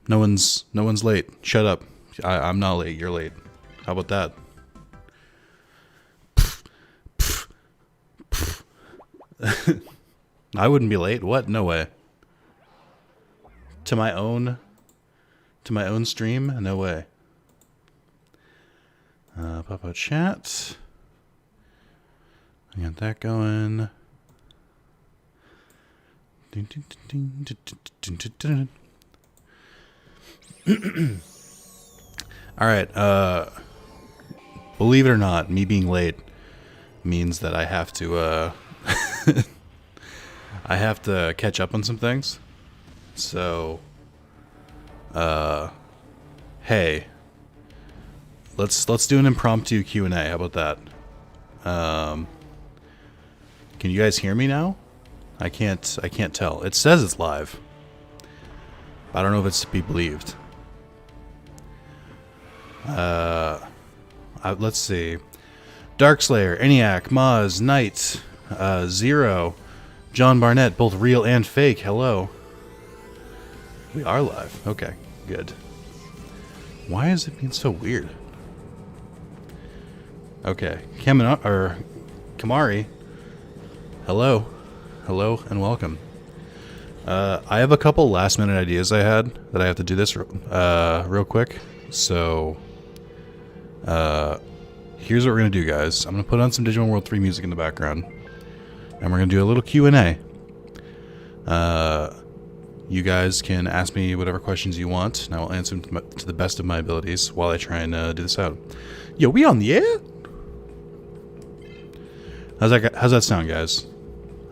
No one's late. Shut up. I'm not late. You're late. How about that? I wouldn't be late. What? No way. To my own stream? No way. Pop out chat. I got that going. All right. Believe it or not, me being late means that I have to I have to catch up on some things. So hey, let's do an impromptu Q&A. How about that? Can you guys hear me now? I can't tell. It says it's live. I don't know if it's to be believed. Let's see. Darkslayer, ENIAC, Maz, Knight, Zero, John Barnett, both real and fake. Hello. We are live. Okay, good. Why is it being so weird? Okay, Kamari. Hello. Hello and welcome. I have a couple last minute ideas I had that I have to do this real quick. So here's what we're going to do, guys. I'm going to put on some Digimon World 3 music in the background. And we're going to do a little Q&A. You guys can ask me whatever questions you want, and I will answer them to the best of my abilities while I try and do this out. Yo, we on the air? How's that sound, guys?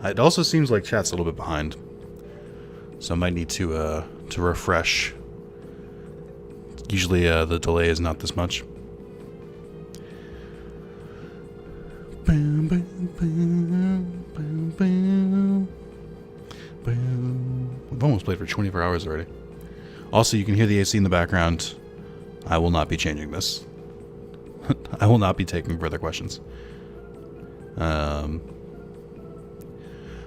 It also seems like chat's a little bit behind. So I might need to refresh. Usually the delay is not this much. We've almost played for 24 hours already. Also, you can hear the AC in the background. I will not be changing this. I will not be taking further questions.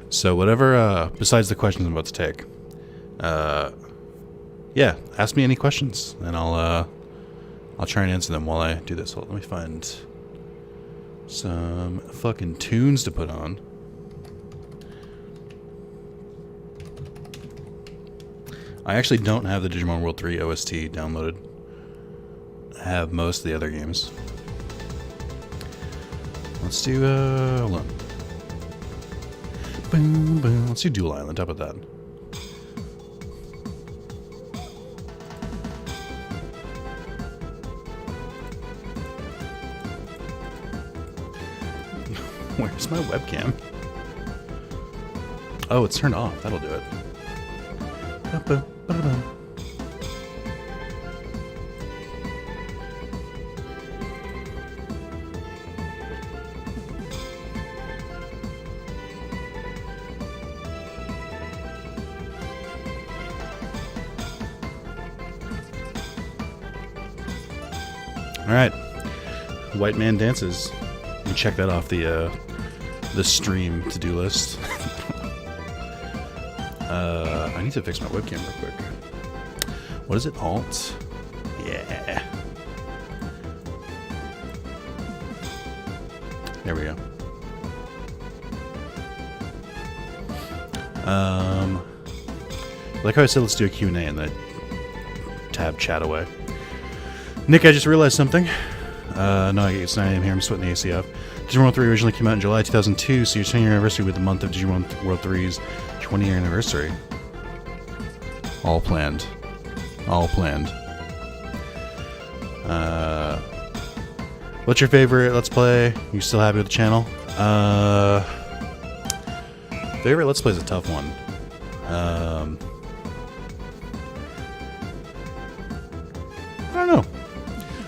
So whatever, besides the questions I'm about to take, yeah, ask me any questions, and I'll try and answer them while I do this. Hold on, let me find some fucking tunes to put on. I actually don't have the Digimon World 3 OST downloaded. I have most of the other games. Let's do, hold on. Boom, boom. Let's do Dual Island. How about that? Where's my webcam? Oh, it's turned off. That'll do it. Alright. White Man Dances. You can check that off the stream to-do list. I need to fix my webcam real quick. What is it? Alt? Yeah. There we go. Like how I said, let's do a Q&A and then tab chat away. Nick, I just realized something. No, it's 9 a.m. here. I'm sweating the AC off. Digimon World 3 originally came out in July 2002, so your 10-year anniversary with the month of Digimon World 3's 20-year anniversary. All planned. All planned. What's your favorite Let's Play? You still happy with the channel? Favorite Let's Play is a tough one. I don't know.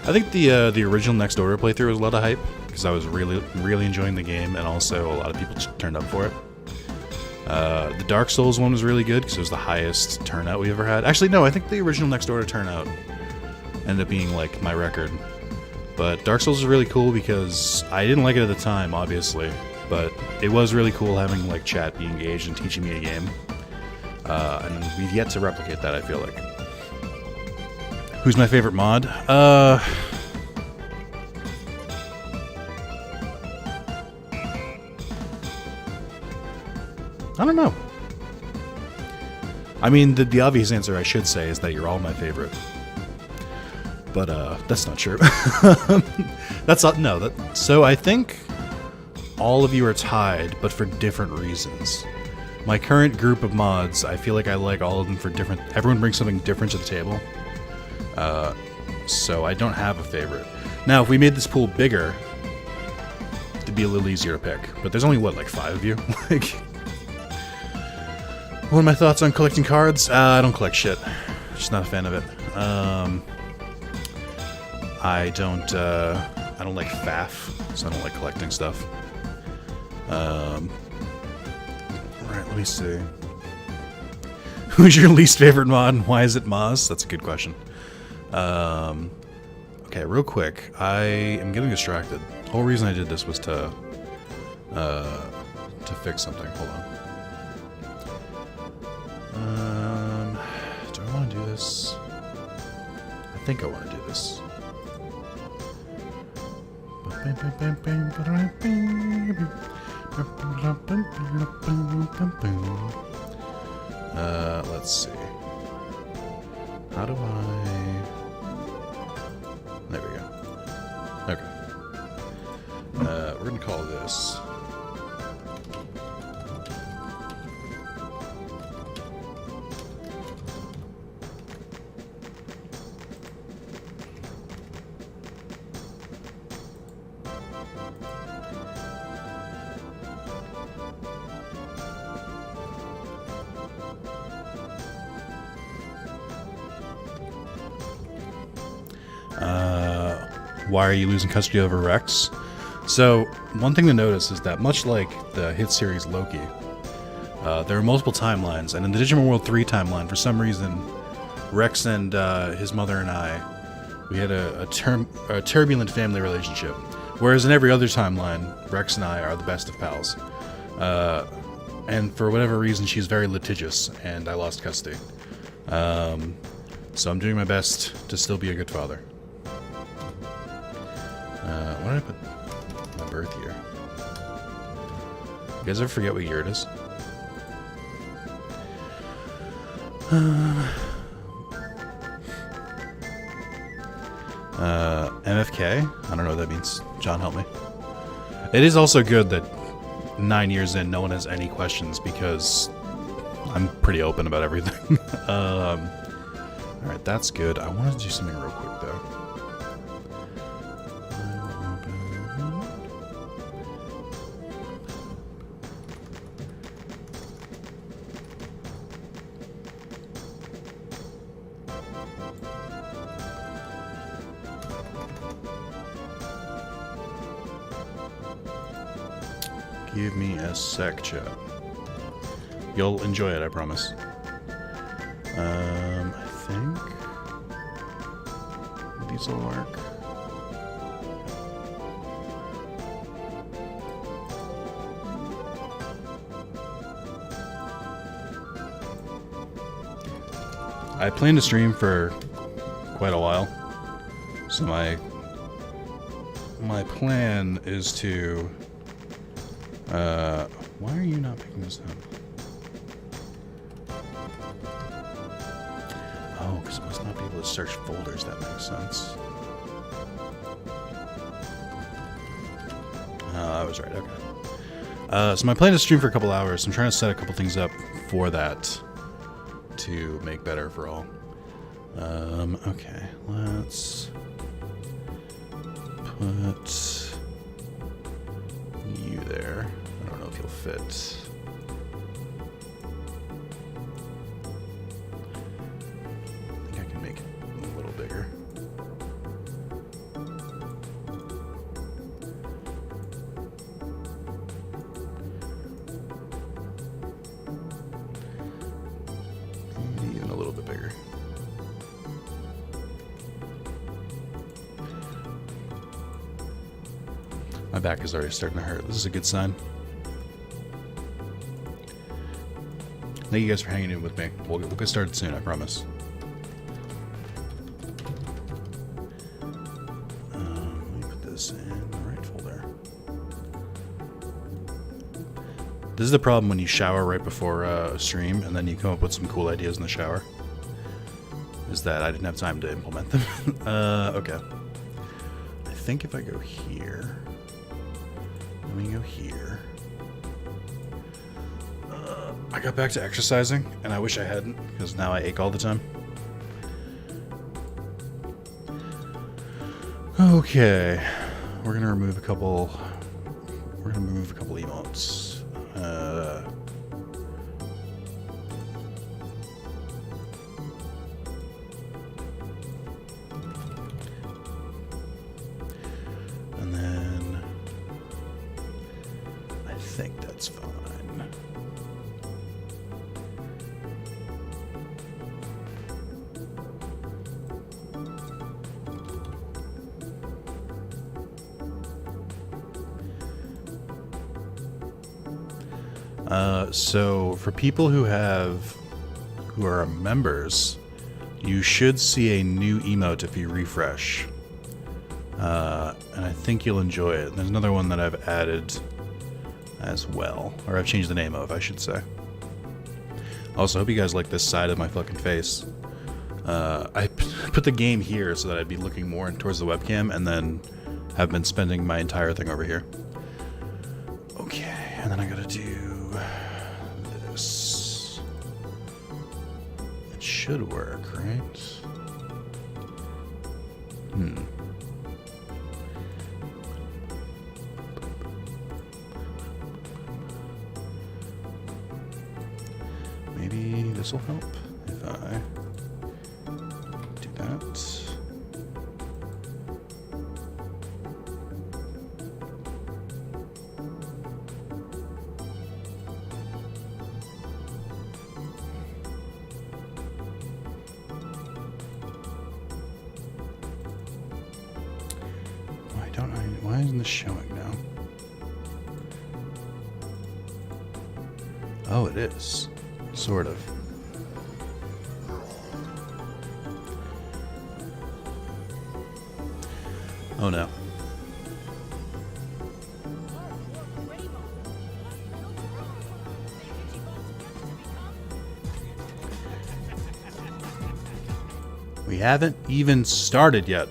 I think the original Next Order playthrough was a lot of hype because I was really enjoying the game, and also a lot of people turned up for it. The Dark Souls one was really good because it was the highest turnout we ever had. Actually, no, I think the original Next Order turnout ended up being like my record. But Dark Souls is really cool because I didn't like it at the time, obviously, but it was really cool having like chat be engaged and teaching me a game. And we've yet to replicate that, I feel like. Who's my favorite mod? I don't know. I mean, the obvious answer I should say is that you're all my favorite. But that's not true. So I think all of you are tied, but for different reasons. My current group of mods, I feel like I like all of them for different... Everyone brings something different to the table. So I don't have a favorite. Now, if we made this pool bigger, it'd be a little easier to pick. But there's only, what, like 5 of you? Like, what are my thoughts on collecting cards? I don't collect shit. Just not a fan of it. I don't like faff, so I don't like collecting stuff. Alright, let me see. Who's your least favorite mod and why is it Moz? That's a good question. Okay, real quick. I am getting distracted. The whole reason I did this was to fix something. Hold on. Do I want to do this? I think I want to do this. Let's see. How do I... There we go. Okay. We're gonna call this... Why are you losing custody over Rex? So, one thing to notice is that much like the hit series Loki, there are multiple timelines, and in the Digimon World 3 timeline, for some reason, Rex and his mother and I, we had a turbulent family relationship. Whereas in every other timeline, Rex and I are the best of pals. And for whatever reason, she's very litigious, and I lost custody. So I'm doing my best to still be a good father. Why did I put my birth year? You guys ever forget what year it is? MFK? I don't know what that means. John, help me. It is also good that 9 years in, no one has any questions because I'm pretty open about everything. Alright, that's good. I wanted to do something real quick, though. Give me a sec, chat. You'll enjoy it, I promise. I think these will work. I plan to stream for quite a while, so my plan is to... why are you not picking this up? Oh, because I must not be able to search folders, that makes sense. I was right, okay. So my plan is to stream for a couple hours. I'm trying to set a couple things up for that to make better for all. Okay, let's put you there. I don't know if you'll fit. I think I can make it a little bigger. Even a little bit bigger. My back is already starting to hurt. This is a good sign. Thank you guys for hanging in with me. We'll get started soon, I promise. this in the right folder. This is the problem when you shower right before a stream and then you come up with some cool ideas in the shower. Is that I didn't have time to implement them. Okay. I think if I go here, let me go here. I got back to exercising, and I wish I hadn't, because now I ache all the time. Okay, we're gonna remove a couple. We're gonna remove a couple emotes. And then I think that's fine. So for people who are members, you should see a new emote if you refresh. And I think you'll enjoy it. There's another one that I've added as well, or I've changed the name of, I should say. Also, hope you guys like this side of my fucking face. I put the game here so that I'd be looking more towards the webcam, and then have been spending my entire thing over here. Okay, and then I gotta do this. It should work, right? Maybe this will help if I do that. Why isn't this showing now? Oh, it is. Sort of. Oh no. We haven't even started yet.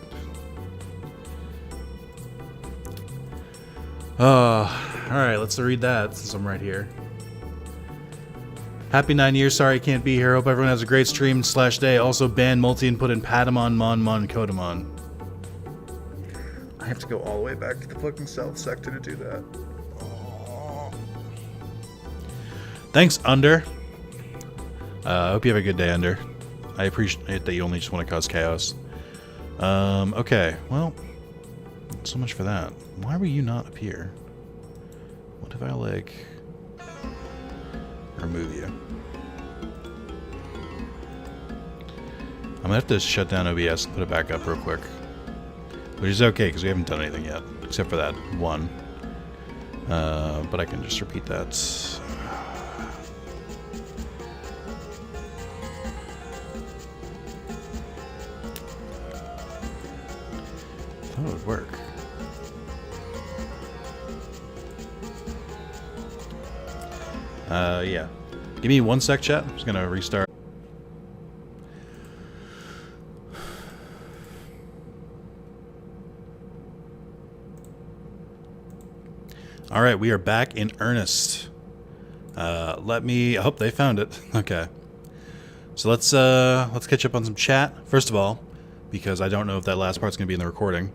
Alright, let's read that since I'm right here. Happy 9 years, sorry I can't be here. Hope everyone has a great stream / day. Also ban multi-input in Patamon, Monmon, Kotemon. I have to go all the way back to the fucking south sector to do that. Oh. Thanks, Under. I hope you have a good day, Under. I appreciate that you only just want to cause chaos. Okay, well, so much for that. Why were you not up here? What if I, like, remove you? I'm gonna have to shut down OBS and put it back up real quick. Which is okay, because we haven't done anything yet, except for that one. But I can just repeat that. I thought it would work. Yeah. Give me 1 sec, chat. I'm just gonna restart. All right, we are back in earnest. I hope they found it. Okay. So let's catch up on some chat. First of all, because I don't know if that last part's gonna be in the recording.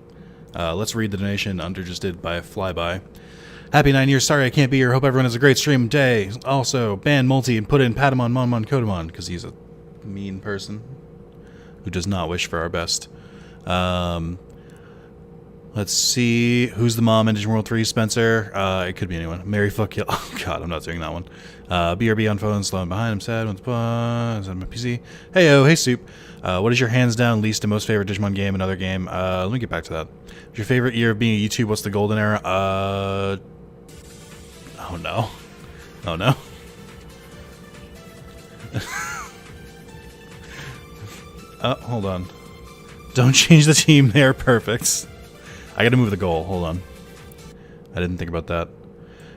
Let's read the donation Under just did by a flyby. Happy 9 years, sorry I can't be here. Hope everyone has a great stream day. Also, ban multi and put in Patamon, Monmon, Kotemon, because he's a mean person who does not wish for our best. Let's see. Who's the mom in Digimon World 3? Spencer. It could be anyone. Mary fuck kill. Oh god, I'm not doing that one. BRB on phone, slowing behind. I'm sad. Is that my PC? Heyo, hey Soup. What is your hands down least and most favorite Digimon game? Another game. Let me get back to that. What's your favorite year of being a YouTube? What's the golden era? Oh no. Oh no. Hold on. Don't change the team. They're perfect. I gotta move the goal. Hold on. I didn't think about that.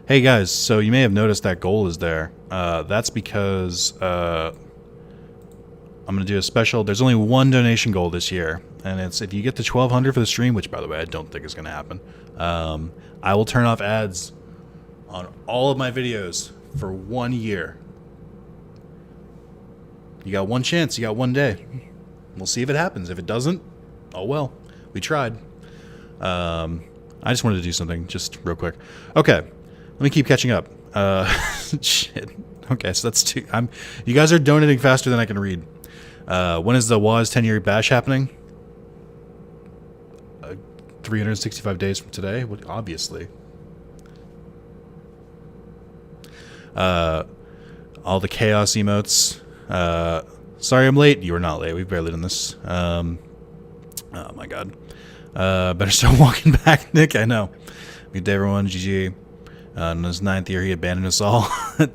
Hey guys, so you may have noticed that goal is there. That's because I'm gonna do a special. There's only one donation goal this year, and it's if you get to 1,200 for the stream, which by the way I don't think is gonna happen. I will turn off ads on all of my videos for 1 year. You got one chance. You got one day. We'll see if it happens. If it doesn't, oh well. We tried. I just wanted to do something just real quick. Okay, let me keep catching up. Shit. Okay, so that's two. You guys are donating faster than I can read. When is the WAS 10-year bash happening? 365 days from today? Obviously. All the chaos emotes. Sorry I'm late. You are not late. We've barely done this. Oh my god. Better start walking back, Nick. I know. Good day, everyone. GG. In his 9th year, he abandoned us all.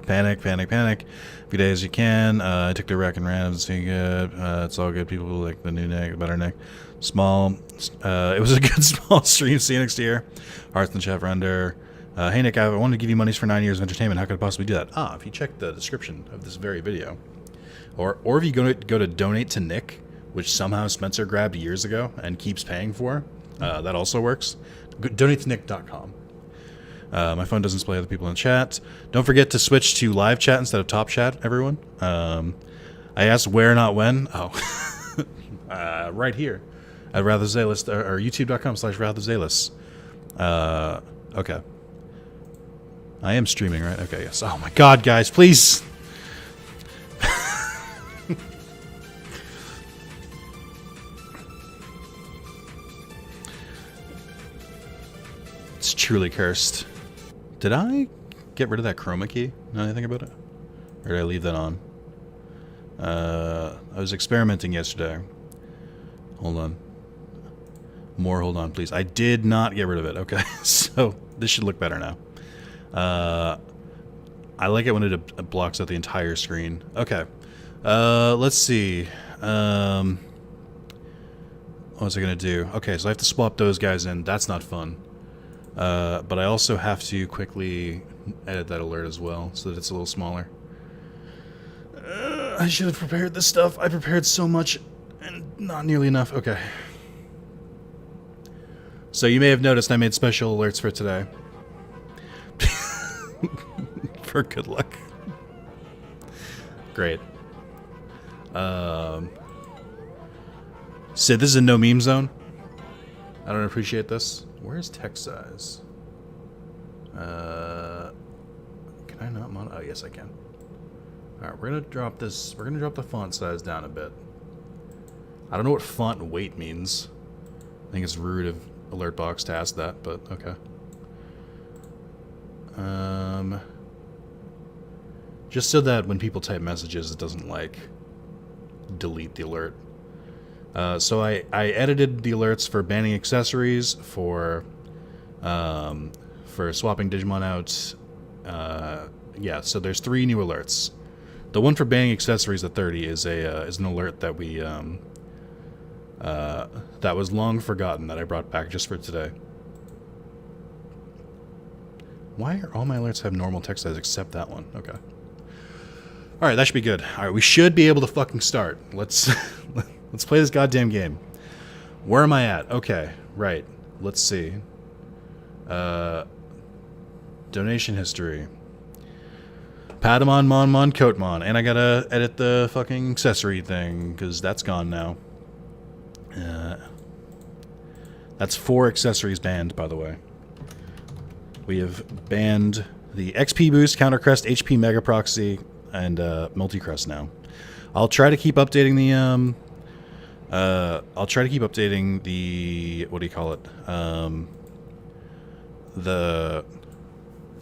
Panic, panic, panic. Few days you can. I took the wreck and ran. It's good. It's all good. People like the new Nick, the better Nick. Small. It was a good small stream. See you next year. Hearth and Chef Render. Hey Nick, I wanted to give you monies for 9 years of entertainment. How could I possibly do that? If you check the description of this very video, or if you go to donate to Nick, which somehow Spencer grabbed years ago and keeps paying for, that also works. Donate to Nick.com. My phone doesn't display other people in chat. Don't forget to switch to live chat instead of top chat, everyone. I asked where, not when. Right here at Rather Zalis, or youtube.com/RatherZalis. Okay. I am streaming, right? Okay, yes. Oh my god, guys, please. It's truly cursed. Did I get rid of that chroma key? Know anything about it? Or did I leave that on? I was experimenting yesterday. Hold on. More, hold on, please. I did not get rid of it. Okay, so this should look better now. I like it when it blocks out the entire screen. Okay. Let's see. What was I going to do? Okay, so I have to swap those guys in. That's not fun. But I also have to quickly edit that alert as well so that it's a little smaller. I should have prepared this stuff. I prepared so much and not nearly enough. Okay. So you may have noticed I made special alerts for today. For good luck. Great. Sid, this is a no meme zone. I don't appreciate this. Where's text size? Can I not oh, yes, I can. Alright, we're gonna drop this. We're gonna drop the font size down a bit. I don't know what font weight means. I think it's rude of Alertbox to ask that, but okay. Just so that when people type messages, it doesn't, like, delete the alert. So I edited the alerts for banning accessories, for swapping Digimon out. Yeah, so there's 3 new alerts. The one for banning accessories at 30 is an alert that we that was long forgotten that I brought back just for today. Why are all my alerts have normal text size except that one? Okay. All right, that should be good. All right, we should be able to fucking start. Let's let's play this goddamn game. Where am I at? Okay, right. Let's see. Donation history. Patamon, Monmon, Kotemon, and I gotta edit the fucking accessory thing because that's gone now. That's 4 accessories banned, by the way. We have banned the XP Boost, Counter Crest, HP Mega Proxy, and Multi-Crest now. I'll try to keep updating the what do you call it? The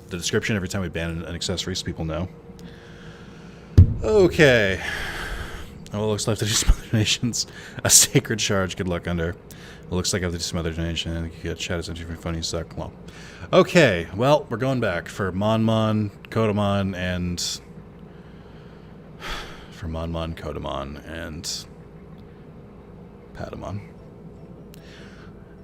description every time we ban an accessory so people know. Okay. Oh, it looks like I have to do some other donations. A sacred charge. Good luck, Under. It looks like I have to do some other donation. You get chat essentially for funny suck. Well, okay. Well, we're going back for Monmon, Kotemon, and Patamon.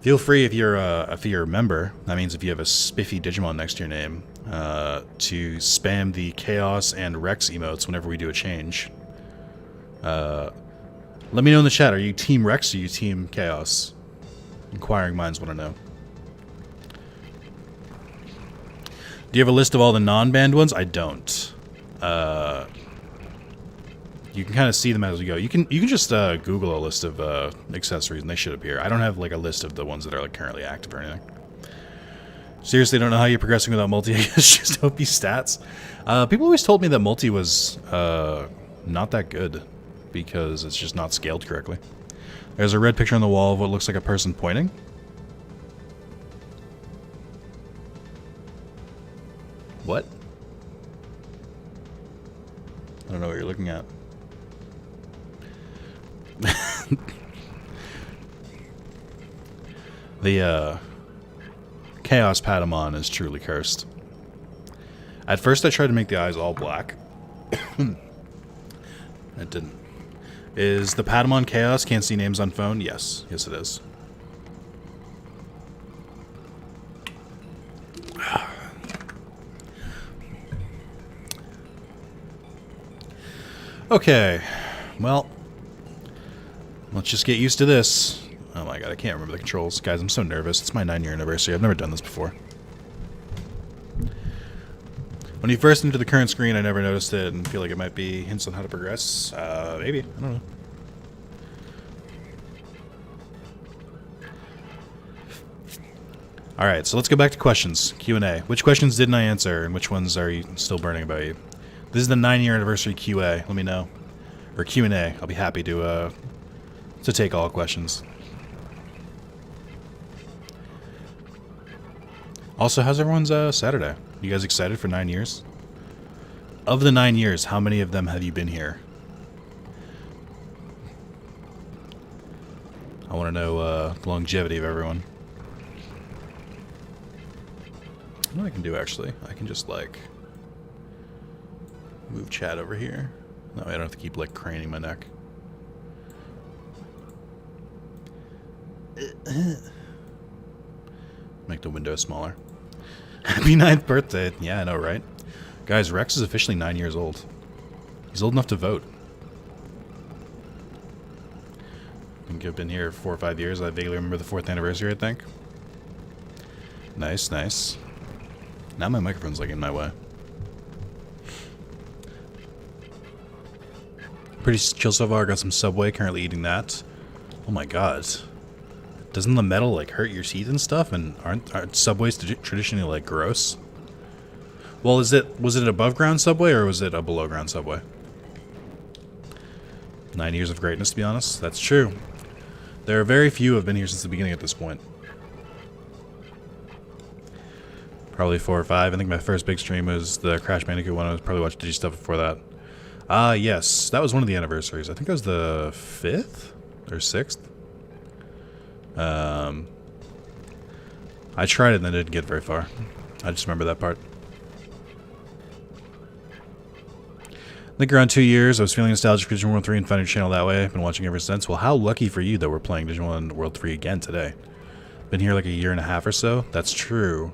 Feel free if you're a member, that means if you have a spiffy Digimon next to your name, to spam the Chaos and Rex emotes whenever we do a change. Let me know in the chat, are you Team Rex or are you Team Chaos? Inquiring minds want to know. Do you have a list of all the non-banned ones? I don't. You can kind of see them as we go. You can just Google a list of accessories and they should appear. I don't have like a list of the ones that are like currently active or anything. Seriously, don't know how you're progressing without multi. It's just OP stats. People always told me that multi was not that good because it's just not scaled correctly. There's a red picture on the wall of what looks like a person pointing. What? I don't know what you're looking at. The Chaos Patamon is truly cursed. At first I tried to make the eyes all black. It didn't. Is the Patamon Chaos can't see names on phone? Yes. Yes it is. Okay. Well, let's just get used to this. Oh my god, I can't remember the controls. Guys, I'm so nervous. It's my 9-year anniversary. I've never done this before. When you first enter the current screen, I never noticed it and feel like it might be hints on how to progress. Maybe. I don't know. Alright, so let's go back to questions. Q&A. Which questions didn't I answer and which ones are you still burning about you? This is the 9-year anniversary QA. Let me know. Or Q&A. I'll be happy to take all questions. Also, how's everyone's Saturday? You guys excited for 9 years? Of the 9 years, how many of them have you been here? I want to know the longevity of everyone. You know what I can do, actually? I can just, like, move chat over here. No, I don't have to keep, like, craning my neck. Make the window smaller. Happy 9th birthday. Yeah, I know, right? Guys, Rex is officially 9 years old. He's old enough to vote. I think I've been here 4 or 5 years. I vaguely remember the 4th anniversary, I think. Nice, nice. Now my microphone's, like, in my way. Pretty chill so far. Got some Subway, currently eating that. Oh my god. Doesn't the metal, like, hurt your teeth and stuff? And aren't Subways traditionally, like, gross? Well, was it an above ground Subway or was it a below ground Subway? 9 years of greatness, to be honest. That's true. There are very few who have been here since the beginning at this point. Probably 4 or 5. I think my first big stream was the Crash Bandicoot one. I was probably watching Digi stuff before that. Yes. That was one of the anniversaries. I think that was the 5th or 6th. I tried it and then didn't get very far. I just remember that part. I think around 2 years, I was feeling nostalgic for Digimon World 3 and found your channel that way. I've been watching ever since. Well, how lucky for you that we're playing Digimon World 3 again today. Been here like a year and a half or so. That's true.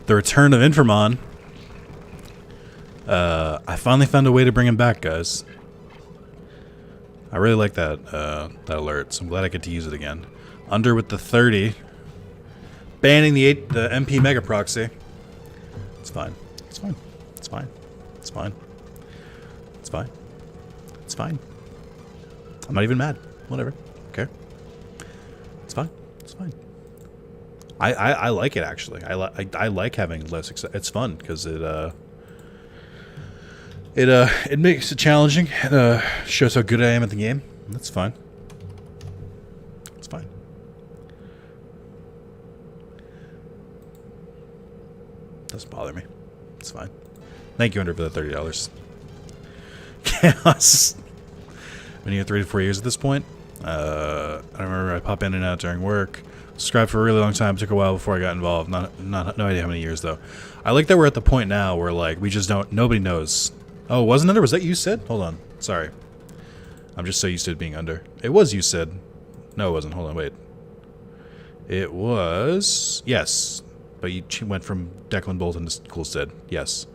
The return of Impromptu. I finally found a way to bring him back, guys. I really like that that alert, so I'm glad I get to use it again. Under with the 30. Banning the MP Mega Proxy. It's fine. It's fine. It's fine. It's fine. It's fine. It's fine. I'm not even mad. Whatever. Okay. It's fine. It's fine. I like it, actually. I like having less. It's fun because it makes it challenging. It shows how good I am at the game. That's fine. It's fine. Doesn't bother me. It's fine. Thank you, Under, for the $30. Chaos. Been here 3 to 4 years at this point. I remember I pop in and out during work. Subscribed for a really long time. Took a while before I got involved. No idea how many years though. I like that we're at the point now where like we just don't. Nobody knows. Oh, wasn't under? Was that you, Sid? Hold on. Sorry. I'm just so used to it being under. It was you, Sid. No, it wasn't. Hold on. Wait. It was... Yes. But you went from Declan Bolton to Cool Sid. Yes.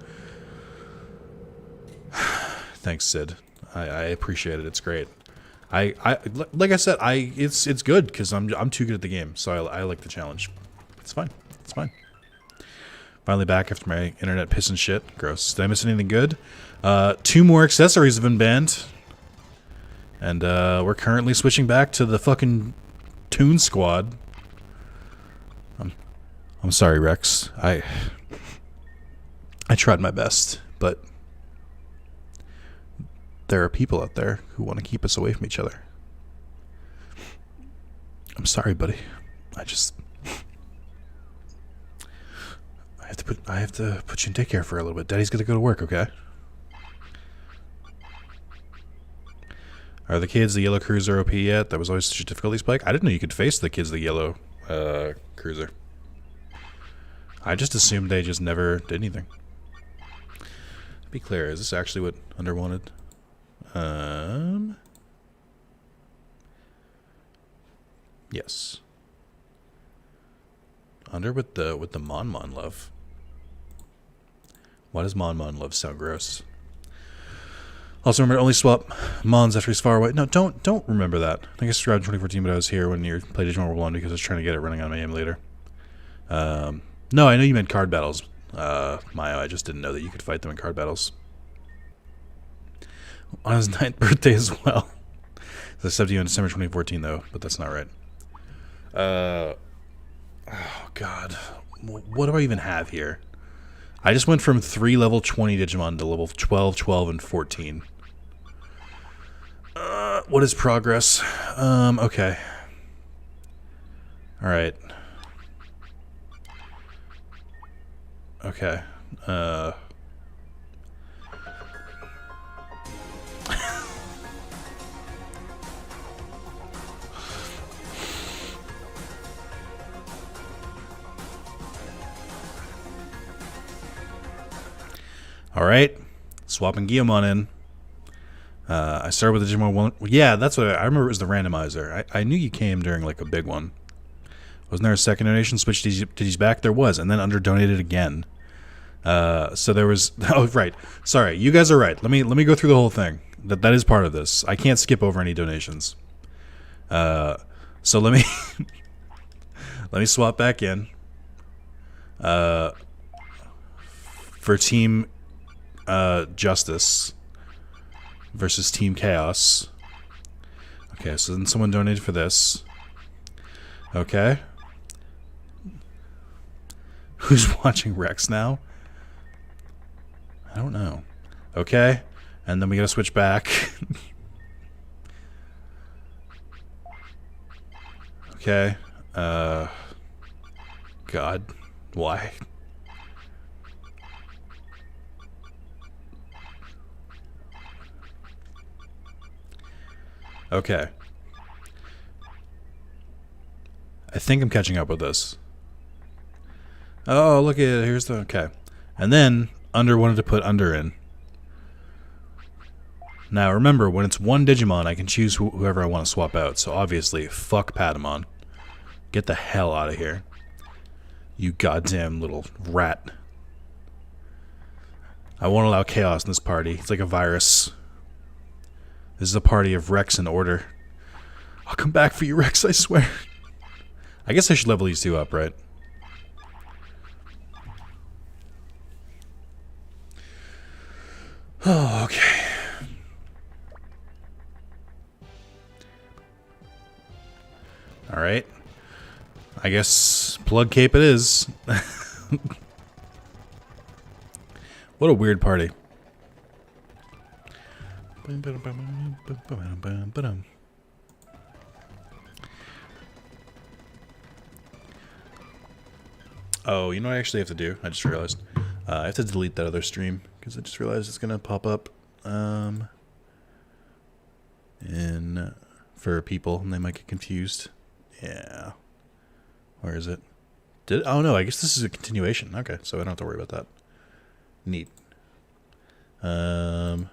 Thanks, Sid. I appreciate it. It's great. Like I said, it's good because I'm too good at the game, so I like the challenge. It's fine. It's fine. Finally back after my internet piss and shit. Gross. Did I miss anything good? 2 more accessories have been banned. And we're currently switching back to the fucking Toon Squad. I'm sorry, Rex. I tried my best, but there are people out there who want to keep us away from each other. I'm sorry, buddy. I have to put you in daycare for a little bit. Daddy's gonna go to work, okay? Are the kids the yellow cruiser OP yet? That was always such a difficulty spike. I didn't know you could face the kids the yellow cruiser. I just assumed they just never did anything. To be clear, is this actually what Under wanted? Yes. Under with the Monmon love. Why does Monmon love sound gross? Also remember, only swap Mons after he's far away. No, don't remember that. I think I subscribed in 2014, but I was here when you played Digimon World 1 because I was trying to get it running on my emulator. No, I know you meant card battles, Mayo. I just didn't know that you could fight them in card battles. On his 9th birthday as well. I subbed you in December 2014, though, but that's not right. Oh, God. What do I even have here? I just went from 3 level 20 Digimon to level 12, 12, and 14. What is progress? Okay. Alright. Okay. Alright. Swapping Guilmon in. I started with the Digimon 1. Yeah, that's what I remember. It was the randomizer. I knew you came during like a big one. Wasn't there a second donation? Switched Digis back? There was, and then under donated again. So there was. Oh, right. Sorry, you guys are right. Let me go through the whole thing. That is part of this. I can't skip over any donations. So let me let me swap back in. For Team Justice versus Team Chaos. Okay, so then someone donated for this. Okay. Who's watching Rex now? I don't know. Okay. And then we gotta switch back. Okay. God. Why? Okay. I think I'm catching up with this. Oh, look at it. Here's the... Okay. And then, Under wanted to put Under in. Now, remember, when it's one Digimon, I can choose whoever I want to swap out. So, obviously, fuck Patamon. Get the hell out of here. You goddamn little rat. I won't allow chaos in this party. It's like a virus. This is a party of Rex and order. I'll come back for you, Rex, I swear. I guess I should level these two up, right? Oh, okay. Alright. I guess plug cape it is. What a weird party. Oh, you know what I actually have to do? I just realized. I have to delete that other stream because I just realized it's gonna pop up in for people and they might get confused. Yeah. Where is it? Oh no, I guess this is a continuation. Okay, so I don't have to worry about that. Neat. Boop.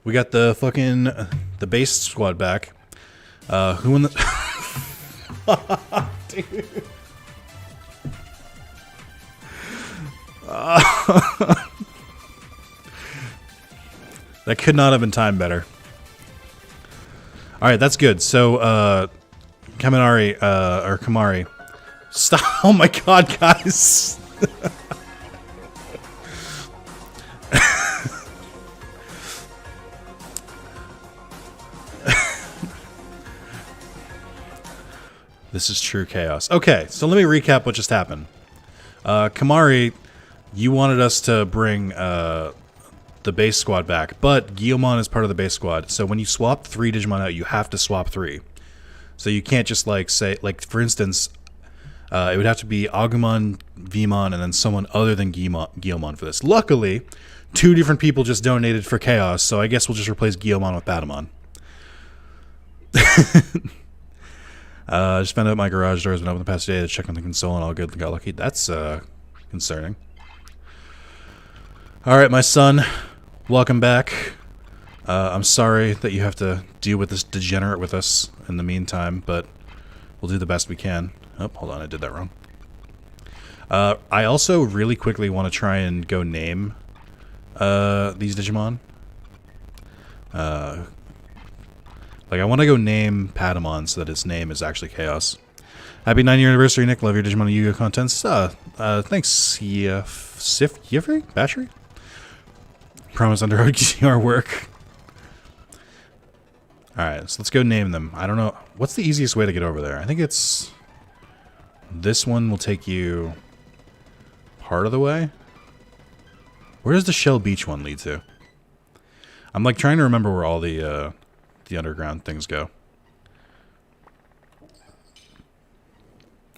We got the fucking the base squad back. Who in the dude. That could not have been timed better. All right, that's good. So, Kaminari or Kamari, stop! Oh my God, guys. This is true chaos. Okay, so let me recap what just happened. Kamari, you wanted us to bring the base squad back, but Guilmon is part of the base squad. So when you swap 3 Digimon out, you have to swap 3. So you can't just like say, like for instance, it would have to be Agumon, Veemon, and then someone other than Guilmon for this. Luckily, 2 different people just donated for chaos, so I guess we'll just replace Guilmon with Patamon. Just found out my garage door has been open the past day to check on the console and all good. Got lucky. That's concerning. Alright, my son. Welcome back. I'm sorry that you have to deal with this degenerate with us in the meantime, but we'll do the best we can. Oh, hold on. I did that wrong. I also really quickly want to try and go name these Digimon. Like, I want to go name Patamon so that its name is actually Chaos. Happy 9-year anniversary, Nick. Love your Digimon and Yu-Gi-Oh! Contents. Thanks, Sif Yivri? Battery? Promise under our work. Alright, so let's go name them. I don't know. What's the easiest way to get over there? I think it's... This one will take you part of the way. Where does the Shell Beach one lead to? I'm, like, trying to remember where all the underground things go.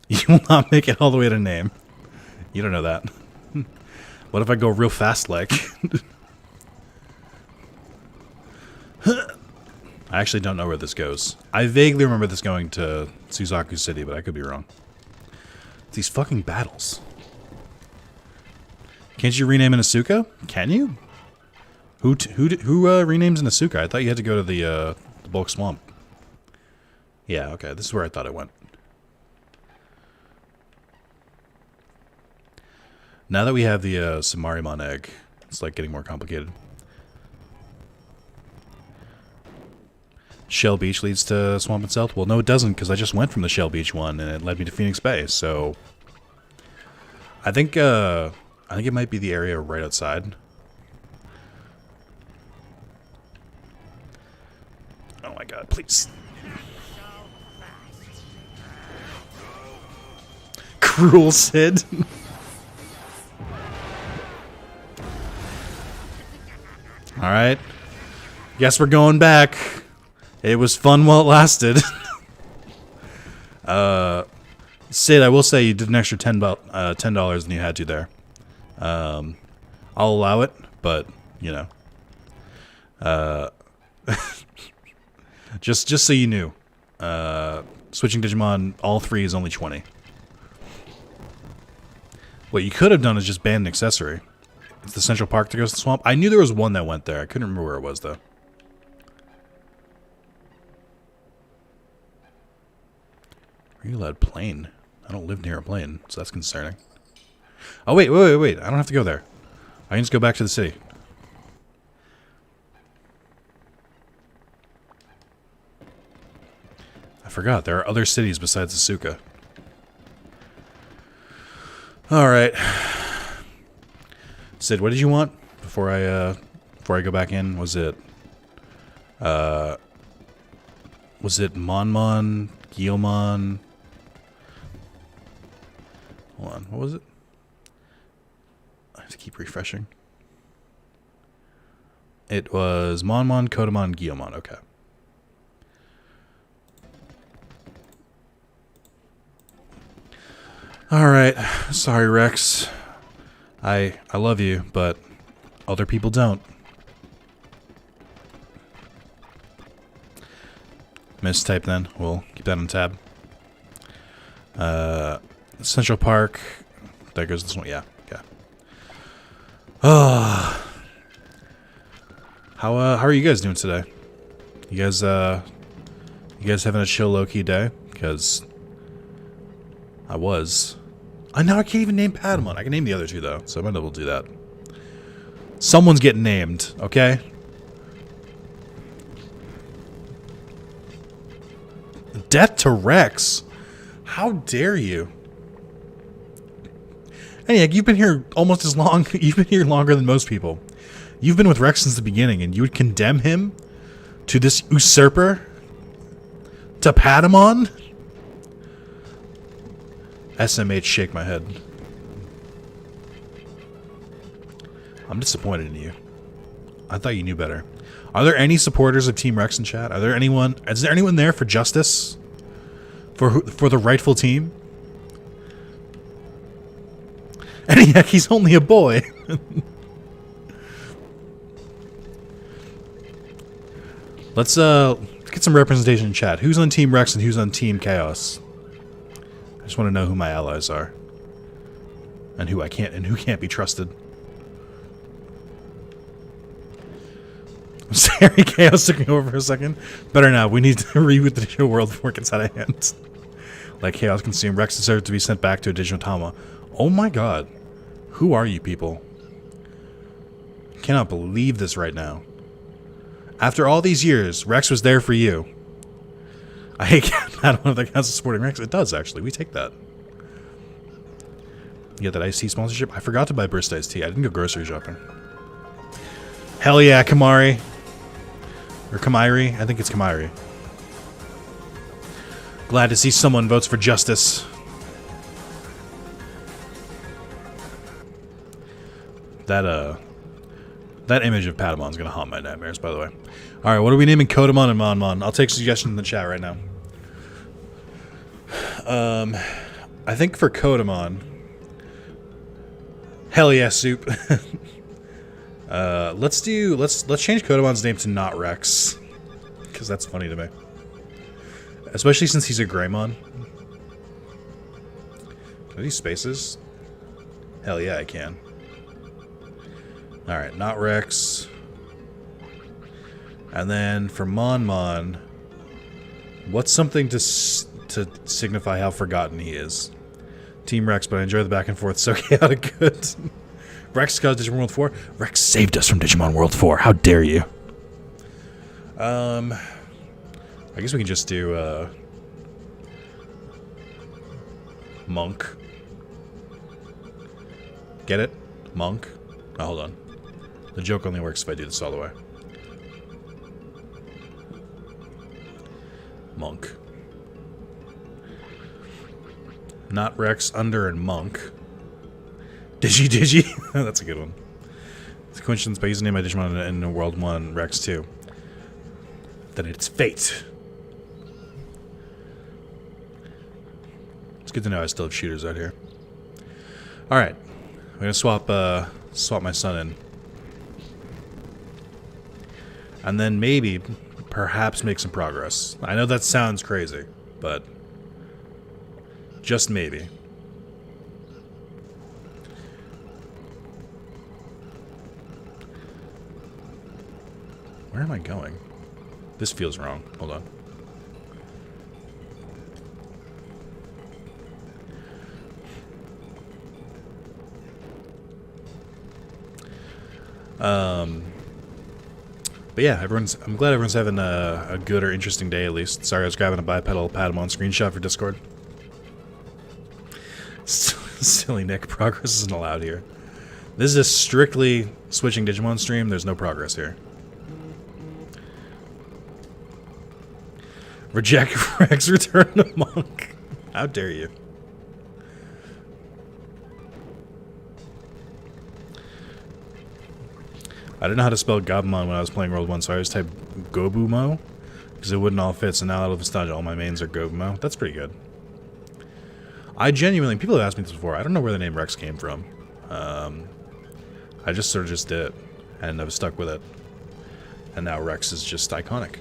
You will not make it all the way to name. You don't know that. What if I go real fast like? I actually don't know where this goes. I vaguely remember this going to Suzaku City, but I could be wrong. These fucking battles. Can't you rename an Asuka? Can you? Who renames an Asuka? I thought you had to go to the bulk swamp. Yeah, okay. This is where I thought it went. Now that we have the Samarimon egg, it's like getting more complicated. Shell Beach leads to Swamp itself? Well, no, it doesn't, because I just went from the Shell Beach one, and it led me to Phoenix Bay. So, I think it might be the area right outside. Oh my God! Please. Cruel Sid. All right. Guess we're going back. It was fun while it lasted. Sid, I will say you did an extra $10 than you had to there. I'll allow it, but you know, just so you knew, switching Digimon all 3 is only 20. What you could have done is just ban an accessory. It's the Central Park that goes to the swamp. I knew there was one that went there. I couldn't remember where it was though. Are you allowed plane? I don't live near a plane, so that's concerning. Oh, wait. I don't have to go there. I can just go back to the city. I forgot. There are other cities besides Asuka. Alright. Sid, what did you want before I go back in? Was it Monmon, Guilmon? Hold on, what was it? I have to keep refreshing. It was Monmon, Kotemon, Guilmon. Okay. Alright, sorry Rex. I love you, but other people don't. Mistype then. We'll keep that on tab. Central Park. There goes this one. Yeah. Okay. How are you guys doing today? You guys having a chill low-key day? Because I was. I know I can't even name Patamon. I can name the other two though, so I might be able to do that. Someone's getting named, okay? Death to Rex. How dare you? Hey, you've been here almost as long. You've been here longer than most people. You've been with Rex since the beginning, and you would condemn him to this usurper? To Patamon? SMH, shake my head. I'm disappointed in you. I thought you knew better. Are there any supporters of Team Rex in chat? Is there anyone there for justice? For the rightful team? And heck, he's only a boy. Let's get some representation in chat. Who's on Team Rex and who's on Team Chaos? I just want to know who my allies are. And who can't be trusted. I'm sorry, Chaos took me over for a second. Better now. We need to reboot the digital world before it gets out of hand. Like Chaos consumed, Rex deserves to be sent back to a Digitama. Oh my god. Who are you people? I cannot believe this right now. After all these years, Rex was there for you. I don't know if that counts as supporting Rex. It does, actually. We take that. You get that iced tea sponsorship? I forgot to buy Burst iced tea. I didn't go grocery shopping. Hell yeah, Kamari. Or Kamairi? I think it's Kamairi. Glad to see someone votes for justice. That image of Patamon's gonna haunt my nightmares, by the way. Alright, what are we naming Kotemon and Monmon? I'll take suggestions in the chat right now. I think for Kotemon... Hell yeah, soup. Let's change Kotemon's name to not Rex. Because that's funny to me. Especially since he's a Greymon. Can I do spaces? Hell yeah, I can. Alright, not Rex. And then for Monmon, what's something to signify how forgotten he is? Team Rex, but I enjoy the back and forth. So chaotic good. Rex caused Digimon World 4. Rex saved us from Digimon World 4. How dare you? I guess we can just do Monk. Get it? Monk? Oh, hold on. The joke only works if I do this all the way. Monk. Not Rex, Under, and Monk. Digi. That's a good one. It's a coincidence by using my Digimon in World 1, Rex 2. Then it's fate. It's good to know I still have shooters out here. Alright. I'm gonna swap my son in. And then maybe, perhaps make some progress. I know that sounds crazy, but just maybe. Where am I going? This feels wrong. Hold on. But yeah, I'm glad everyone's having a good or interesting day at least. Sorry, I was grabbing a bipedal Patamon screenshot for Discord. Silly Nick, progress isn't allowed here. This is a strictly switching Digimon stream. There's no progress here. Reject Rex, return to Monk. How dare you? I didn't know how to spell Agumon when I was playing World 1, so I always typed Gobumo, because it wouldn't all fit, so now out of nostalgia, all my mains are Gobumo. That's pretty good. I genuinely, people have asked me this before, I don't know where the name Rex came from. I just sort of just did it, and I was stuck with it. And now Rex is just iconic.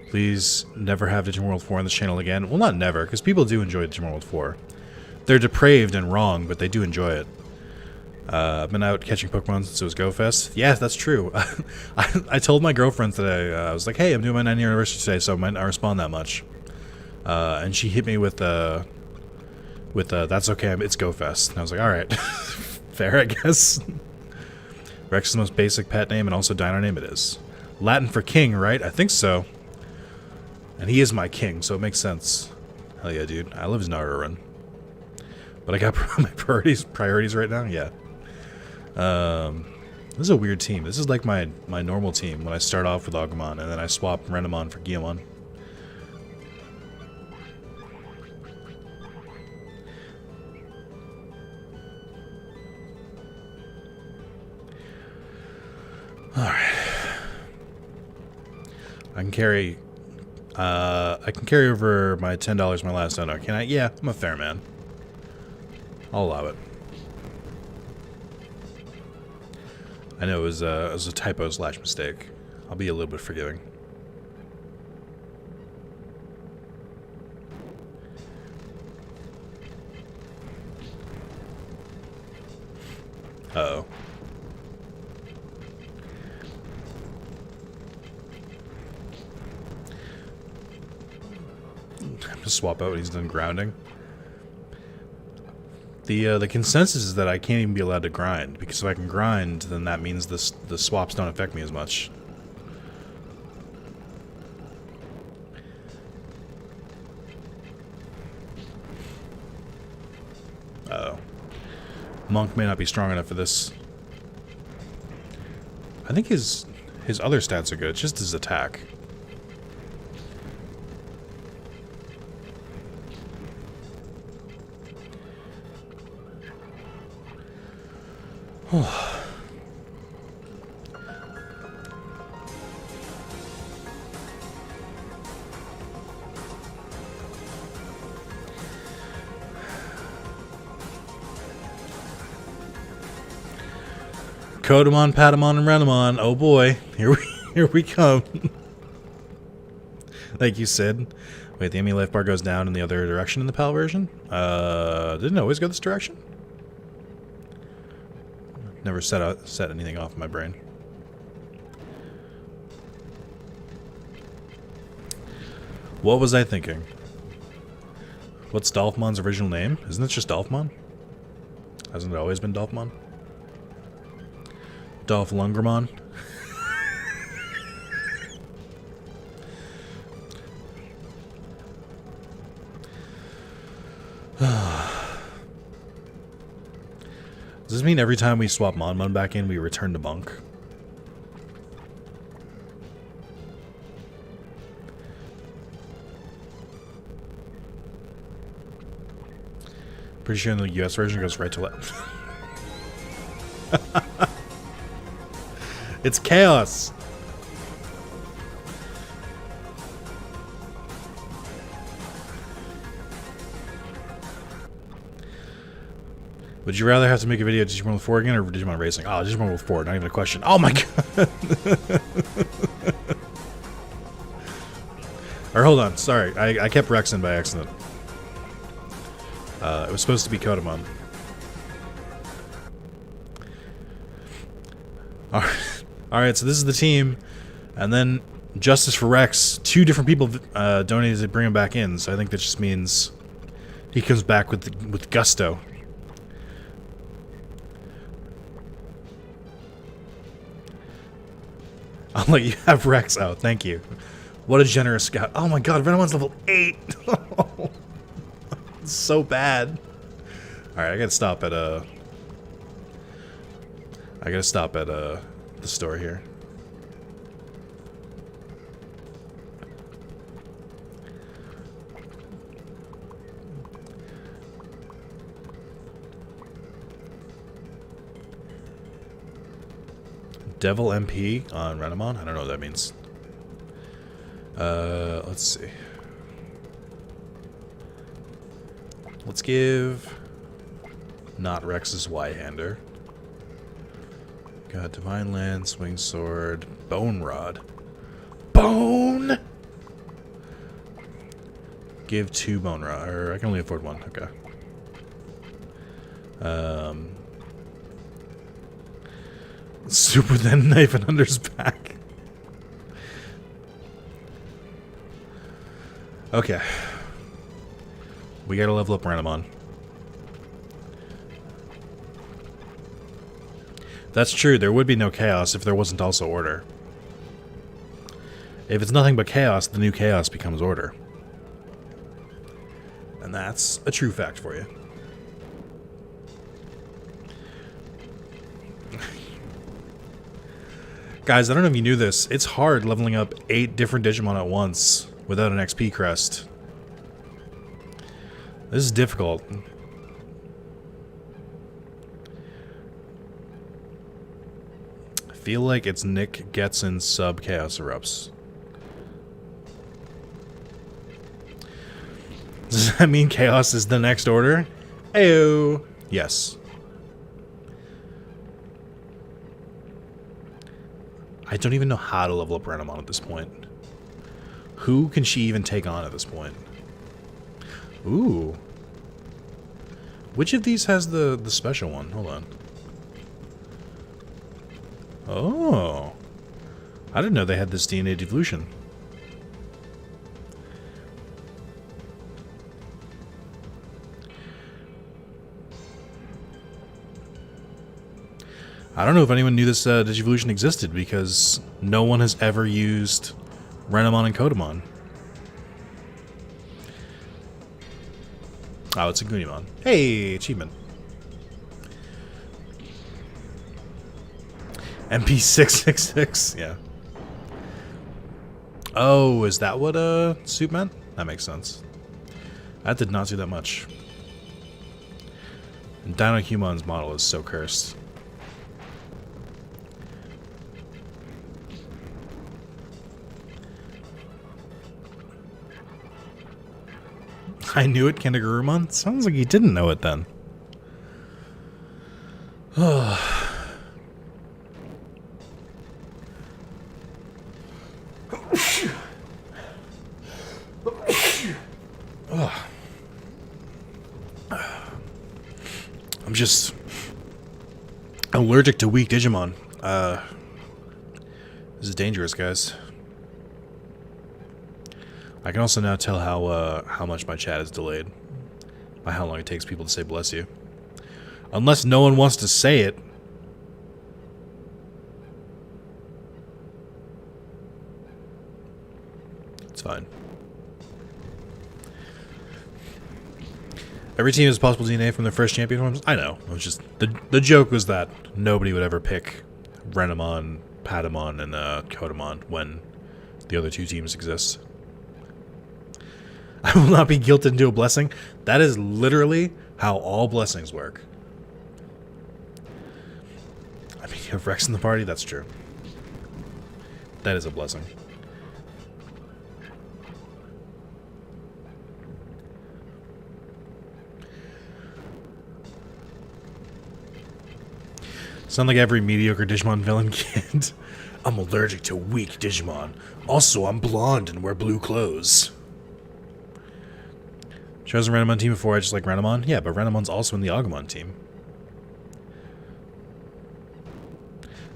Please never have Digimon World 4 on this channel again. Well, not never, because people do enjoy Digimon World 4. They're depraved and wrong, but they do enjoy it. I've been out catching Pokemon since it was Go Fest. Yeah, that's true. I told my girlfriend today, I was like, hey, I'm doing my 9th anniversary today, so I might not respond that much. And she hit me with that's okay, it's Go Fest. And I was like, alright. Fair, I guess. Rex is the most basic pet name and also dino name it is. Latin for king, right? I think so. And he is my king, so it makes sense. Hell yeah, dude. I love his Naruto run. But I got my priorities right now? Yeah. This is a weird team. This is like my normal team when I start off with Agumon, and then I swap Renamon for Guilmon. Alright. I can carry over my $10 my last dono. Can I? Yeah, I'm a fair man. I'll allow it. I know it was a typo / mistake. I'll be a little bit forgiving. Uh-oh. Just swap out when he's done grounding. The consensus is that I can't even be allowed to grind, because if I can grind, then that means the swaps don't affect me as much. Uh-oh. Monk may not be strong enough for this. I think his other stats are good, just his attack. Kotemon, Patamon, and Renamon. Oh boy, here we come. Like you said. Wait, the enemy life bar goes down in the other direction in the PAL version? Didn't it always go this direction? Never set anything off in my brain. What was I thinking? What's Dolphmon's original name? Isn't it just Dolphmon? Hasn't it always been Dolphmon? Dolph Lundgren. Does this mean every time we swap Monmon back in, we return to Monk? Pretty sure in the US version it goes right to left. It's chaos! Would you rather have to make a video of Digimon World 4 again or Digimon Racing? Oh, Digimon World 4, not even a question. Oh my god! Or hold on, sorry. I kept Rex in by accident. It was supposed to be Kotemon. Alright, so this is the team. And then Justice for Rex. 2 different people donated to bring him back in, so I think that just means he comes back with gusto. I'll let you have Rex out. Thank you. What a generous scout. Oh my god, Renamon's level 8. It's so bad. Alright, I gotta stop at the store here. Devil MP on Renamon? I don't know what that means. Let's see. Let's give not Rex's Y-hander. Got Divine Lance, Swing Sword, Bone Rod. Bone! Give 2 Bone Rod, or I can only afford 1, okay. Super Thin Knife and Hunter's Back. Okay. We gotta level up Renamon. That's true, there would be no chaos if there wasn't also order. If it's nothing but chaos, the new chaos becomes order. And that's a true fact for you. Guys, I don't know if you knew this. It's hard leveling up 8 different Digimon at once without an XP crest. This is difficult. I feel like it's Nick Getson sub Chaos Erupts. Does that mean Chaos is the next order? Ayo! Yes. I don't even know how to level up Renamon at this point. Who can she even take on at this point? Ooh. Which of these has the special one? Hold on. Oh. I didn't know they had this DNA devolution. I don't know if anyone knew this Digivolution existed because no one has ever used Renamon and Kotemon. Oh, it's a Guilmon. Hey, achievement. MP666, yeah. Oh, is that what suit meant? That makes sense. That did not do that much. And Dino Humon's model is so cursed. I knew it, Kandagarumon? Sounds like you didn't know it then. I'm just allergic to weak Digimon. This is dangerous, guys. I can also now tell how much my chat is delayed by how long it takes people to say bless you. Unless no one wants to say it. It's fine. Every team has possible DNA from their first champion forms. I know. It was just the joke was that nobody would ever pick Renamon, Patamon, and Kotemon when the other two teams exist. I will not be guilted into a blessing. That is literally how all blessings work. I mean, you have Rex in the party? That's true. That is a blessing. Sound like every mediocre Digimon villain kid. I'm allergic to weak Digimon. Also, I'm blonde and wear blue clothes. Chosen Renamon team before I just like Renamon? Yeah, but Renamon's also in the Agumon team.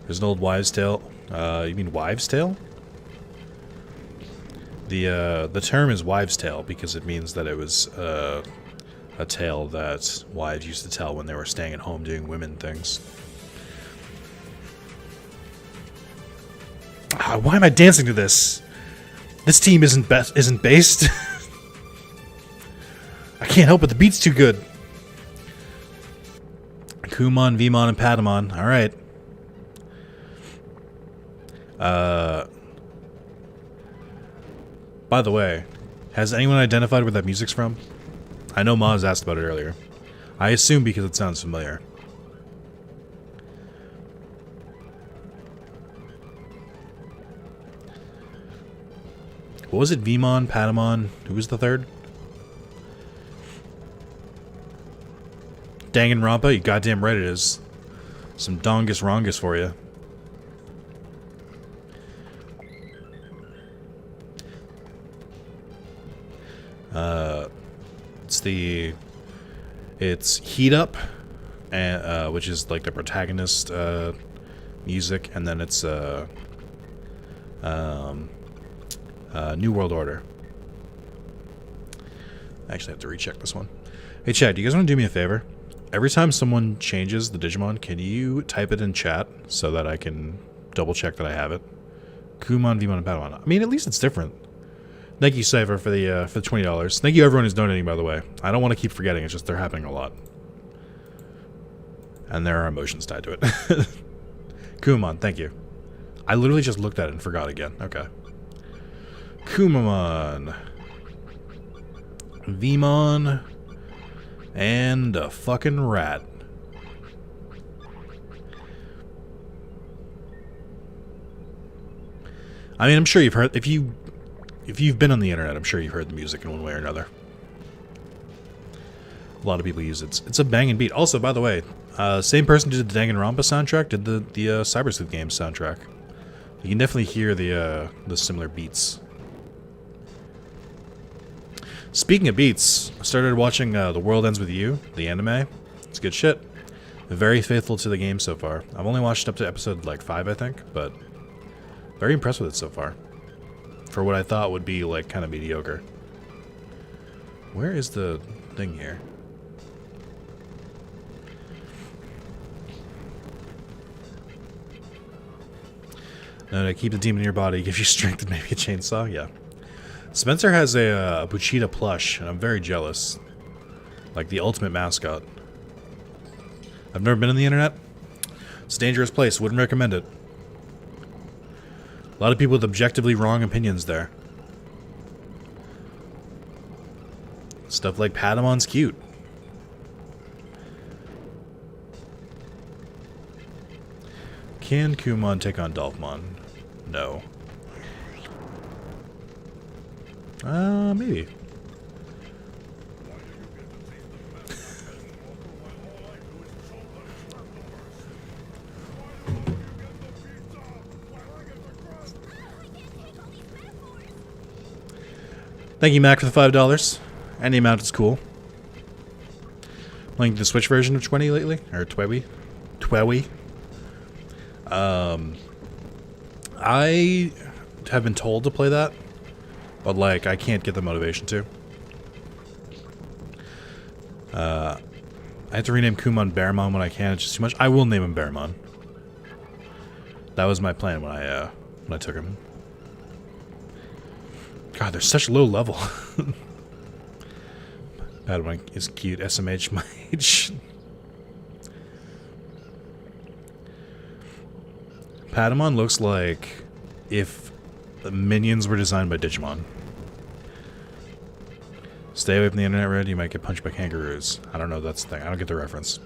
There's an old wives' tale. You mean wives' tale? The term is wives' tale because it means that it was a tale that wives used to tell when they were staying at home doing women things. Why am I dancing to this? This team isn't based. I can't help it. The beat's too good. Kumamon, Veemon, and Patamon. All right. By the way, has anyone identified where that music's from? I know Maz asked about it earlier. I assume because it sounds familiar. What was it? Veemon, Patamon. Who was the third? Danganronpa. You goddamn right it is. Some dongus rongus for you. It's Heat Up, and which is like the protagonist music, and then it's New World Order. I actually have to recheck this one. Hey Chad, do you guys want to do me a favor? Every time someone changes the Digimon, can you type it in chat so that I can double check that I have it? Kumamon, Veemon, and Patamon. I mean, at least it's different. Thank you, Cypher, for the $20. Thank you, everyone who's donating, by the way. I don't want to keep forgetting. It's just they're happening a lot, and there are emotions tied to it. Kumamon, thank you. I literally just looked at it and forgot again. Okay. Kumamon, Veemon, and a fucking rat. I mean, I'm sure you've heard, if you've been on the internet, I'm sure you've heard the music in one way or another. A lot of people use it. It's a banging beat. Also, by the way, same person who did the Danganronpa soundtrack did the Cyber Sleuth Games soundtrack. You can definitely hear the similar beats. Speaking of beats, I started watching The World Ends With You, the anime. It's good shit. Very faithful to the game so far. I've only watched up to episode like 5, I think, but very impressed with it so far. For what I thought would be like kind of mediocre. Where is the thing here? No, to keep the demon in your body, give you strength and maybe a chainsaw? Yeah. Spencer has a Buchita plush, and I'm very jealous. Like the ultimate mascot. I've never been on the internet. It's a dangerous place. Wouldn't recommend it. A lot of people with objectively wrong opinions there. Stuff like Patamon's cute. Can Kumamon take on Dolphmon? No. Maybe. Thank you, Mac, for the $5. Any amount is cool. Playing the Switch version of 20 lately? Or Twewy? Twewy? I have been told to play that, but like I can't get the motivation to. I have to rename Kumamon Bearmon when I can. It's just too much. I will name him Bearmon. That was my plan when I took him. God, they're such low level. Patamon is cute. SMH my age. Patamon looks like if the minions were designed by Digimon. Stay away from the internet, Red. You might get punched by kangaroos. I don't know. That's the thing. I don't get the reference.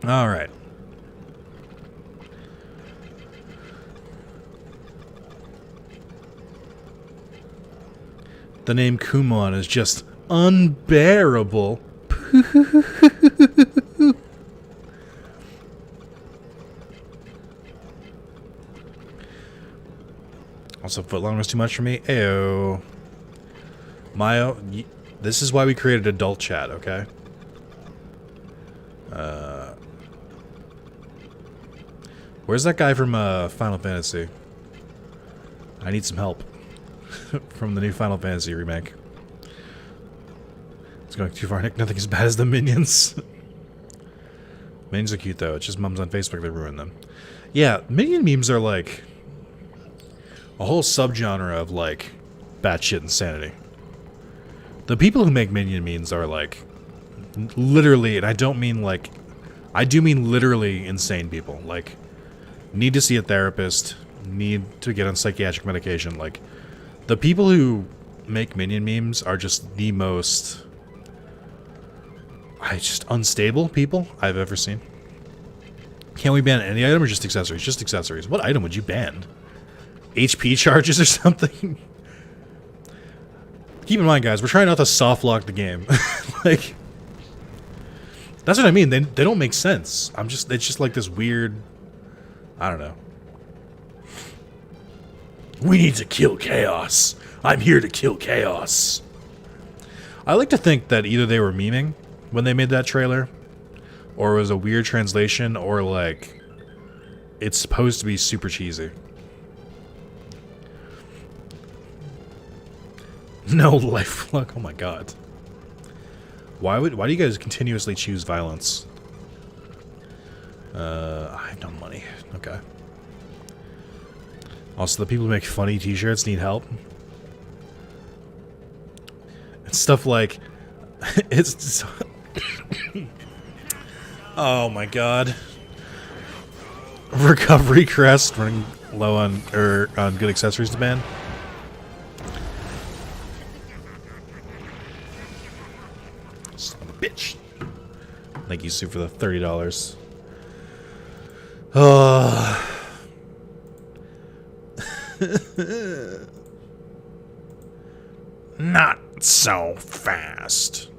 All right. The name Kumamon is just unbearable. Also, footlong was too much for me. Ayo. Mayo, this is why we created adult chat, okay? Where's that guy from Final Fantasy? I need some help. From the new Final Fantasy remake. It's going too far, Nick. Nothing as bad as the minions. Minions are cute, though. It's just mums on Facebook that ruin them. Yeah, minion memes are like a whole subgenre of like batshit insanity. The people who make minion memes are like literally, and I don't mean like, I do mean literally insane people. Like, need to see a therapist, need to get on psychiatric medication. Like, the people who make minion memes are just the most just unstable people I've ever seen. Can we ban any item or just accessories? Just accessories. What item would you ban? HP charges or something? Keep in mind, guys, we're trying not to soft lock the game. Like, that's what I mean. They don't make sense. It's just like this weird, I don't know. We need to kill chaos. I'm here to kill chaos. I like to think that either they were memeing when they made that trailer, or it was a weird translation, or like it's supposed to be super cheesy. No life luck. Oh my god. Why do you guys continuously choose violence? I have no money. Okay. Also, the people who make funny t-shirts need help. And stuff like it's oh my god. Recovery Crest running low on good accessories to ban. Son of a bitch. Thank you, Sue, for the $30. Not so fast.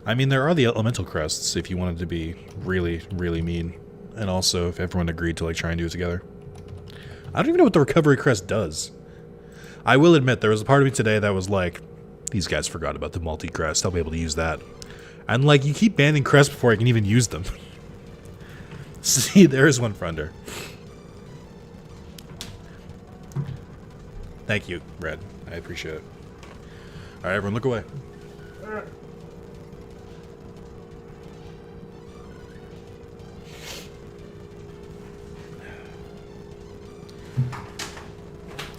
I mean, there are the elemental crests if you wanted to be really, really mean. And also if everyone agreed to like try and do it together. I don't even know what the recovery crest does. I will admit, there was a part of me today that was like, these guys forgot about the multi-crest. I'll be able to use that. And like, you keep banning crests before I can even use them. See, there is one friender. Thank you, Red. I appreciate it. Alright, everyone, look away.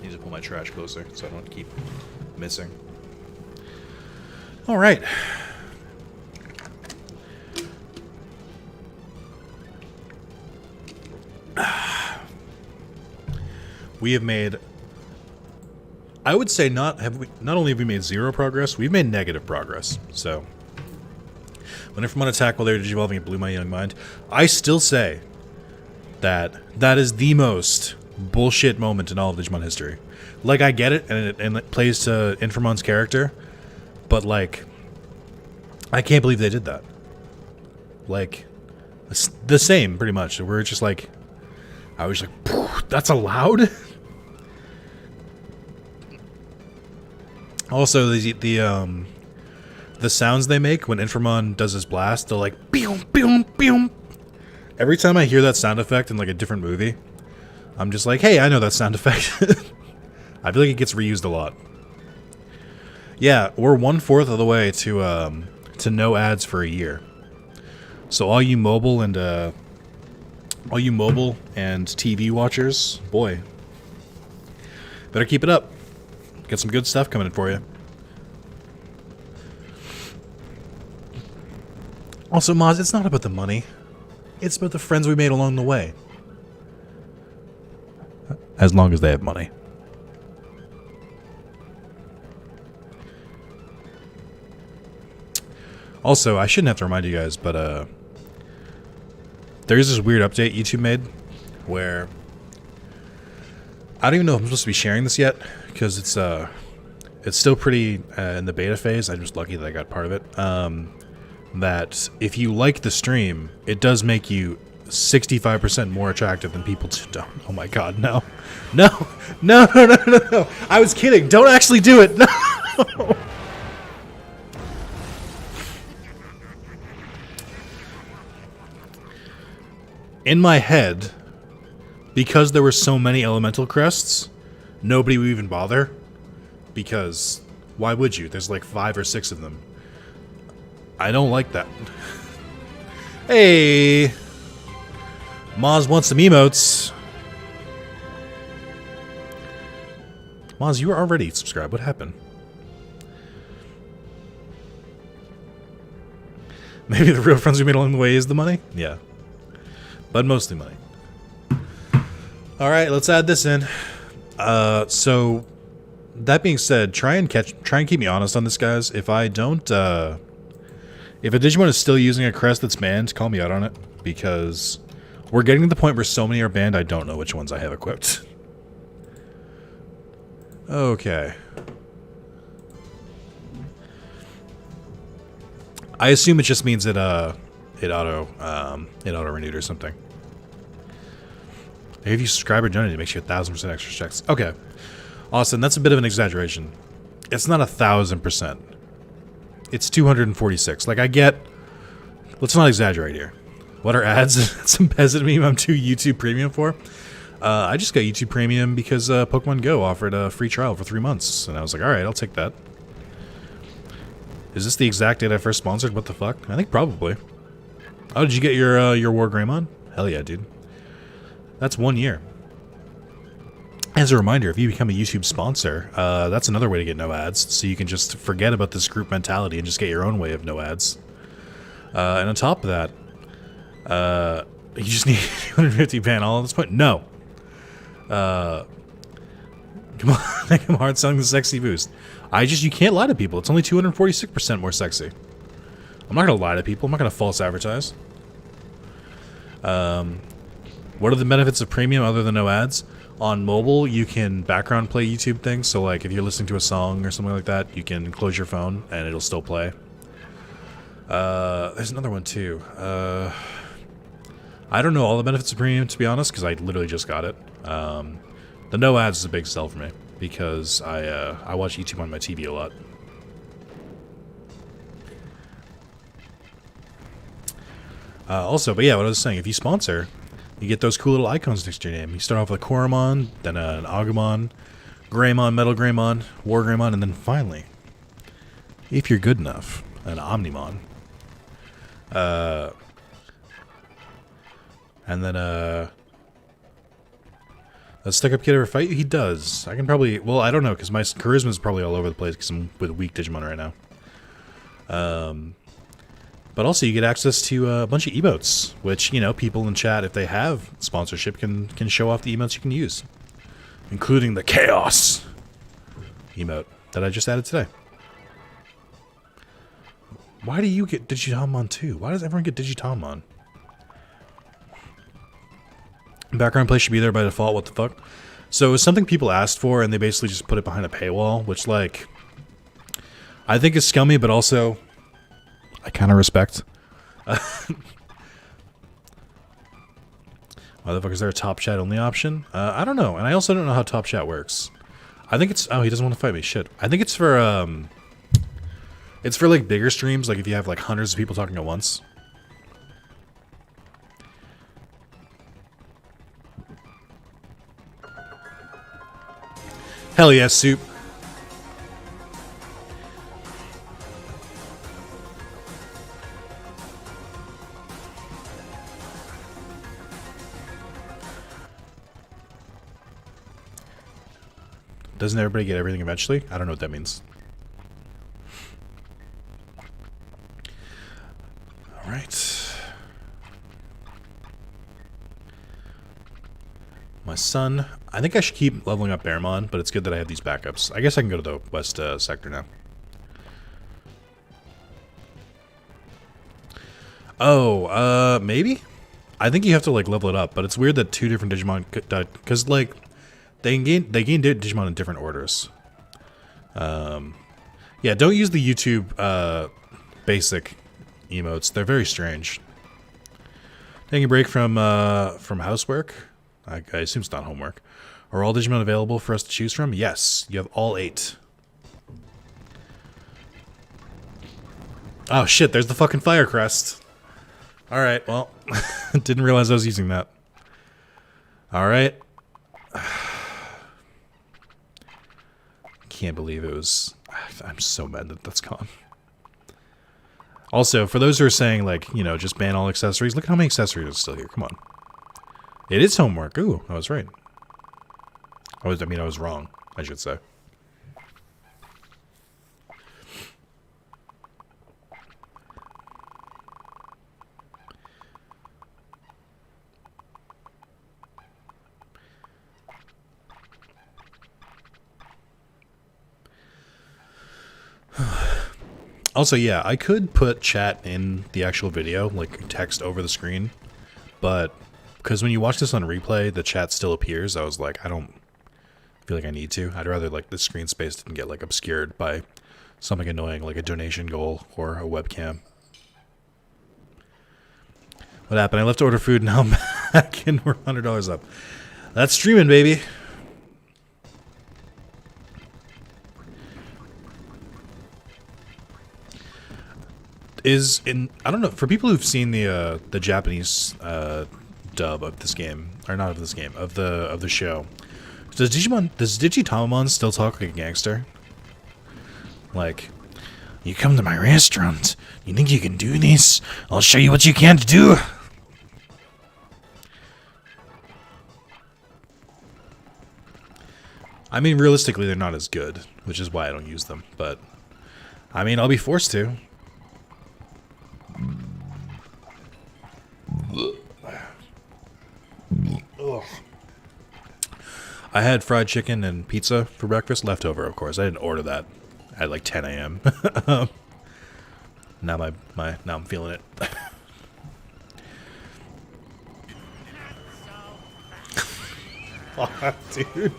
Need to pull my trash closer so I don't keep missing. Alright. We have made, I would say not only have we made zero progress, we've made negative progress. So when Impromptu attacked while they were digivolving, it blew my young mind. I still say that that is the most bullshit moment in all of Digimon history. Like, I get it, and it plays to Impromptu's character, but like, I can't believe they did that. Like, the same, pretty much. We're just like, I was like, that's allowed? Also, the sounds they make when Impromptu does his blast, they're like, beom, beom, beom. Every time I hear that sound effect in like a different movie, I'm just like, hey, I know that sound effect. I feel like it gets reused a lot. Yeah, we're 1/4 of the way to no ads for a year. So all you mobile and TV watchers, boy, better keep it up. Get some good stuff coming in for you. Also, Moz, it's not about the money. It's about the friends we made along the way. As long as they have money. Also, I shouldn't have to remind you guys, but there's this weird update YouTube made where I don't even know if I'm supposed to be sharing this yet, because it's still pretty in the beta phase. I'm just lucky that I got part of it. That if you like the stream, it does make you 65% more attractive than people don't. Oh my god, no. No, no, no, no, no, no. I was kidding. Don't actually do it. No. In my head, because there were so many elemental crests, nobody would even bother. Because why would you? There's like 5 or 6 of them. I don't like that. Hey! Moz wants some emotes. Moz, you were already subscribed. What happened? Maybe the real friends we made along the way is the money? Yeah. But mostly money. Alright, let's add this in. So that being said, try and keep me honest on this, guys. If I don't If a Digimon is still using a crest that's banned, call me out on it, because we're getting to the point where so many are banned, I don't know which ones I have equipped. Okay. I assume it just means it auto renewed or something. If you subscribe or donate, it makes you 1,000% extra checks. Okay. Austin, that's a bit of an exaggeration. It's not 1,000%. It's 246. Like, I get... Let's not exaggerate here. What are ads? Some peasant meme I'm too YouTube Premium for? I just got YouTube Premium because Pokemon Go offered a free trial for 3 months. And I was like, alright, I'll take that. Is this the exact date I first sponsored? What the fuck? I think probably. Oh, did you get your War Greymon? Hell yeah, dude. That's 1 year. As a reminder, if you become a YouTube sponsor, that's another way to get no ads. So you can just forget about this group mentality and just get your own way of no ads. And on top of that, you just need 250 ban all at this point? No. Come on, make him hard selling the sexy boost. You can't lie to people. It's only 246% more sexy. I'm not going to lie to people. I'm not going to false advertise. What are the benefits of premium other than no ads? On mobile, you can background play YouTube things. So, like, if you're listening to a song or something like that, you can close your phone and it'll still play. There's another one, too. I don't know all the benefits of premium, to be honest, because I literally just got it. The no ads is a big sell for me, because I watch YouTube on my TV a lot. Also, but yeah, what I was saying, if you sponsor, you get those cool little icons next to your name. You start off with a Kotemon, then an Agumon, Greymon, Metal Greymon, War Greymon, and then finally, if you're good enough, an Omnimon. And then, does Stick Up Kid ever fight you? He does. I can probably, well, I don't know, because my charisma is probably all over the place because I'm with weak Digimon right now. But also, you get access to a bunch of emotes, which, you know, people in chat, if they have sponsorship, can show off the emotes you can use. Including the Chaos emote that I just added today. Why do you get Digitalmon too? Why does everyone get Digitalmon? Background play should be there by default, what the fuck? So it was something people asked for, and they basically just put it behind a paywall, which, like, I think is scummy, but also I kind of respect. Why the fuck is there a top chat only option? I don't know, and I also don't know how top chat works. I think it's, oh, he doesn't want to fight me, shit. I think it's for like bigger streams, like if you have like hundreds of people talking at once. Hell yes, Soup. Doesn't everybody get everything eventually? I don't know what that means. Alright. My son. I think I should keep leveling up Veemon, but it's good that I have these backups. I guess I can go to the west sector now. Oh, maybe? I think you have to, like, level it up, but it's weird that two different Digimon... Because, like, they gain Digimon in different orders. Yeah, don't use the YouTube basic emotes. They're very strange. Taking a break from housework. I assume it's not homework. Are all Digimon available for us to choose from? Yes, you have all 8. Oh shit, there's the fucking fire crest. Alright, well, didn't realize I was using that. Alright. Can't believe it was... I'm so mad that that's gone. Also, for those who are saying, like, you know, just ban all accessories, look at how many accessories are still here. Come on. It is homework. Ooh, I was right. I was wrong, I should say. Also, yeah, I could put chat in the actual video, like text over the screen, but because when you watch this on replay, the chat still appears. I was like, I don't feel like I need to. I'd rather like the screen space didn't get like obscured by something annoying like a donation goal or a webcam. What happened? I left to order food, now I'm back and we're $100 up. That's streaming, baby. I don't know, for people who've seen the Japanese dub of this game, or not of this game, of the show, does Digitamon still talk like a gangster? Like, you come to my restaurant, you think you can do this? I'll show you what you can't do. I mean, realistically, they're not as good, which is why I don't use them, but I mean, I'll be forced to. Ugh. I had fried chicken and pizza for breakfast, leftover, of course. I didn't order that at like 10 a.m. Now now I'm feeling it. Fuck, dude.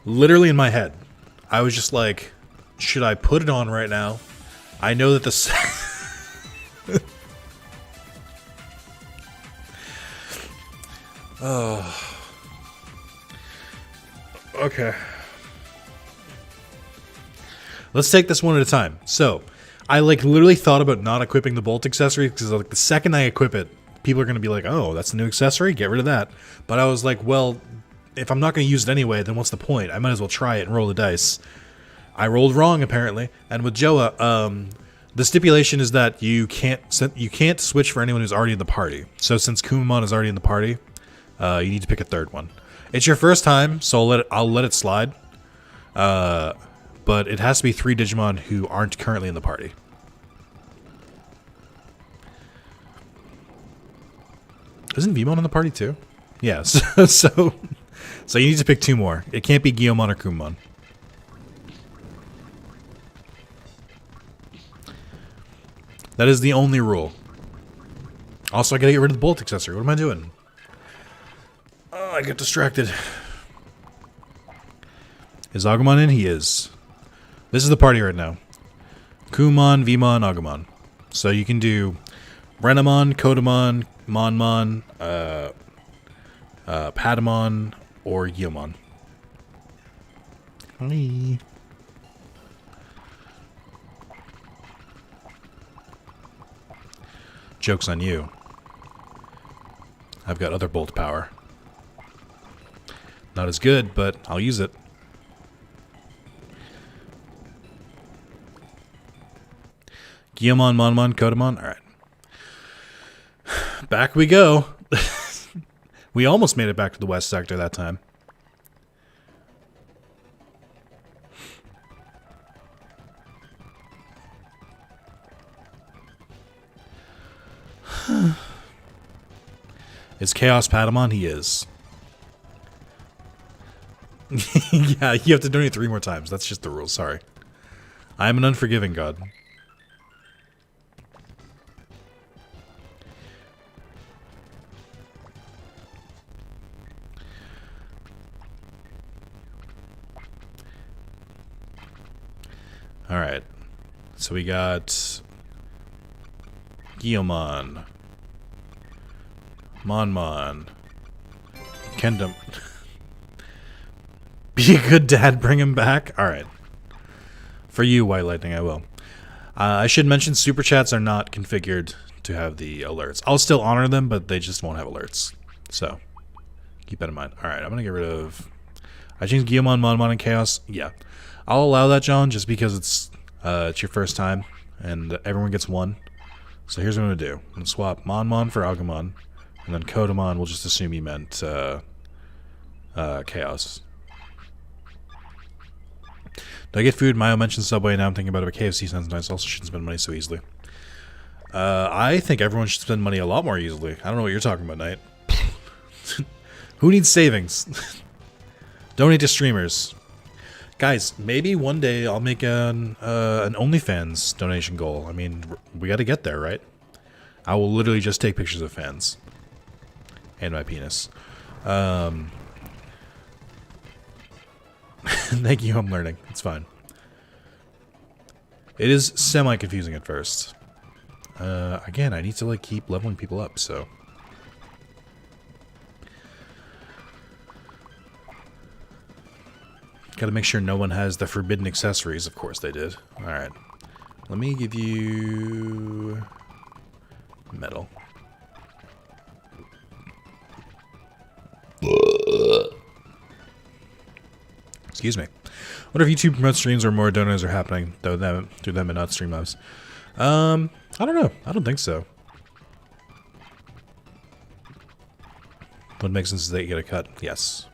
Literally in my head, I was just like, should I put it on right now? I know that the oh. Okay. Let's take this one at a time. So, I like literally thought about not equipping the bolt accessory because like the second I equip it, people are going to be like, "Oh, that's a new accessory, get rid of that." But I was like, well, if I'm not going to use it anyway, then what's the point? I might as well try it and roll the dice. I rolled wrong apparently, and with Joa, the stipulation is that you can't switch for anyone who's already in the party. So since Kumamon is already in the party, you need to pick a third one. It's your first time, so I'll let it slide. But it has to be 3 Digimon who aren't currently in the party. Isn't Veemon in the party too? Yeah, so you need to pick 2 more. It can't be Guilmon or Kumamon. That is the only rule. Also, I gotta get rid of the bolt accessory. What am I doing? Oh, I get distracted. Is Agumon in? He is. This is the party right now. Kumamon, Veemon, Agumon. So you can do Renamon, Kotemon, Monmon, Patamon, or Guilmon. Hi. Joke's on you. I've got other bolt power. Not as good, but I'll use it. Guilmon, Monmon, Kotemon. Alright. Back we go. We almost made it back to the west sector that time. Is Chaos Patamon? He is. Yeah, you have to donate 3 more times. That's just the rule. Sorry. I am an unforgiving god. Alright. So we got Guilmon, Monmon, Kendom. Be a good dad, bring him back. Alright. For you, White Lightning, I will. I should mention super chats are not configured to have the alerts. I'll still honor them, but they just won't have alerts. So, keep that in mind. Alright, I'm going to get rid of... I changed Guilmon, Monmon, and Chaos. Yeah. I'll allow that, John, just because it's your first time, and everyone gets 1. So here's what I'm going to do. I'm going to swap Monmon for Agumon, and then Kotemon, we'll just assume you meant Chaos. Do I get food? Mayo mentioned Subway, now I'm thinking about it, but KFC sounds nice. Also shouldn't spend money so easily. I think everyone should spend money a lot more easily. I don't know what you're talking about, Knight. Who needs savings? Donate to streamers. Guys, maybe one day I'll make an OnlyFans donation goal. I mean, we got to get there, right? I will literally just take pictures of fans. And my penis. Thank you, I'm learning. It's fine. It is semi-confusing at first. Again, I need to like keep leveling people up, so... Gotta make sure no one has the forbidden accessories. Of course they did. Alright. Let me give you... metal. Excuse me. What if YouTube promotes streams where more donors are happening through them and not Streamlabs? I don't know. I don't think so. What makes sense is they get a cut. Yes.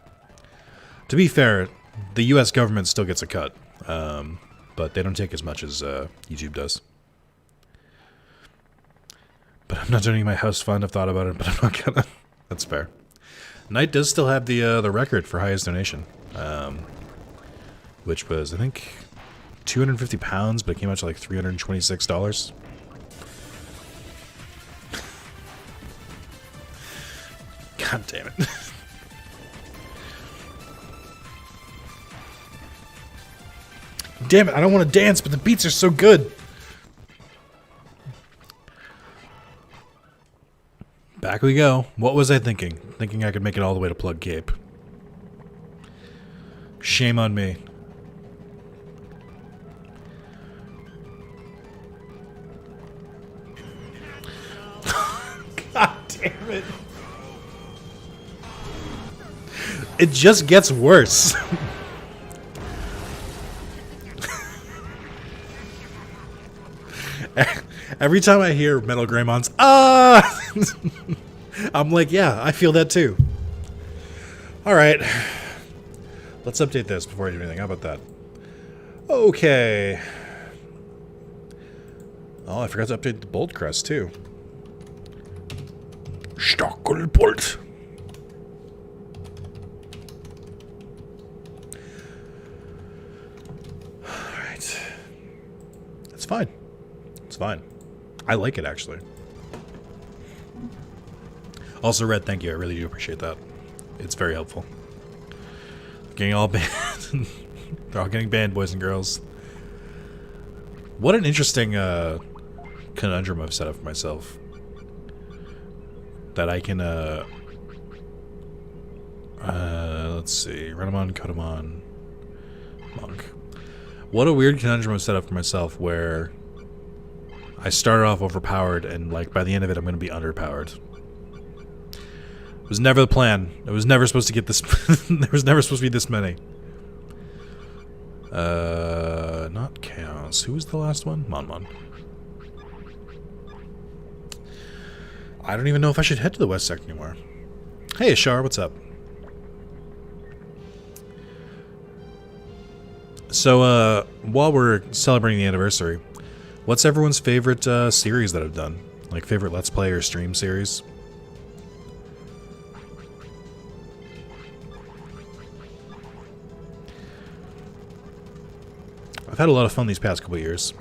To be fair, the U.S. government still gets a cut, but they don't take as much as YouTube does. But I'm not donating my house fund. I've thought about it, but I'm not gonna. That's fair. Knight does still have the record for highest donation, which was, I think, £250, but it came out to like $326. God damn it. Damn it, I don't want to dance, but the beats are so good. Back we go. What was I thinking? Thinking I could make it all the way to Plug Cape. Shame on me. God damn it. It just gets worse. Every time I hear Metal Greymon's, I'm like, yeah, I feel that too. Alright. Let's update this before I do anything. How about that? Okay. Oh, I forgot to update the Bolt Crest too. Stockelbolt. Alright. That's fine. It's fine. I like it, actually. Also, Red, thank you. I really do appreciate that. It's very helpful. Getting all banned. They're all getting banned, boys and girls. What an interesting conundrum I've set up for myself. That I can, let's see. Renamon, Kotemon, Monk. What a weird conundrum I've set up for myself where I started off overpowered and, like, by the end of it, I'm going to be underpowered. It was never the plan. It was never supposed to get this... There was never supposed to be this many. Not Chaos. Who was the last one? Monmon. I don't even know if I should head to the West Sector anymore. Hey, Ashar, what's up? So, while we're celebrating the anniversary, what's everyone's favorite series that I've done? Like, favorite Let's Play or stream series? I've had a lot of fun these past couple years.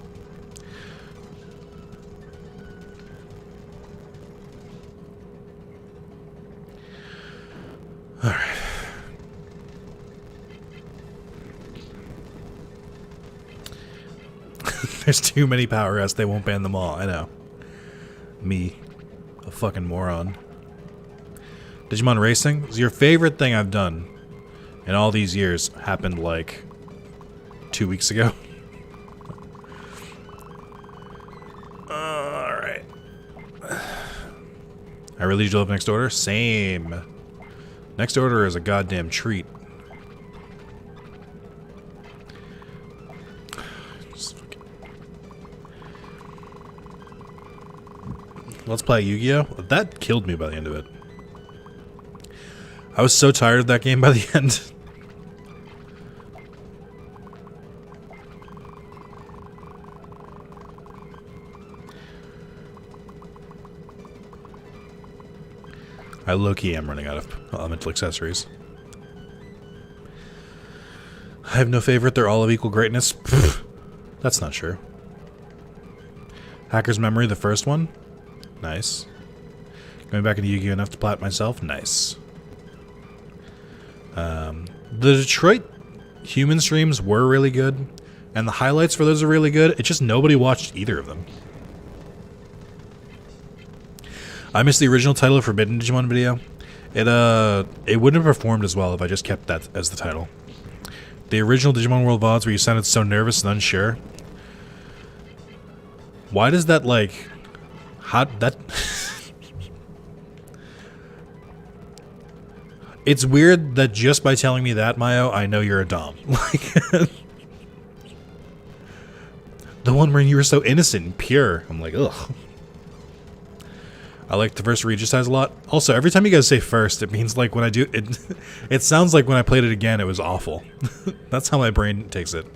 Alright. There's too many power rests, they won't ban them all. I know. Me. A fucking moron. Digimon Racing is your favorite thing I've done in all these years. Happened like 2 weeks ago. Alright. I really do love Next Order? Same. Next Order is a goddamn treat. Let's play Yu-Gi-Oh! That killed me by the end of it. I was so tired of that game by the end. I low-key am running out of elemental accessories. I have no favorite. They're all of equal greatness. Pfft, that's not true. Hacker's Memory, the first one. Nice. Going back into Yu-Gi-Oh! Enough to plat myself. Nice. The Detroit human streams were really good, and the highlights for those are really good. It's just nobody watched either of them. I missed the original title of Forbidden Digimon video. It wouldn't have performed as well if I just kept that as the title. The original Digimon World VODs where you sounded so nervous and unsure. Why does that, like... that... It's weird that just by telling me that, Mayo, I know you're a dom. Like... the one where you were so innocent and pure. I'm like, ugh. I like the first Regis size a lot. Also, every time you guys say first, it means like when I do it, it sounds like when I played it again, it was awful. That's how my brain takes it.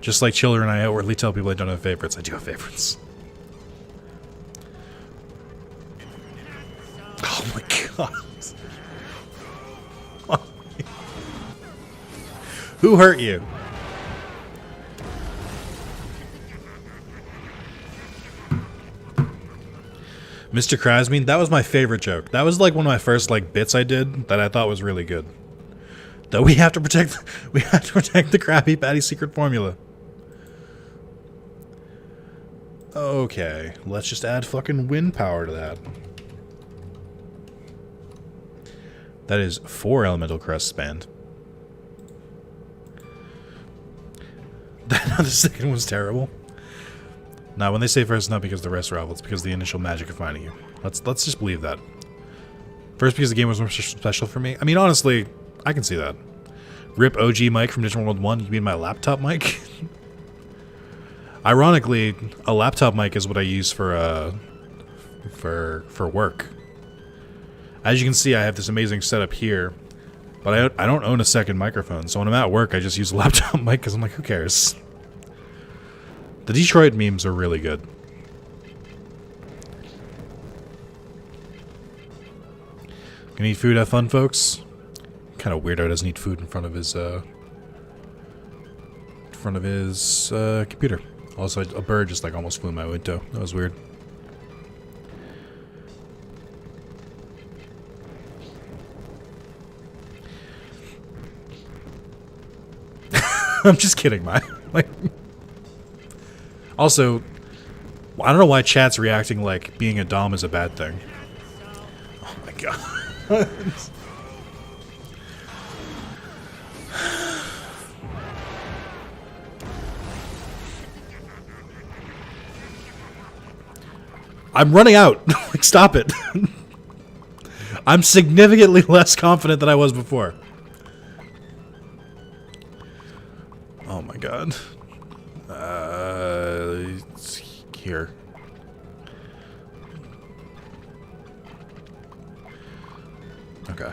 Just like children, I outwardly tell people I don't have favorites. I do have favorites. Oh my god. Who hurt you? Mr. Krasmin, that was my favorite joke. That was like one of my first like bits I did that I thought was really good. Though we have to protect the Krabby Patty secret formula. Okay, let's just add fucking wind power to that. That is 4 elemental crests spanned. The second one's terrible. Now, when they say first, it's not because the rest are awful, it's because the initial magic of finding you. Let's just believe that. First, because the game was more special for me. I mean, honestly, I can see that. Rip OG mic from Digimon World 1. You mean my laptop mic? Ironically, a laptop mic is what I use for work. As you can see, I have this amazing setup here, but I don't own a second microphone. So when I'm at work, I just use a laptop mic because I'm like, who cares? The Detroit memes are really good. Gonna eat food, have fun, folks. Kind of weirdo doesn't eat food in front of his computer. Also, a bird just like almost flew in my window. That was weird. I'm just kidding, man. Like. Also, I don't know why chat's reacting like being a dom is a bad thing. Oh my god. I'm running out. Like, stop it. I'm significantly less confident than I was before. Oh my god. Here. Okay.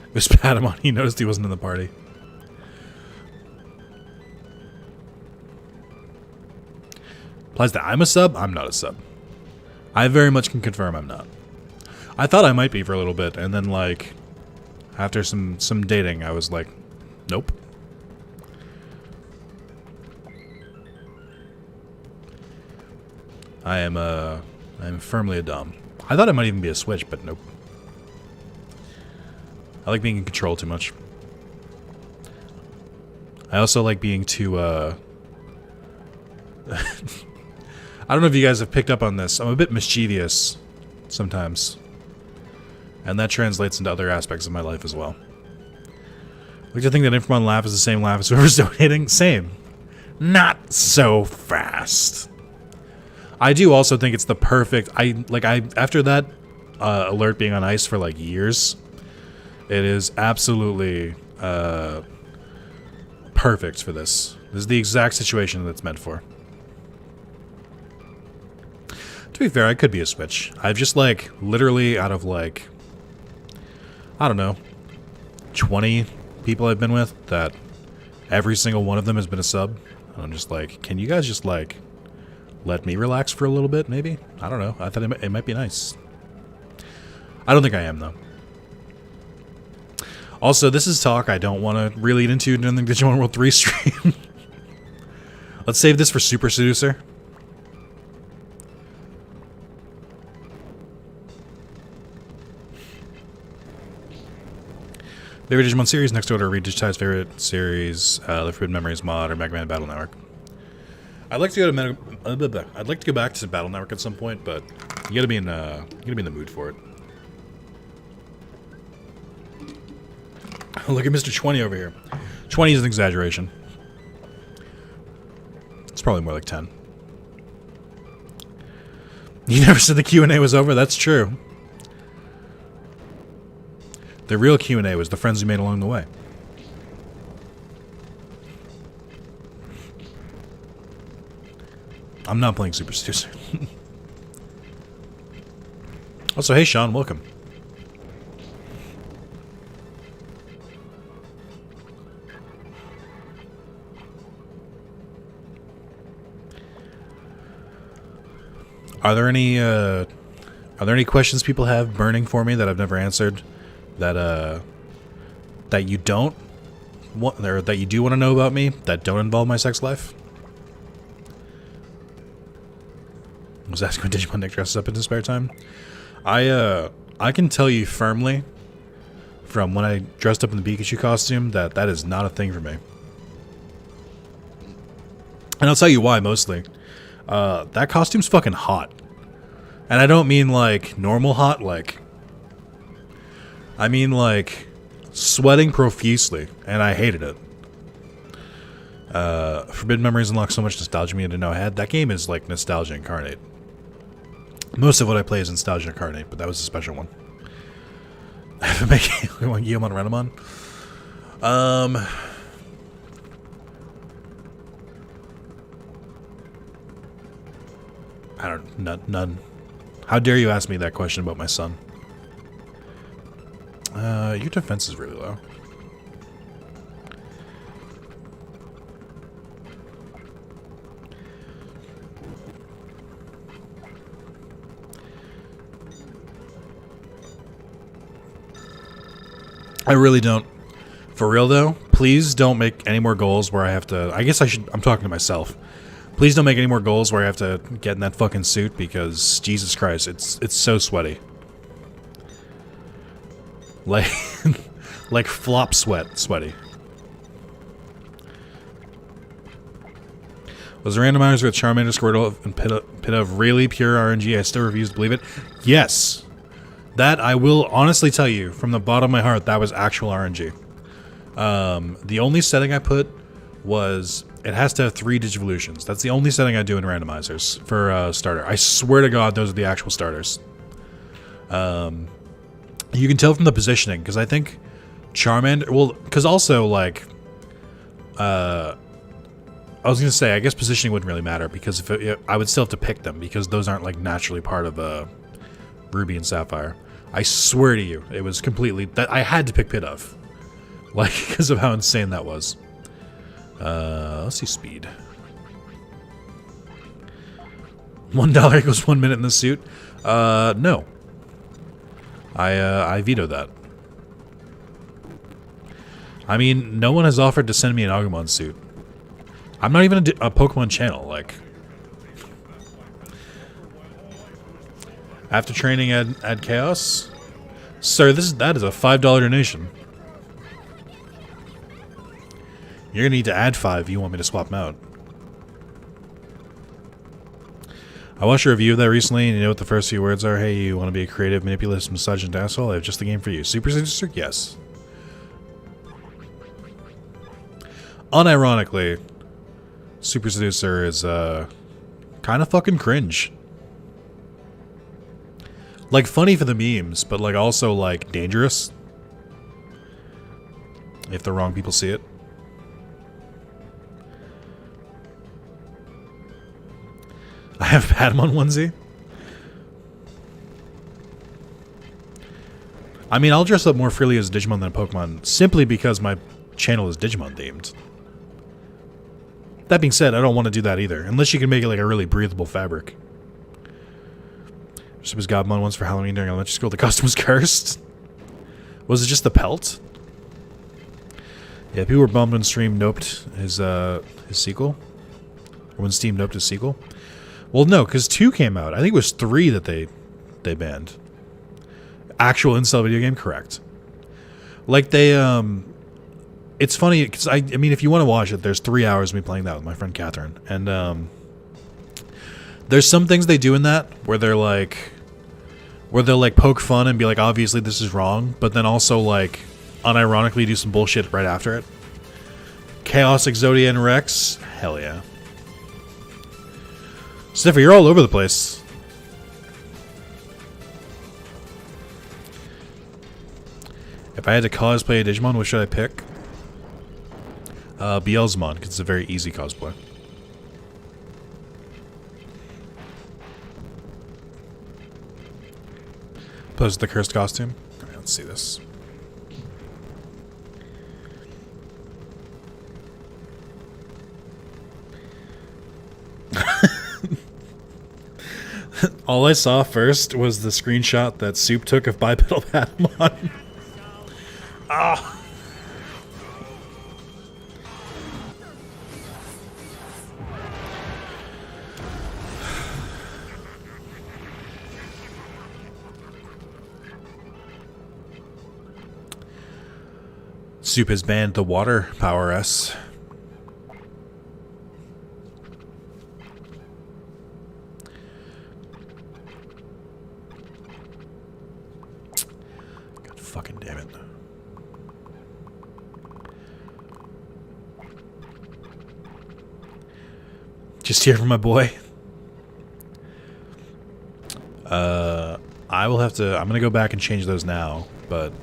It was Patamon. He noticed he wasn't in the party. Implies that I'm a sub? I'm not a sub. I very much can confirm I'm not. I thought I might be for a little bit, and then, like, after some dating, I was like, nope. I am firmly a dom. I thought I might even be a switch, but nope. I like being in control too much. I also like being too, I don't know if you guys have picked up on this. I'm a bit mischievous sometimes. And that translates into other aspects of my life as well. I like to think that Impromptu laugh is the same laugh as whoever's donating. Same. Not so fast. I do also think it's the perfect... after that alert being on ice for, like, years, it is absolutely perfect for this. This is the exact situation that it's meant for. To be fair, I could be a switch. I've just, like, literally out of, like... I don't know, 20 people I've been with, that every single one of them has been a sub. And I'm just like, can you guys just, like, let me relax for a little bit, maybe? I don't know. I thought it might be nice. I don't think I am, though. Also, this is talk I don't want to really get into during the Digimon World 3 stream. Let's save this for Super Seducer. Favorite Digimon series, next order, redigitized favorite series, the Forbidden Memories mod, or Mega Man Battle Network. I'd like to go to I'd like to go back to Battle Network at some point, but you gotta be in the mood for it. Look at Mr. 20 over here. 20 is an exaggeration. It's probably more like 10. You never said the Q&A was over? That's true. The real Q&A was the friends we made along the way. I'm not playing Super Seducer. Also, hey Sean, welcome. Are there any questions people have burning for me that I've never answered? That you don't want, or that you do want to know about me that don't involve my sex life? I was asking when Digimon Nick dresses up in his spare time. I can tell you firmly from when I dressed up in the Pikachu costume that that is not a thing for me. And I'll tell you why, mostly. That costume's fucking hot. And I don't mean like normal hot, like... I mean like sweating profusely, and I hated it. Forbidden Memories unlock so much nostalgia me to know I had. That game is like nostalgia incarnate. Most of what I play is nostalgia incarnate, but that was a special one. I have to make Guilmon Renamon. I don't... None. How dare you ask me that question about my son? Your defense is really low. I really don't. For real though, please don't make any more goals where I have to... I guess I should... I'm talking to myself. Please don't make any more goals where I have to get in that fucking suit because, Jesus Christ, it's so sweaty. Like, like flop sweaty. Was the randomizer with Charmander, Squirtle, and Pidove really pure RNG? I still refuse to believe it. Yes. That, I will honestly tell you, from the bottom of my heart, that was actual RNG. The only setting I put was... It has to have 3 Digivolutions. That's the only setting I do in randomizers for starter. I swear to God, those are the actual starters. You can tell from the positioning, because I think Charmander... Well, because also, like... I was going to say, I guess positioning wouldn't really matter, because if I would still have to pick them, because those aren't, like, naturally part of Ruby and Sapphire. I swear to you, it was completely... I had to pick Pidove. Like, because of how insane that was. Let's see speed. $1 equals 1 minute in the suit. No. I veto that. I mean, no one has offered to send me an Agumon suit. I'm not even a Pokemon channel, like... After training, add Chaos? Sir, that is a $5 donation. You're gonna need to add 5 if you want me to swap them out. I watched a review of that recently, and you know what the first few words are? Hey, you want to be a creative, manipulative, misogynist asshole? I have just the game for you. Super Seducer? Yes. Unironically, Super Seducer is, kind of fucking cringe. Like, funny for the memes, but, like, also, like, dangerous. If the wrong people see it. I have Patamon onesie. I mean, I'll dress up more freely as a Digimon than a Pokemon, simply because my channel is Digimon themed. That being said, I don't want to do that either, unless you can make it like a really breathable fabric. Just was Guilmon once for Halloween during elementary school. The costume was cursed. Was it just the pelt? Yeah, people were bummed when Stream noped his sequel. Or when Steam noped his sequel. Well, no, because 2 came out. I think it was 3 that they banned. Actual install video game, correct. Like they, it's funny because I mean, if you want to watch it, there's 3 hours of me playing that with my friend Catherine, and there's some things they do in that where they'll like poke fun and be like, obviously this is wrong, but then also like unironically do some bullshit right after it. Chaos Exodia and Rex, hell yeah. Sniffer, you're all over the place. If I had to cosplay a Digimon, what should I pick? Beelzemon, because it's a very easy cosplay. Plus the cursed costume. Alright, let's see this. All I saw first was the screenshot that Soup took of bipedal Patamon. Ah. Soup has banned the water power S. God fucking damn it. Just here for my boy. I will have to, I'm gonna go back and change those now, but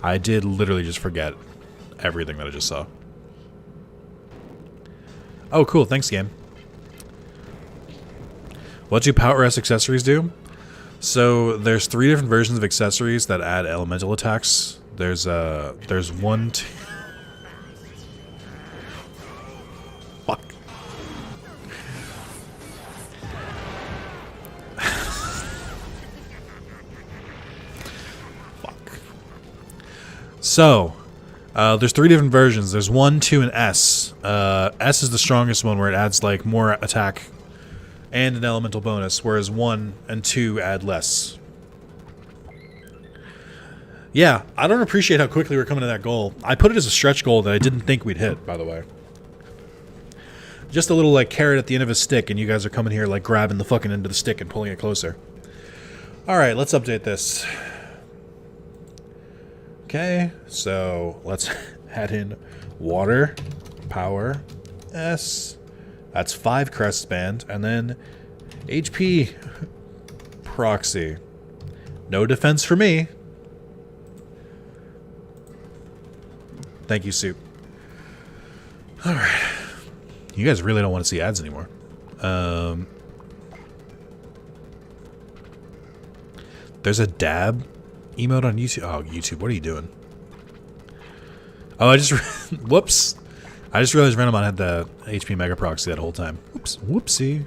I did literally just forget everything that I just saw. Oh, cool. Thanks, game. What do Power S accessories do? So there's 3 different versions of accessories that add elemental attacks. There's 1, 2. Fuck. Fuck. So, there's 3 different versions. There's 1, 2, and S. S is the strongest one, where it adds like more attack and an elemental bonus, whereas 1 and 2 add less. Yeah, I don't appreciate how quickly we're coming to that goal. I put it as a stretch goal that I didn't think we'd hit, by the way. Just a little like carrot at the end of a stick, and you guys are coming here like grabbing the fucking end of the stick and pulling it closer. Alright, let's update this. Okay, so let's add in water, power, S. That's 5 Crest band, and then HP proxy. No defense for me. Thank you, Soup. Alright. You guys really don't want to see ads anymore. There's a dab emote on YouTube. Oh, YouTube, what are you doing? Oh, I just... Whoops. I just realized Renamon had the HP Mega proxy that whole time. Whoops. Whoopsie.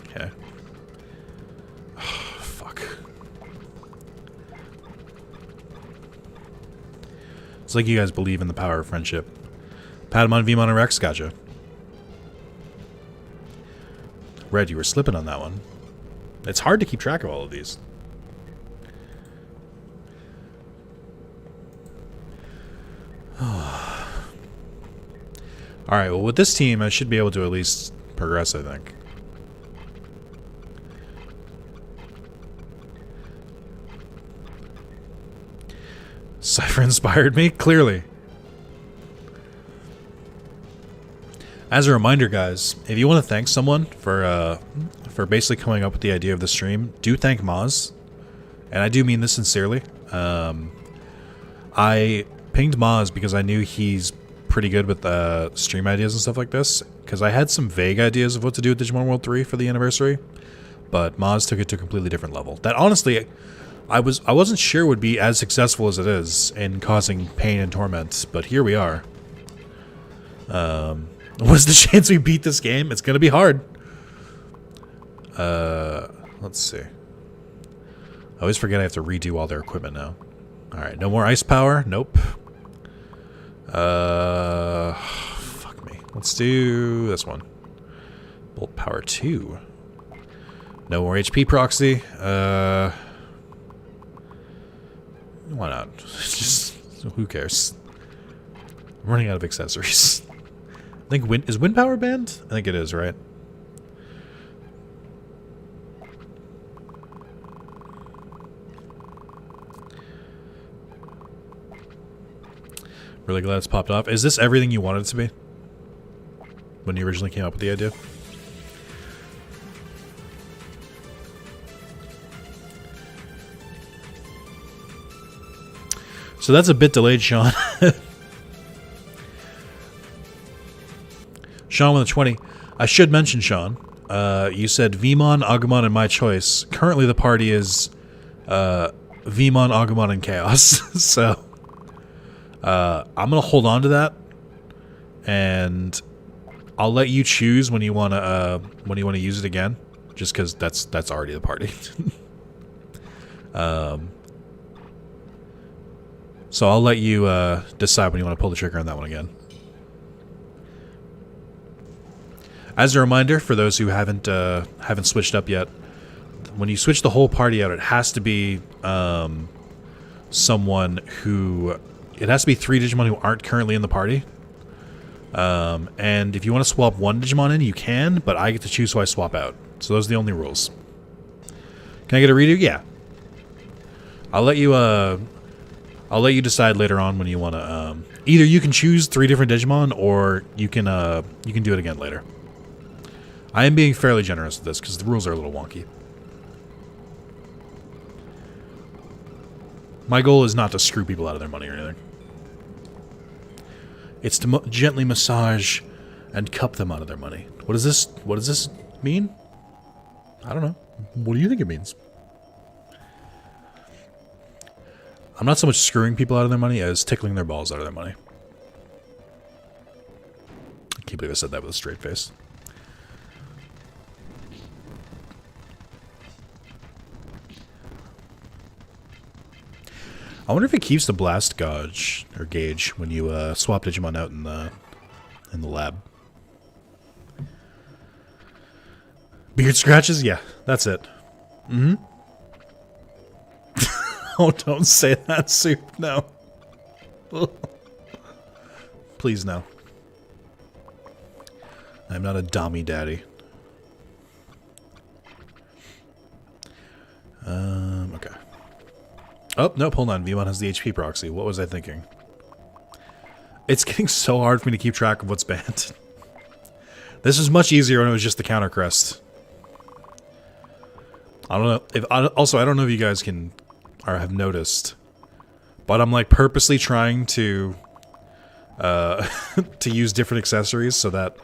Okay. Oh, fuck. It's like you guys believe in the power of friendship. Patamon, Veemon, and Rex, gotcha. Red, you were slipping on that one. It's hard to keep track of all of these. Alright, well with this team I should be able to at least progress, I think. Cypher inspired me? Clearly. As a reminder, guys, if you want to thank someone for basically coming up with the idea of the stream, do thank Maz. And I do mean this sincerely. I pinged Maz because I knew he's pretty good with stream ideas and stuff like this, because I had some vague ideas of what to do with Digimon World 3 for the anniversary, but Moz took it to a completely different level. That honestly, I wasn't sure would be as successful as it is in causing pain and torment, but here we are. What's the chance we beat this game? It's gonna be hard. Let's see. I always forget I have to redo all their equipment now. Alright, no more ice power. Nope. Fuck me. Let's do this one. Bolt power 2. No more HP proxy. Why not? Just, who cares? I'm running out of accessories. I think is wind power banned? I think it is, right? Really glad it's popped off. Is this everything you wanted it to be? When you originally came up with the idea? So that's a bit delayed, Sean. Sean with a 20. I should mention, Sean, you said Veemon, Agumon, and my choice. Currently the party is Veemon, Agumon, and Chaos. So I'm gonna hold on to that, and I'll let you choose when you wanna use it again, just because that's already the party. So I'll let you decide when you want to pull the trigger on that one again. As a reminder, for those who haven't switched up yet, when you switch the whole party out, it has to be someone who... It has to be 3 Digimon who aren't currently in the party. And if you want to swap 1 Digimon in, you can, but I get to choose who I swap out. So those are the only rules. Can I get a redo? Yeah. I'll let you decide later on when you want to. Either you can choose 3 different Digimon, or you can do it again later. I am being fairly generous with this because the rules are a little wonky. My goal is not to screw people out of their money or anything. It's to gently massage and cup them out of their money. What does this mean? I don't know. What do you think it means? I'm not so much screwing people out of their money as tickling their balls out of their money. I can't believe I said that with a straight face. I wonder if it keeps the blast gauge or gauge when you swap Digimon out in the lab. Beard scratches? Yeah, that's it. Mm-hmm. Oh, don't say that, Soup. No. Please, no. I'm not a dummy daddy. Okay. Oh, nope, hold on. Veemon has the HP proxy. What was I thinking? It's getting so hard for me to keep track of what's banned. This was much easier when it was just the counter crest. I don't know if also I don't know if you guys can or have noticed, but I'm like purposely trying to to use different accessories so that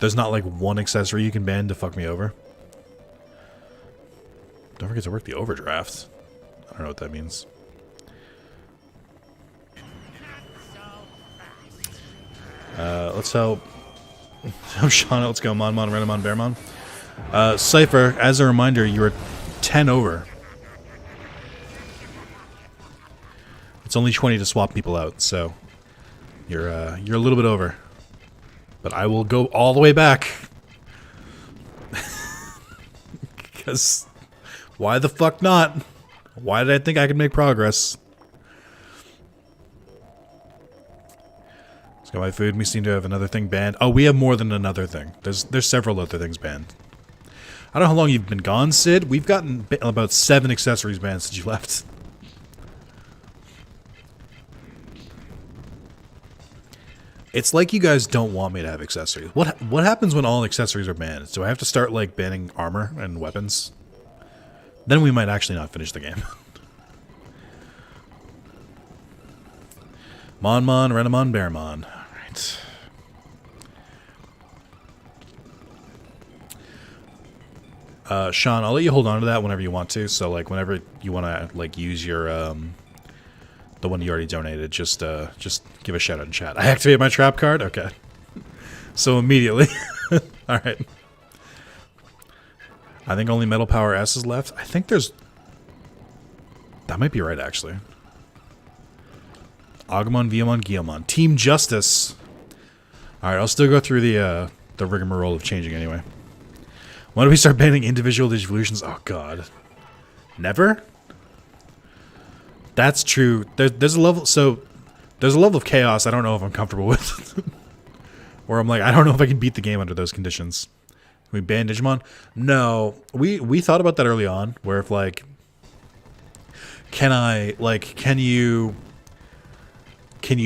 there's not like one accessory you can ban to fuck me over. Don't forget to work the overdraft. I don't know what that means. Let's help. Shauna, let's go. Monmon, Renamon, Bearmon. Cypher, as a reminder, you were 10 over. It's only 20 to swap people out, so you're a little bit over. But I will go all the way back. Because why the fuck not? Why did I think I could make progress? Let's go my food. We seem to have another thing banned. Oh, we have more than another thing. There's several other things banned. I don't know how long you've been gone, Sid. We've gotten about 7 accessories banned since you left. It's like you guys don't want me to have accessories. What happens when all accessories are banned? Do I have to start like banning armor and weapons? Then we might actually not finish the game. Monmon, Renamon, Bearmon. Alright. Sean, I'll let you hold on to that whenever you want to. So, like, whenever you want to, like, use your, the one you already donated, just give a shout out in chat. I activate my trap card? Okay. So, immediately. Alright. I think only Metal Power S is left. I think there's... That might be right, actually. Agumon, Veemon, Guilmon. Team Justice. Alright, I'll still go through the rigmarole of changing anyway. When do we start banning individual Digivolutions? Oh, God. Never? That's true. There's a level... So, there's a level of chaos I don't know if I'm comfortable with. Where I'm like, I don't know if I can beat the game under those conditions. Can we ban Digimon? No. We thought about that early on, where if, like... Can you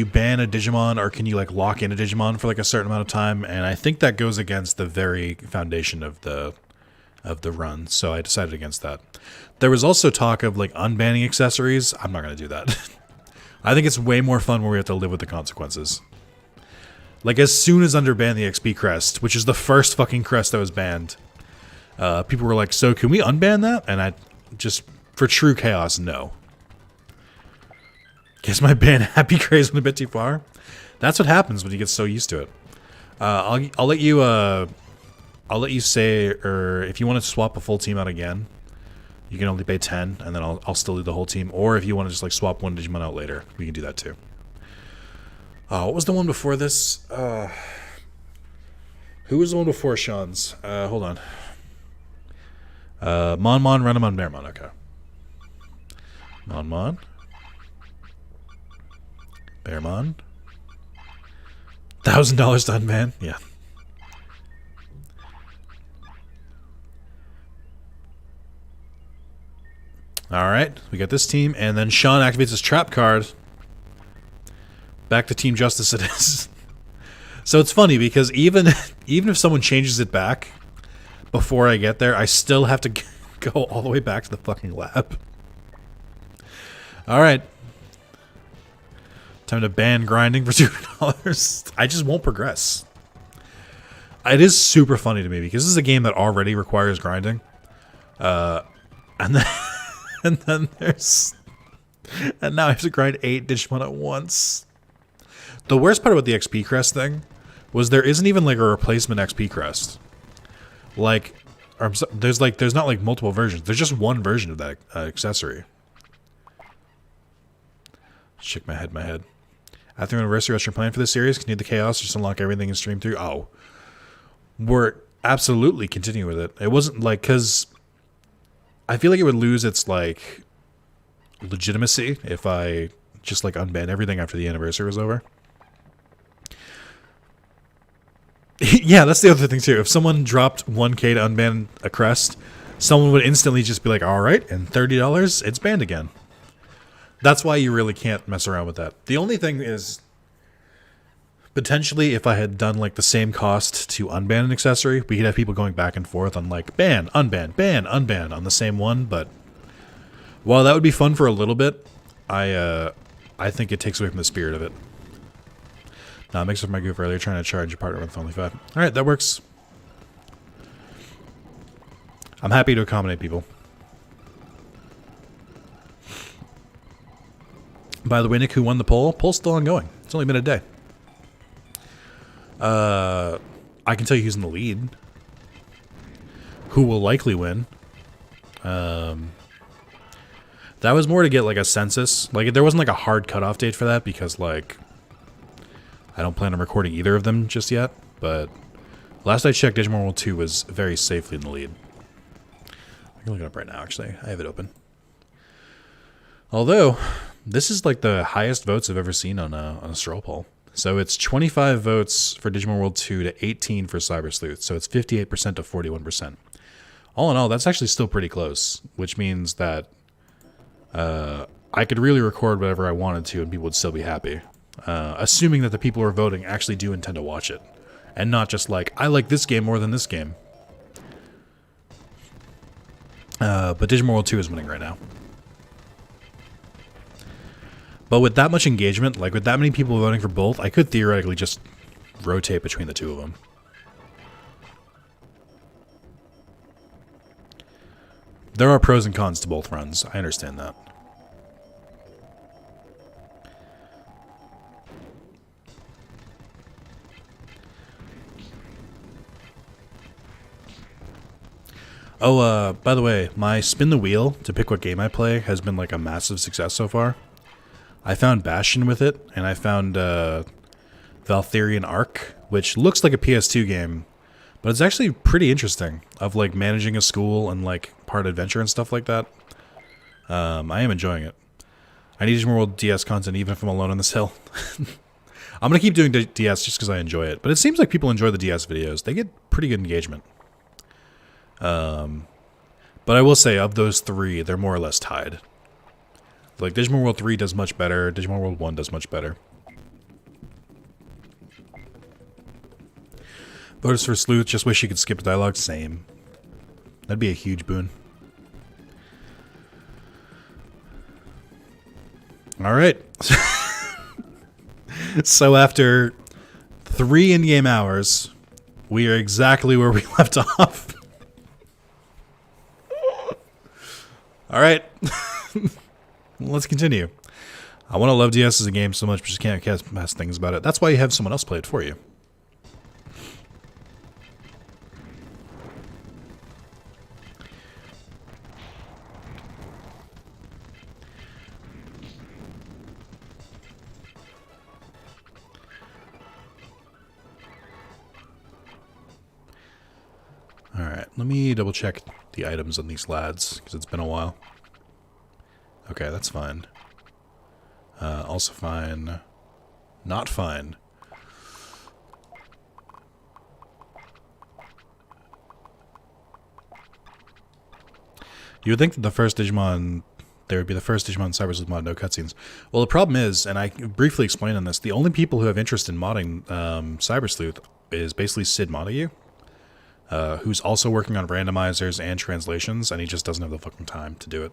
ban a Digimon, or can you, like, lock in a Digimon for, like, a certain amount of time? And I think that goes against the very foundation of the run, so I decided against that. There was also talk of, like, unbanning accessories. I'm not going to do that. I think it's way more fun where we have to live with the consequences. Like, as soon as underbanned the EXP Crest, which is the first fucking crest that was banned, people were like, so can we unban that? And I just, for true chaos, no. Guess my ban happy craze went a bit too far. That's what happens when you get so used to it. I'll let you say, or if you want to swap a full team out again, you can only pay 10, and then I'll still do the whole team. Or if you want to just, like, swap one Digimon out later, we can do that too. What was the one before this? Who was the one before Sean's? Hold on. Monmon, Renamon, Bearmon. Okay. Monmon. Bearmon. $1,000 to unban? Yeah. Alright, we got this team, and then Sean activates his trap card. Back to Team Justice it is. So it's funny, because even if someone changes it back before I get there, I still have to go all the way back to the fucking lab. Alright. Time to ban grinding for $2. I just won't progress. It is super funny to me, because this is a game that already requires grinding. And then... And then there's... And now I have to grind 8 Digimon at once. The worst part about the XP Crest thing was there isn't even, like, a replacement XP Crest. Like, there's not, like, multiple versions. There's just one version of that accessory. Shake my head. After the anniversary, what's your plan for this series? Continue the chaos, just unlock everything and stream through? Oh. We're absolutely continuing with it. It wasn't, like, because... I feel like it would lose its, like, legitimacy if I just, like, unban everything after the anniversary was over. Yeah, that's the other thing, too. If someone dropped 1K to unban a crest, someone would instantly just be like, alright, and $30, it's banned again. That's why you really can't mess around with that. The only thing is, potentially, if I had done, like, the same cost to unban an accessory, we could have people going back and forth on, like, ban, unban on the same one, but while that would be fun for a little bit, I think it takes away from the spirit of it. Nah, mixed with my goof earlier, trying to charge your partner with only 5. Alright, that works. I'm happy to accommodate people. By the way, Nick, who won the poll? Poll's still ongoing. It's only been a day. I can tell you who's in the lead. Who will likely win. That was more to get, like, a census. Like, there wasn't, like, a hard cutoff date for that because, like, I don't plan on recording either of them just yet. But last I checked, Digimon World 2 was very safely in the lead. I can look it up right now, actually. I have it open. Although, this is, like, the highest votes I've ever seen on a straw poll. So it's 25 votes for Digimon World 2 to 18 for Cyber Sleuth. So it's 58% to 41%. All in all, that's actually still pretty close, which means that I could really record whatever I wanted to and people would still be happy. Assuming that the people who are voting actually do intend to watch it. And not just like, I like this game more than this game. But Digimon World 2 is winning right now. But with that much engagement, like with that many people voting for both, I could theoretically just rotate between the two of them. There are pros and cons to both runs. I understand that. Oh, by the way, my spin the wheel to pick what game I play has been like a massive success so far. I found Bastion with it, and I found Valtherian Arc, which looks like a PS2 game, but it's actually pretty interesting, of like managing a school and like part adventure and stuff like that. I am enjoying it. I need more DS content even if I'm alone on this hill. I'm going to keep doing DS just because I enjoy it, but it seems like people enjoy the DS videos. They get pretty good engagement. But I will say, of those three, they're more or less tied. Like, Digimon World 3 does much better, Digimon World 1 does much better. Voters for Sleuth, just wish you could skip dialogue, same. That'd be a huge boon. Alright. So after 3 in-game hours, we are exactly where we left off. Alright. Let's continue. I want to love DS as a game so much, but just can't cast past things about it. That's why you have someone else play it for you. Alright, let me double check the items on these lads, because it's been a while. Okay, that's fine. Also fine. Not fine. You would think that the first Digimon, there would be the first Digimon Cyber Sleuth mod, no cutscenes. Well, the problem is, and I briefly explained on this, the only people who have interest in modding Cyber Sleuth is basically Sid Montague, who's also working on randomizers and translations, and he just doesn't have the fucking time to do it.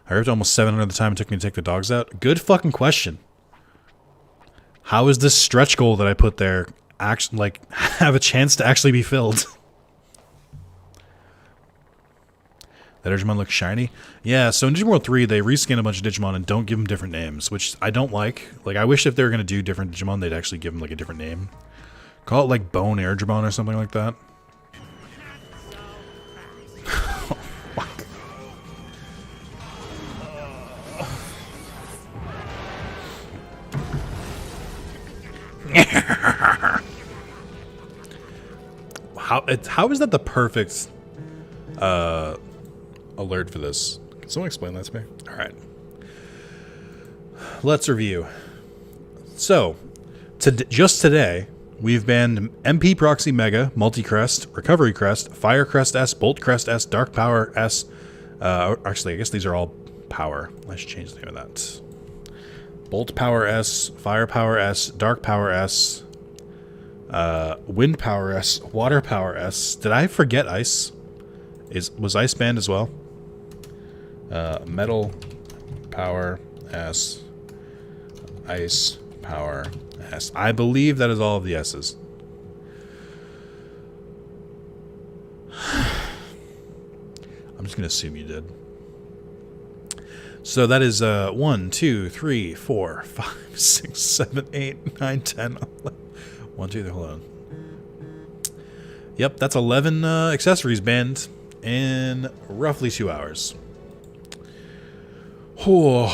I ripped almost 700 the time it took me to take the dogs out. Good fucking question. How is this stretch goal that I put there actually, like, have a chance to actually be filled? That Digimon looks shiny? Yeah, so in Digimon World 3, they reskin a bunch of Digimon and don't give them different names, which I don't like. Like, I wish if they were going to do different Digimon, they'd actually give them, like, a different name. Call it, like, Bone Air Digimon or something like that. How is that the perfect alert for this? Can someone explain that to me? Alright. Let's review. So, just today, we've banned MP Proxy Mega, Multi Crest, Recovery Crest, Fire Crest S, Bolt Crest S, Dark Power S. Actually, I guess these are all power. I should change the name of that. Bolt Power S, Fire Power S, Dark Power S, Wind Power S, Water Power S. Did I forget Ice? Was Ice banned as well? Metal Power S, Ice Power S. I believe that is all of the S's. I'm just going to assume you did. So that is 1, 2, 3, 4, 5, 6, 7, 8, 9, 10, 11. 1, 2, 3, hold on. Yep, that's 11 accessories banned in roughly 2 hours. Oh.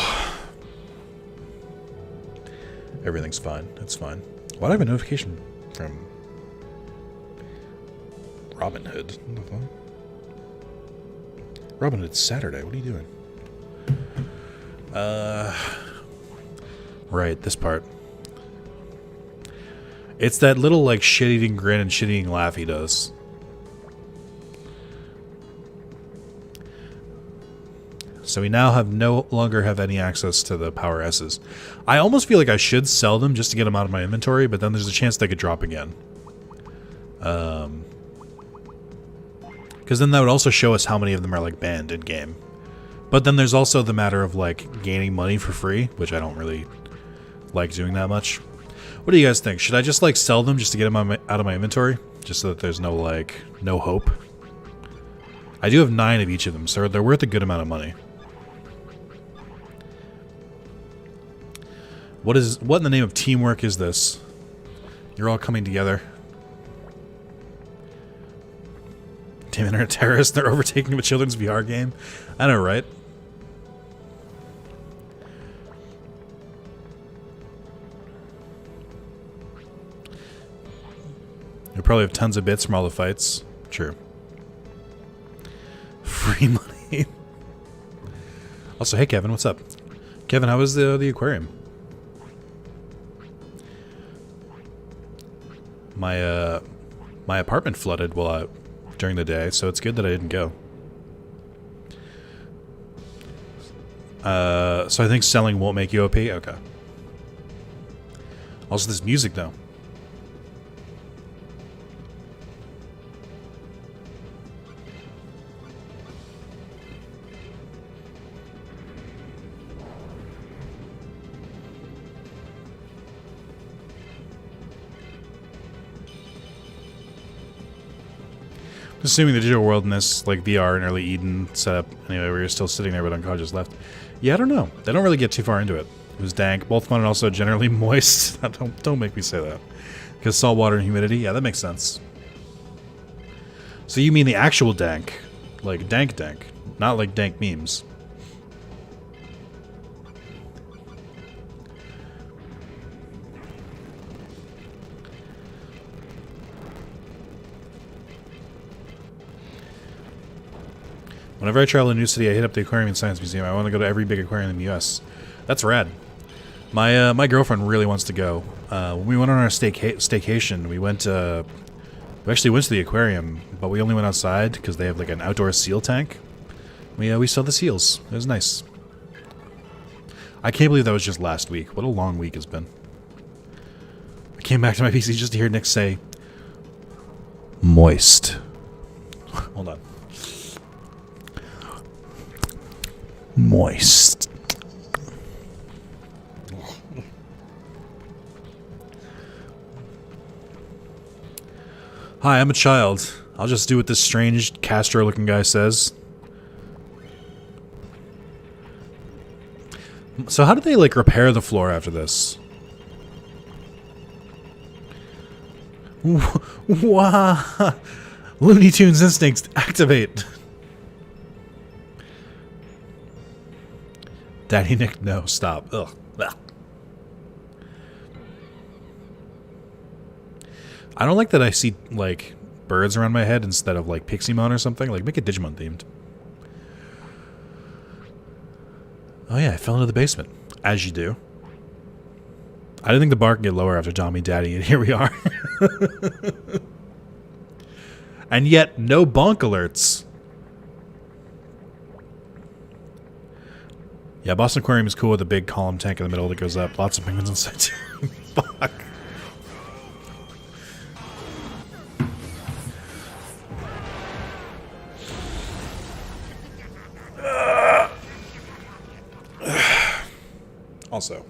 Everything's fine. It's fine. Why do I have a notification from Robin Hood? Robin Hood's Saturday. What are you doing? Right, this part. It's that little, like, shit-eating grin and shit-eating laugh he does. So we now no longer have any access to the Power S's. I almost feel like I should sell them just to get them out of my inventory, but then there's a chance they could drop again. Because then that would also show us how many of them are, like, banned in-game. But then there's also the matter of, like, gaining money for free, which I don't really like doing that much. What do you guys think? Should I just, like, sell them just to get them out of my inventory? Just so that there's no, like, no hope? I do have 9 of each of them, so they're worth a good amount of money. What in the name of teamwork is this? You're all coming together. Damn internet terrorists, they're overtaking a children's VR game. I know, right? You probably have tons of bits from all the fights. True. Free money. Also, hey Kevin, what's up? Kevin, how was the aquarium? My apartment flooded during the day, so it's good that I didn't go. So I think selling won't make you OP? Okay. Also, this music, though. Assuming the digital world in this, like VR and early Eden setup, anyway, where you're still sitting there but unconscious left. Yeah, I don't know. They don't really get too far into it. It was dank, both fun and also generally moist. Don't make me say that. Because salt water and humidity, yeah, that makes sense. So you mean the actual dank, like dank, not like dank memes. Whenever I travel to a new city, I hit up the Aquarium and Science Museum. I want to go to every big aquarium in the U.S. That's rad. My girlfriend really wants to go. When we went on our staycation, we actually went to the aquarium, but we only went outside because they have like an outdoor seal tank. We saw the seals. It was nice. I can't believe that was just last week. What a long week it's been. I came back to my PC just to hear Nick say, moist. Hold on. Moist. Hi, I'm a child. I'll just do what this strange Castro-looking guy says. So how did they, like, repair the floor after this? Wow! Looney Tunes instincts activate! Daddy Nick, no, stop. Ugh. Ugh. I don't like that I see, like, birds around my head instead of, like, Piximon or something. Like, make it Digimon themed. Oh yeah, I fell into the basement. As you do. I didn't think the bar could get lower after Tommy Daddy, and here we are. And yet, no bonk alerts. Yeah, Boston Aquarium is cool with a big column tank in the middle that goes up. Lots of penguins inside too. Fuck. Also.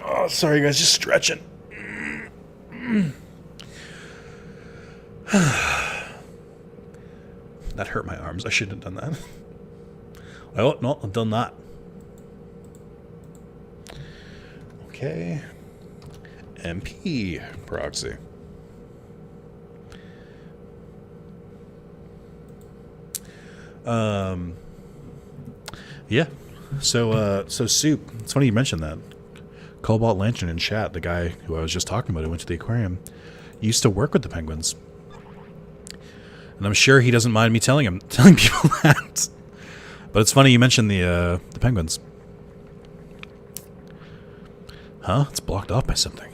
Oh, sorry guys, just stretching. That hurt my arms. I shouldn't have done that. Oh, no, I've done that. Okay. MP proxy. Yeah. So Soup, it's funny you mentioned that. Cobalt Lantern in chat, the guy who I was just talking about who went to the aquarium, used to work with the penguins. And I'm sure he doesn't mind me telling people that. But it's funny you mentioned the penguins. Huh? It's blocked off by something.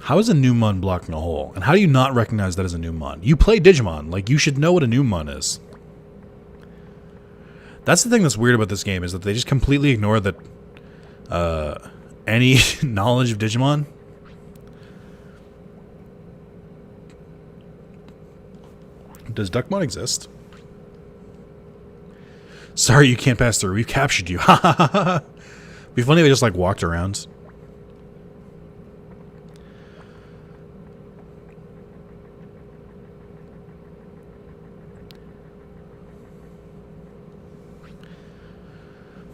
How is a Numon blocking a hole? And how do you not recognize that as a Numon? You play Digimon. Like, you should know what a Numon is. That's the thing that's weird about this game, is that they just completely ignore that any knowledge of Digimon. Does Duckmon exist? Sorry you can't pass through. We've captured you. Be funny if they just like walked around.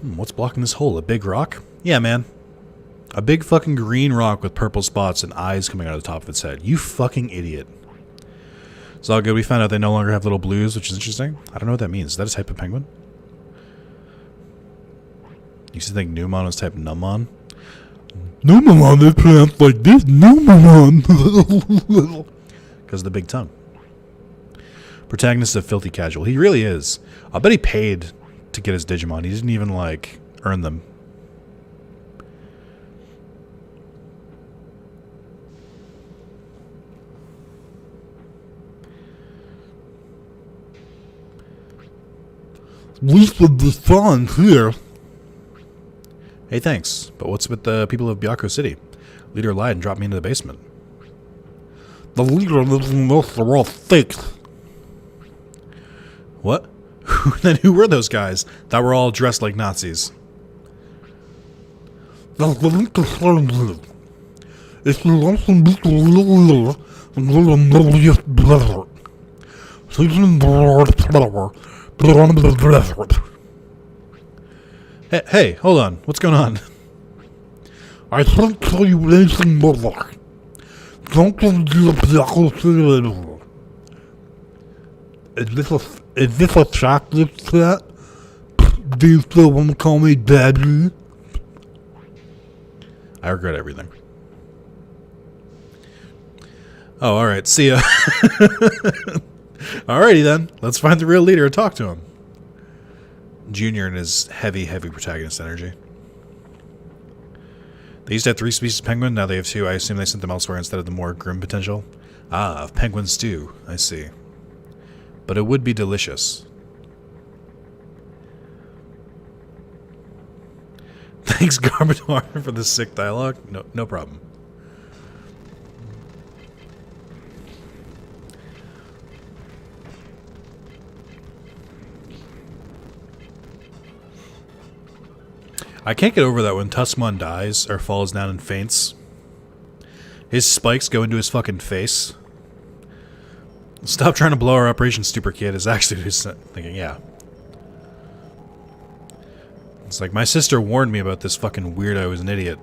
What's blocking this hole? A big rock? Yeah, man. A big fucking green rock with purple spots and eyes coming out of the top of its head. You fucking idiot. It's all good. We found out they no longer have little blues, which is interesting. I don't know what that means. Is that a type of penguin? You used to think Numon was type Nummon? Numon, they pronounce like this. Numon. Because of the big tongue. Protagonist is a filthy casual. He really is. I'll bet he paid to get his Digimon. He didn't even, like, earn them. Least of the sun here. Hey, thanks. But what's with the people of Byakko City? Leader lied and dropped me into the basement. The leader lives in this, they're all fake. What? Then who were those guys that were all dressed like Nazis? If you want to meet the leader, Hey, hold on. What's going on? I can't tell you anything more. Don't come to the Byakko City anymore. Is this attractive to that? Do you still want to call me Daddy? I regret everything. Oh, alright. See ya. Alrighty then. Let's find the real leader and talk to him. Junior and his heavy protagonist energy. They used to have 3 species of penguin, now they have 2. I assume they sent them elsewhere instead of the more grim potential. Ah, of penguin stew. I see. But it would be delicious. Thanks, Garbador, for the sick dialogue. No problem. I can't get over that when Tuskmon dies or falls down and faints. His spikes go into his fucking face. Stop trying to blow our operation, stupid kid, is actually just thinking, yeah. It's like, my sister warned me about this fucking weirdo who's an idiot.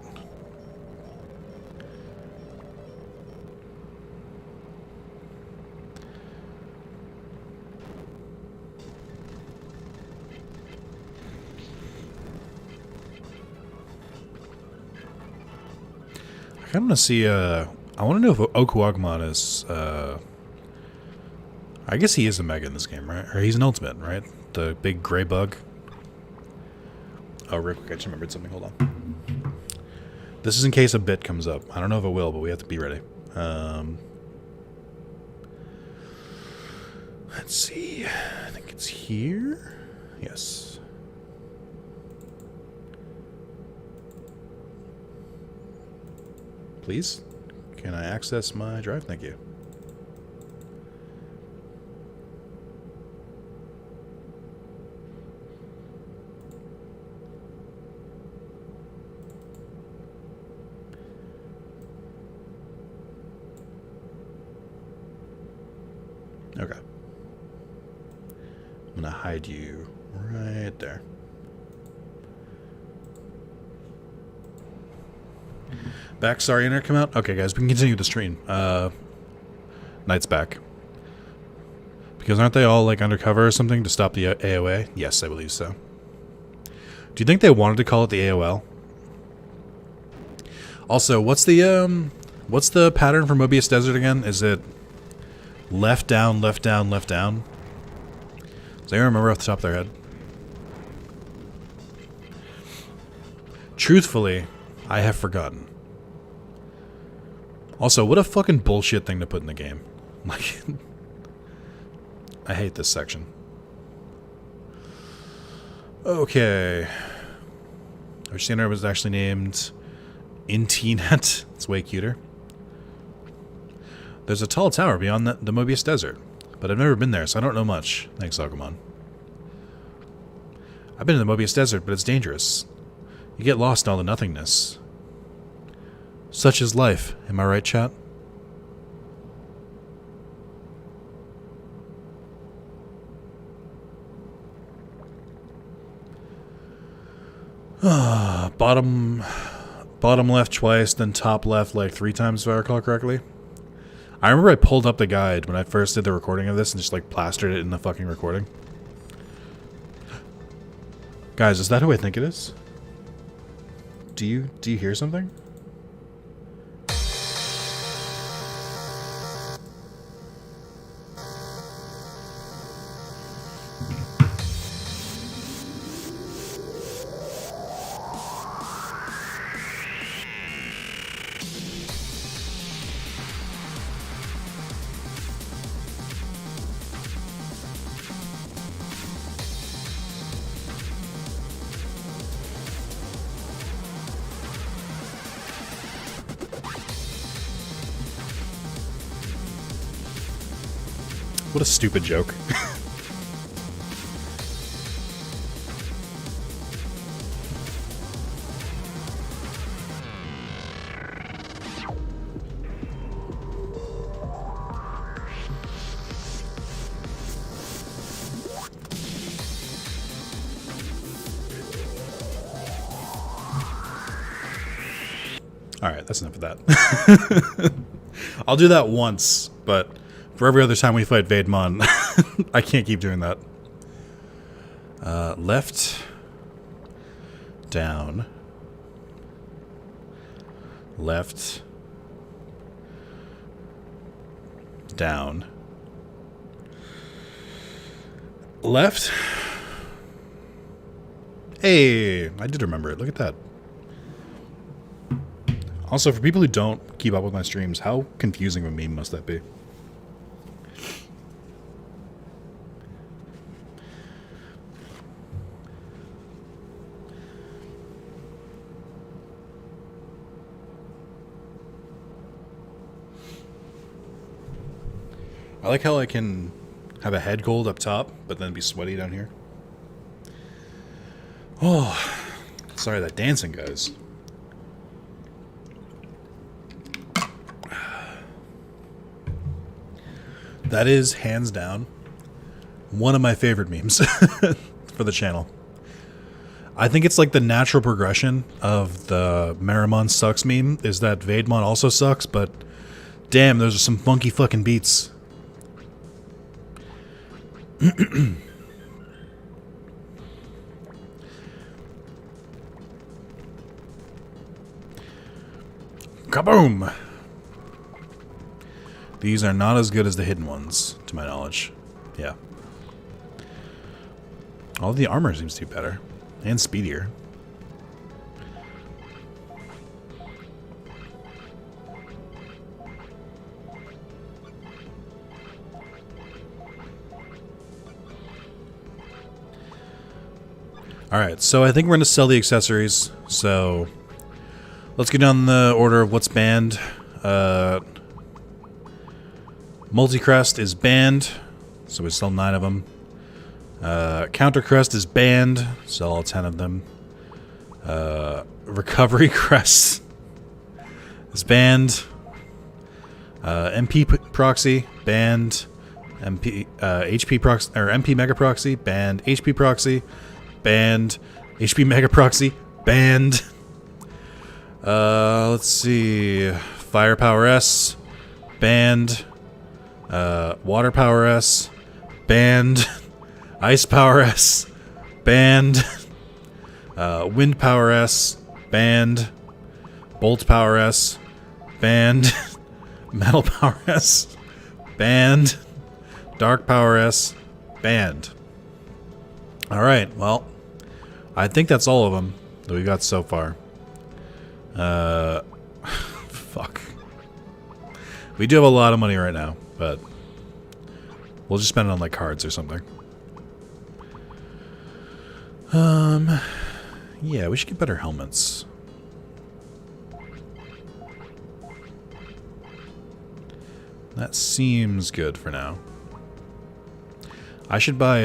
I kind of want to see, I want to know if Agumon is, I guess he is a Mega in this game, right? Or he's an Ultimate, right? The big gray bug. Oh, real quick, I just remembered something. Hold on. This is in case a bit comes up. I don't know if it will, but we have to be ready. Let's see. I think it's here. Yes. Please? Can I access my drive? Thank you. Okay. I'm gonna hide you right there. Back, sorry, internet come out? Okay, guys, we can continue the stream. Knight's back. Because aren't they all, like, undercover or something to stop the AOA? Yes, I believe so. Do you think they wanted to call it the AOL? Also, what's the pattern for Mobius Desert again? Is it left, down, left, down, left, down? Does anyone remember off the top of their head? Truthfully, I have forgotten. Also, what a fucking bullshit thing to put in the game. Like, I hate this section. Okay. Our standard was actually named Intinet. It's way cuter. There's a tall tower beyond the Mobius Desert, but I've never been there, so I don't know much. Thanks, Agumon. I've been in the Mobius Desert, but it's dangerous. You get lost in all the nothingness. Such is life. Am I right, chat? Bottom left twice, then top left like 3 times, if I recall correctly. I remember I pulled up the guide when I first did the recording of this and just like plastered it in the fucking recording. Guys, is that who I think it is? Do you hear something? What a stupid joke. Alright, that's enough of that. I'll do that once, but for every other time we fight Veemon, I can't keep doing that. Left, down, left, down, left. Hey, I did remember it. Look at that. Also, for people who don't keep up with my streams, how confusing of a meme must that be? I like how I can have a head cold up top, but then be sweaty down here. Oh, sorry, that dancing, guys. That is, hands down, one of my favorite memes for the channel. I think it's like the natural progression of the Renamon sucks meme, is that Veemon also sucks, but damn, those are some funky fucking beats. Kaboom! These are not as good as the hidden ones, to my knowledge. Yeah. All the armor seems to be better. And speedier. Alright, so I think we're going to sell the accessories. So, let's get down the order of what's banned. Multi-Crest is banned, so we sell 9 of them. Counter Crest is banned, sell all 10 of them. Recovery Crest is banned. MP Proxy banned. HP Proxy or MP Mega Proxy banned. HP Proxy banned. HP Mega Proxy banned. Let's see. Firepower S banned. Water Power S banned. Ice Power S banned. Wind Power S banned. Bolt Power S banned. Metal Power S banned. Dark Power S banned. Alright, well, I think that's all of them that we got so far. Fuck. We do have a lot of money right now, but we'll just spend it on like cards or something. Yeah, we should get better helmets. That seems good for now. I should buy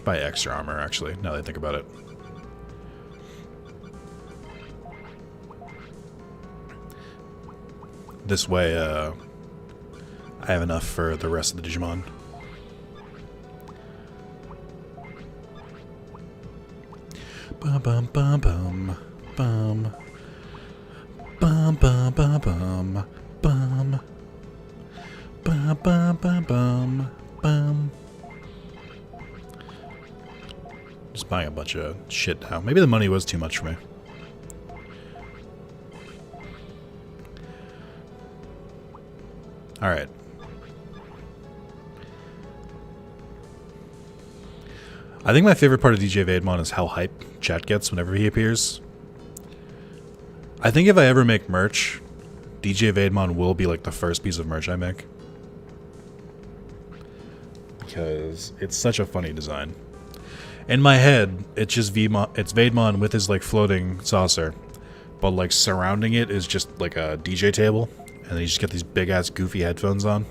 extra armor, actually, now that I think about it. This way, I have enough for the rest of the Digimon. Bum bum bum bum bum bum bum bum bum bum bum bum bum bum bum. Just buying a bunch of shit now. Maybe the money was too much for me. Alright. I think my favorite part of DJ Veemon is how hype chat gets whenever he appears. I think if I ever make merch, DJ Veemon will be like the first piece of merch I make. Because it's such a funny design. In my head, it's just Veemon with his like floating saucer. But like surrounding it is just like a DJ table. And then you just get these big ass goofy headphones on.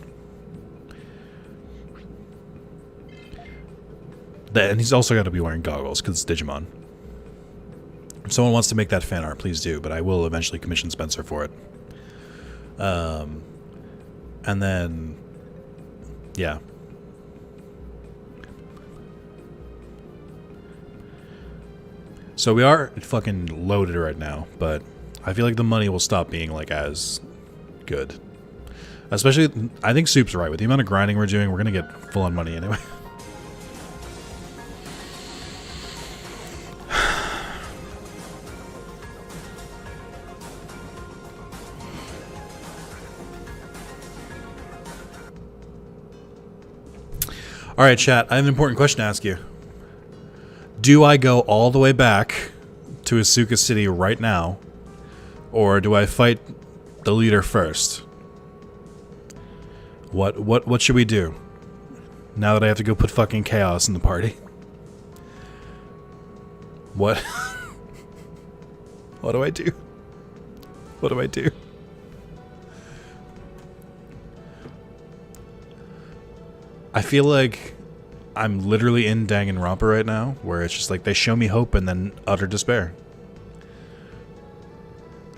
And he's also got to be wearing goggles because it's Digimon. If someone wants to make that fan art, please do. But I will eventually commission Spencer for it. And then, yeah. So we are fucking loaded right now, but I feel like the money will stop being like as good. Especially, I think Soup's right. With the amount of grinding we're doing, we're gonna get full on money anyway. Alright, chat, I have an important question to ask you. Do I go all the way back to Asuka City right now? Or do I fight the leader first? What should we do? Now that I have to go put fucking chaos in the party. What? What do I do? What do I do? I feel like I'm literally in Danganronpa right now, where it's just like they show me hope and then utter despair.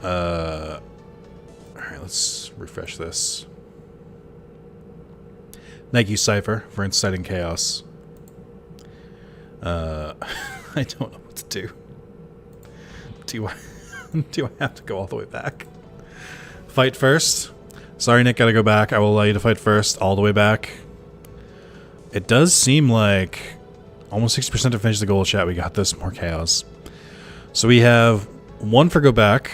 Alright, let's refresh this. Thank you, Cypher, for inciting chaos. I don't know what to do. Do I have to go all the way back? Fight first? Sorry, Nick, gotta go back. I will allow you to fight first, all the way back. It does seem like almost 60% to finish the goal, chat. We got this. More chaos. So we have 1 for go back,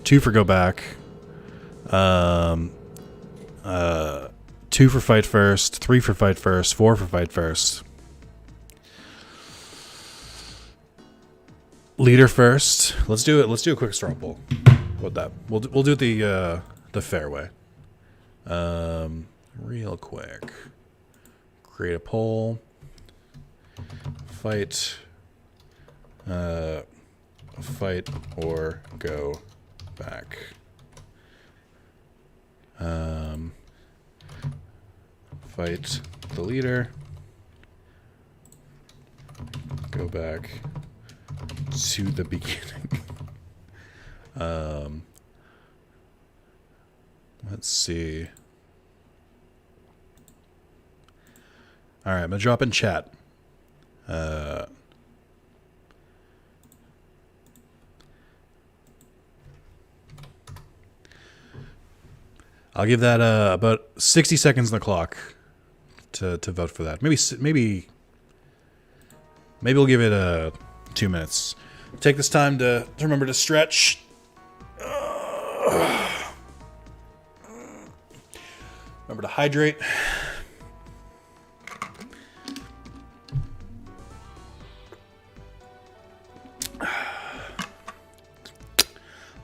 2 for go back, 2 for fight first, 3 for fight first, 4 for fight first. Leader first. Let's do it. Let's do a quick straw poll. What that? We'll do it the fair way. Real quick. Create a poll. Fight. Fight or go back. Fight the leader. Go back to the beginning. Let's see. Alright, I'm gonna drop in chat. I'll give that about 60 seconds on the clock to vote for that. Maybe we'll give it 2 minutes. Take this time to remember to stretch. Remember to hydrate.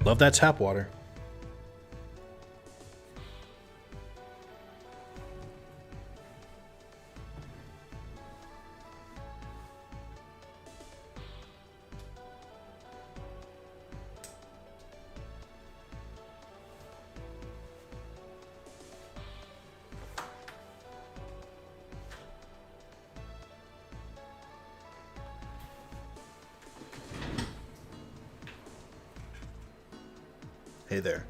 Love that tap water. Hey there.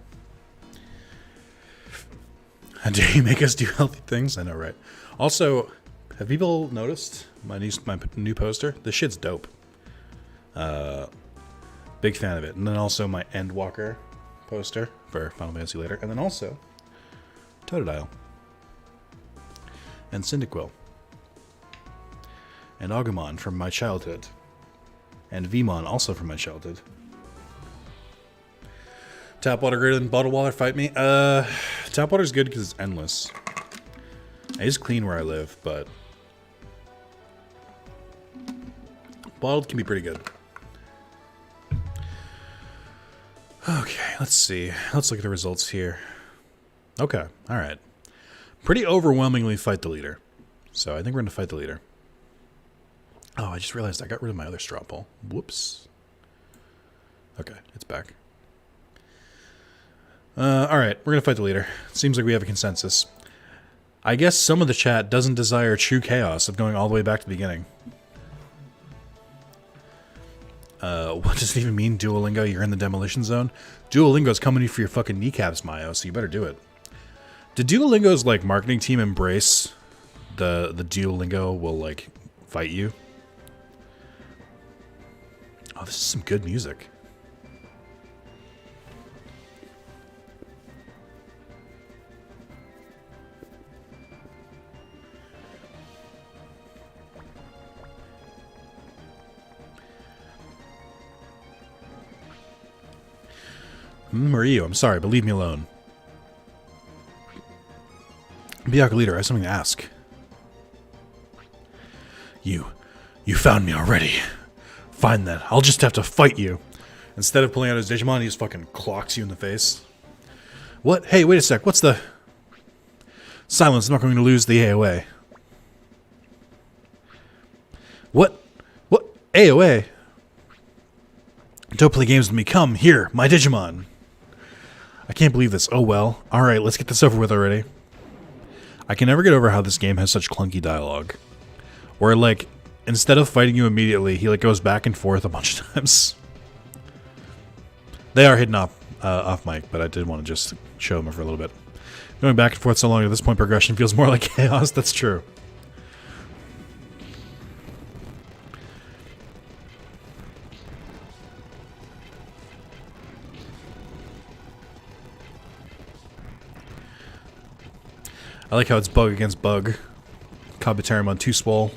How dare you make us do healthy things? I know, right? Also, have people noticed my new poster? This shit's dope. Big fan of it. And then also my Endwalker poster for Final Fantasy later. And then also Totodile. And Cyndaquil. And Agumon from my childhood. And Veemon also from my childhood. Tap water greater than bottled water, fight me. Tap water's good because it's endless. It is clean where I live, but bottled can be pretty good. Okay, let's see. Let's look at the results here. Okay, alright. Pretty overwhelmingly fight the leader. So I think we're going to fight the leader. Oh, I just realized I got rid of my other straw poll. Whoops. Okay, it's back. Alright, we're going to fight the leader. Seems like we have a consensus. I guess some of the chat doesn't desire true chaos of going all the way back to the beginning. What does it even mean, Duolingo? You're in the demolition zone? Duolingo's coming for your fucking kneecaps, Mayo, so you better do it. Did Duolingo's, like, marketing team embrace the Duolingo will, like, fight you? Oh, this is some good music. Mario, I'm sorry, but leave me alone. Bianca leader, I have something to ask. You found me already. Fine then, I'll just have to fight you. Instead of pulling out his Digimon, he just fucking clocks you in the face. What? Hey, wait a sec, what's the... Silence, I'm not going to lose the AOA. What? What? AOA? Don't play games with me, come, here, my Digimon. I can't believe this. Oh well. Alright, let's get this over with already. I can never get over how this game has such clunky dialogue. Where, like, instead of fighting you immediately, he, like, goes back and forth a bunch of times. They are hidden off mic, but I did want to just show them for a little bit. Going back and forth so long at this point, progression feels more like chaos. That's true. I like how it's bug against bug. Kabuterimon 2 swole.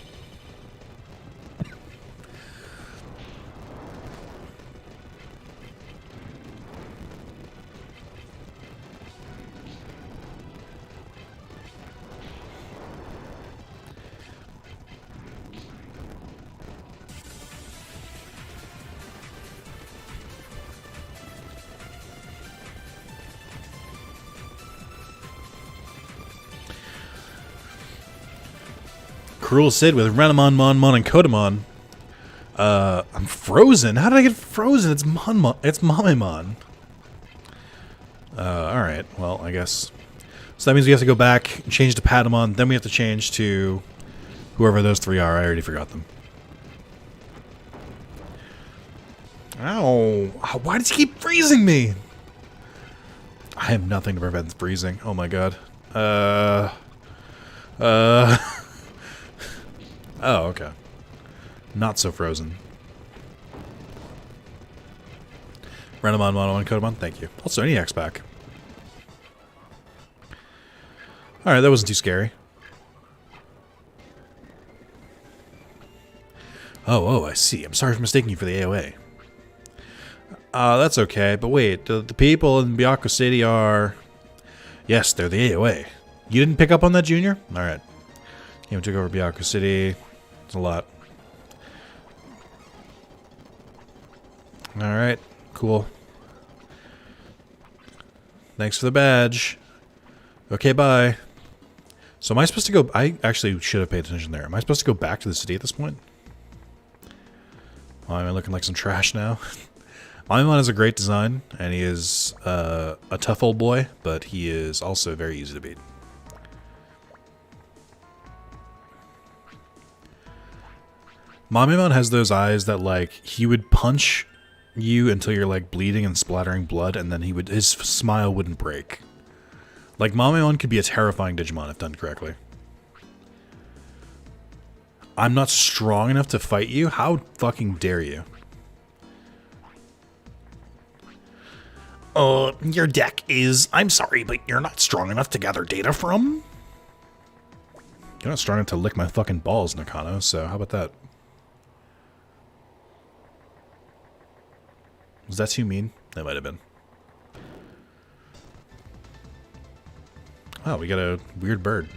Cruel Sid with Renamon, Monmon, and Kotemon. I'm frozen. How did I get frozen? It's Monmon. It's Mamemon. Alright. Well, I guess. So that means we have to go back and change to Patamon. Then we have to change to whoever those three are. I already forgot them. Ow. Why does he keep freezing me? I have nothing to prevent freezing. Oh my god. Oh, okay. Not so frozen. Renamon, Mono, and Kotemon, thank you. Also, an EX back. Alright, that wasn't too scary. Oh, I see. I'm sorry for mistaking you for the AOA. That's okay, but wait, the people in Byakko City are... Yes, they're the AOA. You didn't pick up on that, Junior? Alright. Came and took over Byakko City. It's a lot. Alright, cool. Thanks for the badge. Okay, bye. So am I supposed to go... I actually should have paid attention there. Am I supposed to go back to the city at this point? Why am I looking like some trash now? Monmon has a great design, and he is a tough old boy, but he is also very easy to beat. Mamemon has those eyes that, like, he would punch you until you're, like, bleeding and splattering blood, and then his smile wouldn't break. Like, Mamemon could be a terrifying Digimon if done correctly. I'm not strong enough to fight you? How fucking dare you? Your deck is, I'm sorry, but you're not strong enough to gather data from? You're not strong enough to lick my fucking balls, Nakano, so how about that? Was that too mean? That might have been. Oh, we got a weird bird.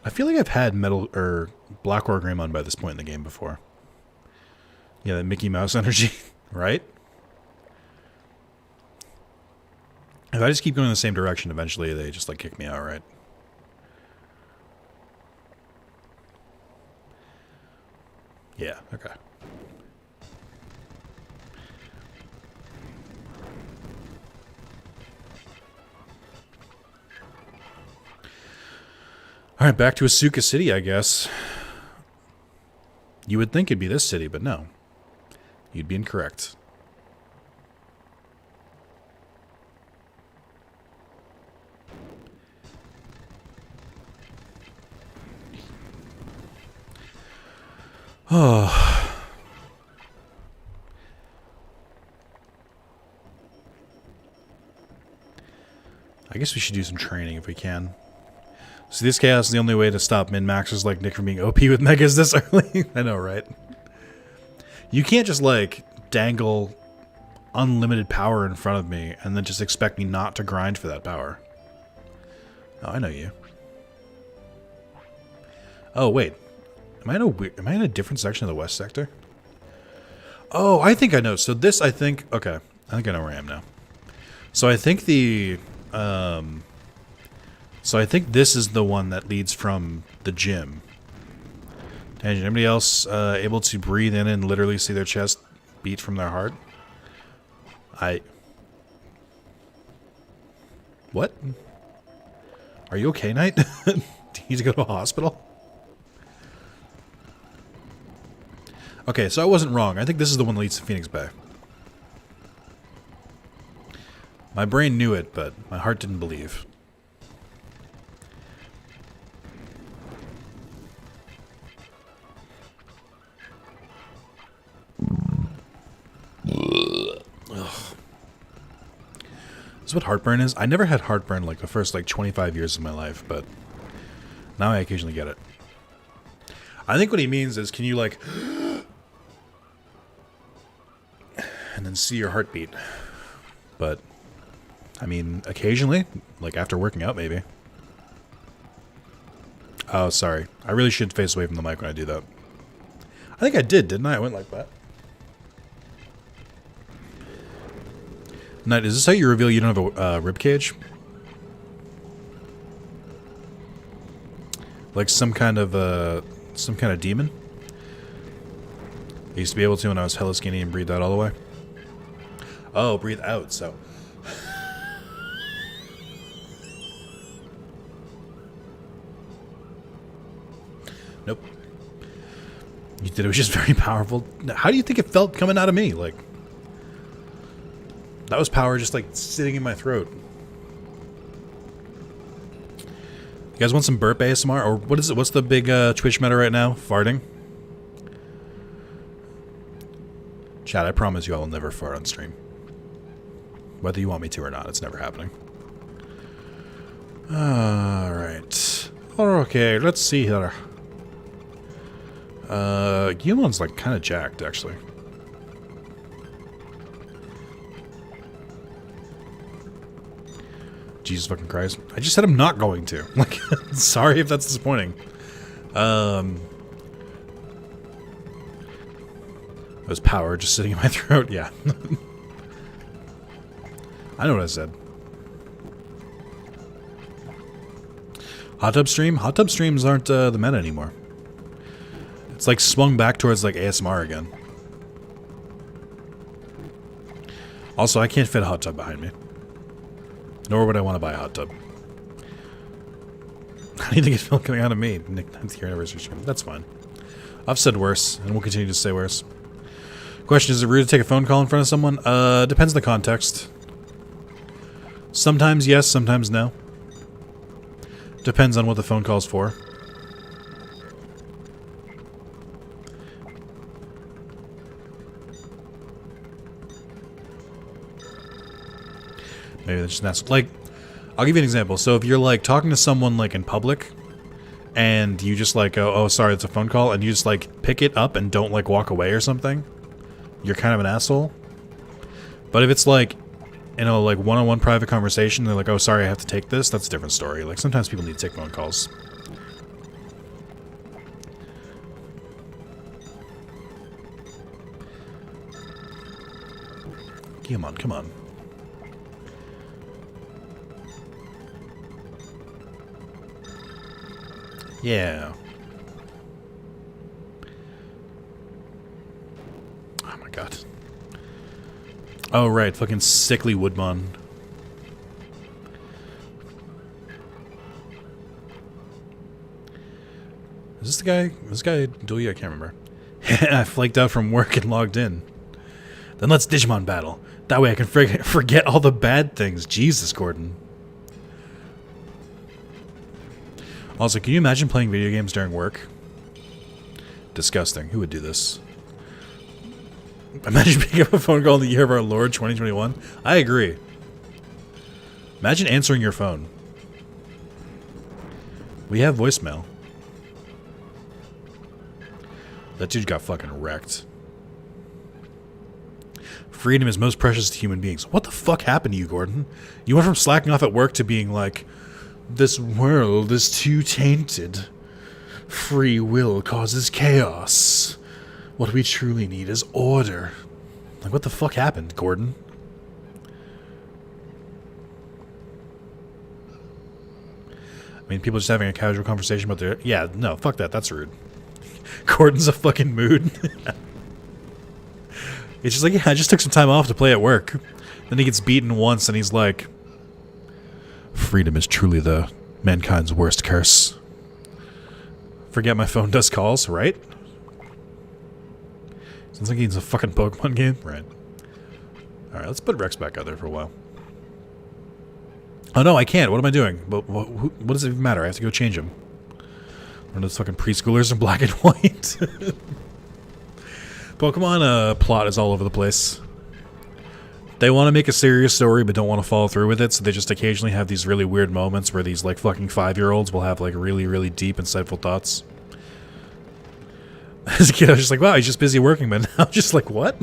I feel like I've had metal or black or Greymon by this point in the game before. Yeah, that Mickey Mouse energy, right? If I just keep going in the same direction, eventually they just like kick me out, right? Yeah, okay. Alright, back to Asuka City, I guess. You would think it'd be this city, but no. You'd be incorrect. Oh. I guess we should do some training if we can. So this chaos is the only way to stop min-maxers like Nick from being OP with megas this early. I know, right? You can't just, like, dangle unlimited power in front of me and then just expect me not to grind for that power. Oh, I know you. Oh, wait. Am I in a different section of the west sector? Oh, I think I know. So this, I think... Okay. I think I know where I am now. So I think the... So I think this is the one that leads from the gym. Anybody else able to breathe in and literally see their chest beat from their heart? What? Are you okay, Knight? Do you need to go to a hospital? Okay, so I wasn't wrong. I think this is the one that leads to Phoenix Bay. My brain knew it, but my heart didn't believe. This is what heartburn is. I never had heartburn like the first like 25 years of my life, but now I occasionally get it. I think what he means is, can you like and then see your heartbeat? But I mean, occasionally, like after working out, maybe. Oh, sorry. I really should face away from the mic when I do that. I think I did, didn't I? I went like that. Knight, is this how you reveal you don't have a rib cage? Like some kind of demon? I used to be able to when I was hella skinny and breathe out all the way. Oh, breathe out, so. Nope. You did it was just very powerful. How do you think it felt coming out of me? Like, that was power just like sitting in my throat. You guys want some burp ASMR? Or what is it? What's the big Twitch meta right now? Farting? Chat, I promise you I will never fart on stream. Whether you want me to or not, it's never happening. Alright. Okay, let's see here. Guilmon's like kind of jacked, actually. Jesus fucking Christ. I just said I'm not going to. Like, sorry if that's disappointing. There's power just sitting in my throat. Yeah. I know what I said. Hot tub stream? Hot tub streams aren't the meta anymore. It's like swung back towards like ASMR again. Also, I can't fit a hot tub behind me. Nor would I want to buy a hot tub. How do you think it's feeling coming out of me? Nick, 9th year anniversary stream. That's fine. I've said worse, and we'll continue to say worse. Question, is it rude to take a phone call in front of someone? Depends on the context. Sometimes yes, sometimes no. Depends on what the phone call's for. Maybe that's just not like. I'll give you an example. So if you're like talking to someone like in public, and you just like go, "Oh, sorry, it's a phone call," and you just like pick it up and don't like walk away or something, you're kind of an asshole. But if it's like, you know, like one-on-one private conversation, they're like, "Oh, sorry, I have to take this." That's a different story. Like sometimes people need to take phone calls. Guilmon, come on. Yeah. Oh my god. Oh right, fucking sickly Woodmon. Is this the guy? This guy Dulia? I can't remember. I flaked out from work and logged in. Then let's Digimon battle. That way I can forget all the bad things. Jesus, Gordon. Also, can you imagine playing video games during work? Disgusting. Who would do this? Imagine picking up a phone call in the year of our Lord 2021. I agree. Imagine answering your phone. We have voicemail. That dude got fucking wrecked. Freedom is most precious to human beings. What the fuck happened to you, Gordon? You went from slacking off at work to being like, this world is too tainted. Free will causes chaos. What we truly need is order. Like, what the fuck happened, Gordon? I mean, people just having a casual conversation about their... Yeah, no, fuck that. That's rude. Gordon's a fucking mood. It's just like, yeah, I just took some time off to play at work. Then he gets beaten once and he's like, freedom is truly the mankind's worst curse. Forget my phone does calls, right? Sounds like he's a fucking Pokemon game. Right. Alright, let's put Rex back out there for a while. Oh no, I can't. What am I doing? What does it even matter? I have to go change him. One of those fucking preschoolers in black and white. Pokemon plot is all over the place. They want to make a serious story but don't want to follow through with it, so they just occasionally have these really weird moments where these like fucking 5-year-olds will have like really, really deep, insightful thoughts. As a kid, I was just like, wow, he's just busy working, but now I'm just like, what?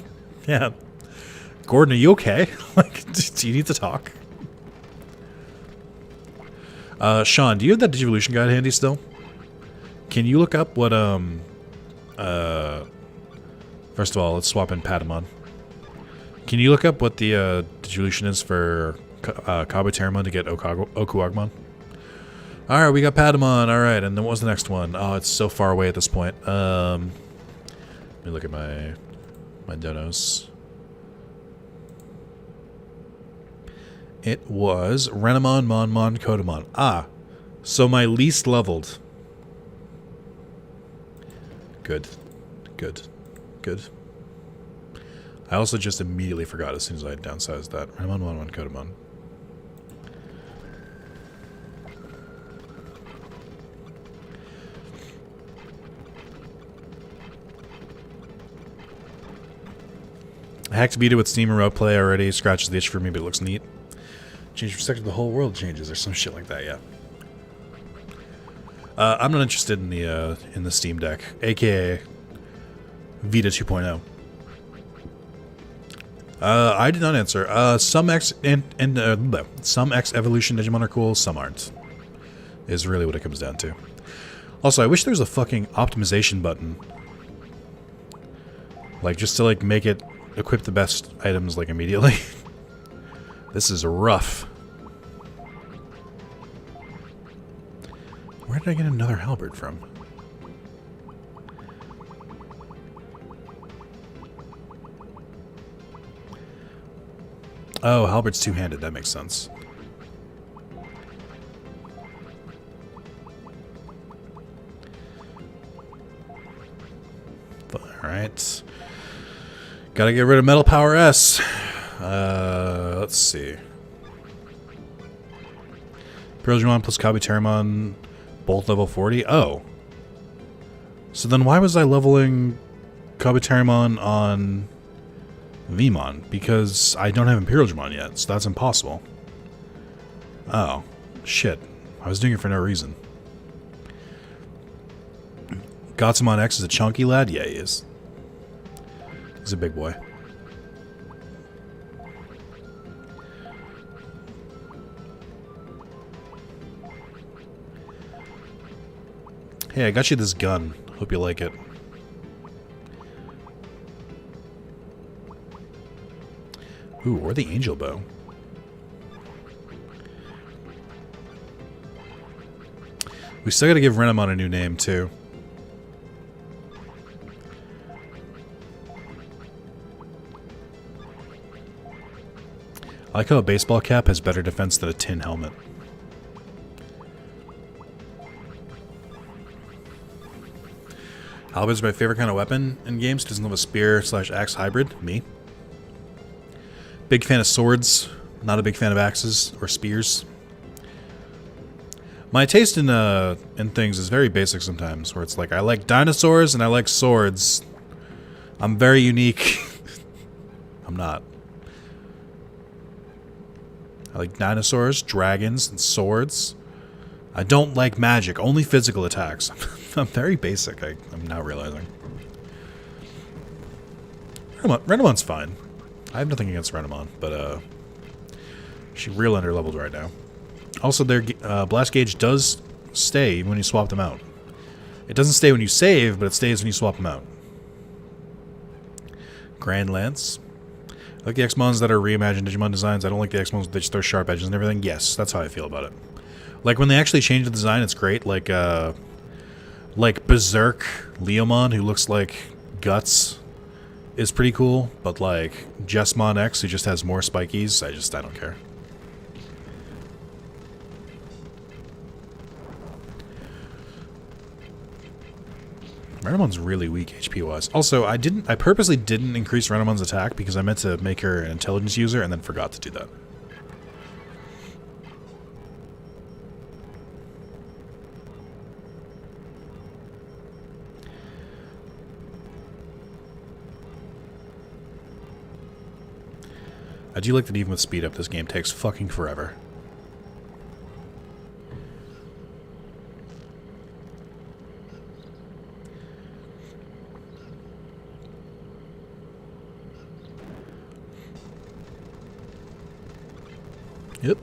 Yeah. Gordon, are you okay? Like, do you need to talk? Sean, do you have that Digivolution guide handy still? Can you look up what, first of all, let's swap in Patamon. Can you look up what the Digivolution is for Kabuterimon to get Okuagumon? Alright, we got Patamon, alright, and then what was the next one? Oh, it's so far away at this point. Let me look at my donos. It was Renamon, Monmon, Kotemon. Ah, so my least leveled. Good. Good. Good. I also just immediately forgot as soon as I downsized that. Renamon, Monmon, Kotemon. I hacked Beta with Steam and Remote Play already. Scratches the itch for me, but it looks neat. Change perspective, the whole world changes, or some shit like that, yeah. I'm not interested in the Steam Deck, aka Vita 2.0. I did not answer. Some X some X Evolution Digimon are cool, some aren't. Is really what it comes down to. Also, I wish there was a fucking optimization button, like just to like make it equip the best items like immediately. This is rough. Where did I get another halberd from? Oh, halberd's two-handed. That makes sense. Alright. Gotta get rid of Metal Power S. Let's see. Digimon plus Kabuterimon, both level 40. Oh. So then why was I leveling Kabuterimon on Veemon? Because I don't have Imperial Digimon yet, so that's impossible. Oh, shit. I was doing it for no reason. Kotemon X is a chunky lad? Yeah, he is. He's a big boy. Hey, I got you this gun. Hope you like it. Ooh, or the angel bow. We still gotta give Renamon a new name, too. I like how a baseball cap has better defense than a tin helmet. Halberd's my favorite kind of weapon in games. Doesn't love a spear/axe hybrid. Me. Big fan of swords. Not a big fan of axes or spears. My taste in things is very basic sometimes, where it's like I like dinosaurs and I like swords. I'm very unique. I'm not. I like dinosaurs, dragons, and swords. I don't like magic, only physical attacks. I'm very basic, I'm now realizing. Renamon's fine. I have nothing against Renamon, but she's real underleveled right now. Also, their blast gauge does stay when you swap them out. It doesn't stay when you save, but it stays when you swap them out. Grand Lance. I like the X-Mons that are reimagined Digimon designs. I don't like the X-Mons that just throw sharp edges and everything. Yes, that's how I feel about it. Like, when they actually change the design, it's great. Like Berserk Leomon, who looks like Guts, is pretty cool. But, like, Jesmon X, who just has more spikies, I don't care. Renamon's really weak HP-wise. Also, I purposely didn't increase Renamon's attack because I meant to make her an intelligence user and then forgot to do that. I do like that even with speed up, this game takes fucking forever. Yep.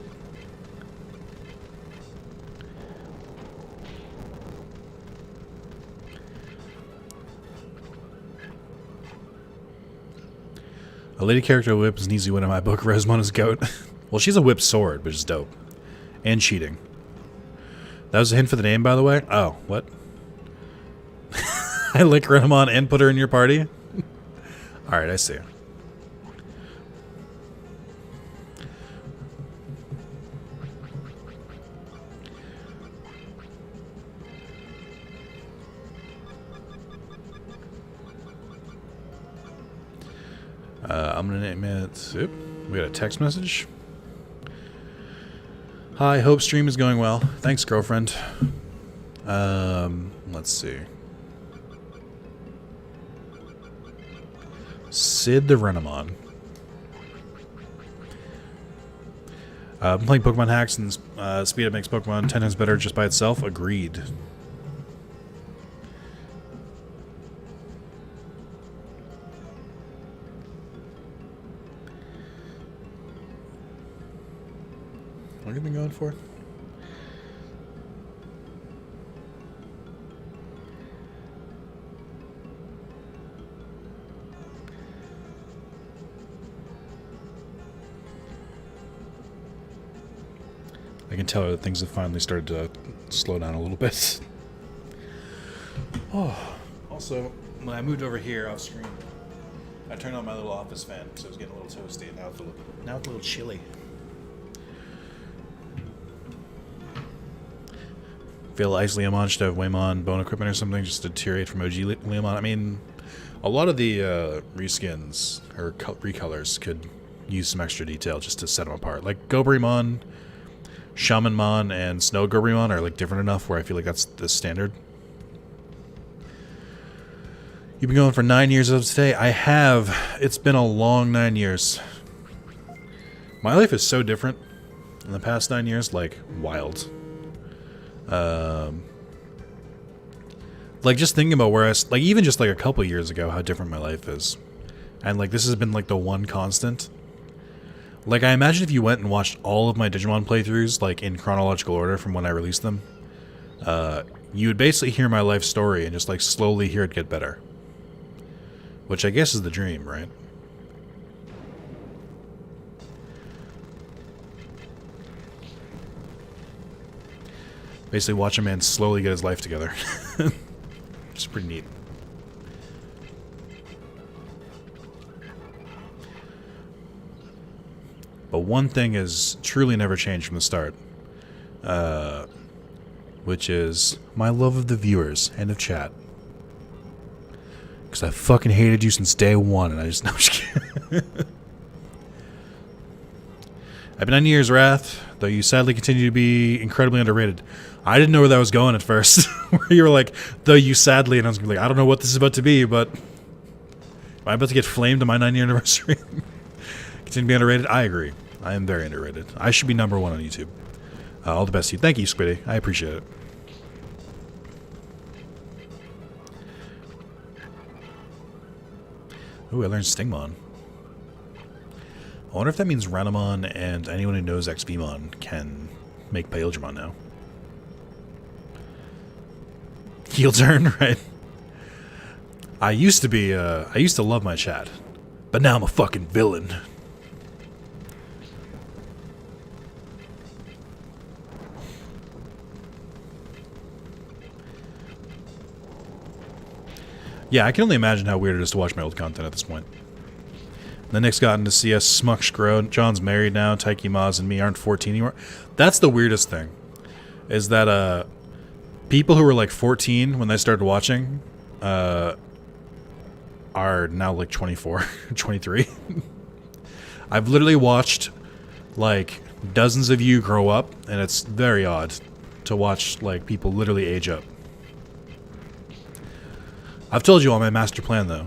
A lady character whip is an easy win in my book. Rosemon is goat. Well, she's a whip sword, which is dope. And cheating. That was a hint for the name, by the way. Oh, what? I lick Renamon and put her in your party? Alright, I see. I'm gonna name it. Oop, we got a text message. Hi, hope stream is going well. Thanks, girlfriend. Let's see. Sid the Renamon. I'm playing Pokemon hacks and speed up makes Pokemon 10 times better just by itself. Agreed. What have you been going for? I can tell that things have finally started to slow down a little bit. Oh, also, when I moved over here off screen, I turned on my little office fan, so it was getting a little toasty, and now it's a little chilly. Feel Ice Leomon should have Veemon bone equipment or something just to deteriorate from OG Leomon. I mean, a lot of the reskins or recolors could use some extra detail just to set them apart. Like Gobrimon, Shamanmon, and Snow Gobrimon are like different enough where I feel like that's the standard. You've been going for 9 years as of today. I have. It's been a long 9 years. My life is so different. in the past 9 years, like, wild. Like, just thinking about where like, even just, like, a couple years ago, how different my life is. And, like, this has been, like, the one constant. Like, I imagine if you went and watched all of my Digimon playthroughs, like, in chronological order from when I released them, you would basically hear my life story and just, like, slowly hear it get better. Which I guess is the dream, right? Basically watch a man slowly get his life together. Which is pretty neat. But one thing has truly never changed from the start. Which is my love of the viewers and of chat. Because I fucking hated you since day one, and I just... No, I'm just kidding. I've been on Year's Wrath, though you sadly continue to be incredibly underrated. I didn't know where that was going at first. Where you were like, though you sadly, and I was like, I don't know what this is about to be, but... Am I about to get flamed on my 9-year anniversary? Continue to be underrated? I agree. I am very underrated. I should be #1 on YouTube. All the best to you. Thank you, Squiddy. I appreciate it. Ooh, I learned Stingmon. I wonder if that means Renamon and anyone who knows Veemon can make Agumon now. Heel turn, right? I used to love my chat, but now I'm a fucking villain. Yeah, I can only imagine how weird it is to watch my old content at this point. The Nick's gotten to see us Smucks grow. John's married now. Taiki Maz and me aren't 14 anymore. That's the weirdest thing. Is that people who were like 14 when they started watching are now like 24, 23. I've literally watched like dozens of you grow up, and it's very odd to watch like people literally age up. I've told you all my master plan, though,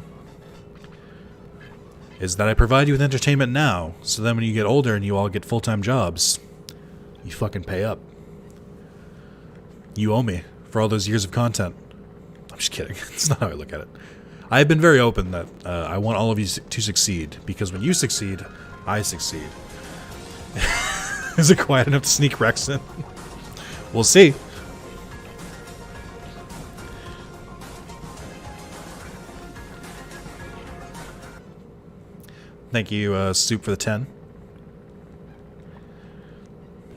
is that I provide you with entertainment now, so then when you get older and you all get full-time jobs, you fucking pay up. You owe me for all those years of content. I'm just kidding. That's not how I look at it. I've been very open that I want all of you to succeed, because when you succeed, I succeed. Is it quiet enough to sneak Rex in? We'll see. Thank you, Soup, for the 10.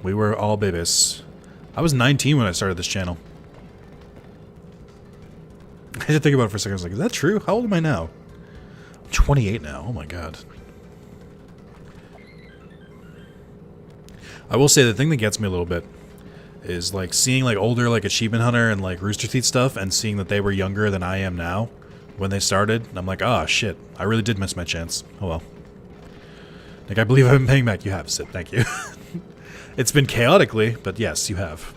We were all babies. I was 19 when I started this channel. I had to think about it for a second. I was like, is that true? How old am I now? I'm 28 now. Oh my god. I will say the thing that gets me a little bit is like seeing like older like Achievement Hunter and like Rooster Teeth stuff, and seeing that they were younger than I am now when they started. And I'm like, ah, shit. I really did miss my chance. Oh well. Like, I believe I've been paying back. You have, Sid. Thank you. It's been chaotically, but yes, you have.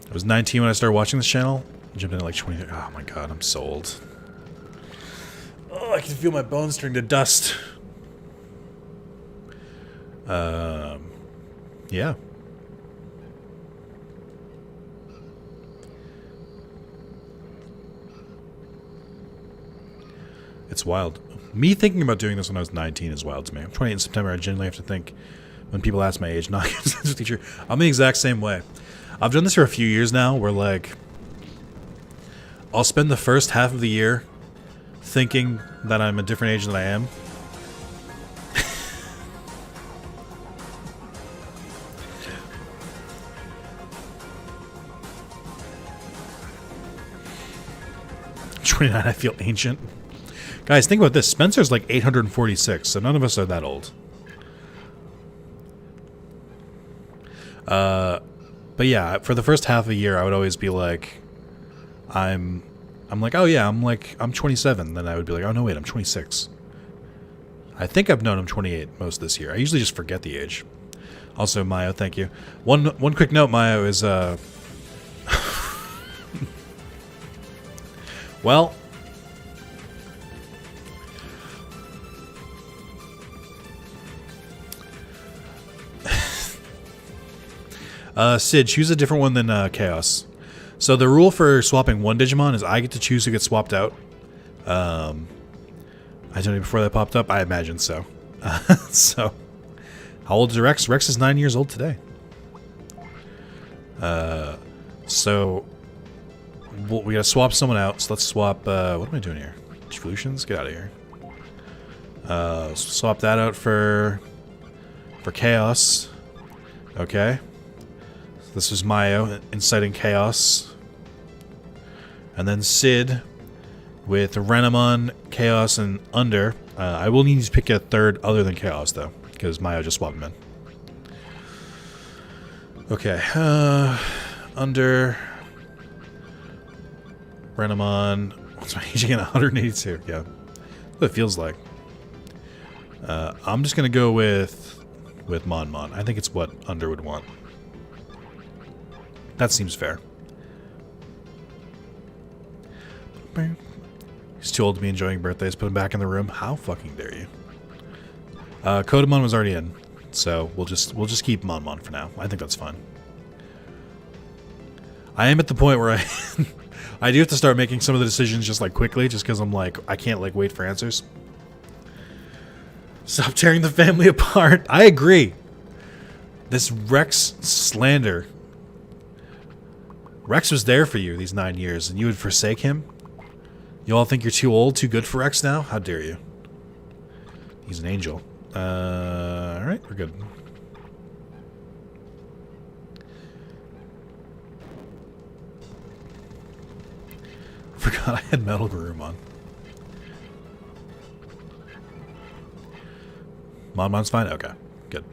I was 19 when I started watching this channel. I jumped in at like 20. Oh my god, I'm so old. Oh, I can feel my bones turning to dust. Yeah. It's wild. Me thinking about doing this when I was 19 is wild to me. I'm 28 in September. I genuinely have to think when people ask my age, not as a teacher. I'm the exact same way. I've done this for a few years now, where like I'll spend the first half of the year thinking that I'm a different age than I am. I feel ancient. Guys, think about this. Spencer's like 846, so none of us are that old. But yeah, for the first half of the year, I would always be like, I'm like, oh yeah, I'm 27. Then I would be like, oh no, wait, I'm 26. I think I've known I'm 28 most this year. I usually just forget the age. Also, Mayo, thank you. One quick note, Mayo, is well, Sid, choose a different one than Chaos. So the rule for swapping one Digimon is I get to choose who gets swapped out. I don't know before that popped up. I imagine so. So, how old is Rex? Rex is 9 years old today. So we gotta swap someone out. So let's swap. What am I doing here? Evolutions? Get out of here. Swap that out for Chaos. Okay. This was Mayo inciting chaos. And then Sid with Renamon, Chaos, and Under. I will need to pick a third other than Chaos, though, because Mayo just swapped him in. Okay. Under. Renamon. What's my age again? 182. Yeah. That's what it feels like. I'm just going to go with Monmon. I think it's what Under would want. That seems fair. He's too old to be enjoying birthdays. Put him back in the room. How fucking dare you? Kotemon was already in, so we'll just keep Monmon for now. I think that's fine. I am at the point where I do have to start making some of the decisions just like quickly, just because I'm like I can't like wait for answers. Stop tearing the family apart. I agree. This Rex slander. Rex was there for you these 9 years, and you would forsake him? You all think you're too old, too good for Rex now? How dare you? He's an angel. Alright, we're good. Forgot I had Metal Guilmon. Monmon's fine? Okay, good.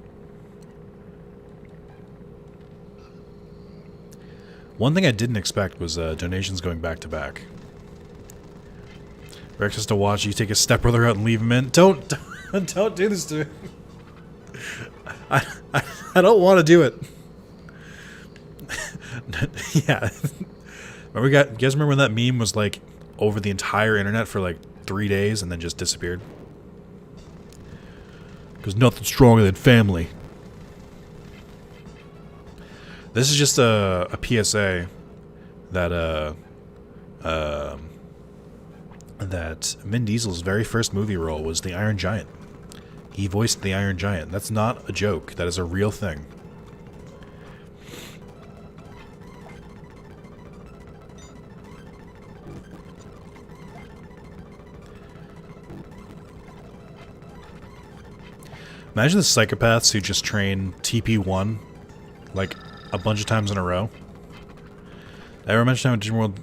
One thing I didn't expect was donations going back to back. Rex has to watch you take his stepbrother out and leave him in. Don't do this to me. I don't want to do it. Yeah. You guys remember when that meme was like over the entire internet for like 3 days and then just disappeared? Because nothing's stronger than family. This is just a PSA that that Vin Diesel's very first movie role was the Iron Giant. He voiced the Iron Giant. That's not a joke. That is a real thing. Imagine the psychopaths who just train TP1 like a bunch of times in a row. I ever mentioned how in Digimon World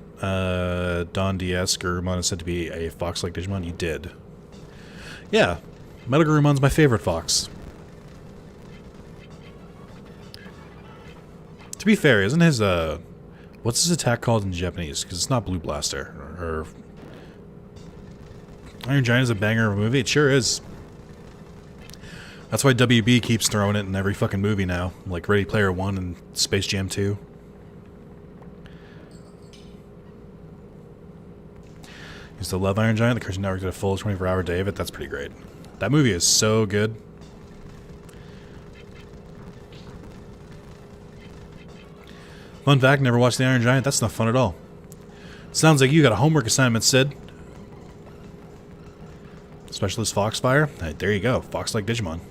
Don DS Guilmon is said to be a fox-like Digimon? You did. Yeah, Metal Guilmon's my favorite fox. To be fair, isn't his what's his attack called in Japanese? Because it's not Blue Blaster or Iron Giant is a banger of a movie. It sure is. That's why WB keeps throwing it in every fucking movie now, like Ready Player One and Space Jam 2. Used to love Iron Giant. The Cartoon Network did a full 24-hour day of it. That's pretty great. That movie is so good. Fun fact, never watched the Iron Giant. That's not fun at all. Sounds like you got a homework assignment, Sid. Specialist Foxfire. Hey, there you go. Fox-like Digimon.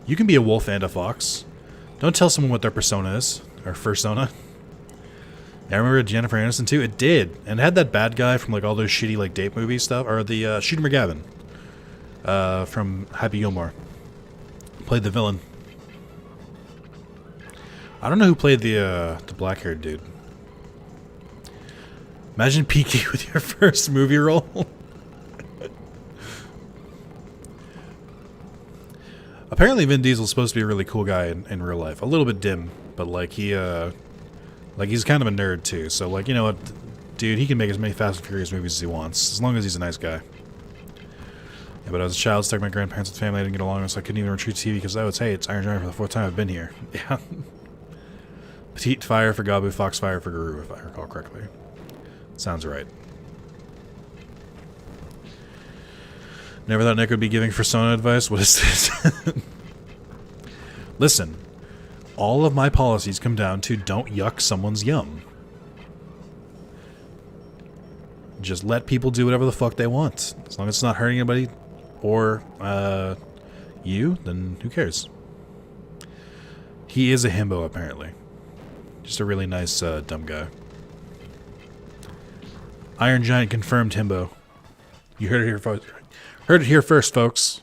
You can be a wolf and a fox. Don't tell someone what their persona is. Or fursona. Yeah, I remember Jennifer Aniston too. It did. And it had that bad guy from like all those shitty like date movie stuff. Or the Shooter McGavin. From Happy Gilmore. Played the villain. I don't know who played the black-haired dude. Imagine Peaky with your first movie role. Apparently Vin Diesel's supposed to be a really cool guy in real life. A little bit dim, but like he like he's kind of a nerd too. So like, you know what, dude, he can make as many Fast and Furious movies as he wants, as long as he's a nice guy. Yeah, but as a child, stuck with my grandparents and family, I didn't get along, so I couldn't even retreat to TV because it's Iron Giant for the 4th time I've been here. Yeah. Petite Fire for Gabu, Foxfire for Guru, if I recall correctly. Sounds right. Never thought Nick would be giving Fursona advice. What is this? Listen, all of my policies come down to don't yuck someone's yum. Just let people do whatever the fuck they want. As long as it's not hurting anybody or you, then who cares? He is a himbo, apparently. Just a really nice, dumb guy. Iron Giant confirmed himbo. You heard it here, folks. Heard it here first, folks.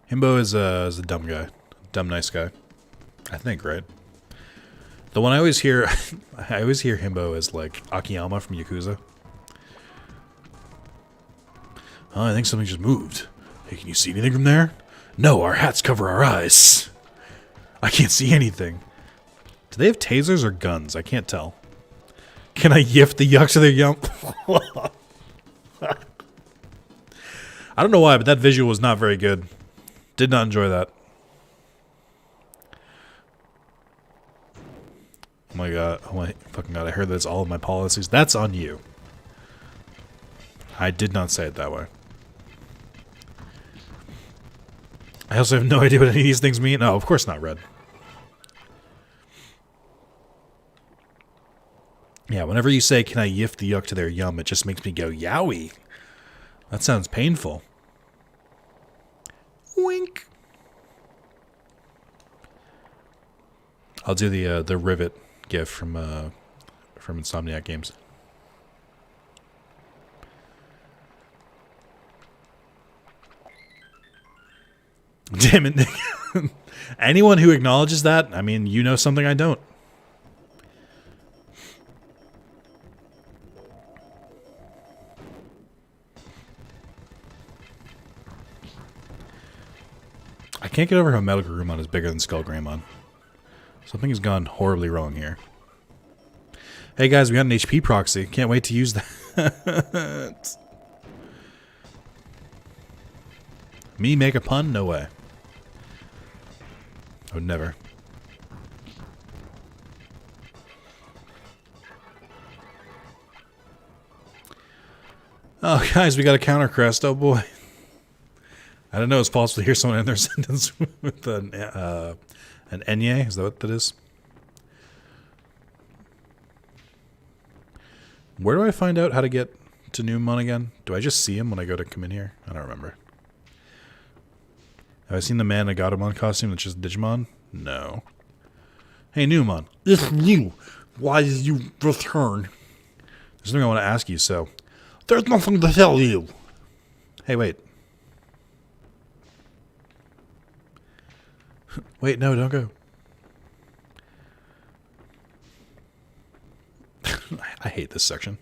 Himbo is a dumb guy. Dumb, nice guy. I think, right? The one I always hear... I always hear himbo as, like, Akiyama from Yakuza. Oh, I think something just moved. Hey, can you see anything from there? No, our hats cover our eyes. I can't see anything. Do they have tasers or guns? I can't tell. Can I yiff the yucks of their yump? I don't know why, but that visual was not very good. Did not enjoy that. Oh my god. Oh my fucking god. I heard that's all of my policies. That's on you. I did not say it that way. I also have no idea what any of these things mean. No, of course not, Red. Yeah, whenever you say, can I yiff the yuck to their yum, it just makes me go, yowie. That sounds painful. Wink. I'll do the rivet gif from Insomniac Games. Damn it. Anyone who acknowledges that, I mean, you know something I don't. I can't get over how Metal Agumon is bigger than Skull Greymon. Something has gone horribly wrong here. Hey guys, we got an HP proxy. Can't wait to use that. Me make a pun? No way. I would never. Oh, guys, we got a counter crest. Oh, boy. I don't know. It's possible to hear someone end their sentence with an enye. Is that what that is? Where do I find out how to get to Numon again? Do I just see him when I go to come in here? I don't remember. Have I seen the man in a Kotemon costume that's just Digimon? No. Hey, Numon. It's you. Why did you return? There's something I want to ask you, so... There's nothing to tell you. Hey, wait. Wait, no, don't go. I hate this section.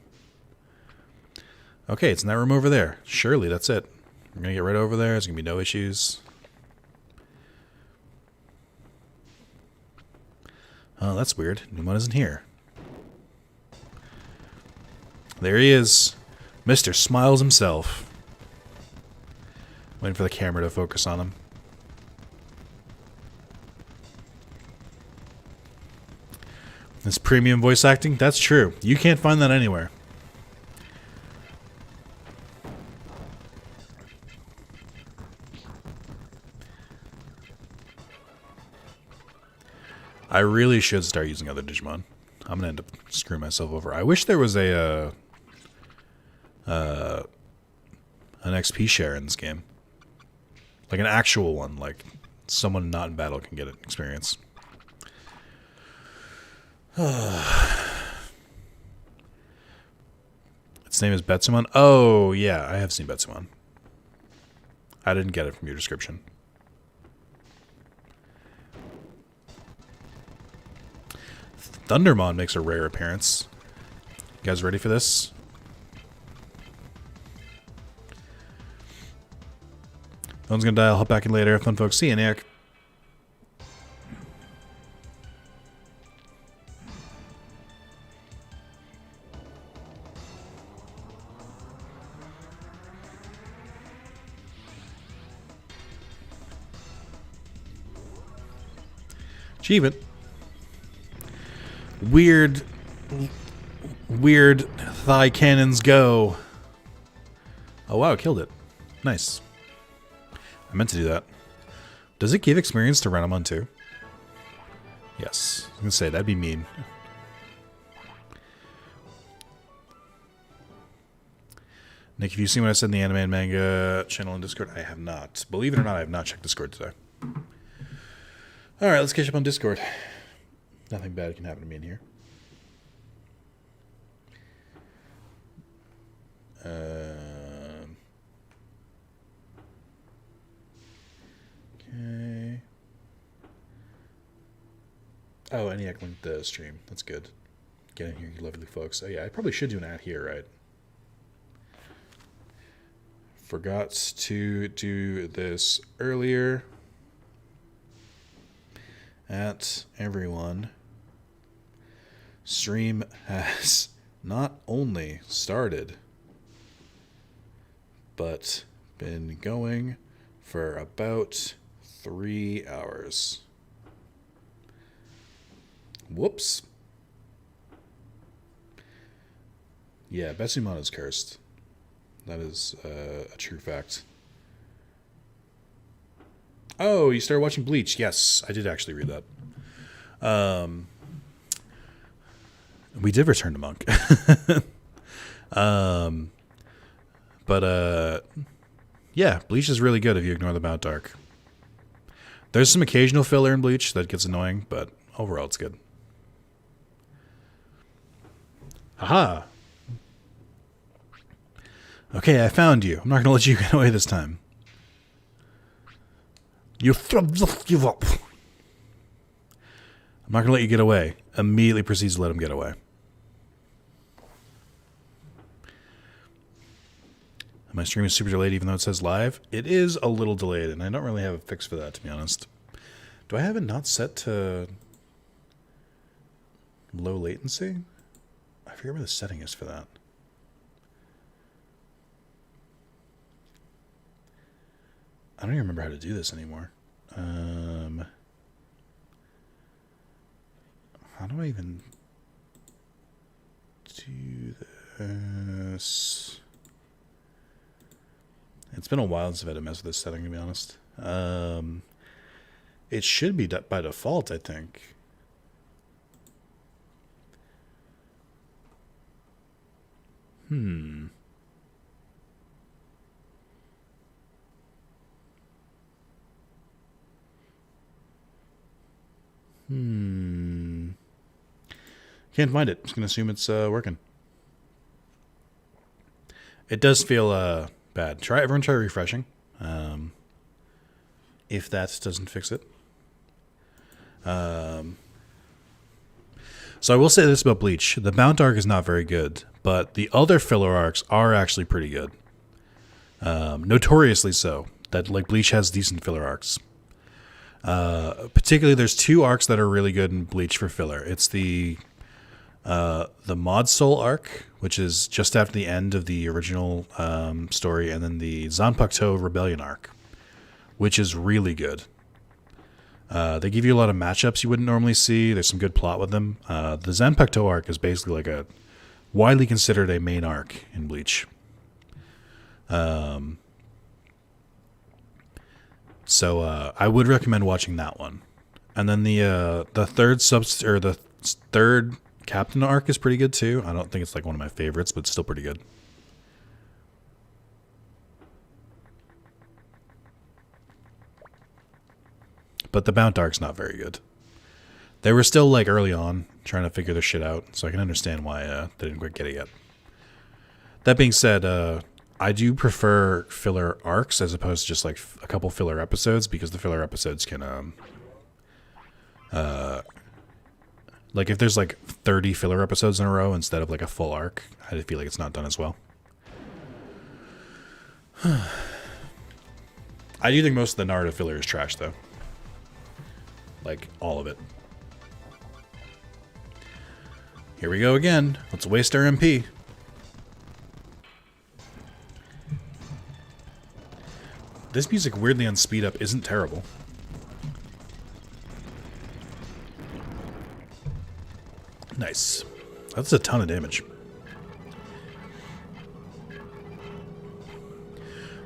Okay, it's in that room over there. Surely, that's it. We're going to get right over there. There's going to be no issues. Oh, that's weird. Numon isn't here. There he is. Mr. Smiles himself. Waiting for the camera to focus on him. This premium voice acting? That's true. You can't find that anywhere. I really should start using other Digimon. I'm gonna end up screwing myself over. I wish there was an XP share in this game. Like an actual one, like someone not in battle can get an experience. Its name is Betsumon? Oh, yeah, I have seen Betsumon. I didn't get it from your description. Thundermon makes a rare appearance. You guys ready for this? No one's gonna die. I'll hop back in later. Have fun, folks. See you, Nick. Achievement. Weird thigh cannons go. Oh wow, killed it. Nice. I meant to do that. Does it give experience to Renamon too? Yes. I was going to say, that'd be mean. Nick, have you seen what I said in the anime and manga channel in Discord? I have not. Believe it or not, I have not checked Discord today. Alright, let's catch up on Discord. Nothing bad can happen to me in here. Okay. Oh, ENIAC linked the stream. That's good. Get in here, you lovely folks. Oh yeah, I probably should do an ad here, right? Forgot to do this earlier. At everyone, stream has not only started, but been going for about 3 hours. Whoops. Yeah, Veemon is cursed. That is a true fact. Oh, you started watching Bleach. Yes, I did actually read that. We did return to Monk. Yeah, Bleach is really good if you ignore the Mount Dark. There's some occasional filler in Bleach that gets annoying, but overall it's good. Haha. Okay, I found you. I'm not going to let you get away this time. You give up. I'm not going to let you get away. Immediately proceeds to let him get away. My stream is super delayed even though it says live. It is a little delayed, and I don't really have a fix for that, to be honest. Do I have it not set to low latency? I forget where the setting is for that. I don't even remember how to do this anymore. How do I even do this? It's been a while since I've had to mess with this setting, to be honest. It should be by default, I think. Can't find it. Just gonna assume it's working. It does feel bad. Everyone try refreshing. If that doesn't fix it. So I will say this about Bleach. The Mount arc is not very good, but the other filler arcs are actually pretty good. Notoriously so. That like Bleach has decent filler arcs. Particularly there's 2 arcs that are really good in Bleach for filler. It's the Mod Soul arc, which is just after the end of the original story, and then the Zanpakuto Rebellion arc, which is really good. They give you a lot of matchups you wouldn't normally see. There's some good plot with them. The Zanpakuto arc is basically like a widely considered a main arc in Bleach. So I would recommend watching that one. And then the third Captain arc is pretty good too. I don't think it's like one of my favorites, but it's still pretty good. But the Mount arc's not very good. They were still like early on trying to figure their shit out, so I can understand why they didn't quite get it yet. That being said, I do prefer filler arcs as opposed to just like a couple filler episodes, because the filler episodes can like if there's like 30 filler episodes in a row instead of like a full arc, I feel like it's not done as well. I do think most of the Naruto filler is trash though. Like all of it. Here we go again. Let's waste our MP. This music weirdly on speed up isn't terrible. Nice. That's a ton of damage.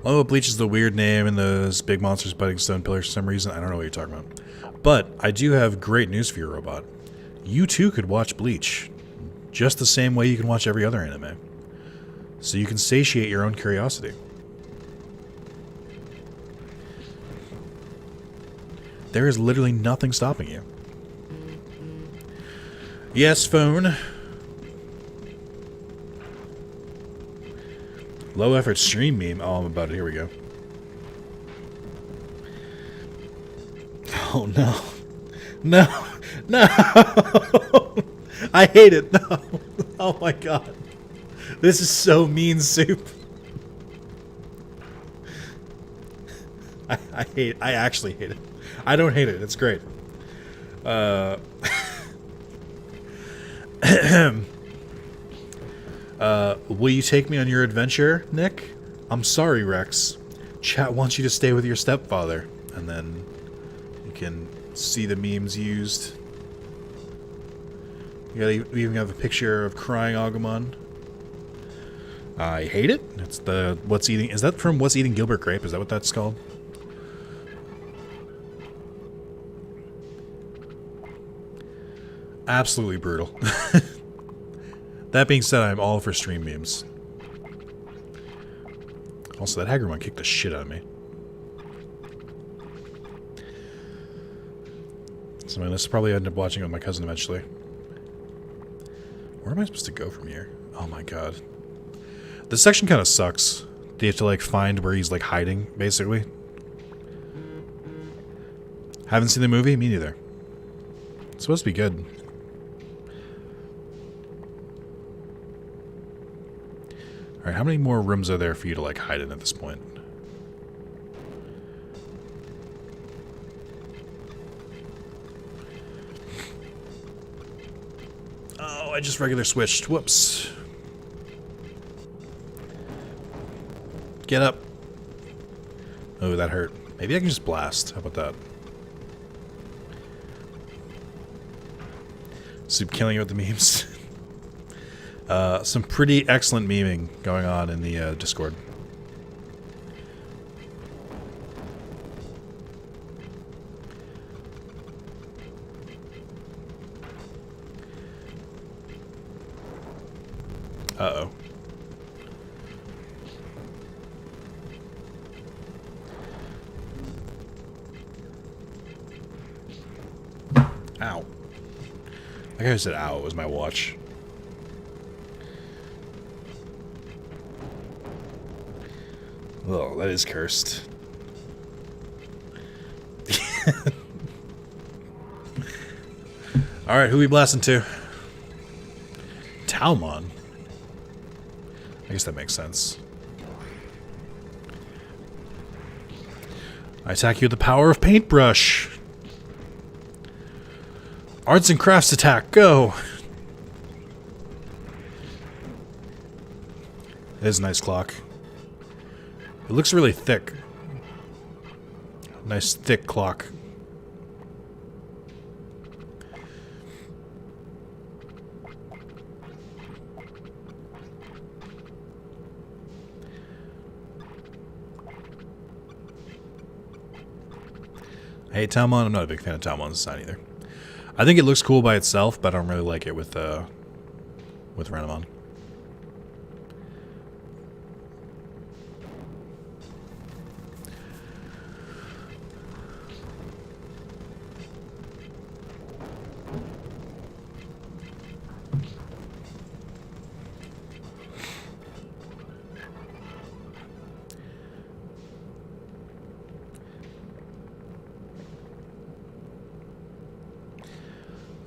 Oh, Bleach is the weird name and those big monsters biting stone pillars for some reason. I don't know what you're talking about. But I do have great news for you, Robot. You too could watch Bleach. Just the same way you can watch every other anime. So you can satiate your own curiosity. There is literally nothing stopping you. Yes, phone. Low effort stream meme. Oh, I'm about it. Here we go. Oh, no. No. No. I hate it. No. Oh, my God. This is so mean soup. I hate it. I actually hate it. I don't hate it. It's great. Will you take me on your adventure, Nick? I'm sorry, Rex. Chat wants you to stay with your stepfather. And then you can see the memes used. You even have a picture of crying Agumon. I hate it. It's the What's Eating... Is that from What's Eating Gilbert Grape? Is that what that's called? Absolutely brutal. That being said, I'm all for stream memes. Also, that Agumon kicked the shit out of me. So this will probably end up watching it with my cousin eventually. Where am I supposed to go from here? Oh my god. This section kind of sucks. Do you have to like find where he's like hiding, basically? Haven't seen the movie? Me neither. It's supposed to be good. Alright, how many more rooms are there for you to like hide in at this point? Oh, I just regular switched. Whoops. Get up. Oh, that hurt. Maybe I can just blast. How about that? Soup killing it with the memes. Some pretty excellent memeing going on in the Discord. Uh-oh. Ow. I guy who said ow, it was my watch. Oh, that is cursed. Alright, who we blasting to? Talmon? I guess that makes sense. I attack you with the power of paintbrush. Arts and crafts attack, go! It is a nice clock. It looks really thick. Nice thick clock. I hate Talmon. I'm not a big fan of Talmon's design either. I think it looks cool by itself, but I don't really like it with Renamon.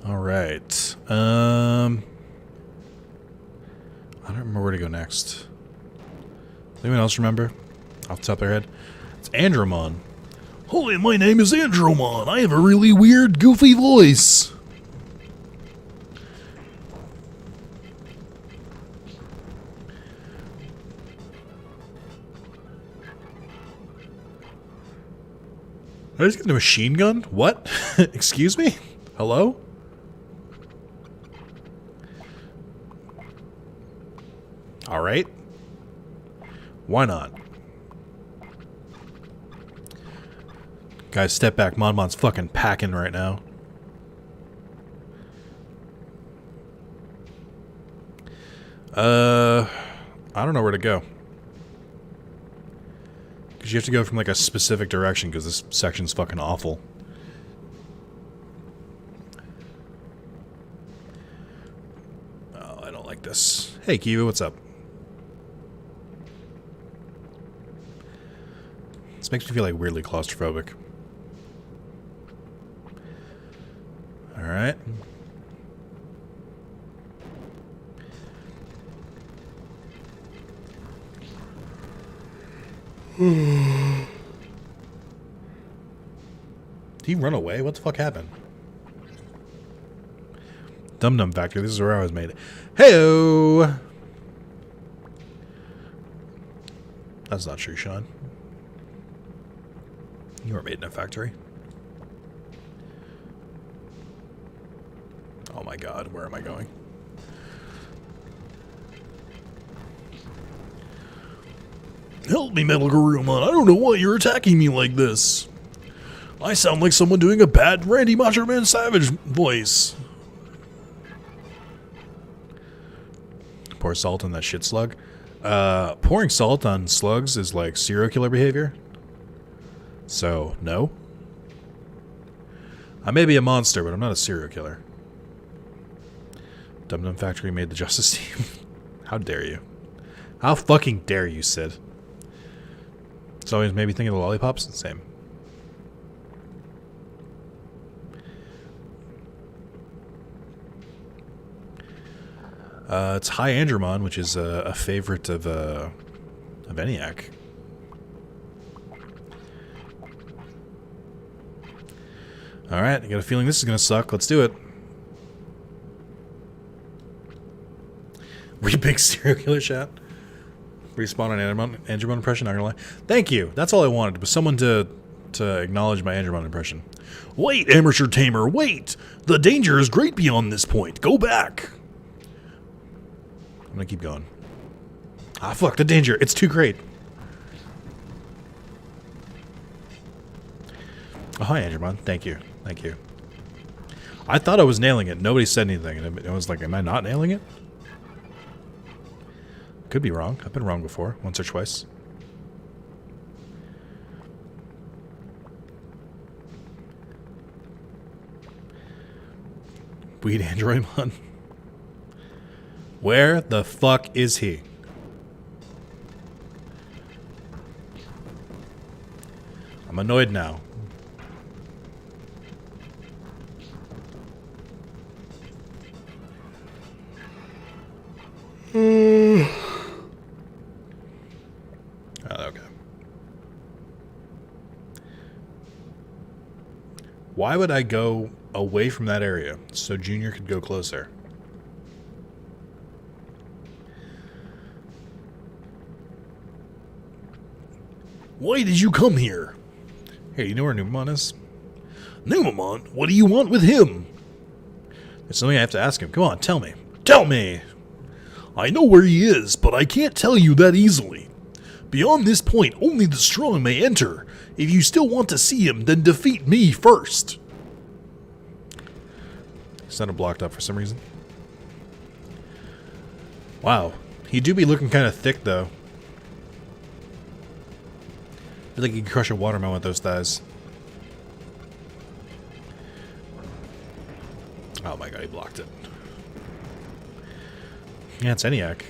Alright. I don't remember where to go next. Anyone else remember? Off the top of their head? It's Andromon. Hi, my name is Andromon. I have a really weird, goofy voice. I just get a machine gun? What? Excuse me? Hello? Alright. Why not? Guys, step back. Monmon's fucking packing right now. I don't know where to go. Because you have to go from like a specific direction because this section's fucking awful. Oh, I don't like this. Hey, Kiva, what's up? This makes me feel like weirdly claustrophobic. Alright. Did he run away? What the fuck happened? Dum Dum Factory. This is where I was made. Heyo! That's not true, Sean. You were made in a factory. Oh my god, where am I going? Help me, Metal Garurumon. I don't know why you're attacking me like this. I sound like someone doing a bad Randy Macho Man Savage voice. Pour salt on that shit slug. Pouring salt on slugs is like serial killer behavior. So, no. I may be a monster, but I'm not a serial killer. Dum Dum Factory made the Justice Team. How dare you? How fucking dare you, Sid? So always maybe thinking of the lollipops? Same. It's High Andromon, which is a favorite of ENIAC. Alright, I got a feeling this is gonna suck. Let's do it. Were you big serial killer chat? Respawn on Andromon impression, not gonna lie. Thank you. That's all I wanted, was someone to acknowledge my Andromon impression. Wait, Amateur Tamer, wait! The danger is great beyond this point. Go back. I'm gonna keep going. Ah, fuck, the danger. It's too great. Oh, hi, Andromon. Thank you. Thank you. I thought I was nailing it. Nobody said anything. And I was like, am I not nailing it? Could be wrong. I've been wrong before. Once or twice. Weed Androidmon. Where the fuck is he? I'm annoyed now. Oh, okay. Why would I go away from that area so Junior could go closer? Why did you come here? Hey, you know where Numamon is? Numamon? What do you want with him? There's something I have to ask him. Come on, tell me. Tell me! I know where he is, but I can't tell you that easily. Beyond this point, only the strong may enter. If you still want to see him, then defeat me first. Sounded blocked up for some reason. Wow. He do be looking kind of thick, though. I feel like he could crush a watermelon with those thighs. Oh my god, he blocked it. Yeah, it's ENIAC.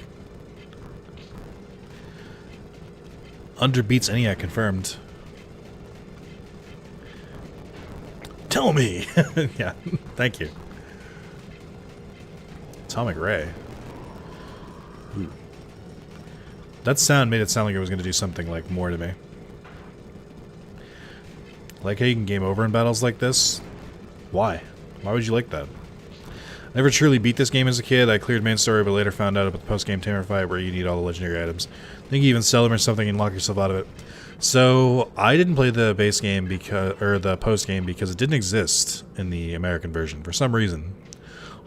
Underbeats ENIAC confirmed. Tell me! Yeah, thank you. Atomic Ray. Ooh. That sound made it sound like it was going to do something like more to me. Like how you can game over in battles like this? Why? Why would you like that? I never truly beat this game as a kid. I cleared main story, but later found out about the post-game tamer fight where you need all the legendary items. I think you even sell them or something and lock yourself out of it. So I didn't play the base game because, or the post-game, because it didn't exist in the American version for some reason.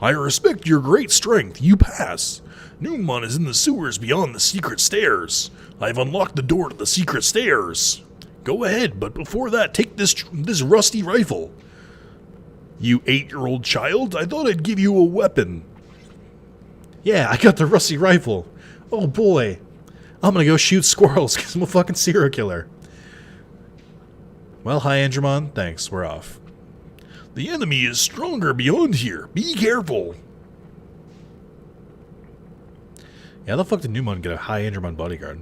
I respect your great strength. You pass. Numamon is in the sewers beyond the secret stairs. I've unlocked the door to the secret stairs. Go ahead, but before that, take this rusty rifle. You 8-year-old child, I thought I'd give you a weapon. Yeah, I got the rusty rifle. Oh boy. I'm gonna go shoot squirrels because I'm a fucking serial killer. Well, hi, Agumon. Thanks, we're off. The enemy is stronger beyond here. Be careful. Yeah, how the fuck did Newmon get a high Agumon bodyguard?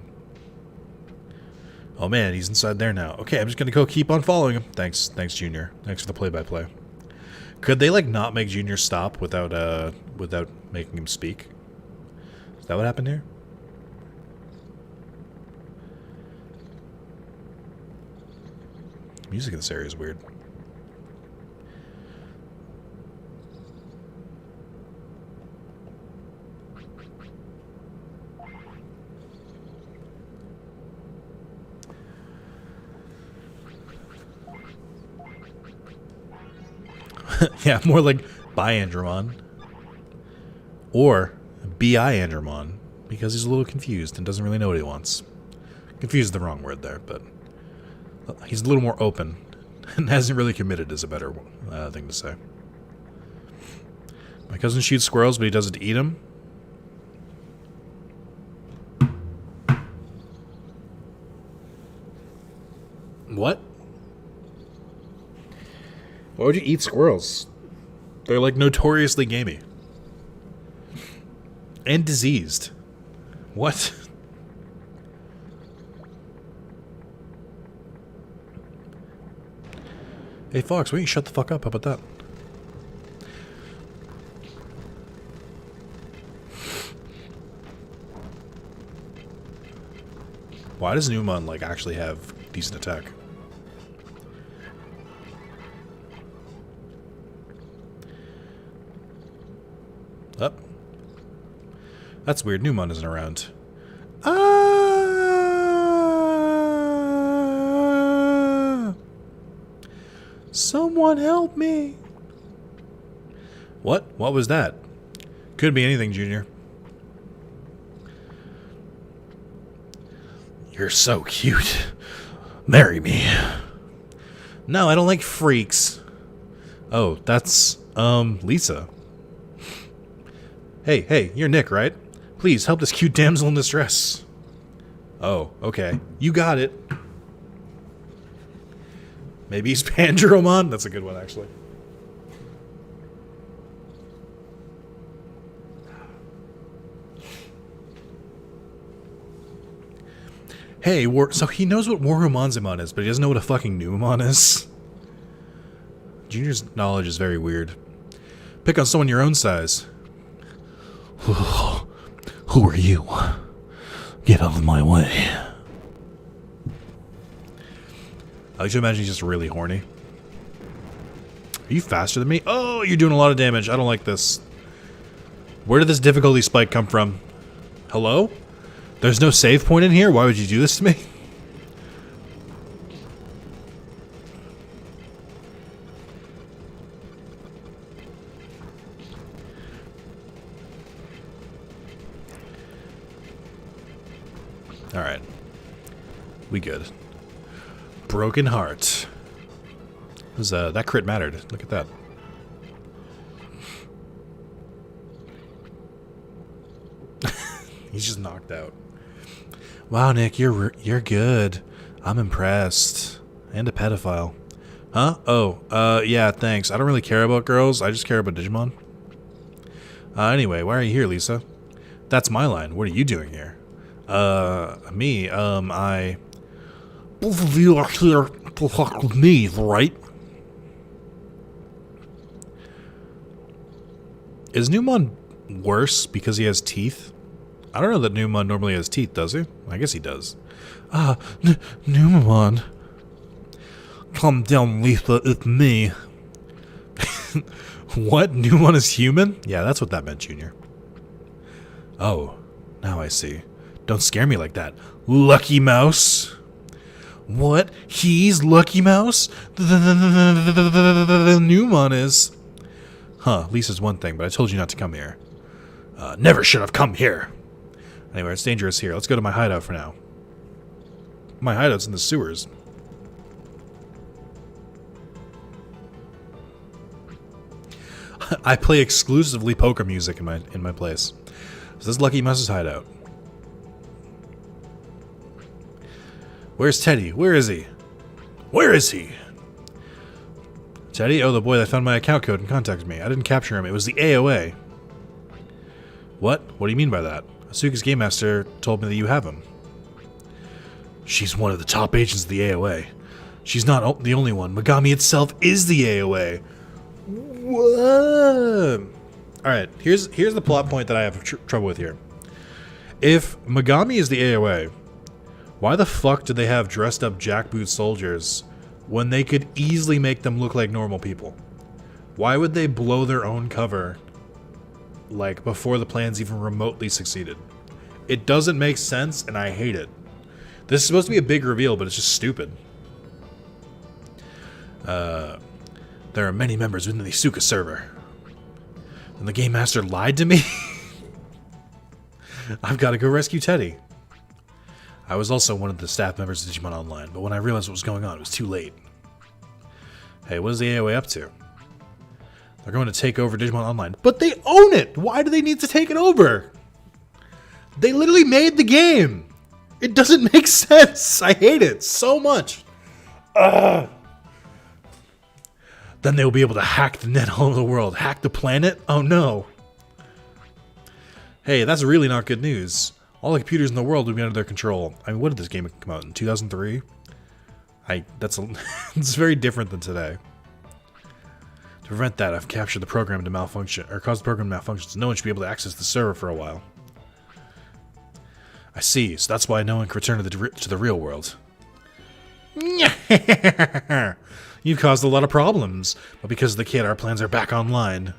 Oh man, he's inside there now. Okay, I'm just gonna go keep on following him. Thanks, Junior. Thanks for the play-by-play. Could they, like, not make Junior stop without making him speak? Is that what happened here? Music in this area is weird. Yeah, more like by Agumon. Or B.I. Agumon, because he's a little confused and doesn't really know what he wants. Confused is the wrong word there, but he's a little more open and hasn't really committed is a better thing to say. My cousin shoots squirrels, but he does it to eat them. What? Why would you eat squirrels? They're like notoriously gamey. And diseased. What? Hey Fox, why don't you shut the fuck up? How about that? Why does Newmon like actually have decent attack? Up. That's weird. Newmon isn't around. Someone help me. What? What was that? Could be anything, Junior. You're so cute. Marry me. No, I don't like freaks. Oh, that's, Lisa. Hey, you're Nick, right? Please, help this cute damsel in distress. Oh, okay. You got it. Maybe he's Pandromon? That's a good one, actually. Hey, so he knows what Warumonzimon is, but he doesn't know what a fucking Numemon is? Junior's knowledge is very weird. Pick on someone your own size. Who are you? Get out of my way. I like to imagine he's just really horny. Are you faster than me? Oh, you're doing a lot of damage. I don't like this. Where did this difficulty spike come from? Hello? There's no save point in here? Why would you do this to me? Alright. We good. Broken heart. That crit mattered. Look at that. He's just knocked out. Wow, Nick, you're good. I'm impressed. And a pedophile. Huh? Oh, yeah, thanks. I don't really care about girls. I just care about Digimon. Anyway, why are you here, Lisa? That's my line. What are you doing here? Me, I... Both of you are here to fuck with me, right? Is Newmon worse because he has teeth? I don't know that Newmon normally has teeth, does he? I guess he does. Newmon. Calm down, Lisa, it's me. What? Newmon is human? Yeah, that's what that meant, Junior. Oh, now I see. Don't scare me like that. Lucky Mouse. What? He's Lucky Mouse? The Newmon is. Huh, Lisa's one thing, but I told you not to come here. Never should have come here. Anyway, it's dangerous here. Let's go to my hideout for now. My hideout's in the sewers. I play exclusively poker music in my place. So this is Lucky Mouse's hideout. Where's Teddy? Where is he? Where is he? Teddy? Oh, the boy that found my account code and contacted me. I didn't capture him. It was the AOA. What? What do you mean by that? Asuka's game master told me that you have him. She's one of the top agents of the AOA. She's not the only one. Megami itself is the AOA. Whoa! Alright, here's the plot point that I have trouble with here. If Megami is the AOA, why the fuck did they have dressed up jackboot soldiers when they could easily make them look like normal people? Why would they blow their own cover, like, before the plans even remotely succeeded? It doesn't make sense, and I hate it. This is supposed to be a big reveal, but it's just stupid. There are many members within the Asuka server. And the Game Master lied to me? I've got to go rescue Teddy. I was also one of the staff members of Digimon Online, but when I realized what was going on, it was too late. Hey, what is the AOA up to? They're going to take over Digimon Online. But they own it! Why do they need to take it over? They literally made the game! It doesn't make sense! I hate it so much! Ugh. Then they'll be able to hack the net all over the world. Hack the planet? Oh no. Hey, that's really not good news. All the computers in the world would be under their control. I mean, when did this game come out? In 2003? It's very different than today. To prevent that, I've captured the program to malfunction, or caused the program to malfunction, so no one should be able to access the server for a while. I see, so that's why no one can return to the real world. You've caused a lot of problems, but because of the kid, our plans are back online.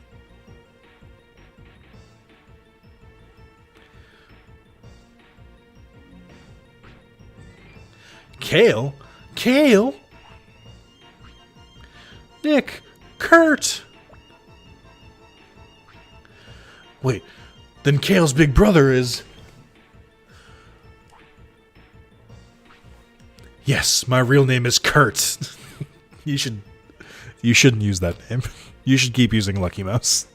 Kale? Kale? Nick? Kurt? Wait, then Kale's big brother is... Yes, my real name is Kurt. You shouldn't use that name. You should keep using Lucky Mouse.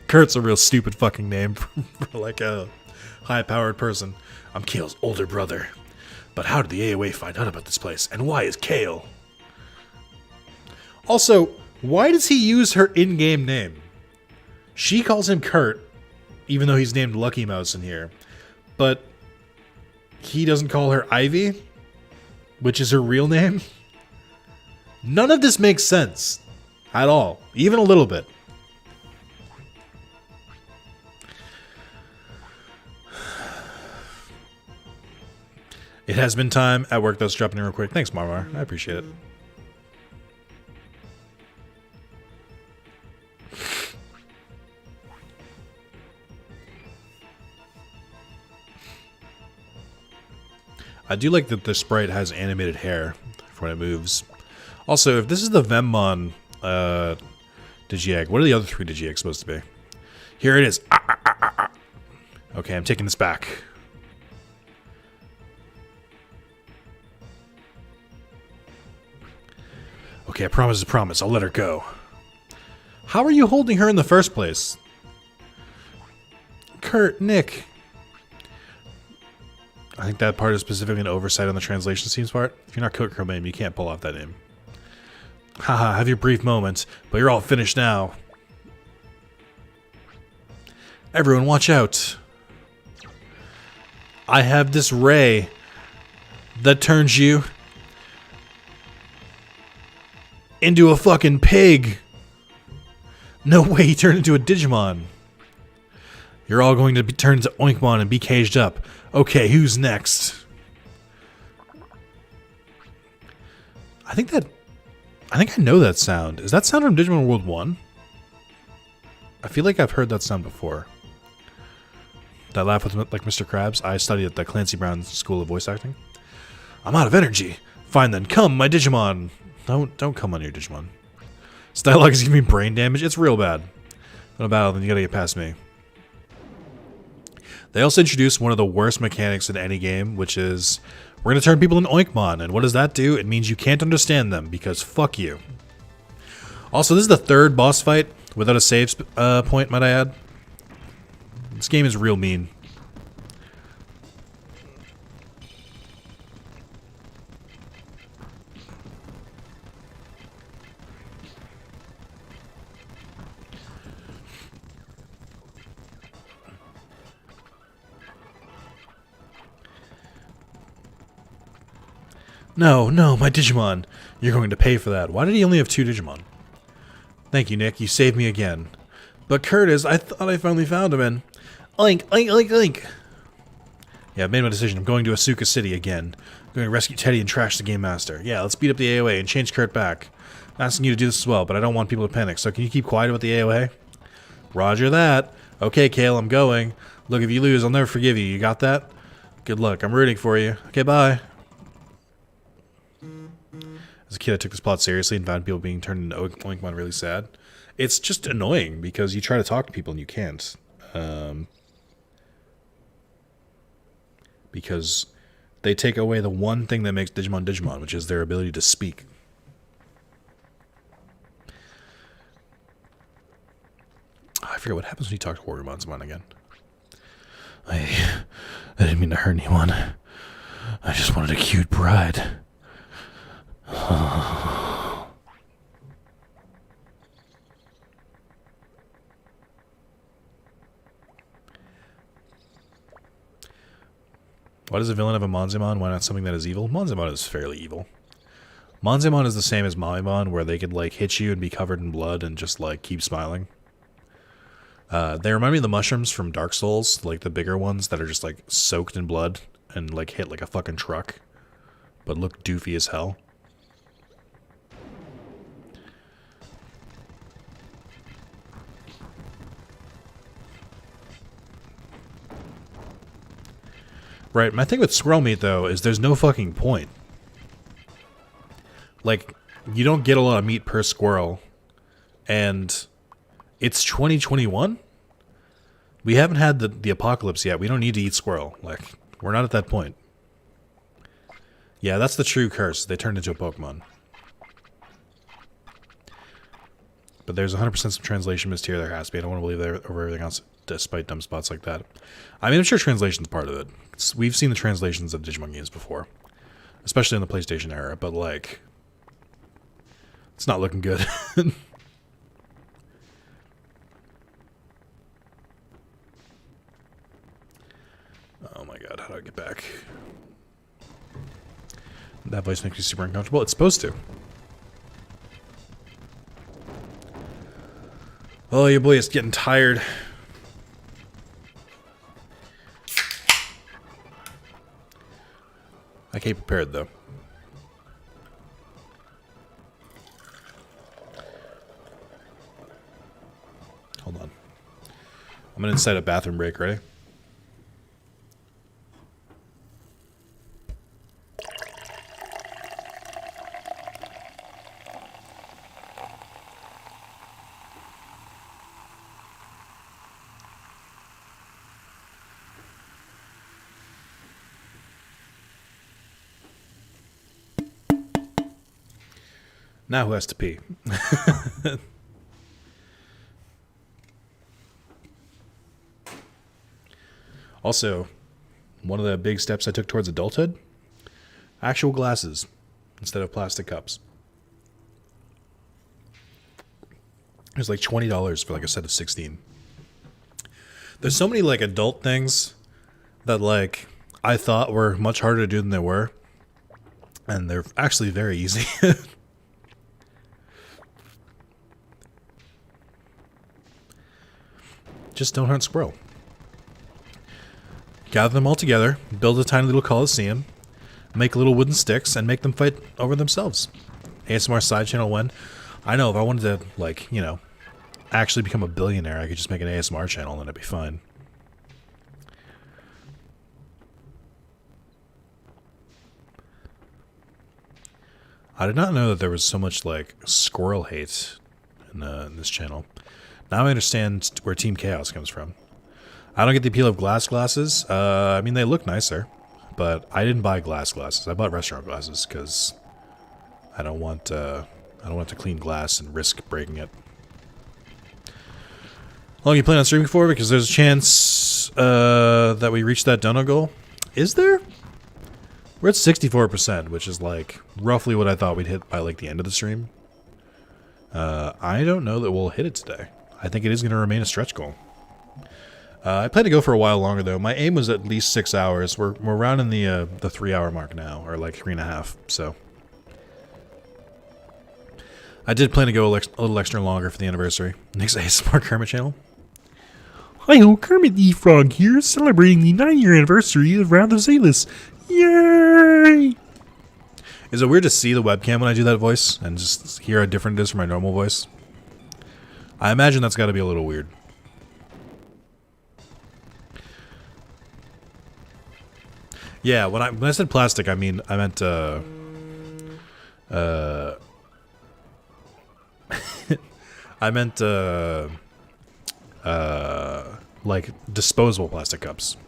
Kurt's a real stupid fucking name for like a high-powered person. I'm Kale's older brother. But how did the AOA find out about this place? And why is Kale? Also, why does he use her in-game name? She calls him Kurt, even though he's named Lucky Mouse in here. But he doesn't call her Ivy, which is her real name? None of this makes sense. At all. Even a little bit. It has been time at work, though. Dropping in real quick. Thanks, Marmar. I appreciate it. I do like that the sprite has animated hair for when it moves. Also, if this is the Veemon Digiegg, what are the other three Digieggs supposed to be? Here it is. Okay, I'm taking this back. Okay, I promise is a promise. I'll let her go. How are you holding her in the first place? Kurt, Nick. I think that part is specifically an oversight on the translation team's part. If you're not Kurt Cobain, you can't pull off that name. Haha, have your brief moment, but you're all finished now. Everyone watch out. I have this ray that turns you into a fucking pig. No way he turned into a Digimon. You're all going to be turned into Oinkmon and be caged up. Okay, who's next? I think I know that sound. Is that sound from Digimon World 1? I feel like I've heard that sound before. That laugh with like Mr. Krabs. I studied at the Clancy Brown School of Voice Acting. I'm out of energy. Fine then, come, my Digimon. Don't come on your Digimon. This dialogue is giving me brain damage. It's real bad. No battle, then you gotta get past me. They also introduced one of the worst mechanics in any game, which is we're going to turn people into Oinkmon. And what does that do? It means you can't understand them, because fuck you. Also, this is the third boss fight. Without a save point, might I add. This game is real mean. No, no, my Digimon. You're going to pay for that. Why did he only have 2 Digimon? Thank you, Nick. You saved me again. But Curtis, I thought I finally found him and... Oink, oink, oink, oink. Yeah, I've made my decision. I'm going to Asuka City again. I'm going to rescue Teddy and trash the Game Master. Yeah, let's beat up the AOA and change Kurt back. I'm asking you to do this as well, but I don't want people to panic. So can you keep quiet about the AOA? Roger that. Okay, Kale, I'm going. Look, if you lose, I'll never forgive you. You got that? Good luck. I'm rooting for you. Okay, bye. As a kid, I took this plot seriously and found people being turned into Oinkmon really sad. It's just annoying because you try to talk to people and you can't. Because they take away the one thing that makes Digimon Digimon, which is their ability to speak. Oh, I forget what happens when you talk to Warymon's again. I didn't mean to hurt anyone. I just wanted a cute bride. Why does a villain have a Monmon? Why not something that is evil? Monmon is fairly evil. Monmon is the same as Mamimon, where they could like hit you and be covered in blood and just like keep smiling. They remind me of the mushrooms from Dark Souls, like the bigger ones that are just like soaked in blood and like hit like a fucking truck, but look doofy as hell. Right, my thing with squirrel meat, though, is there's no fucking point. Like, you don't get a lot of meat per squirrel, and it's 2021? We haven't had the apocalypse yet. We don't need to eat squirrel. Like, we're not at that point. Yeah, that's the true curse. They turned into a Pokemon. But there's 100% some translation missed here. There has to be. I don't want to believe there over everything else, despite dumb spots like that. I mean, I'm sure translation's part of it. We've seen the translations of Digimon games before, especially in the PlayStation era, but like, it's not looking good. Oh my god, how do I get back? That voice makes me super uncomfortable. It's supposed to. Oh, your boy is getting tired. I came prepared, though. Hold on. I'm gonna inside a bathroom break, ready? Now who has to pee? Also, one of the big steps I took towards adulthood, actual glasses instead of plastic cups. It was like $20 for like a set of 16. There's so many like adult things that like I thought were much harder to do than they were. And they're actually very easy. Just don't hunt squirrel. Gather them all together, build a tiny little coliseum, make little wooden sticks, and make them fight over themselves. ASMR side channel when? I know, if I wanted to, like, you know, actually become a billionaire, I could just make an ASMR channel and it'd be fine. I did not know that there was so much, like, squirrel hate in this channel. Now I understand where Team Chaos comes from. I don't get the appeal of glass glasses. I mean, they look nicer, but I didn't buy glass glasses. I bought restaurant glasses because I don't want to clean glass and risk breaking it. How long you plan on streaming for? Because there's a chance that we reach that dono goal. Is there? We're at 64%, which is like roughly what I thought we'd hit by like the end of the stream. I don't know that we'll hit it today. I think it is going to remain a stretch goal. I plan to go for a while longer though. My aim was at least 6 hours. We're around in the 3-hour mark now, or like 3.5. So I did plan to go a little extra longer for the anniversary. Next ASMR Kermit channel. Hi-ho, Kermit the Frog here, celebrating the 9-year anniversary of Wrath of Zalis. Yay! Is it weird to see the webcam when I do that voice and just hear how different it is from my normal voice? I imagine that's got to be a little weird. Yeah, when I said plastic, I meant I meant like disposable plastic cups.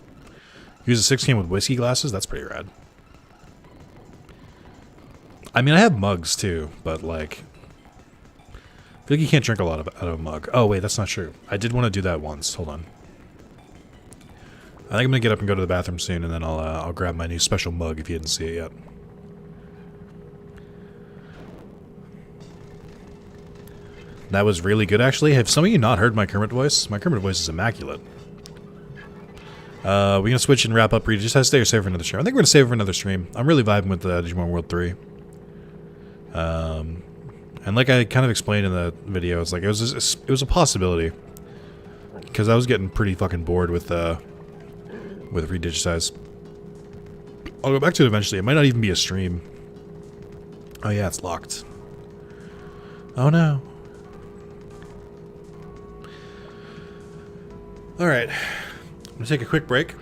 Use a 6-can with whiskey glasses. That's pretty rad. I mean, I have mugs too, but like, I feel like you can't drink a lot out of a mug. Oh wait, that's not true. I did want to do that once. Hold on. I think I'm gonna get up and go to the bathroom soon, and then I'll grab my new special mug if you didn't see it yet. That was really good, actually. Have some of you not heard my Kermit voice? My Kermit voice is immaculate. We're gonna switch and wrap up. Just have to stay or save for another stream. I think we're gonna save for another stream. I'm really vibing with Digimon World 3. And like I kind of explained in the video, it's like it was a possibility because I was getting pretty fucking bored with Redigitize. I'll go back to it eventually. It might not even be a stream. Oh yeah, it's locked. Oh no. Alright. I'm gonna take a quick break.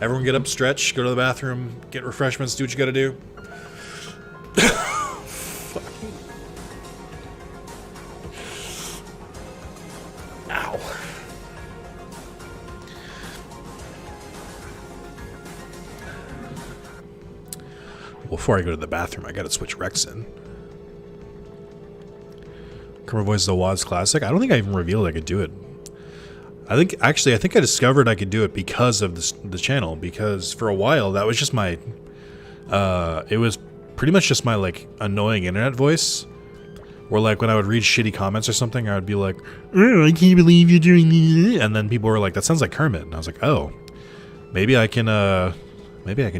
Everyone get up, stretch, go to the bathroom, get refreshments, do what you gotta do. Ow. Before I go to the bathroom, I gotta switch Rex in. Kermit Voice is a WADS classic. I don't think I even revealed I could do it. I think I discovered I could do it because of the channel, because for a while that was just my it was pretty much just my like annoying internet voice, where like when I would read shitty comments or something, I would be like, oh, I can't believe you're doing this, and then people were like, that sounds like Kermit, and I was like, oh, maybe I can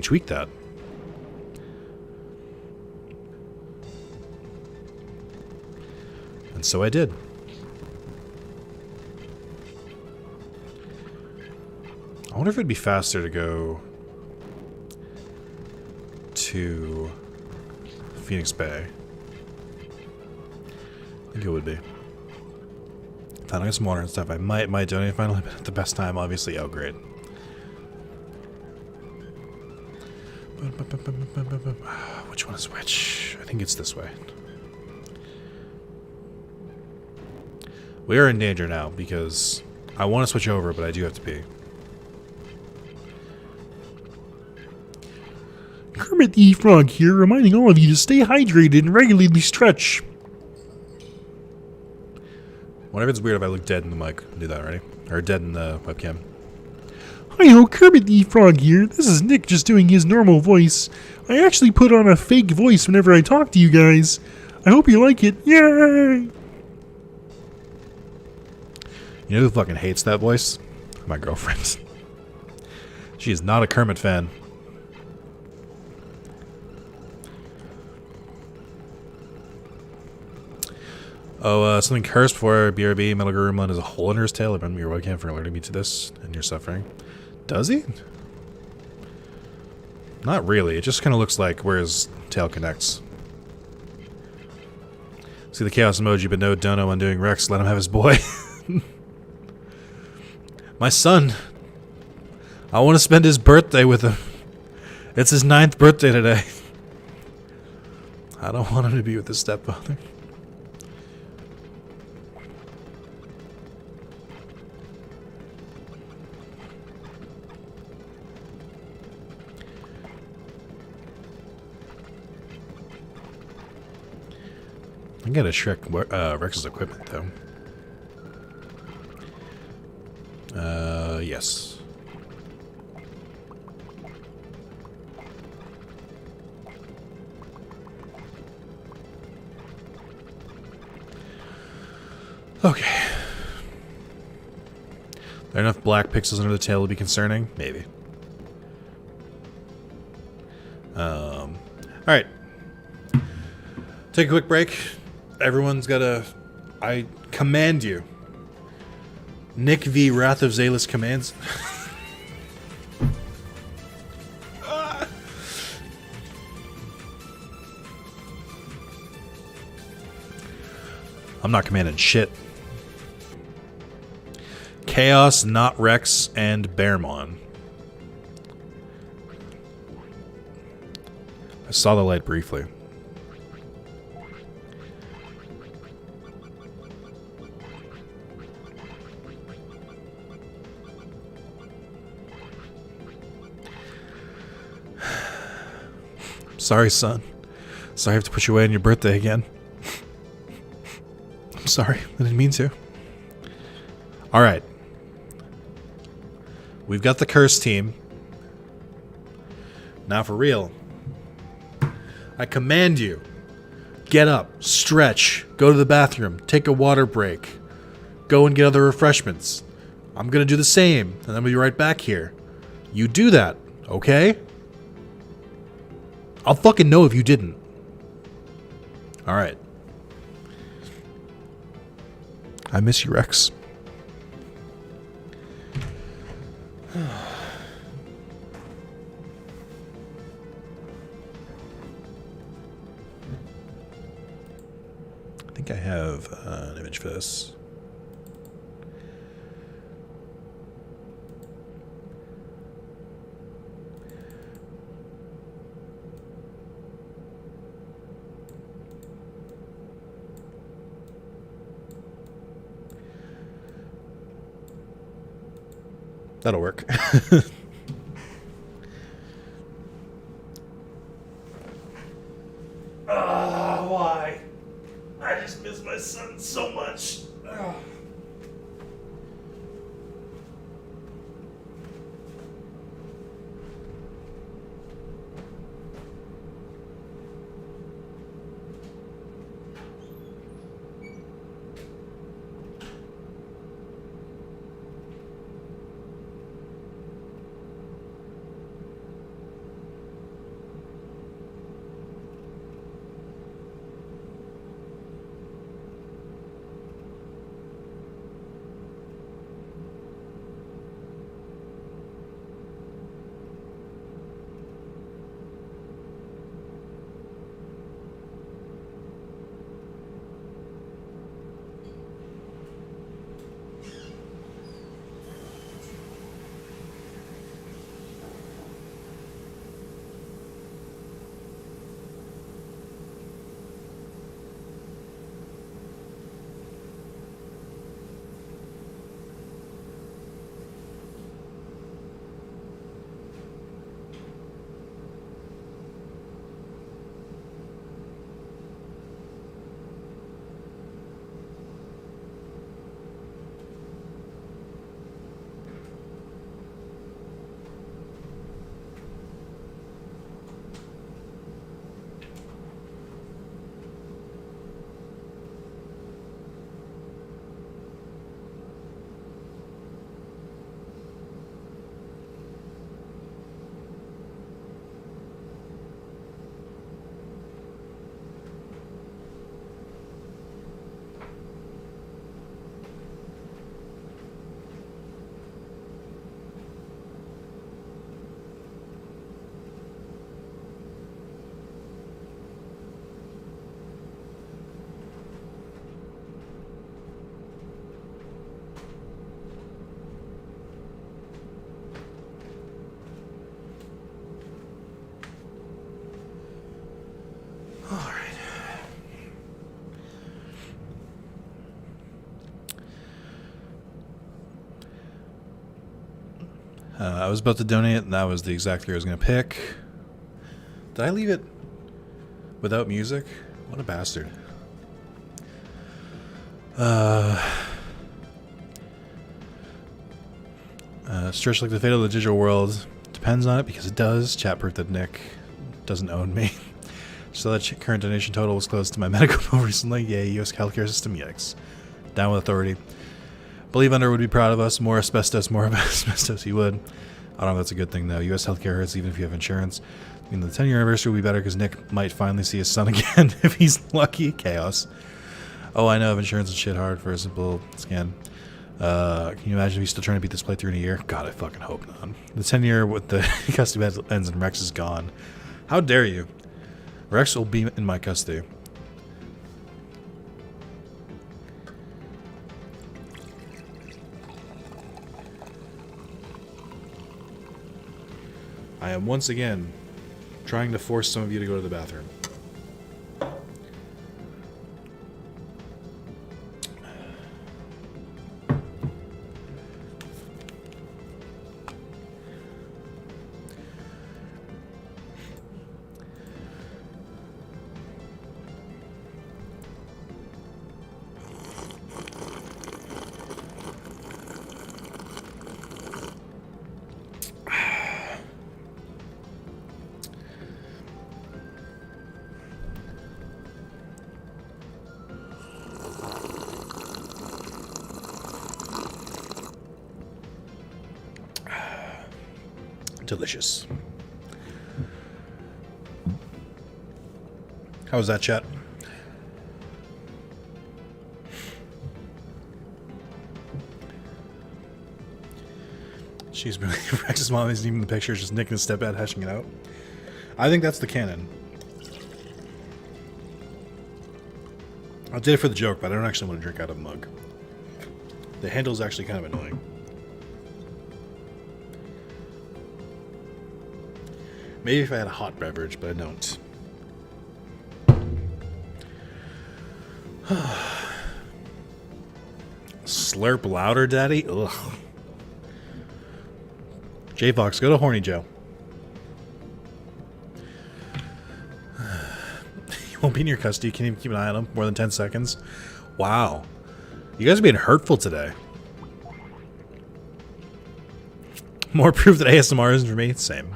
tweak that. And so I did. I wonder if it'd be faster to go to Phoenix Bay. I think it would be. Found out some water and stuff. I might donate finally, but at the best time, obviously. Oh, great. Which one is which? I think it's this way. We are in danger now because I want to switch over, but I do have to pee. Kermit the Frog here, reminding all of you to stay hydrated and regularly stretch. Wonder if it's weird if I look dead in the mic. Do that, ready? Or dead in the webcam. Hi-ho, Kermit the Frog here. This is Nick just doing his normal voice. I actually put on a fake voice whenever I talk to you guys. I hope you like it. Yay! You know who fucking hates that voice? My girlfriend. She is not a Kermit fan. Oh, something cursed before BRB. Metal Guilmon has a hole in his tail. I've been your webcam for alerting me to this and your suffering. Does he? Not really. It just kind of looks like where his tail connects. See the chaos emoji, but no dono undoing Rex. Let him have his boy. My son. I want to spend his birthday with him. It's his 9th birthday today. I don't want him to be with his stepfather. I gotta Shrek Rex's equipment though. Yes. Okay. There are enough black pixels under the tail to be concerning? Maybe. Alright. Take a quick break. Everyone's got a... I command you. Nick V. Wrath of Zalis commands... I'm not commanding shit. Chaos, Not Rex, and Bearmon. I saw the light briefly. Sorry, son. Sorry I have to put you away on your birthday again. I'm sorry. I didn't mean to. Alright. We've got the curse team. Now for real. I command you. Get up. Stretch. Go to the bathroom. Take a water break. Go and get other refreshments. I'm gonna do the same. And then we'll be right back here. You do that. Okay? I'll fucking know if you didn't. Alright. I miss you, Rex. I think I have an image for this. That'll work. Why? I just miss my son so much. I was about to donate, and that was the exact year I was going to pick. Did I leave it without music? What a bastard. Stretch like the fate of the digital world depends on it because it does. Chat proof that Nick doesn't own me. So that current donation total was close to my medical bill recently. Yay, U.S. healthcare system, yikes. Down with authority. Believe Under would be proud of us. More asbestos, he would. I don't know if that's a good thing, though. U.S. healthcare hurts even if you have insurance. I mean, the 10-year anniversary will be better because Nick might finally see his son again if he's lucky. Chaos. Oh, I know, I have insurance and shit hard for a simple scan. Can you imagine if he's still trying to beat this playthrough in a year? God, I fucking hope not. The 10-year with the custody ends and Rex is gone. How dare you? Rex will be in my custody. I am once again trying to force some of you to go to the bathroom. Delicious. How was that, chat? She's really Rex's mom isn't even in the picture, just Nick and his stepdad hashing it out. I think that's the canon. I did it for the joke, but I don't actually want to drink out of a mug. The handle's actually kind of annoying. Maybe if I had a hot beverage, but I don't. Slurp louder, daddy? Ugh. J-Fox, go to Horny Joe. He won't be in your custody. You can't even keep an eye on him more than 10 seconds. Wow. You guys are being hurtful today. More proof that ASMR isn't for me? Same.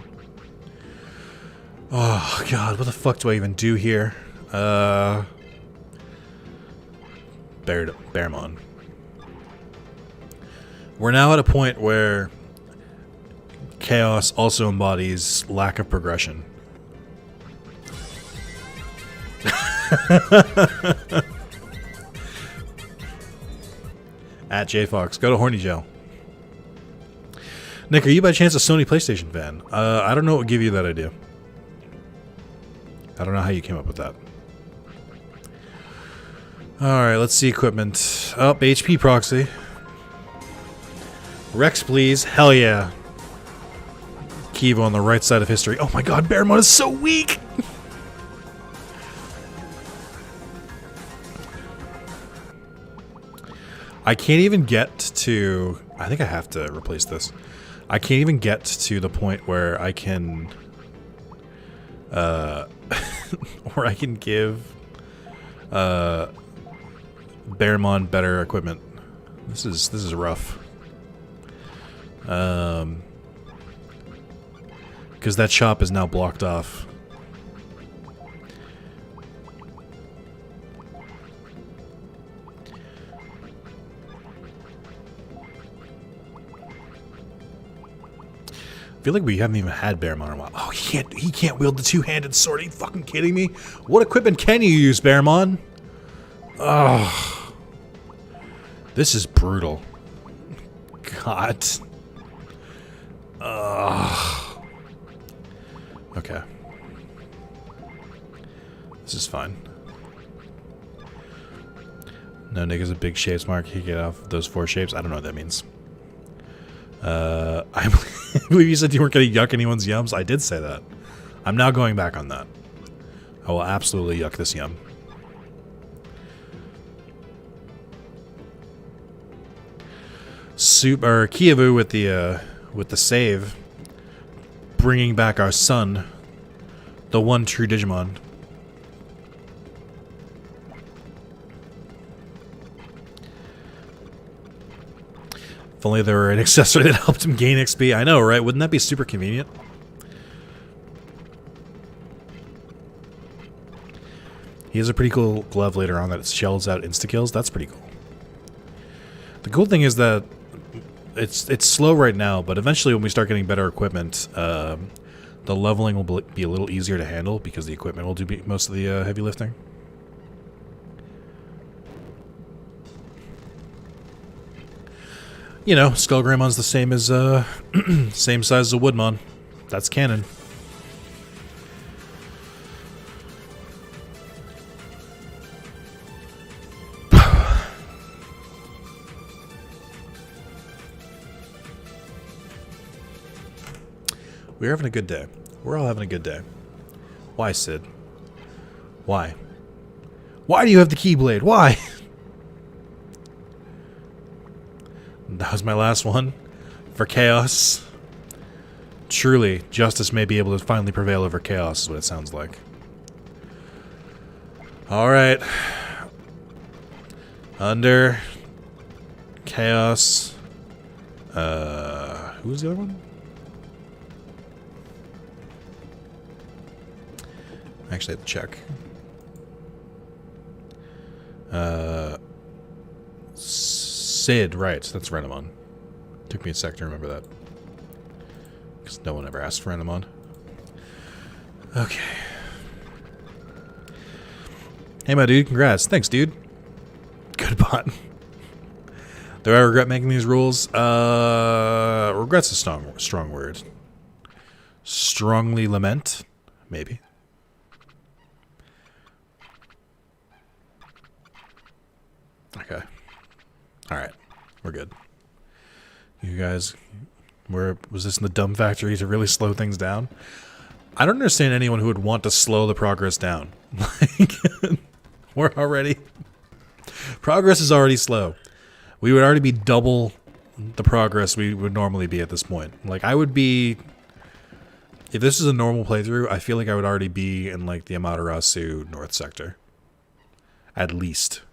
Oh, God, what the fuck do I even do here? Veemon. We're now at a point where chaos also embodies lack of progression. At JFox, go to Horny Joe. Nick, are you by chance a Sony PlayStation fan? I don't know what would give you that idea. I don't know how you came up with that. Alright, let's see equipment. Oh, HP Proxy. Rex, please. Hell yeah. Kiva on the right side of history. Oh my god, Veemon is so weak! I can't even get to... I think I have to replace this. I can't even get to the point where I can... where I can give Veemon better equipment. This is rough. Because that shop is now blocked off. I feel like we haven't even had Veemon in a while. Oh, he can't wield the two-handed sword. Are you fucking kidding me? What equipment can you use, Veemon? Ugh. This is brutal. God. Ugh. Okay. This is fine. No, Nick is a big shapes mark. He get off those 4 shapes. I don't know what that means. I believe you said you weren't going to yuck anyone's yums. I did say that. I'm now going back on that. I will absolutely yuck this yum. Kiavu with the save, bringing back our son, the one true Digimon. If only there were an accessory that helped him gain XP. I know, right? Wouldn't that be super convenient? He has a pretty cool glove later on that shells out insta-kills. That's pretty cool. The cool thing is that it's slow right now, but eventually when we start getting better equipment, the leveling will be a little easier to handle because the equipment will do most of the heavy lifting. You know, Skullgrammon's the same as same size as a Woodmon. That's canon. We're having a good day. We're all having a good day. Why, Sid? Why? Why do you have the Keyblade? Why? That was my last one. For Chaos. Truly, justice may be able to finally prevail over chaos, is what it sounds like. Alright. Under. Chaos. Who was the other one? Actually, I have to check. Sid, right. That's Renamon. Took me a sec to remember that. Because no one ever asked for Renamon. Okay. Hey, my dude. Congrats. Thanks, dude. Good bot. Do I regret making these rules? Regret's a strong word. Strongly lament? Maybe. Okay. Alright. We're good. You guys, was this in the dumb factory to really slow things down? I don't understand anyone who would want to slow the progress down. Like, we're already... Progress is already slow. We would already be double the progress we would normally be at this point. Like, I would be... If this is a normal playthrough, I feel like I would already be in, like, the Amaterasu North Sector. At least.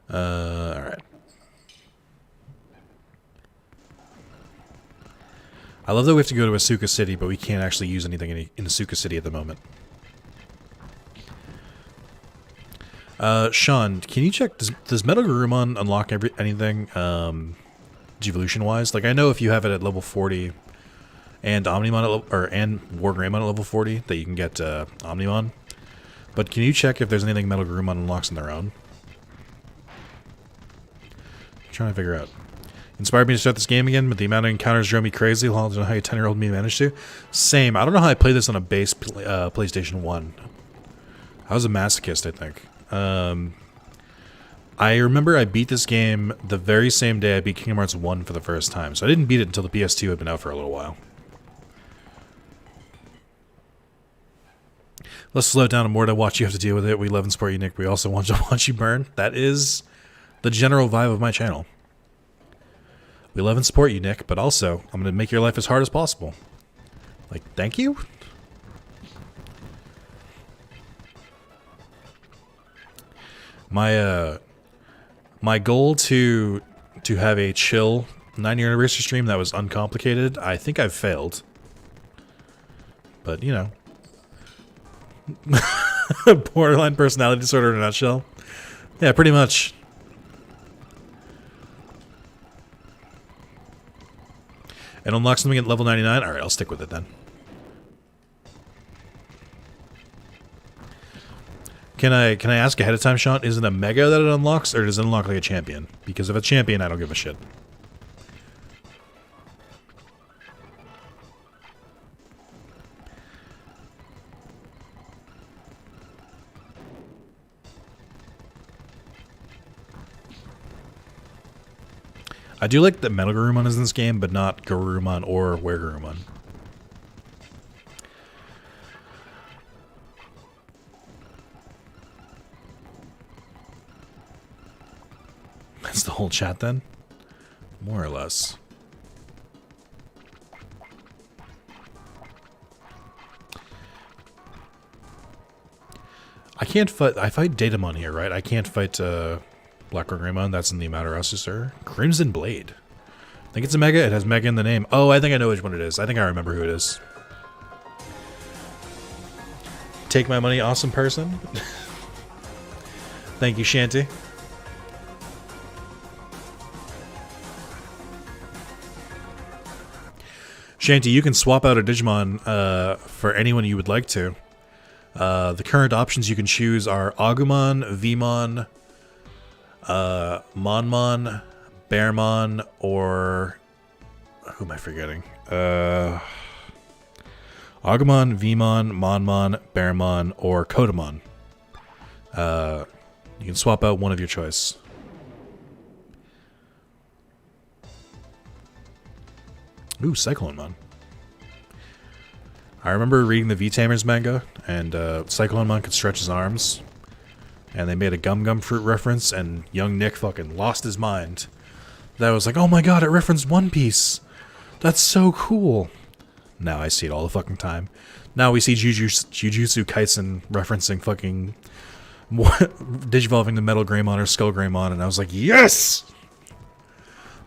Alright. I love that we have to go to Asuka City, but we can't actually use anything in Asuka City at the moment. Sean, can you check, does Metal Guilmon unlock anything, Devolution-wise? Like, I know if you have it at level 40, and Omnimon and Wargreymon at level 40, that you can get, Omnimon. But can you check if there's anything Metal Guilmon unlocks on their own? Trying to figure out. Inspired me to start this game again, but the amount of encounters drove me crazy. I don't know how a 10-year-old me managed to. Same. I don't know how I played this on a base PlayStation 1. I was a masochist, I think. I remember I beat this game the very same day I beat Kingdom Hearts 1 for the first time, so I didn't beat it until the PS2 had been out for a little while. Let's slow it down and more to watch you have to deal with it. We love and support you, Nick. We also want to watch you burn. That is the general vibe of my channel. We love and support you, Nick, but also, I'm going to make your life as hard as possible. Like, thank you? My goal to have a chill 9-year anniversary stream that was uncomplicated, I think I've failed. But, you know. Borderline personality disorder in a nutshell. Yeah, pretty much. And unlock something at level 99? Alright, I'll stick with it then. Can I ask ahead of time, Sean, is it a Mega that it unlocks, or does it unlock like a champion? Because if it's champion, I don't give a shit. I do like that Metal Guilmon is in this game, but not Garurumon or Wergurumon. That's the whole chat then? More or less. I can't fight... I fight Datamon here, right? I can't fight, Black Greymon, that's in the Amaterasu, sir. Crimson Blade. I think it's a Mega. It has Mega in the name. Oh, I think I know which one it is. I think I remember who it is. Take my money, awesome person. Thank you, Shanty. Shanty, you can swap out a Digimon for anyone you would like to. The current options you can choose are Agumon, Veemon, Monmon, Bearmon, or... Who am I forgetting? Agumon, Veemon, Monmon, Bearmon, or Kotemon. You can swap out one of your choice. Ooh, Cyclonemon. I remember reading the V-Tamers manga, and Cyclonemon could stretch his arms. And they made a Gum Gum Fruit reference, and young Nick fucking lost his mind. That was like, oh my god, it referenced One Piece. That's so cool. Now I see it all the fucking time. Now we see Jujutsu Kaisen referencing fucking Digivolving the Metal Greymon or Skull Greymon, and I was like, yes!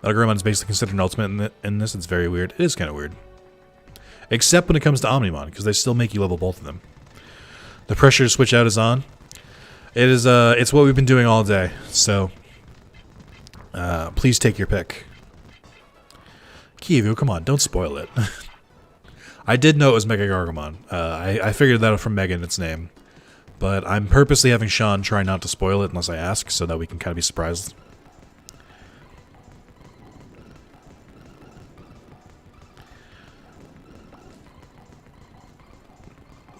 Metal Greymon is basically considered an ultimate in this. It's very weird. It is kind of weird. Except when it comes to Omnimon, because they still make you level both of them. The pressure to switch out is on. It is, it's what we've been doing all day, so please take your pick. Kivu, come on, don't spoil it. I did know it was Mega Gargomon. I figured that out from Mega in its name. But I'm purposely having Sean try not to spoil it unless I ask, so that we can kind of be surprised.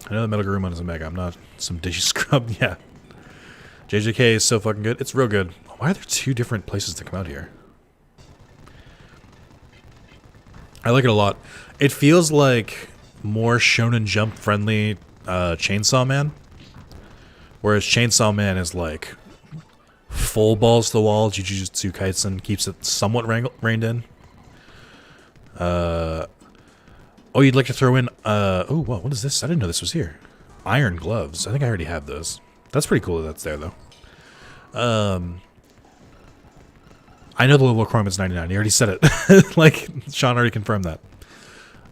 I know the Metal Guilmon is a Mega. I'm not some Digi scrub. Yeah. JJK is so fucking good. It's real good. Why are there two different places to come out here? I like it a lot. It feels like more Shonen Jump friendly Chainsaw Man. Whereas Chainsaw Man is like full balls to the wall. Jujutsu Kaisen keeps it somewhat reined in. Oh, you'd like to throw in... oh, whoa, what is this? I didn't know this was here. Iron gloves. I think I already have those. That's pretty cool that that's there, though. I know the level requirement's 99. He already said it. Like, Sean already confirmed that.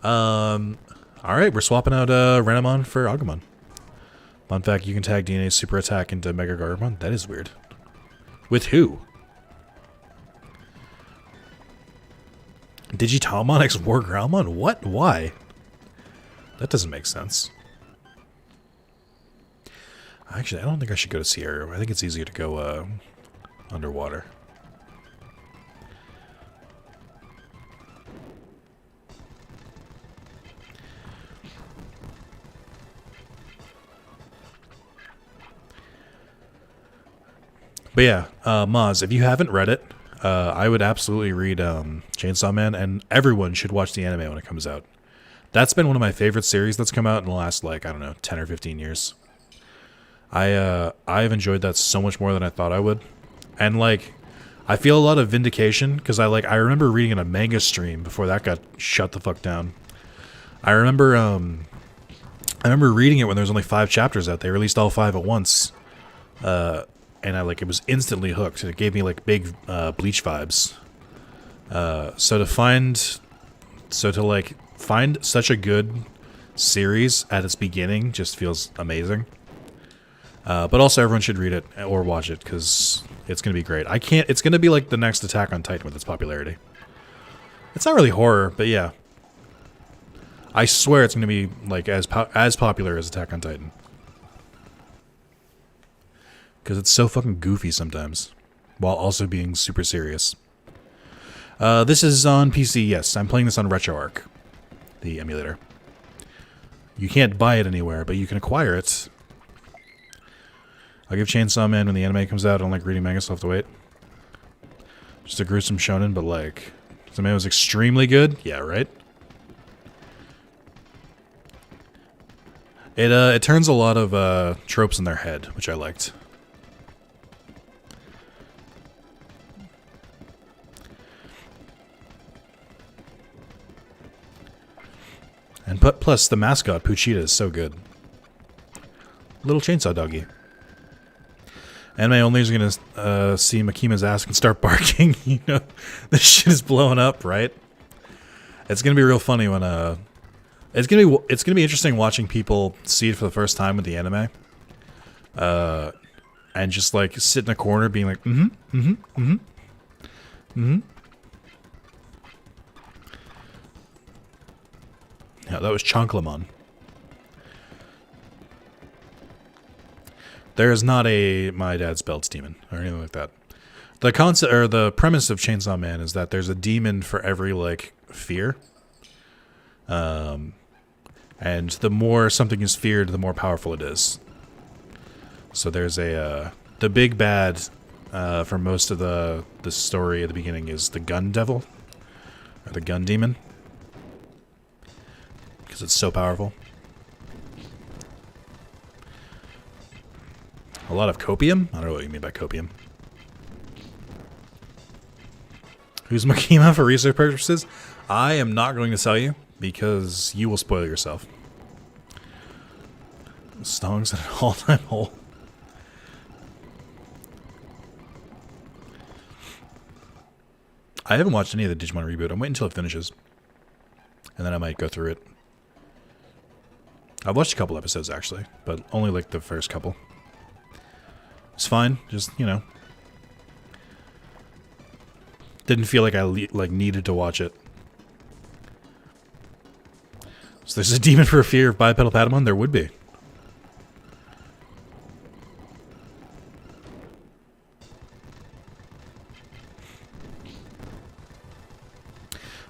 Alright, we're swapping out Renamon for Agumon. Fun fact, you can tag DNA's super attack into Mega Gargomon. That is weird. With who? Digitalmon X War Growlmon? What? Why? That doesn't make sense. Actually, I don't think I should go to Sea Area. I think it's easier to go underwater. But yeah, Maz, if you haven't read it, I would absolutely read Chainsaw Man, and everyone should watch the anime when it comes out. That's been one of my favorite series that's come out in the last, like, I don't know, 10 or 15 years. I've enjoyed that so much more than I thought I would. And, like, I feel a lot of vindication, because I remember reading in a manga stream before that got shut the fuck down. I remember reading it when there was only 5 chapters out. They released all 5 at once. And it was instantly hooked, and it gave me like big Bleach vibes. So to find such a good series at its beginning just feels amazing. But also everyone should read it or watch it because it's gonna be great. It's gonna be like the next Attack on Titan with its popularity. It's not really horror, but yeah, I swear it's gonna be like as popular as Attack on Titan. Because it's so fucking goofy sometimes, while also being super serious. This is on PC, yes. I'm playing this on RetroArch, the emulator. You can't buy it anywhere, but you can acquire it. I'll give Chainsaw Man when the anime comes out. I don't like reading manga, so I'll have to wait. Just a gruesome shonen, but like... The anime was extremely good? Yeah, right? It turns a lot of tropes in their head, which I liked. And plus, the mascot, Puchita, is so good. Little chainsaw doggy. Anime only is going to see Makima's ass and start barking. You know, this shit is blowing up, right? It's going to be real funny when it's going to be interesting watching people see it for the first time with the anime. And just like sit in a corner being like, Yeah, that was Chonklomon. There is not a My Dad's Belts demon or anything like that. The concept or the premise of Chainsaw Man is that there's a demon for every like fear. And the more something is feared, the more powerful it is. So there's the big bad for most of the story at the beginning is the gun devil or the gun demon because it's so powerful. A lot of copium? I don't know what you mean by copium. Who's Makima for research purposes? I am not going to tell you because you will spoil yourself. Stong's at an all-time hole. I haven't watched any of the Digimon reboot. I'm waiting until it finishes. And then I might go through it. I've watched a couple episodes actually, but only like the first couple. It's fine, just, you know. Didn't feel like I needed to watch it. So there's a demon for a fear of bipedal Patamon? There would be.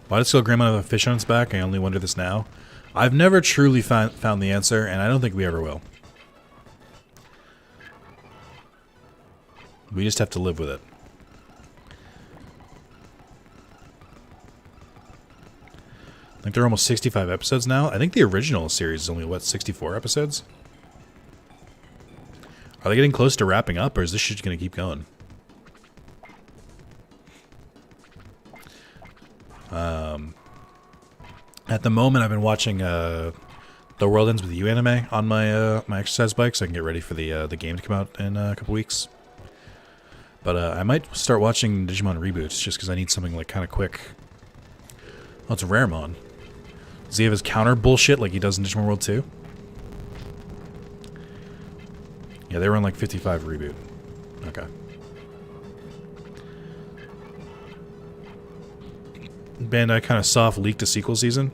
Why does Skull Grandma have a fish on its back? I only wonder this now. I've never truly found the answer, and I don't think we ever will. We just have to live with it. I think there are almost 65 episodes now. I think the original series is only, what, 64 episodes? Are they getting close to wrapping up, or is this shit going to keep going? At the moment, I've been watching The World Ends With You anime on my my exercise bike, so I can get ready for the game to come out in a couple weeks. But I might start watching Digimon reboots just because I need something like kind of quick. Oh, it's Renamon. Does he have his counter bullshit like he does in Digimon World 2? Yeah, they were on like 55 reboot. Okay. Bandai kind of soft leaked a sequel season.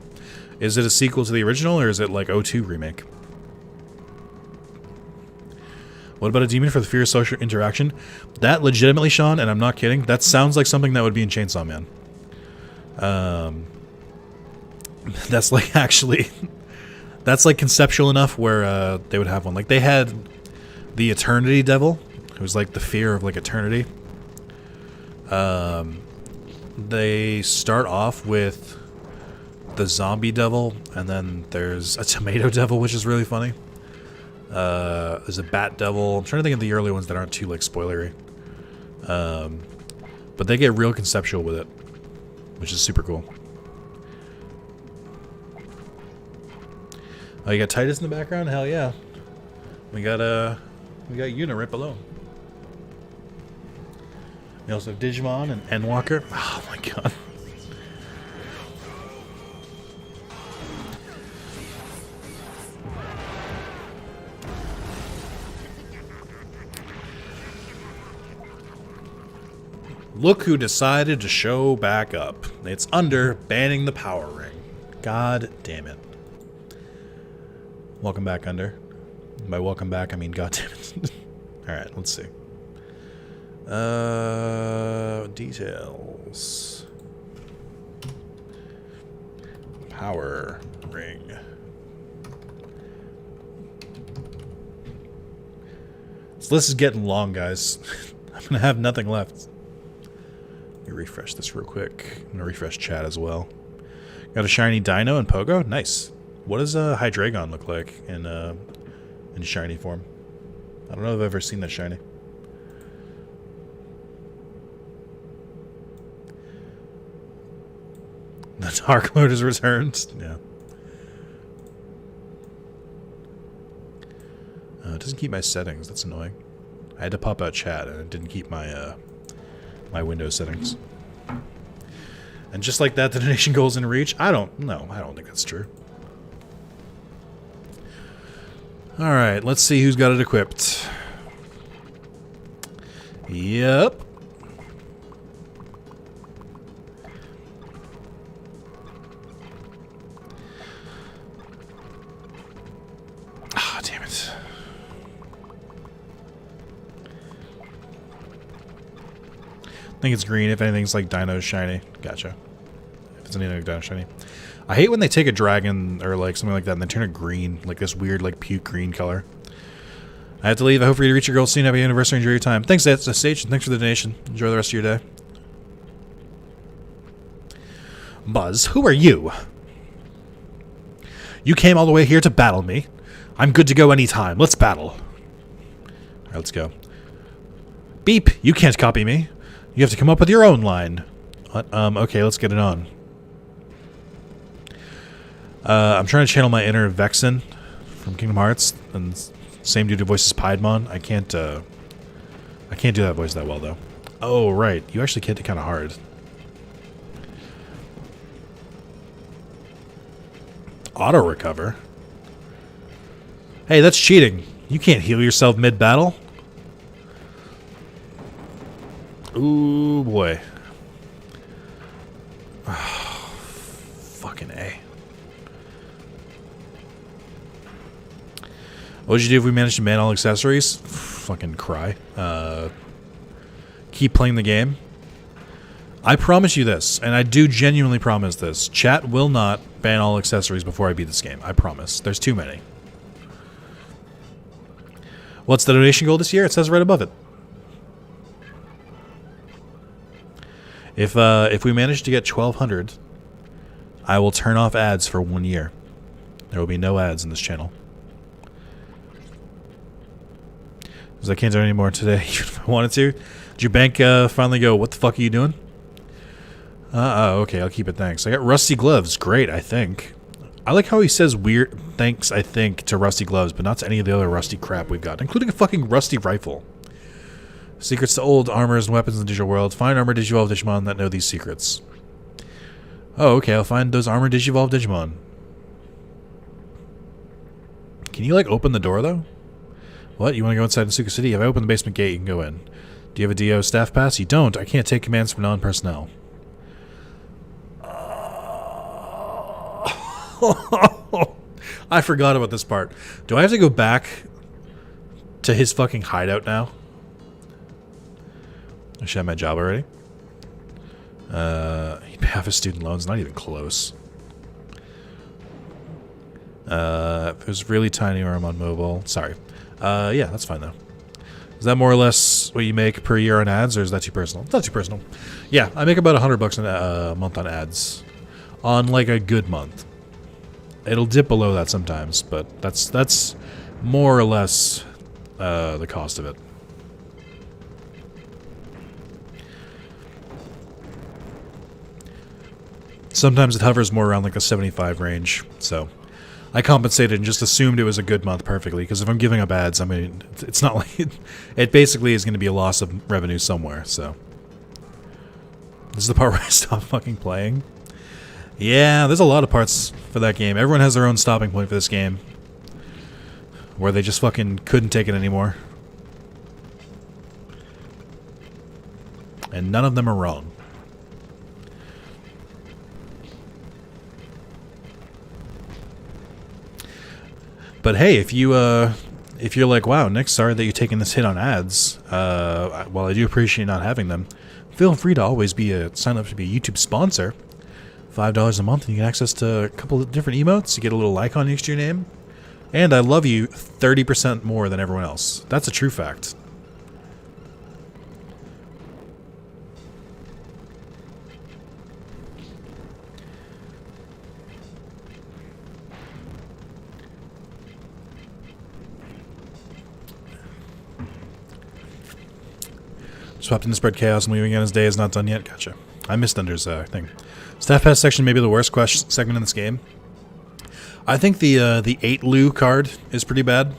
Is it a sequel to the original or is it like O2 remake? What about a demon for the fear of social interaction? That legitimately, Sean, and I'm not kidding, that sounds like something that would be in Chainsaw Man. That's like actually, that's like conceptual enough where they would have one. Like they had the Eternity Devil, who's like the fear of like eternity. They start off with the Zombie Devil, and then there's a Tomato Devil, which is really funny. There's a Bat Devil. I'm trying to think of the early ones that aren't too like spoilery. But they get real conceptual with it, which is super cool. Oh, you got Titus in the background? Hell yeah. We got Yuna right below. We also have Digimon and Endwalker. Oh my god. Look who decided to show back up. It's Under banning the power ring. God damn it. Welcome back, Under. By welcome back, I mean god damn it. Alright, let's see. Details. Power ring. This list is getting long, guys. I'm gonna have nothing left. Let me refresh this real quick. I'm gonna refresh chat as well. Got a shiny Dino and Pogo. Nice. What does a Hydreigon look like in shiny form? I don't know if I've ever seen that shiny. The Dark Lord has returned. Yeah. It doesn't keep my settings. That's annoying. I had to pop out chat, and it didn't keep my my Windows settings. And just like that, the donation goal is in reach. I don't think that's true. All right, let's see who's got it equipped. Yep. Ah, damn it. I think it's green. If anything's like Dino Shiny. Gotcha. If it's anything like Dino Shiny. I hate when they take a dragon or like something like that and they turn it green. Like this weird like puke green color. I have to leave. I hope for you to reach your goal soon. Happy anniversary. Enjoy your time. Thanks, Sage. And thanks for the donation. Enjoy the rest of your day. Buzz, who are you? You came all the way here to battle me. I'm good to go anytime. Let's battle. Alright, let's go. Beep, you can't copy me. You have to come up with your own line. Okay, let's get it on. I'm trying to channel my inner Vexen from Kingdom Hearts, and same dude who voices Patamon. I can't do that voice that well, though. Oh, right. You actually hit it kind of hard. Auto-recover? Hey, that's cheating. You can't heal yourself mid-battle. Ooh, boy. Oh, fucking A. What would you do if we managed to ban all accessories? Fucking cry. Keep playing the game. I promise you this, and I do genuinely promise this. Chat will not ban all accessories before I beat this game. I promise. There's too many. What's the donation goal this year? It says right above it. If we manage to get 1,200, I will turn off ads for 1 year. There will be no ads in this channel. Because I can't do it anymore today, even if I wanted to. Did your bank finally go, what the fuck are you doing? Okay, I'll keep it, thanks. I got rusty gloves. Great, I think. I like how he says weird thanks, I think, to rusty gloves, but not to any of the other rusty crap we've got, including a fucking rusty rifle. Secrets to old armors and weapons in the digital world. Find armor Digivolve Digimon that know these secrets. Oh, okay, I'll find those armor Digivolve Digimon. Can you, like, open the door, though? What? You want to go inside Nasuka City? If I open the basement gate, you can go in. Do you have a DO staff pass? You don't. I can't take commands from non-personnel. I forgot about this part. Do I have to go back to his fucking hideout now? I should have my job already. He'd pay off his student loans. Not even close. If it was really tiny or I'm on mobile. Sorry. Yeah, that's fine though. Is that more or less what you make per year on ads, or is that too personal? It's not too personal. Yeah, I make about $100 a month on ads. On like a good month. It'll dip below that sometimes, but that's more or less the cost of it. Sometimes it hovers more around like a 75 range, so I compensated and just assumed it was a good month perfectly, because if I'm giving up ads, I mean, it's not like it basically is going to be a loss of revenue somewhere, so. This is the part where I stop fucking playing. Yeah, there's a lot of parts for that game. Everyone has their own stopping point for this game, where they just fucking couldn't take it anymore. And none of them are wrong. But hey, if you're like, wow, Nick, sorry that you're taking this hit on ads. While I do appreciate not having them, feel free to always sign up to be a YouTube sponsor. $5 a month, and you get access to a couple of different emotes. You get a little icon next to your name, and I love you 30% more than everyone else. That's a true fact. Swapped in to spread chaos and leaving again. His day is not done yet. Gotcha. I missed Thunder's thing. Staff pass section may be the worst segment in this game. I think the 8 Lu card is pretty bad.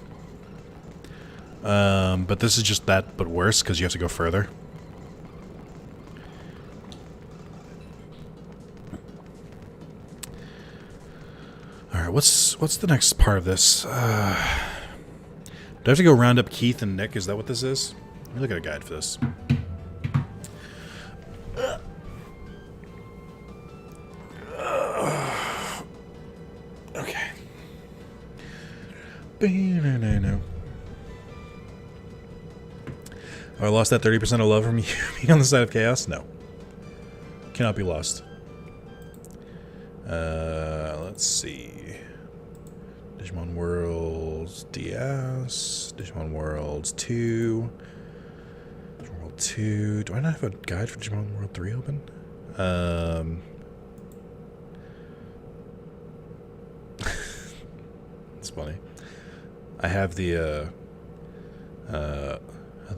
But this is just that, but worse, because you have to go further. Alright, what's the next part of this? Do I have to go round up Keith and Nick? Is that what this is? Let me look at a guide for this. Okay. Oh, I lost that 30% of love from you being on the side of chaos? No. Cannot be lost. Let's see. Digimon Worlds DS. Digimon Worlds 2. Digimon World 2. Do I not have a guide for Digimon World 3 open? It's funny. I have the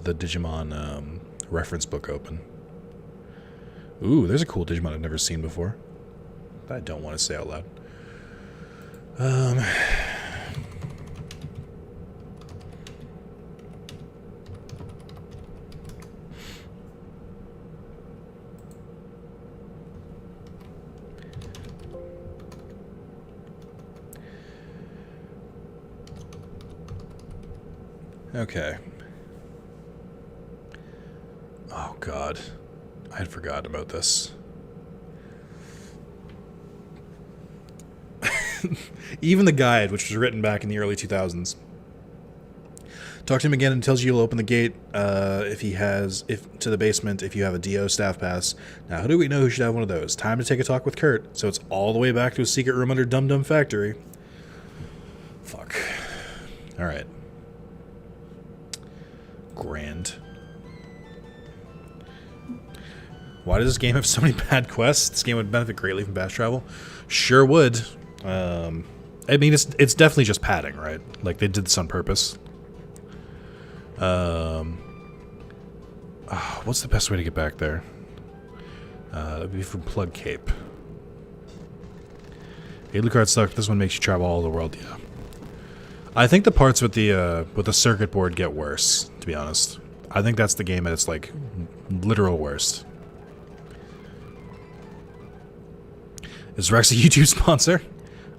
Digimon reference book open. Ooh, there's a cool Digimon I've never seen before. That I don't want to say out loud. Okay. Oh god. I had forgotten about this. Even the guide, which was written back in the early 2000s. Talk to him again and tells you you'll open the gate to the basement if you have a DO staff pass. Now, how do we know who should have one of those? Time to take a talk with Kurt. So it's all the way back to a secret room under Dum Dum Factory. Fuck. Alright. Grand. Why does this game have so many bad quests? This game would benefit greatly from fast travel. Sure would. I mean, it's definitely just padding, right? Like, they did this on purpose. What's the best way to get back there? That would be from Plug Cape. Alucard suck. This one makes you travel all over the world, yeah. I think the parts with the circuit board get worse, to be honest. I think that's the game at its, like, literal worst. Is Rex a YouTube sponsor?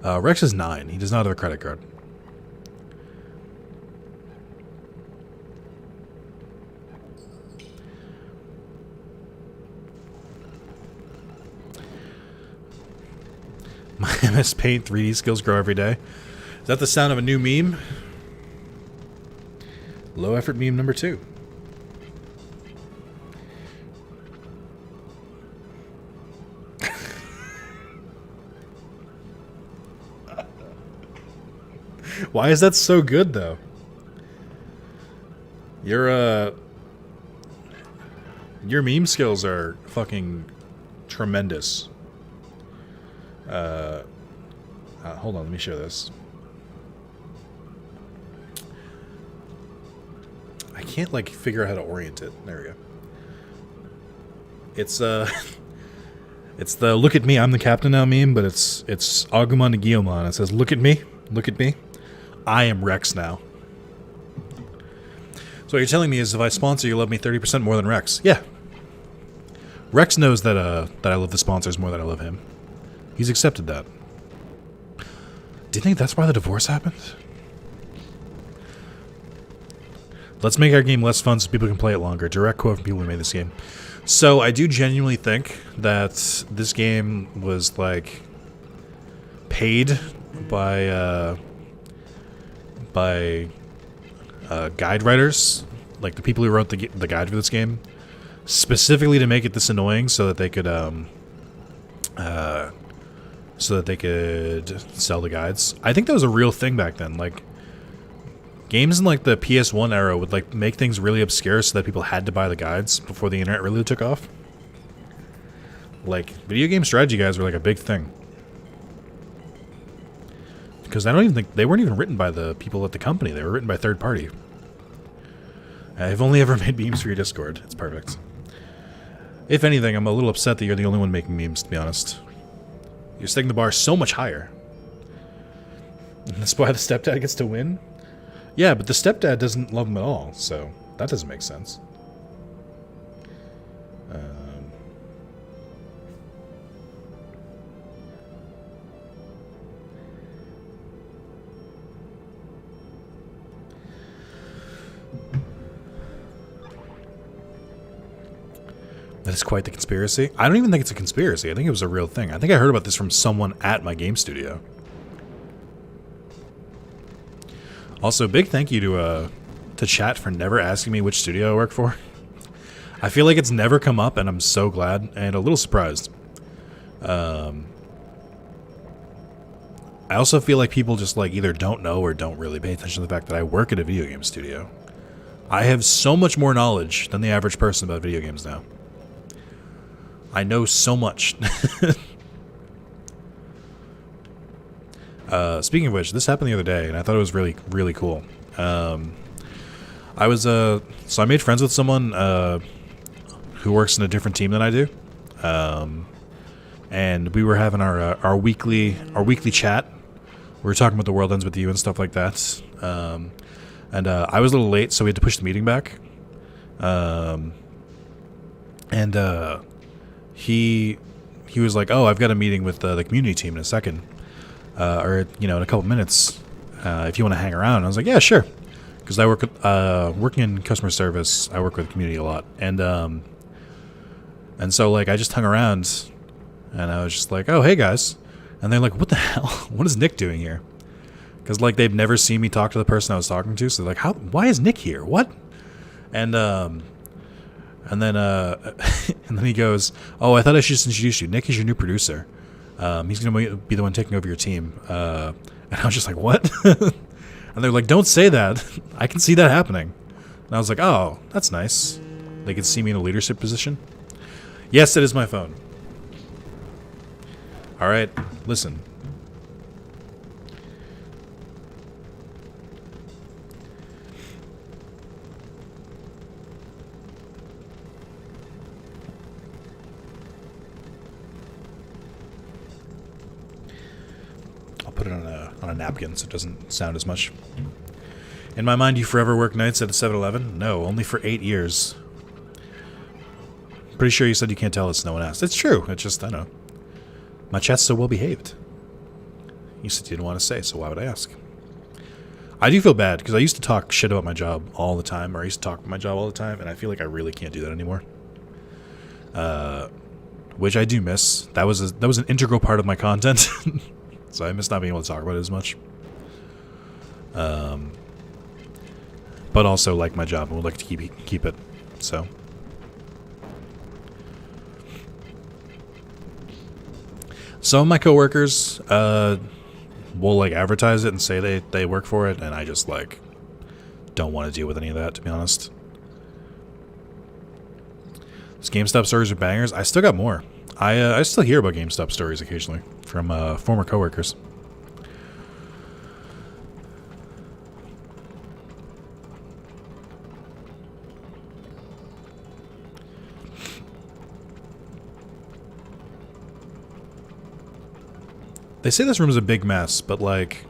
Rex is 9. He does not have a credit card. My MS Paint 3D skills grow every day. Is that the sound of a new meme? Low effort meme number 2. Why is that so good, though? Your meme skills are fucking tremendous. Hold on, let me show this. I can't, like, figure out how to orient it. There we go. It's it's the "look at me, I'm the captain now" meme, but it's Agumon and Guilmon. It says, look at me, I am Rex now. So what you're telling me is if I sponsor you, love me 30% more than Rex. Yeah. Rex knows that I love the sponsors more than I love him. He's accepted that. Do you think that's why the divorce happened? Let's make our game less fun so people can play it longer. Direct quote from people who made this game. So I do genuinely think that this game was, like, paid by guide writers, like the people who wrote the guide for this game, specifically to make it this annoying so that they could sell the guides. I think that was a real thing back then. Like, games in, like, the PS1 era would, like, make things really obscure so that people had to buy the guides before the internet really took off. Like, video game strategy guides were, like, a big thing. Because I don't even think... They weren't even written by the people at the company. They were written by third party. I've only ever made memes for your Discord. It's perfect. If anything, I'm a little upset that you're the only one making memes, to be honest. You're setting the bar so much higher. And that's why the stepdad gets to win? Yeah, but the stepdad doesn't love him at all, so that doesn't make sense. That is quite the conspiracy. I don't even think it's a conspiracy. I think it was a real thing. I think I heard about this from someone at my game studio. Also, big thank you to chat for never asking me which studio I work for. I feel like it's never come up, and I'm so glad and a little surprised. I also feel like people just like either don't know or don't really pay attention to the fact that I work at a video game studio. I have so much more knowledge than the average person about video games now. I know so much. Speaking of which, this happened the other day, and I thought it was really, really cool. I was so I made friends with someone who works in a different team than I do, and we were having our weekly chat. We were talking about The World Ends With You and stuff like that. And I was a little late, so we had to push the meeting back. He was like, "Oh, I've got a meeting with the community team in a second, or in a couple minutes. If you want to hang around." And I was like, "Yeah, sure," because I work working in customer service. I work with the community a lot, and so like I just hung around, and I was just like, "Oh, hey guys," and they're like, "What the hell? What is Nick doing here?" Because like they've never seen me talk to the person I was talking to, so they're like, why is Nick here? What? And then and then he goes, "Oh, I thought I should just introduce you. Nick is your new producer. He's gonna be the one taking over your team." And I was just like, "What?" And they're like, "Don't say that. I can see that happening." And I was like, "Oh, that's nice. They can see me in a leadership position." Yes, it is my phone. All right, listen. Put it on a napkin so it doesn't sound as much. In my mind, you forever work nights at a 7-Eleven? No, only for 8 years. Pretty sure you said you can't tell us, no one asked. It's true. It's just, I know. My chat's so well behaved. You said you didn't want to say, so why would I ask? I do feel bad, because I used to talk shit about my job all the time, or I used to talk about my job all the time, and I feel like I really can't do that anymore. Which I do miss. That was an integral part of my content. So I miss not being able to talk about it as much. But also like my job and would like to keep it. So. Some of my coworkers will like advertise it and say they work for it, and I just like don't want to deal with any of that, to be honest. These GameStop stories are bangers. I still got more. I still hear about GameStop stories occasionally from former coworkers. They say this room is a big mess, but like,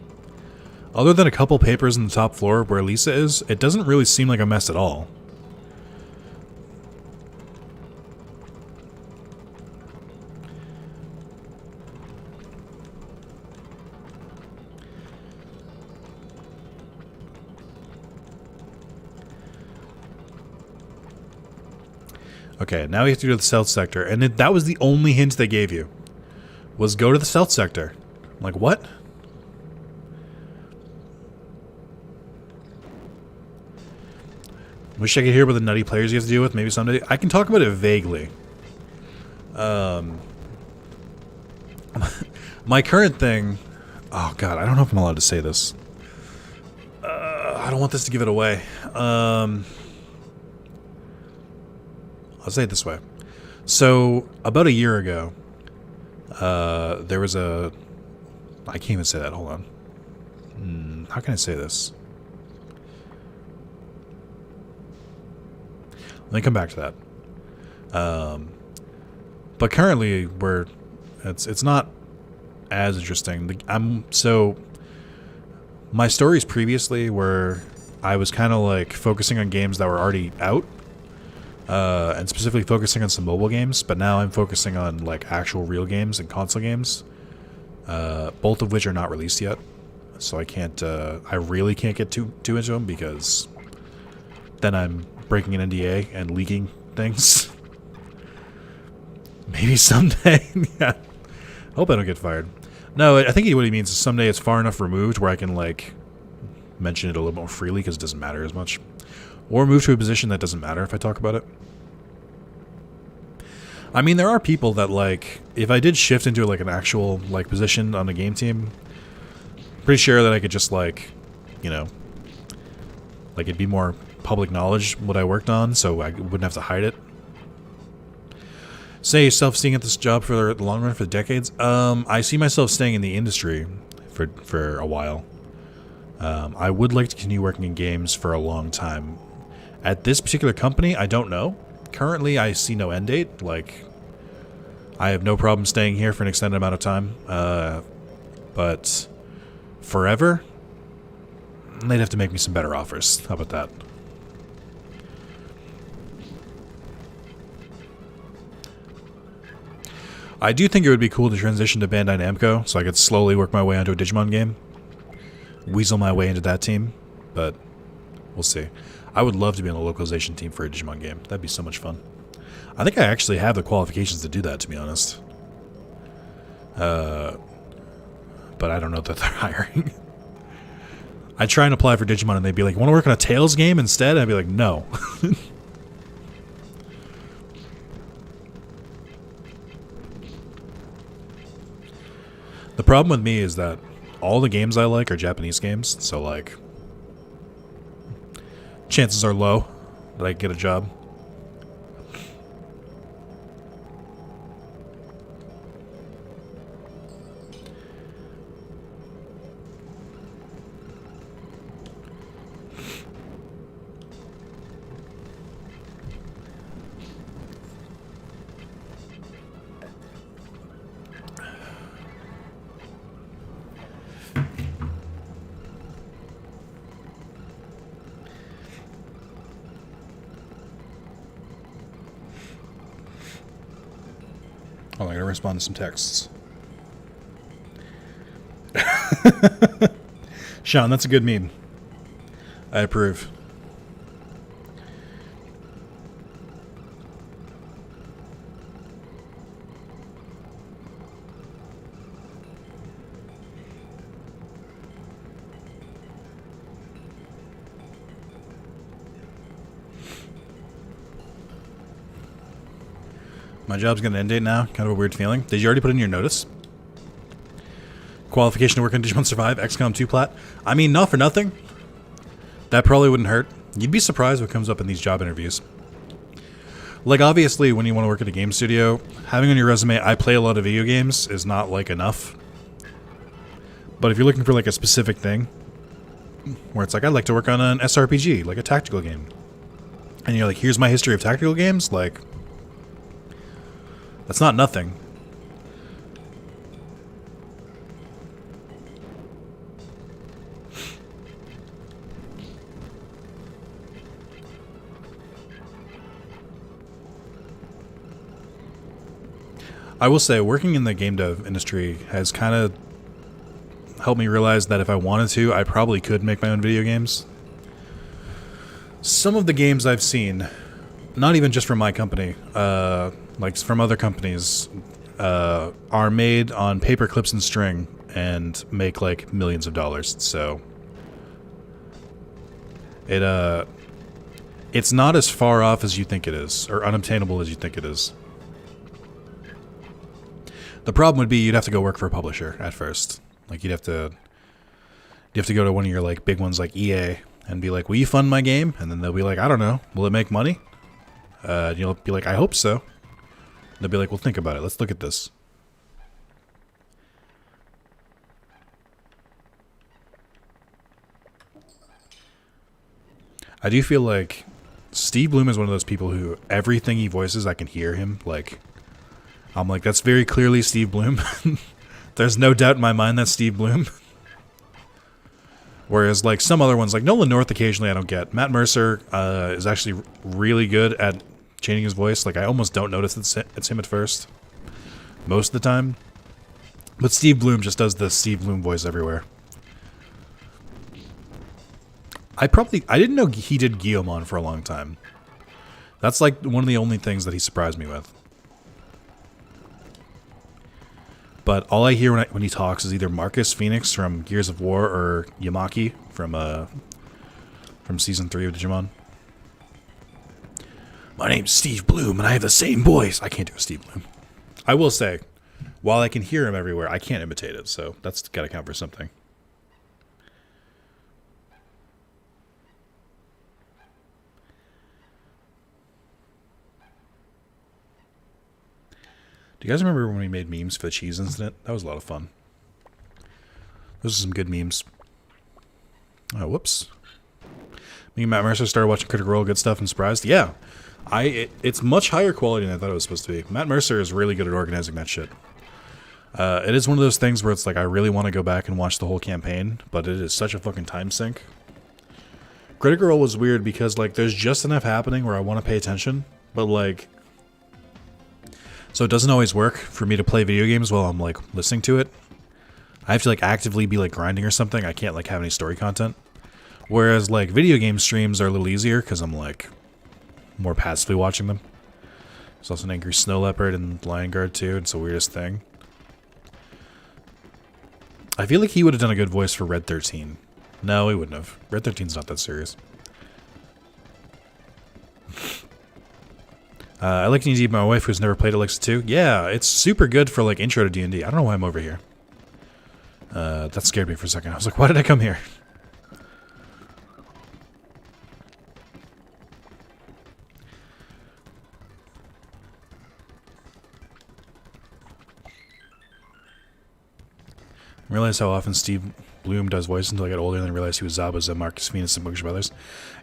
other than a couple papers on the top floor where Lisa is, it doesn't really seem like a mess at all. Okay, now we have to go to the south sector, and that was the only hint they gave you, was go to the south sector. I'm like, what? Wish I could hear about the nutty players you have to deal with. Maybe someday I can talk about it vaguely. My current thing. Oh god, I don't know if I'm allowed to say this. I don't want this to give it away. I'll say it this way. So, about a year ago, there was a... I can't even say that. Hold on. How can I say this? Let me come back to that. But currently, it's not as interesting. So, my stories previously were I was kind of like focusing on games that were already out, and specifically focusing on some mobile games. But now I'm focusing on like actual real games and console games, both of which are not released yet. So I can't, I really can't get too into them because then I'm breaking an NDA and leaking things. Maybe someday. Yeah. Hope I don't get fired. No, I think what he means is someday it's far enough removed where I can like mention it a little more freely because it doesn't matter as much. Or move to a position that doesn't matter if I talk about it. I mean, there are people that like, if I did shift into like an actual like position on a game team, pretty sure that I could just like, you know, like it'd be more public knowledge what I worked on, so I wouldn't have to hide it. Say yourself staying at this job for the long run for decades. I see myself staying in the industry for a while. I would like to continue working in games for a long time. At this particular company, I don't know. Currently, I see no end date. Like, I have no problem staying here for an extended amount of time. But forever, they'd have to make me some better offers. How about that? I do think it would be cool to transition to Bandai Namco, so I could slowly work my way onto a Digimon game. Weasel my way into that team, but we'll see. I would love to be on a localization team for a Digimon game. That'd be so much fun. I think I actually have the qualifications to do that, to be honest. But I don't know that they're hiring. I'd try and apply for Digimon and they'd be like, want to work on a Tails game instead? And I'd be like, no. The problem with me is that all the games I like are Japanese games, so like chances are low that I get a job. Oh, I gotta respond to some texts. Sean, that's a good meme. I approve. My job's going to end date now. Kind of a weird feeling. Did you already put in your notice? Qualification to work on Digimon Survive, XCOM 2 plat. I mean, not for nothing. That probably wouldn't hurt. You'd be surprised what comes up in these job interviews. Like, obviously, when you want to work at a game studio, having on your resume, I play a lot of video games, is not, like, enough. But if you're looking for, like, a specific thing, where it's like, I'd like to work on an SRPG, like a tactical game. And you're like, here's my history of tactical games, like... That's not nothing. I will say, working in the game dev industry has kind of helped me realize that if I wanted to, I probably could make my own video games. Some of the games I've seen, not even just from my company, like from other companies, are made on paper clips and string and make like millions of dollars. So it's not as far off as you think it is, or unobtainable as you think it is. The problem would be you'd have to go work for a publisher at first. Like you'd have to go to one of your like big ones like EA and be like, "Will you fund my game?" And then they'll be like, "I don't know. Will it make money?" You'll be like, "I hope so." They'll be like, "Well, think about it. Let's look at this." I do feel like Steve Bloom is one of those people who everything he voices, I can hear him. Like, I'm like, that's very clearly Steve Bloom. There's no doubt in my mind that's Steve Bloom. Whereas like some other ones, like Nolan North, occasionally I don't get. Matt Mercer is actually really good at changing his voice. Like I almost don't notice it's him at first, most of the time. But Steve Bloom just does the Steve Bloom voice everywhere. I didn't know he did Guilmon for a long time. That's like one of the only things that he surprised me with. But all I hear when he talks is either Marcus Phoenix from Gears of War or Yamaki from Season 3 of Digimon. My name's Steve Bloom, and I have the same voice. I can't do a Steve Bloom. I will say, while I can hear him everywhere, I can't imitate it, so that's got to count for something. Do you guys remember when we made memes for the cheese incident? That was a lot of fun. Those are some good memes. Oh, whoops. Me and Matt Mercer started watching Critical Role, good stuff, and surprised. Yeah. It's much higher quality than I thought it was supposed to be. Matt Mercer is really good at organizing that shit. It is one of those things where it's like I really want to go back and watch the whole campaign, but it is such a fucking time sink. Critical Role was weird because like there's just enough happening where I want to pay attention, but like... So it doesn't always work for me to play video games while I'm like listening to it. I have to like actively be like grinding or something. I can't like have any story content. Whereas like video game streams are a little easier because I'm like more passively watching them. There's also an angry snow leopard and lion guard too. It's the weirdest thing. I feel like he would have done a good voice for Red 13. No, he wouldn't have. Red 13's not that serious. I like D&D, my wife who's never played it likes it too. Yeah, it's super good for like intro to D&D. I don't know why I'm over here. That scared me for a second. I was like, why did I come here? I realized how often Steve Bloom does voice until I got older and then realized he was Zaba's and Marcus Phoenix and Bookish Brothers.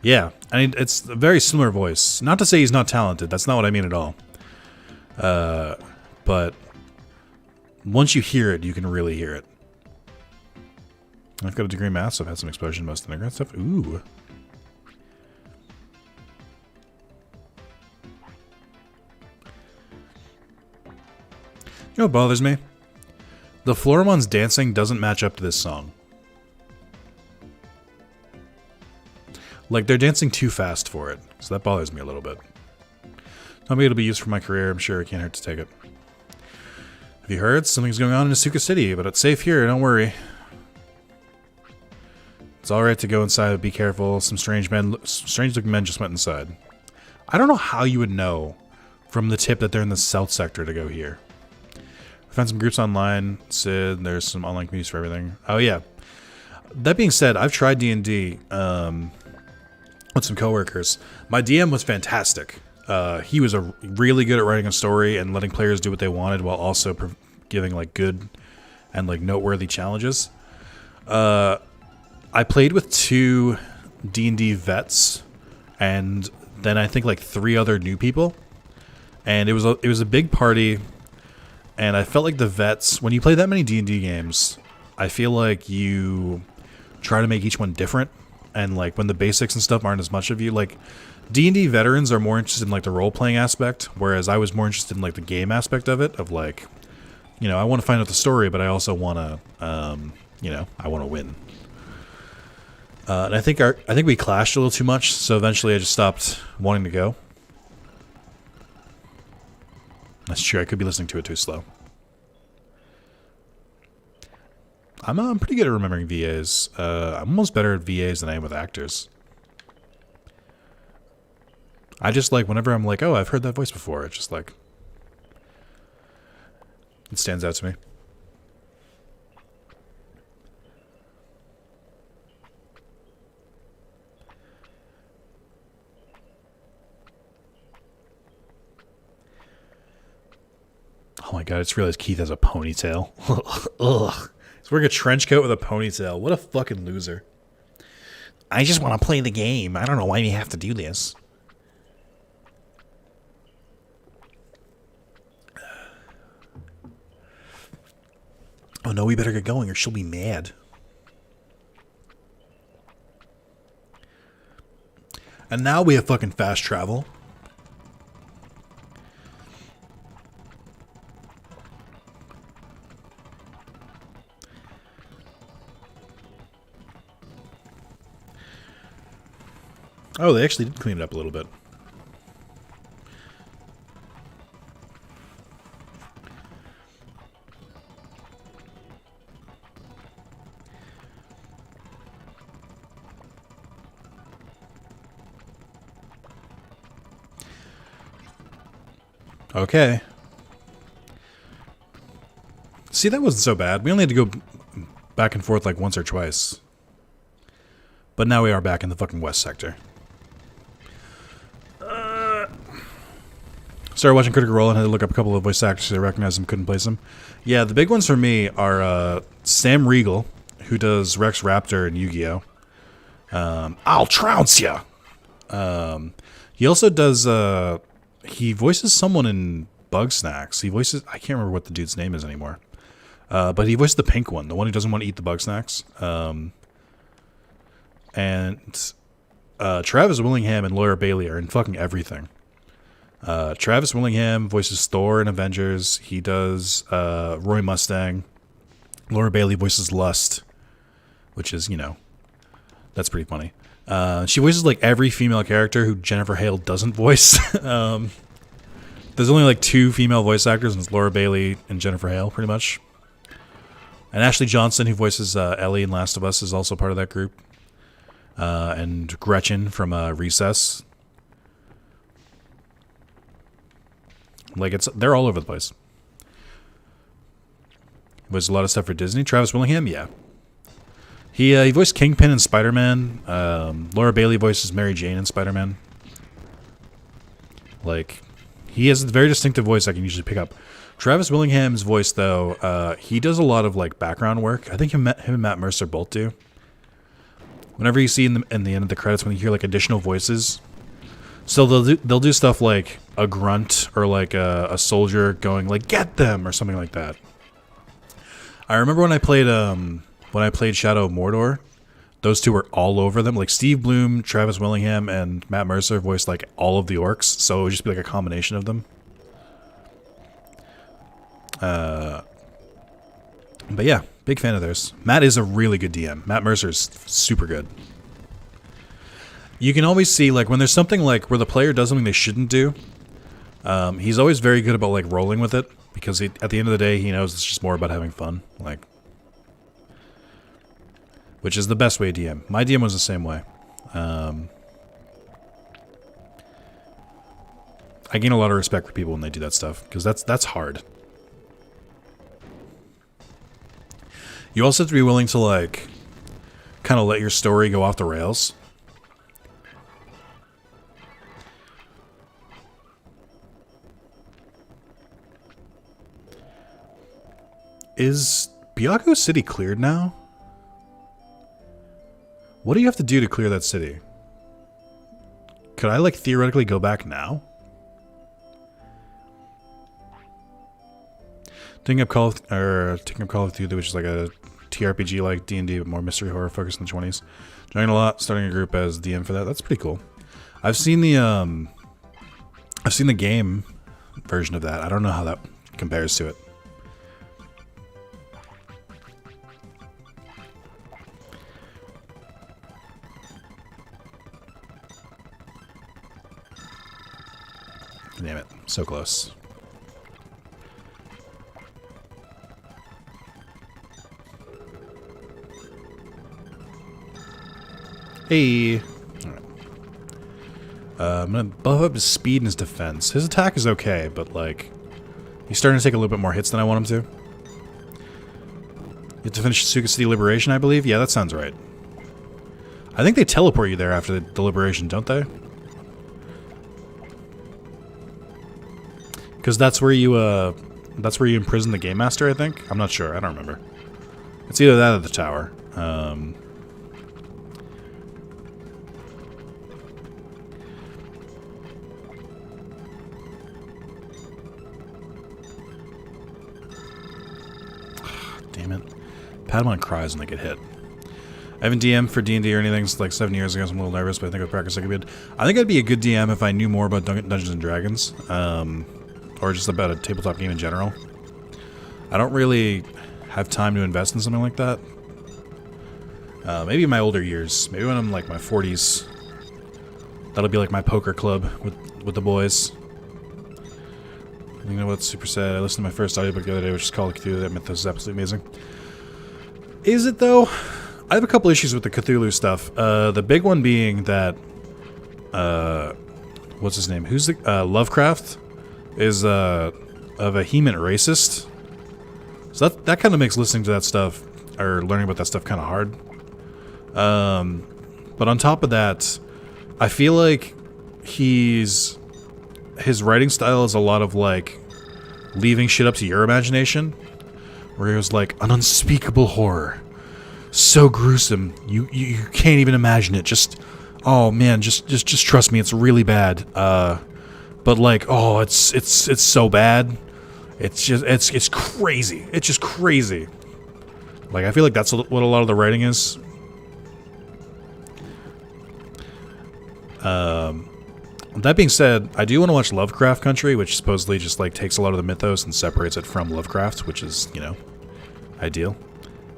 Yeah, I mean, it's a very similar voice. Not to say he's not talented. That's not what I mean at all. But once you hear it, you can really hear it. I've got a degree in math, so I've had some exposure to most undergrad stuff. Ooh. You know what bothers me? The Floramon's dancing doesn't match up to this song. Like, they're dancing too fast for it, so that bothers me a little bit. Maybe it'll be used for my career. I'm sure it can't hurt to take it. Have you heard? Something's going on in Asuka City, but it's safe here, don't worry. It's alright to go inside, but be careful. Some strange-looking men just went inside. I don't know how you would know from the tip that they're in the south sector to go here. I found some groups online. Sid, there's some online communities for everything. Oh, yeah. That being said, I've tried D&D with some coworkers. My DM was fantastic. He was really good at writing a story and letting players do what they wanted while also giving like good and like noteworthy challenges. I played with 2 D&D vets and then I think like 3 other new people, and it was a big party. And I felt like the vets, when you play that many D&D games, I feel like you try to make each one different. And like when the basics and stuff aren't as much of you, like D&D veterans are more interested in like the role-playing aspect, whereas I was more interested in like the game aspect of it, of like, you know, I want to find out the story, but I also want to, you know, I want to win. And I think we clashed a little too much, so eventually I just stopped wanting to go. That's true, I could be listening to it too slow. I'm pretty good at remembering VAs. I'm almost better at VAs than I am with actors. I just like, whenever I'm like, oh, I've heard that voice before, it's just like, it stands out to me. Oh my god, I just realized Keith has a ponytail. Ugh. He's wearing a trench coat with a ponytail. What a fucking loser. I just want to play the game. I don't know why we have to do this. Oh no, we better get going or she'll be mad. And now we have fucking fast travel. Oh, they actually did clean it up a little bit. Okay. See, that wasn't so bad. We only had to go back and forth like once or twice. But now we are back in the fucking west sector. Started watching Critical Role and had to look up a couple of voice actors I recognized them, couldn't place them. Yeah, the big ones for me are Sam Riegel, who does Rex Raptor in Yu-Gi-Oh! I'll trounce ya! He also does... he voices someone in Bug Snacks. He voices... I can't remember what the dude's name is anymore. But he voiced the pink one, the one who doesn't want to eat the Bug Snacks. And Travis Willingham and Laura Bailey are in fucking everything. Travis Willingham voices Thor in Avengers. He does Roy Mustang. Laura Bailey voices Lust, which is, you know, that's pretty funny. She voices like every female character who Jennifer Hale doesn't voice. There's only like 2 female voice actors, and it's Laura Bailey and Jennifer Hale, pretty much. And Ashley Johnson, who voices Ellie in Last of Us, is also part of that group. And Gretchen from Recess. Like, they're all over the place. Voiced a lot of stuff for Disney. Travis Willingham, yeah. He voiced Kingpin in Spider-Man. Laura Bailey voices Mary Jane in Spider-Man. Like, he has a very distinctive voice I can usually pick up. Travis Willingham's voice, though, he does a lot of like background work. I think him and Matt Mercer both do. Whenever you see in the end of the credits, when you hear like additional voices, so they'll do stuff like a grunt or like a soldier going like "get them" or something like that. I remember when I played Shadow of Mordor, those two were all over them. Like Steve Bloom, Travis Willingham, and Matt Mercer voiced like all of the orcs, so it would just be like a combination of them. But yeah, big fan of theirs. Matt is a really good DM. Matt Mercer's super good. You can always see, like, when there's something like where the player does something they shouldn't do, he's always very good about like rolling with it, because at the end of the day, he knows it's just more about having fun, like, which is the best way to DM. My DM was the same way. I gain a lot of respect for people when they do that stuff, because that's hard. You also have to be willing to, like, kind of let your story go off the rails. Is Byakuya City cleared now? What do you have to do to clear that city? Could I, like, theoretically go back now? Taking up Call of Duty, which is like a TRPG like D&D, but more mystery horror focused in the 20s. Joining a lot, starting a group as DM for that. That's pretty cool. I've seen the game version of that. I don't know how that compares to it. Damn it, so close. Hey. Alright. I'm gonna buff up his speed and his defense. His attack is okay, but like, he's starting to take a little bit more hits than I want him to. You have to finish Suka City Liberation, I believe? Yeah, that sounds right. I think they teleport you there after the Liberation, don't they? Because that's where you imprison the Game Master, I think? I'm not sure, I don't remember. It's either that or the tower. Damn it. Patamon cries when they get hit. I haven't DM'd for D&D or anything since like 7 years ago, so I'm a little nervous, but I think with practice I could be good. I think I'd be a good DM if I knew more about Dungeons & Dragons, or just about a tabletop game in general. I don't really have time to invest in something like that. Maybe in my older years. Maybe when I'm like my 40s. That'll be like my poker club with the boys. You know what's super sad? I listened to my first audiobook the other day, which is called Cthulhu. That mythos is absolutely amazing. Is it though? I have a couple issues with the Cthulhu stuff. The big one being that, what's his name? Who's the Lovecraft is a vehement racist. So that kind of makes listening to that stuff or learning about that stuff kind of hard. But on top of that, I feel like his writing style is a lot of like leaving shit up to your imagination, where he was like an unspeakable horror, so gruesome you can't even imagine it. Just oh man, just trust me, it's really bad. But like oh, it's so bad. It's crazy. It's just crazy. Like I feel like that's what a lot of the writing is. That being said, I do want to watch Lovecraft Country, which supposedly just like takes a lot of the mythos and separates it from Lovecraft, which is, you know, ideal.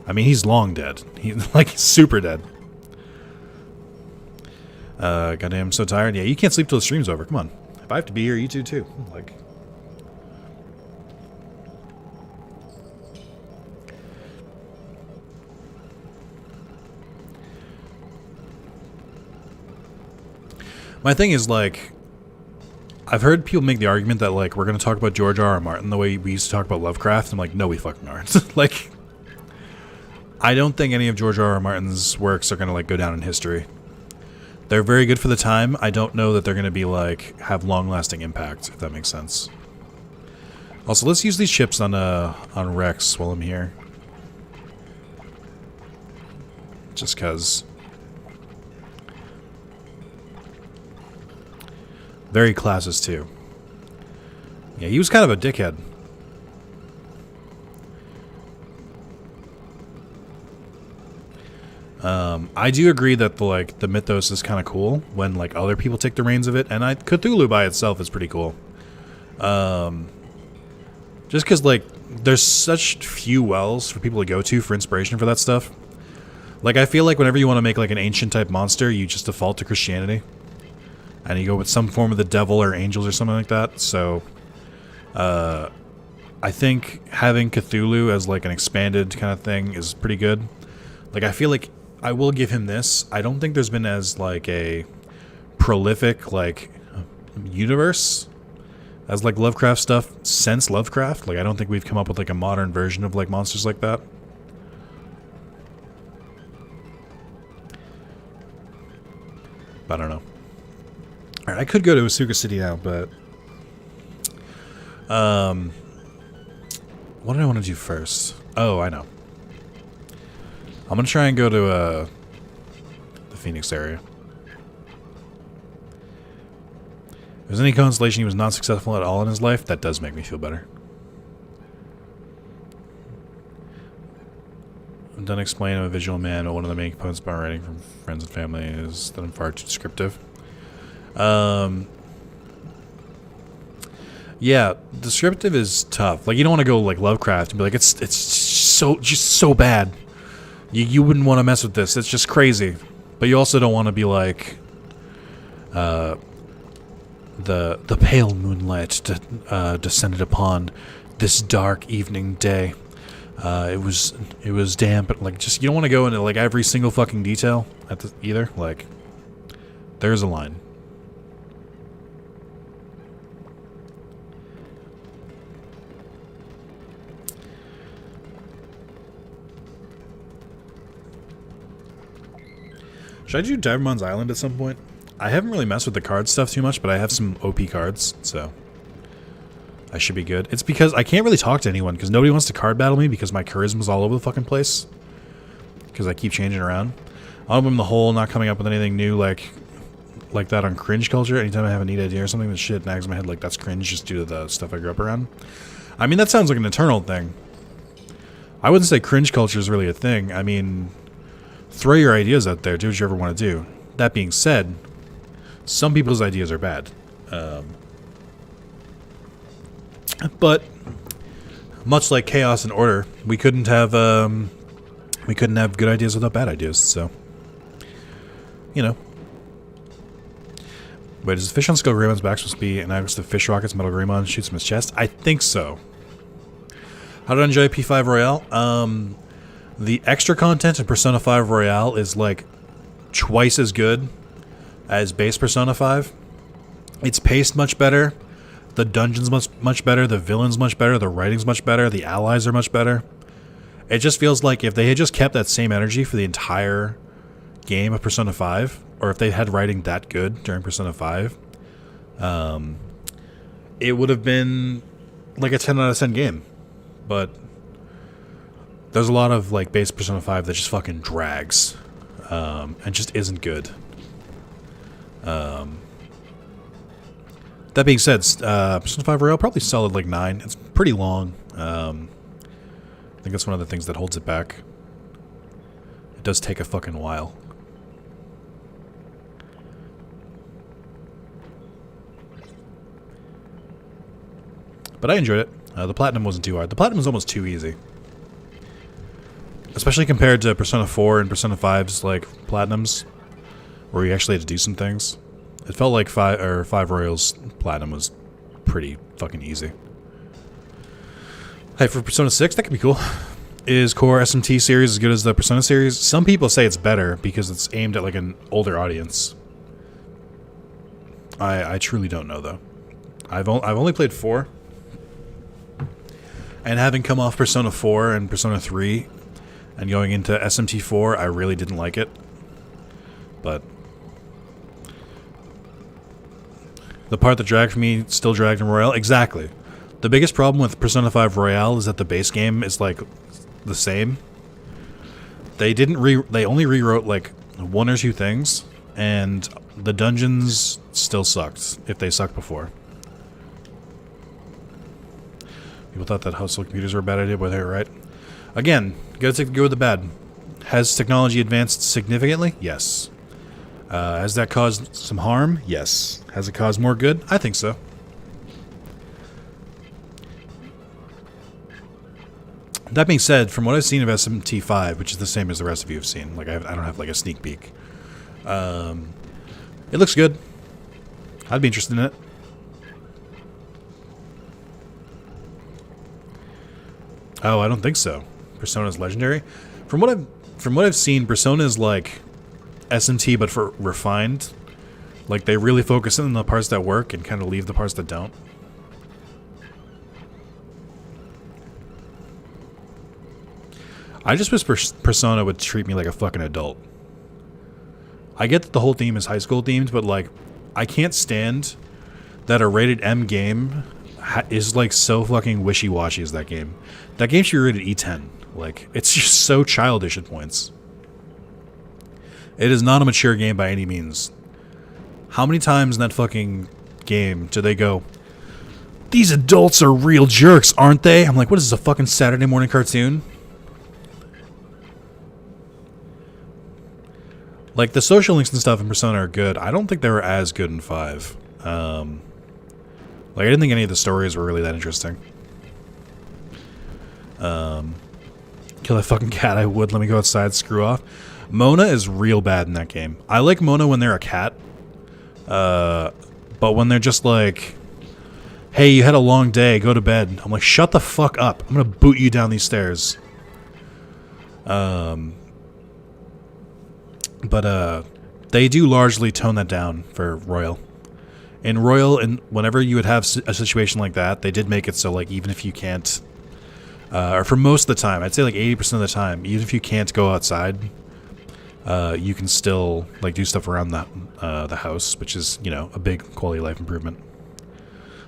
I mean, he's long dead. He's like super dead. Goddamn, I'm so tired. Yeah, you can't sleep till the stream's over. Come on. If I have to be here, you two too. Like, my thing is, like, I've heard people make the argument that, like, we're going to talk about George R. R. Martin the way we used to talk about Lovecraft. I'm like, no, we fucking aren't. Like, I don't think any of George R. R. Martin's works are going to, like, go down in history. They're very good for the time. I don't know that they're going to be, like, have long-lasting impact, if that makes sense. Also, let's use these chips on Rex while I'm here. Just 'cause. Very classes too. Yeah, he was kind of a dickhead. I do agree that the mythos is kind of cool when like other people take the reins of it, and Cthulhu by itself is pretty cool. Just because like there's such few wells for people to go to for inspiration for that stuff. Like I feel like whenever you want to make like an ancient type monster, you just default to Christianity. And you go with some form of the devil or angels or something like that. So, I think having Cthulhu as like an expanded kind of thing is pretty good. Like, I feel like I will give him this. I don't think there's been as like a prolific like universe as like Lovecraft stuff since Lovecraft. Like, I don't think we've come up with like a modern version of like monsters like that. But I don't know. Alright, I could go to Asuka City now, but what do I want to do first? Oh, I know. I'm gonna try and go to the Phoenix area. If there's any consolation he was not successful at all in his life, that does make me feel better. I'm done explaining I'm a visual man, but one of the main components about writing from friends and family is that I'm far too descriptive. Yeah, descriptive is tough. Like, you don't want to go like Lovecraft and be like, it's just so bad. You wouldn't want to mess with this. It's just crazy. But you also don't want to be like, the pale moonlight descended upon this dark evening day. It was damp, but like, just you don't want to go into like every single fucking detail either. Like, there's a line. Should I do Diamonds Island at some point? I haven't really messed with the card stuff too much, but I have some OP cards, so I should be good. It's because I can't really talk to anyone because nobody wants to card battle me because my charisma's all over the fucking place. Because I keep changing around. I'll in the hole, not coming up with anything new like that on cringe culture. Anytime I have a neat idea or something, that shit nags in my head like that's cringe just due to the stuff I grew up around. I mean, that sounds like an eternal thing. I wouldn't say cringe culture is really a thing. I mean, throw your ideas out there. Do what you ever want to do. That being said, some people's ideas are bad. But much like chaos and order, we couldn't have good ideas without bad ideas. So, you know. Wait, is the fish on Skull Greymon's back supposed to be an axe to fish rockets? Metal Greymon shoots from his chest. I think so. How did I enjoy P5 Royale? The extra content in Persona 5 Royale is like twice as good as base Persona 5. It's paced much better. The dungeon's much better. The villain's much better. The writing's much better. The allies are much better. It just feels like if they had just kept that same energy for the entire game of Persona 5, or if they had writing that good during Persona 5, it would have been like a 10 out of 10 game. But there's a lot of like base Persona 5 that just fucking drags and just isn't good. That being said, Persona 5 Royale probably solid like 9. It's pretty long. I think that's one of the things that holds it back. It does take a fucking while. But I enjoyed it. The Platinum wasn't too hard. The Platinum was almost too easy. Especially compared to Persona 4 and Persona 5's like Platinums, where you actually had to do some things. It felt like 5 Royals Platinum was pretty fucking easy. Hey, for Persona 6, that could be cool. Is core SMT series as good as the Persona series? Some people say it's better because it's aimed at like an older audience. I truly don't know though. I've only played 4. And having come off Persona 4 and Persona 3 and going into SMT 4, I really didn't like it. But the part that dragged for me still dragged in Royale. Exactly. The biggest problem with Persona 5 Royale is that the base game is like the same. They only rewrote like 1 or 2 things, and the dungeons still sucked if they sucked before. People thought that household computers were a bad idea, but they were right. Again, gotta take the good with the bad. Has technology advanced significantly? Yes. Has that caused some harm? Yes. Has it caused more good? I think so. That being said, from what I've seen of SMT5, which is the same as the rest of you have seen, like I don't have like a sneak peek. It looks good. I'd be interested in it. Oh, I don't think so. Persona's legendary. From what I've seen, Persona is like SMT, but for refined. Like they really focus on the parts that work and kind of leave the parts that don't. I just wish Persona would treat me like a fucking adult. I get that the whole theme is high school themed, but like, I can't stand that a rated M game is like so fucking wishy-washy as that game. That game should be rated E10. Like, it's just so childish at points. It is not a mature game by any means. How many times in that fucking game do they go, "These adults are real jerks, aren't they?" I'm like, what is this, a fucking Saturday morning cartoon? Like, the social links and stuff in Persona are good. I don't think they were as good in 5. Like, I didn't think any of the stories were really that interesting. Kill that fucking cat, I would. Let me go outside, screw off. Mona is real bad in that game. I like Mona when they're a cat. But when they're just like, "Hey, you had a long day, go to bed." I'm like, shut the fuck up. I'm gonna boot you down these stairs. But they do largely tone that down for Royal. In Royal, and whenever you would have a situation like that, they did make it so, like, even if you can't, or for most of the time, I'd say like 80% of the time, even if you can't go outside, you can still like do stuff around the house, which is, you know, a big quality of life improvement.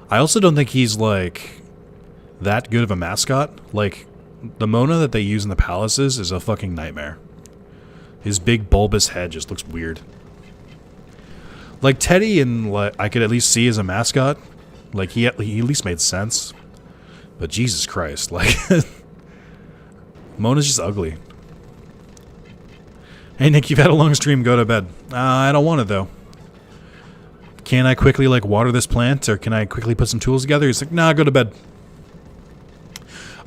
I also don't think he's like that good of a mascot. Like, the Mona that they use in the palaces is a fucking nightmare. His big bulbous head just looks weird. Like, Teddy, and like, I could at least see as a mascot. Like, he at least made sense. But Jesus Christ, like, Mona's just ugly. Hey Nick, you've had a long stream. Go to bed. I don't want it though. Can I quickly like water this plant, or can I quickly put some tools together? He's like, nah, go to bed.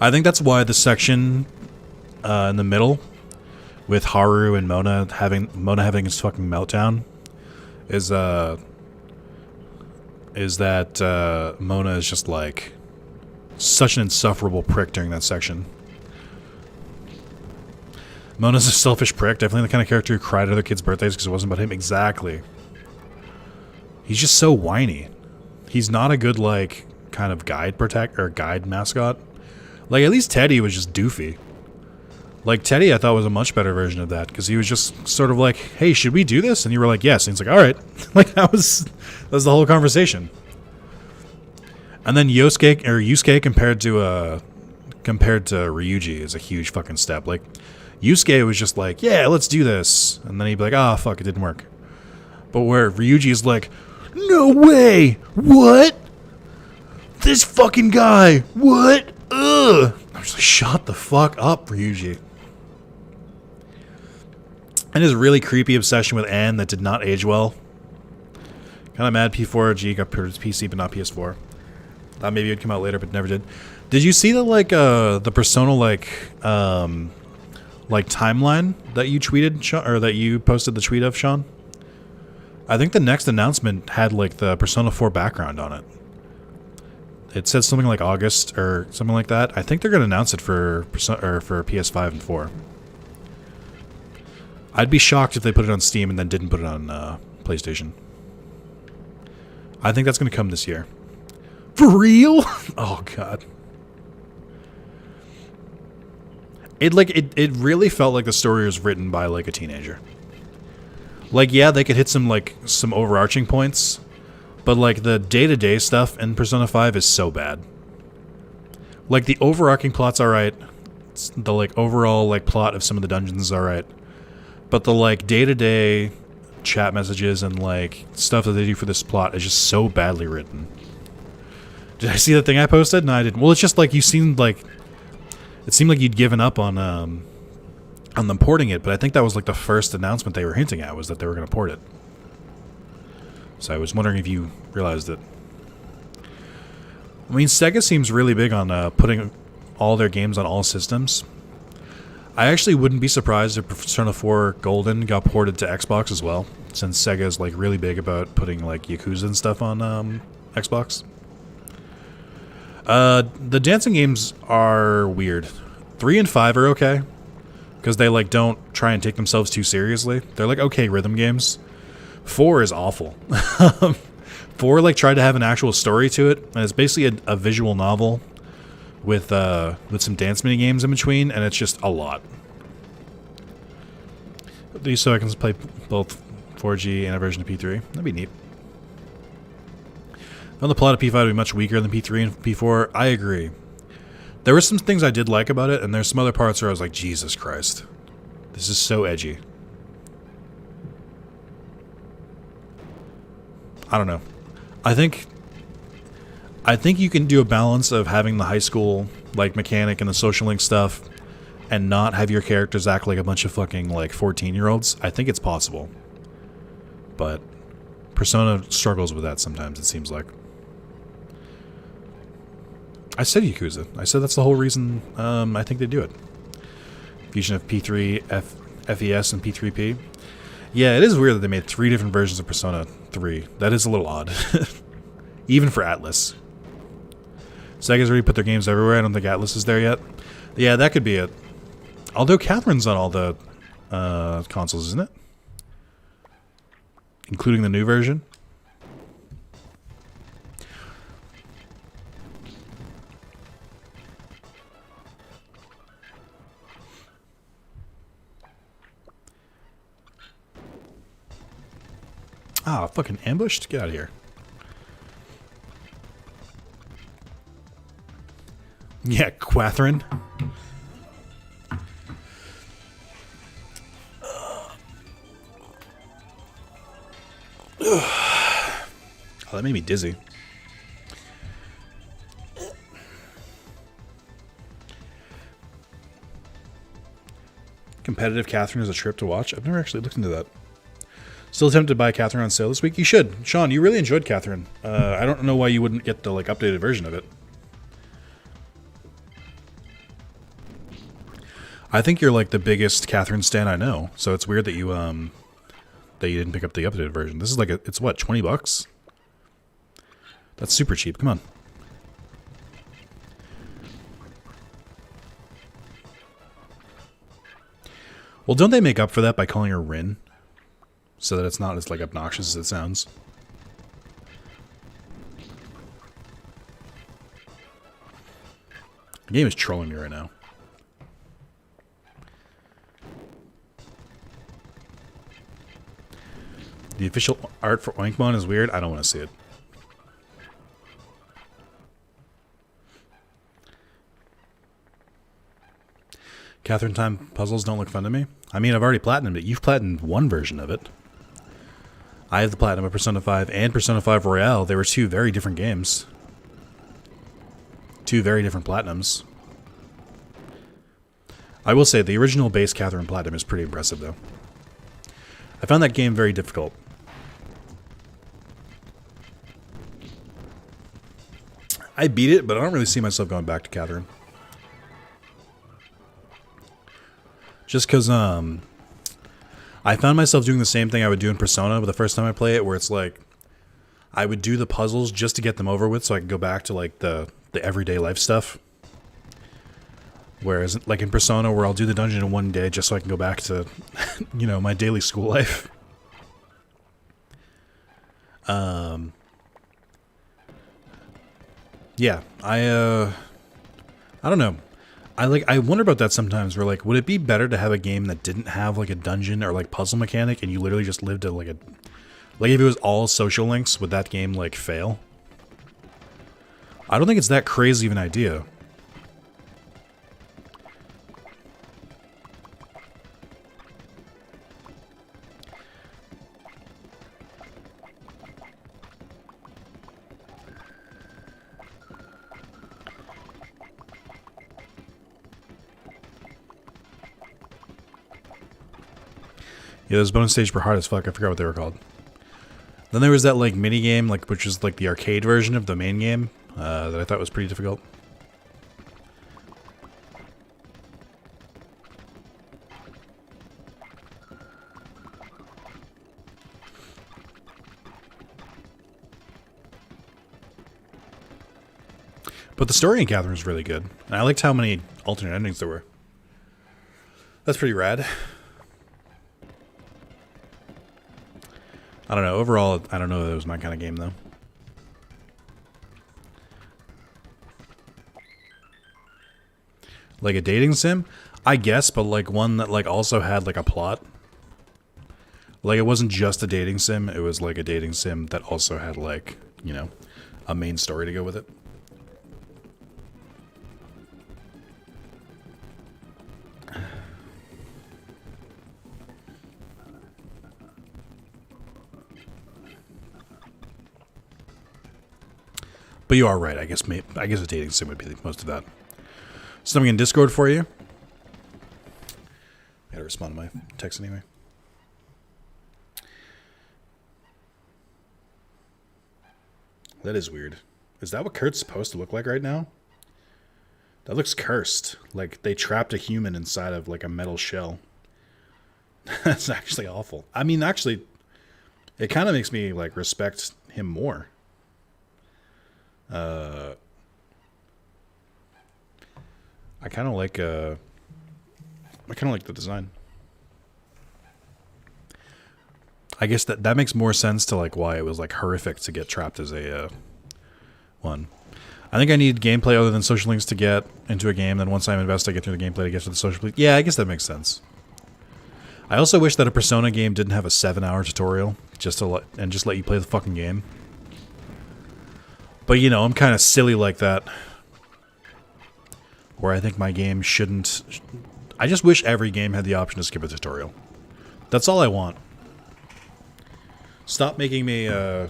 I think that's why the section in the middle with Haru and Mona having his fucking meltdown is that Mona is just like such an insufferable prick during that section. Mona's a selfish prick, definitely the kind of character who cried at other kids' birthdays because it wasn't about him. Exactly. He's just so whiny. He's not a good like kind of guide mascot. Like at least Teddy was just doofy. Like Teddy I thought was a much better version of that because he was just sort of like, hey, should we do this? And you were like, yes. And he's like, all right. Like that was the whole conversation. And then Yusuke compared to Ryuji is a huge fucking step. Like Yusuke was just like, yeah, let's do this. And then he'd be like, ah, fuck, it didn't work. But where Ryuji is like, no way! What? This fucking guy! What? Ugh! I'm just like, shut the fuck up, Ryuji. And his really creepy obsession with Anne that did not age well. Kind of mad P4G got ported to PC but not PS4. Thought maybe it would come out later but never did. Did you see the like the Persona like timeline that you tweeted, Sean, or that you posted the tweet of, Sean? I think the next announcement had like the Persona 4 background on it. It said something like August or something like that. I think they're going to announce it for PS5 and 4. I'd be shocked if they put it on Steam and then didn't put it on PlayStation. I think that's going to come this year. For real? Oh god. It really felt like the story was written by like a teenager. Like yeah, they could hit some overarching points, but like the day-to-day stuff in Persona 5 is so bad. Like the overarching plot's alright. The like overall like plot of some of the dungeons is alright. But the like day-to-day chat messages and like stuff that they do for this plot is just so badly written. Did I see the thing I posted? No, I didn't. Well, it's just like it seemed like you'd given up on them porting it, but I think that was like the first announcement they were hinting at was that they were going to port it. So I was wondering if you realized it. I mean, Sega seems really big on putting all their games on all systems. I actually wouldn't be surprised if Persona 4 Golden got ported to Xbox as well, since Sega's like really big about putting like Yakuza and stuff on Xbox. The dancing games are weird. 3 and 5 are okay, because they like don't try and take themselves too seriously. They're like okay rhythm games. 4 is awful. 4 like tried to have an actual story to it, and it's basically a visual novel with some dance mini games in between, and it's just a lot. These so I can play both 4G and a version of P3. That'd be neat. Found the plot of P5 to be much weaker than P3 and P4. I agree. There were some things I did like about it, and there's some other parts where I was like, Jesus Christ. This is so edgy. I don't know. I think you can do a balance of having the high school like mechanic and the social link stuff and not have your characters act like a bunch of fucking like 14-year-olds. I think it's possible. But Persona struggles with that sometimes, it seems like. I said Yakuza. I said that's the whole reason I think they do it. Fusion of P3 FES and P3P. Yeah, it is weird that they made 3 different versions of Persona 3. That is a little odd. Even for Atlas. Sega's already put their games everywhere. I don't think Atlas is there yet. Yeah, that could be it. Although Catherine's on all the consoles, isn't it? Including the new version. Ah, fucking ambushed? Get out of here. Yeah, Catherine. Oh, that made me dizzy. competitive Catherine as a trip to watch? I've never actually looked into that. Still tempted to buy Catherine on sale this week? You should. Sean, you really enjoyed Catherine. I don't know why you wouldn't get the like updated version of it. I think you're like the biggest Catherine stan I know, so it's weird that you didn't pick up the updated version. This is like it's what, $20? That's super cheap. Come on. Well, don't they make up for that by calling her Rin? So that it's not as like obnoxious as it sounds. The game is trolling me right now. The official art for Oinkmon is weird. I don't want to see it. Catherine time puzzles don't look fun to me. I mean, I've already platinumed it. You've platinumed one version of it. I have the platinum of Persona 5 and Persona 5 Royale. They were two very different games. Two very different platinums. I will say, the original base Catherine Platinum is pretty impressive, though. I found that game very difficult. I beat it, but I don't really see myself going back to Catherine. Just because I found myself doing the same thing I would do in Persona the first time I play it, where it's like I would do the puzzles just to get them over with so I could go back to like the everyday life stuff. Whereas like in Persona, where I'll do the dungeon in one day just so I can go back to, you know, my daily school life. Yeah, I don't know. I wonder about that sometimes, where like, would it be better to have a game that didn't have like a dungeon or like puzzle mechanic and you literally just lived at like a, like if it was all social links, would that game like fail? I don't think it's that crazy of an idea. Yeah, those bonus stages were hard as fuck. I forgot what they were called. Then there was that like mini game, like which is like the arcade version of the main game, that I thought was pretty difficult. But the story in Catherine was really good, and I liked how many alternate endings there were. That's pretty rad. I don't know. Overall, I don't know that it was my kind of game, though. Like a dating sim? I guess, but like one that like also had like a plot. Like it wasn't just a dating sim, it was like a dating sim that also had like, you know, a main story to go with it. But you are right. I guess a dating sim would be most of that. Something in Discord for you. I gotta respond to my text anyway. That is weird. Is that what Kurt's supposed to look like right now? That looks cursed. Like they trapped a human inside of like a metal shell. That's actually awful. I mean, actually, it kind of makes me like respect him more. I kind of like the design. I guess that makes more sense to like why it was like horrific to get trapped as a one. I think I need gameplay other than social links to get into a game. Then once I'm invested, I get through the gameplay to get to the social links. Yeah, I guess that makes sense. I also wish that a Persona game didn't have a 7-hour tutorial just to let you play the fucking game. But, you know, I'm kind of silly like that. Where I think my game shouldn't... I just wish every game had the option to skip a tutorial. That's all I want. Stop making me learn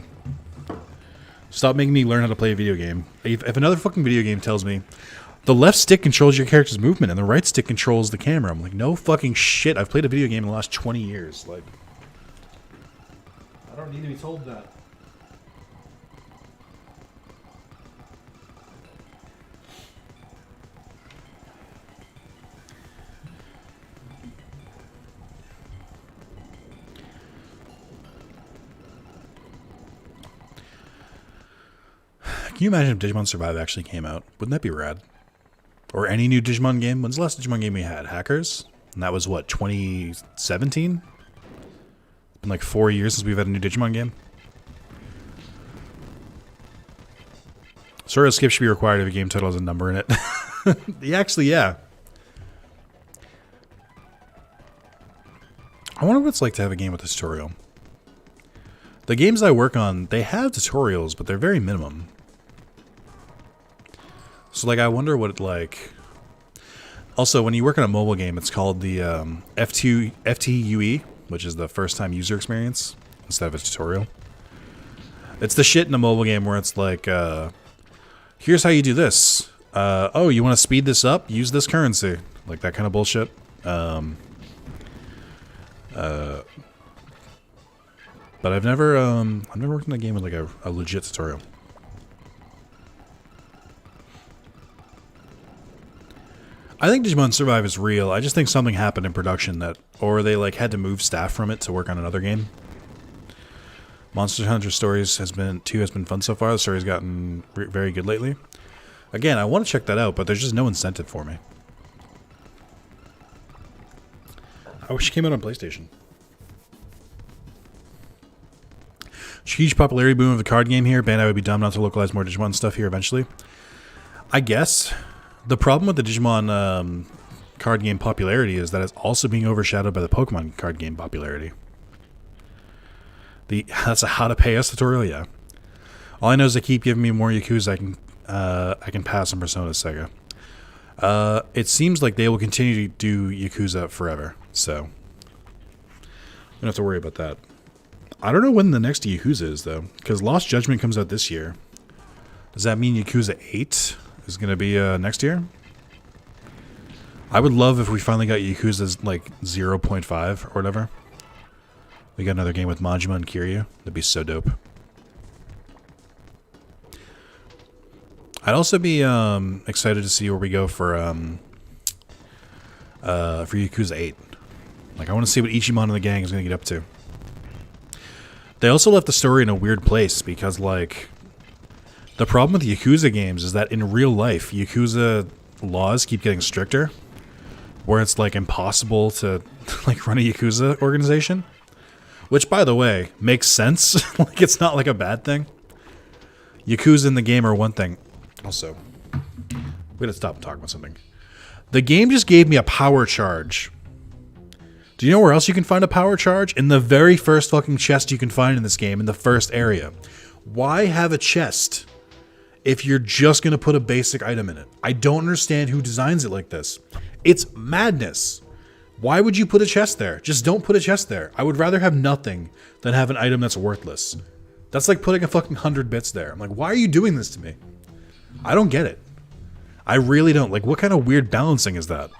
how to play a video game. If another fucking video game tells me, The left stick controls your character's movement, and the right stick controls the camera. I'm like, no fucking shit. I've played a video game in the last 20 years. Like, I don't need to be told that. Can you imagine if Digimon Survive actually came out? Wouldn't that be rad? Or any new Digimon game? When's the last Digimon game we had? Hackers? And that was what, 2017? It's been like 4 years since we've had a new Digimon game. Sort of skip should be required if a game title has a number in it. Actually, yeah. I wonder what it's like to have a game with a tutorial. The games I work on, they have tutorials, but they're very minimum. So, like, I wonder what it like... Also, when you work on a mobile game, it's called the FTUE, which is the first-time user experience, instead of a tutorial. It's the shit in a mobile game where it's like, here's how you do this. Oh, you want to speed this up? Use this currency. Like, that kind of bullshit. But I've never worked in a game with, like, a legit tutorial. I think Digimon Survive is real. I just think something happened in production that, or they like had to move staff from it to work on another game. Monster Hunter Stories has been fun so far. The story's gotten very good lately. Again, I want to check that out, but there's just no incentive for me. I wish it came out on PlayStation. Huge popularity boom of the card game here. Bandai would be dumb not to localize more Digimon stuff here eventually. I guess. The problem with the Digimon card game popularity is that it's also being overshadowed by the Pokemon card game popularity. That's a how to pay us tutorial, yeah. All I know is they keep giving me more Yakuza I can pass on Persona Sega. It seems like they will continue to do Yakuza forever, so I don't have to worry about that. I don't know when the next Yakuza is though, because Lost Judgment comes out this year. Does that mean Yakuza 8? Is going to be next year? I would love if we finally got Yakuza's like 0.5 or whatever. We got another game with Majima and Kiryu. That'd be so dope. I'd also be excited to see where we go for Yakuza 8. Like, I want to see what Ichimon and the gang is going to get up to. They also left the story in a weird place because, like, the problem with Yakuza games is that in real life, Yakuza laws keep getting stricter, where it's like impossible to like run a Yakuza organization. Which, by the way, makes sense. Like, it's not like a bad thing. Yakuza in the game are one thing. Also, we gotta stop and talk about something. The game just gave me a power charge. Do you know where else you can find a power charge? In the very first fucking chest you can find in this game, in the first area. Why have a chest if you're just going to put a basic item in it? I don't understand who designs it like this. It's madness. Why would you put a chest there? Just don't put a chest there. I would rather have nothing than have an item that's worthless. That's like putting a fucking 100 bits there. I'm like, why are you doing this to me? I don't get it. I really don't. Like, what kind of weird balancing is that?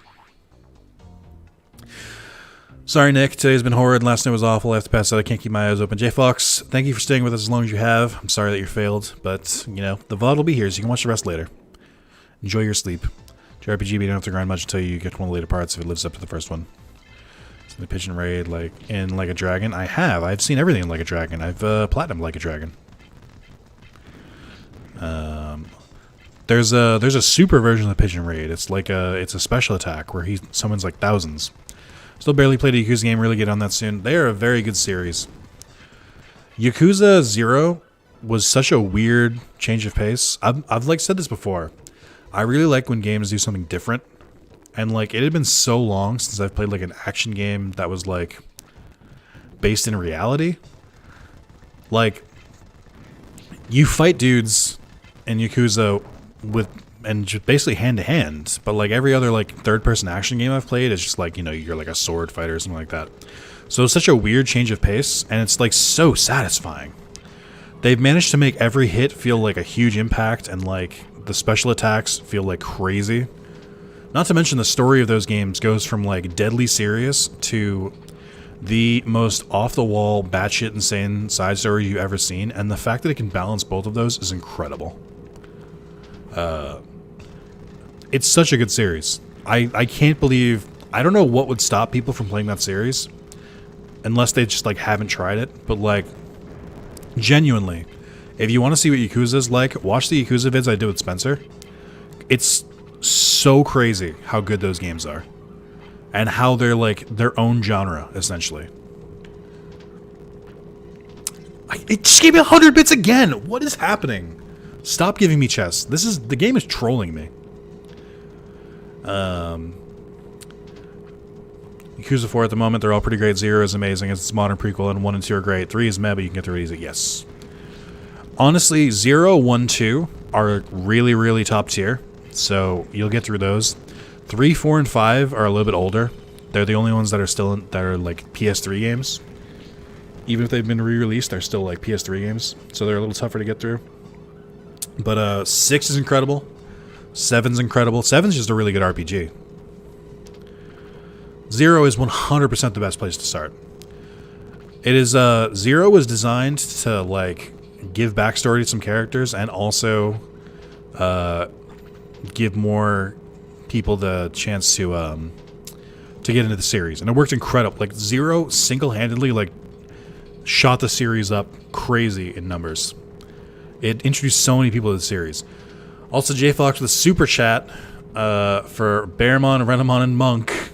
Sorry, Nick. Today's been horrid. Last night was awful. I have to pass out. I can't keep my eyes open. J Fox, thank you for staying with us as long as you have. I'm sorry that you failed, but, you know, the VOD will be here, so you can watch the rest later. Enjoy your sleep. JRPG, you don't have to grind much until you get to one of the later parts if it lives up to the first one. So the Pigeon Raid, like, in Like a Dragon? I have. I've seen everything in Like a Dragon. I've platinumed Like a Dragon. There's a super version of the Pigeon Raid. It's like it's a special attack where he summons like thousands. Still barely played a Yakuza game, really get on that soon. They are a very good series. Yakuza 0 was such a weird change of pace. I've like said this before. I really like when games do something different. And like it had been so long since I've played like an action game that was like based in reality. Like you fight dudes in Yakuza with and just basically hand to hand, but like every other like third-person action game I've played is just like, you know, you're like a sword fighter or something like that. So it's such a weird change of pace, and it's like so satisfying. They've managed to make every hit feel like a huge impact and like The special attacks feel like crazy. Not to mention the story of those games goes from like deadly serious to the most off-the-wall, batshit insane side story you've ever seen, and the fact that it can balance both of those is incredible. It's such a good series. I can't believe... I don't know what would stop people from playing that series, unless they just like haven't tried it, but like, genuinely, if you want to see what Yakuza is like, watch the Yakuza vids I did with Spencer. It's so crazy how good those games are. And how they're like their own genre, essentially. It just gave me 100 bits again! What is happening? Stop giving me chess. The game is trolling me. Yakuza 4 at the moment, they're all pretty great. 0 is amazing, it's modern prequel, and 1 and 2 are great. 3 is meh, but you can get through it easy. Yes. Honestly, 0, 1, 2 are really, really top tier. So you'll get through those. 3, 4, and 5 are a little bit older. They're the only ones that are still that are like PS3 games. Even if they've been re-released, they're still like PS3 games, so they're a little tougher to get through. But 6 is incredible. 7's incredible. 7's just a really good RPG. 0 is 100% the best place to start. It is 0 was designed to like give backstory to some characters and also give more people the chance to get into the series, and it worked incredible. Like 0 single-handedly like shot the series up crazy in numbers. It introduced so many people to the series. Also, J Fox with a super chat for Veemon, Renamon, and Monk.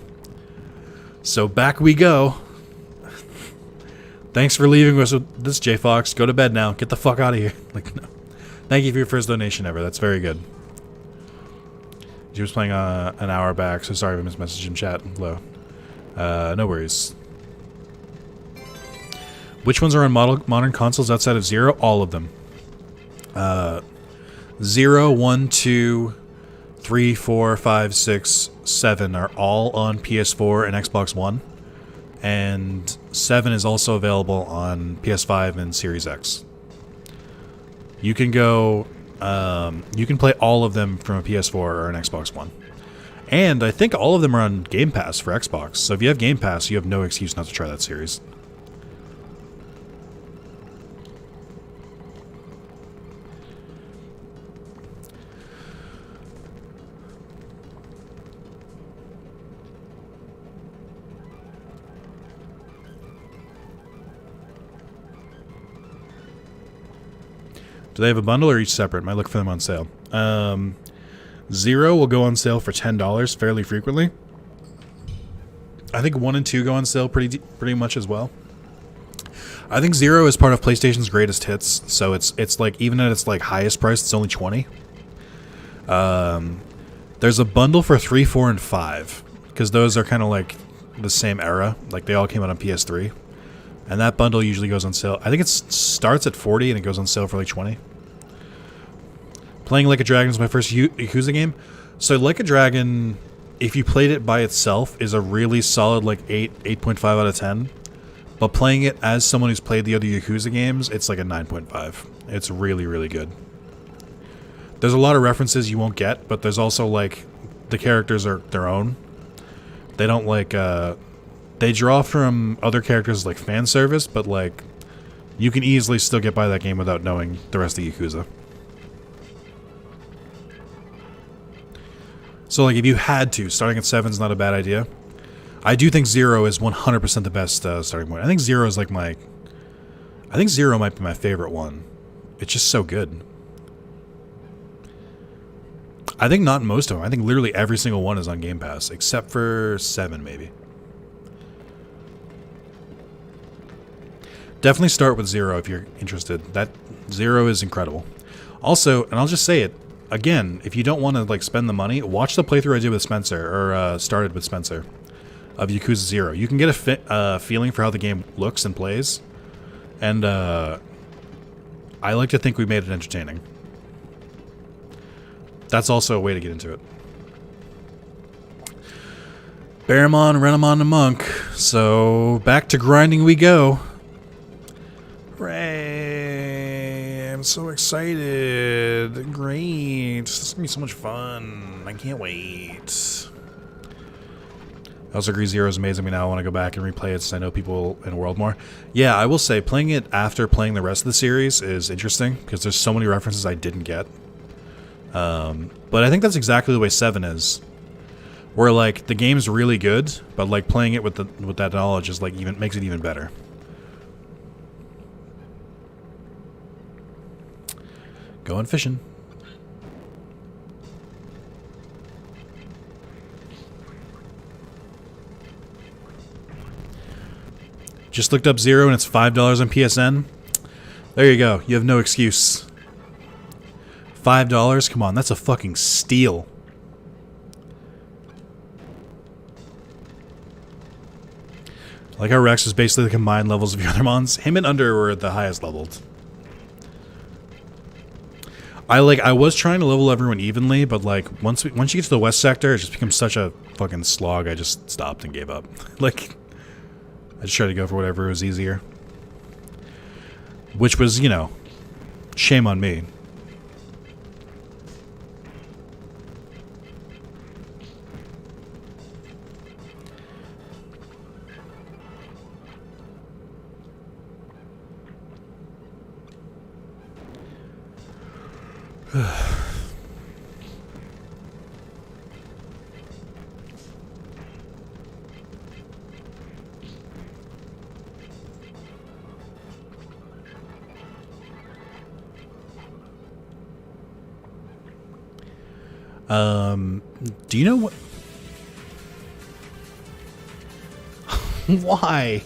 So back we go. Thanks for leaving us with this, J Fox. Go to bed now. Get the fuck out of here. Like, no. Thank you for your first donation ever. That's very good. He was playing an hour back, so sorry if I missed message in chat. Hello. No worries. Which ones are on modern consoles outside of 0? All of them. 0, 1, 2, 3, 4, 5, 6, 7 are all on PS4 and Xbox One. And 7 is also available on PS5 and Series X. You can go... you can play all of them from a PS4 or an Xbox One. And I think all of them are on Game Pass for Xbox. So if you have Game Pass, you have no excuse not to try that series. Do they have a bundle or each separate? Might look for them on sale. 0 will go on sale for $10 fairly frequently. I think 1 and 2 go on sale pretty much as well. I think 0 is part of PlayStation's greatest hits, so it's like even at its like highest price, it's only $20. There's a bundle for 3, 4, and 5 because those are kind of like the same era. Like they all came out on PS3. And that bundle usually goes on sale. I think it starts at $40 and it goes on sale for like $20. Playing Like a Dragon is my first Yakuza game. So Like a Dragon, if you played it by itself, is a really solid like 8.5 out of 10. But playing it as someone who's played the other Yakuza games, it's like a 9.5. It's really, really good. There's a lot of references you won't get, but there's also like the characters are their own. They don't like... They draw from other characters like fan service, but like you can easily still get by that game without knowing the rest of Yakuza. So like if you had to, starting at 7 is not a bad idea. I do think 0 is 100% the best starting point. I think 0 is like I think 0 might be my favorite one. It's just so good. I think not most of them. I think literally every single one is on Game Pass, except for 7 maybe. Definitely start with 0 if you're interested. That 0 is incredible. Also, and I'll just say it again, if you don't want to like spend the money, watch the playthrough I did with Spencer, or started with Spencer, of Yakuza 0. You can get a feeling for how the game looks and plays, and I like to think we made it entertaining. That's also a way to get into it. Veemon, Renamon, and Monk. So back to grinding we go. Raymond. I'm so excited. Great. This is going to be so much fun. I can't wait. I also agree Zero is amazing. I want to go back and replay it since I know people in World more. Yeah, I will say playing it after playing the rest of the series is interesting because there's so many references I didn't get. But I think that's exactly the way 7 is. Where like the game's really good, but like playing it with that knowledge is like even makes it even better. Going fishing. Just looked up Zero and it's $5 on PSN. There you go. You have no excuse. $5? Come on, that's a fucking steal. Like how Rex is basically the combined levels of your other mons. Him and Under were the highest leveled. I was trying to level everyone evenly, but like once you get to the west sector, it just becomes such a fucking slog. I just stopped and gave up. Like I just tried to go for whatever was easier. Which was, you know, shame on me. Do you know what? Why?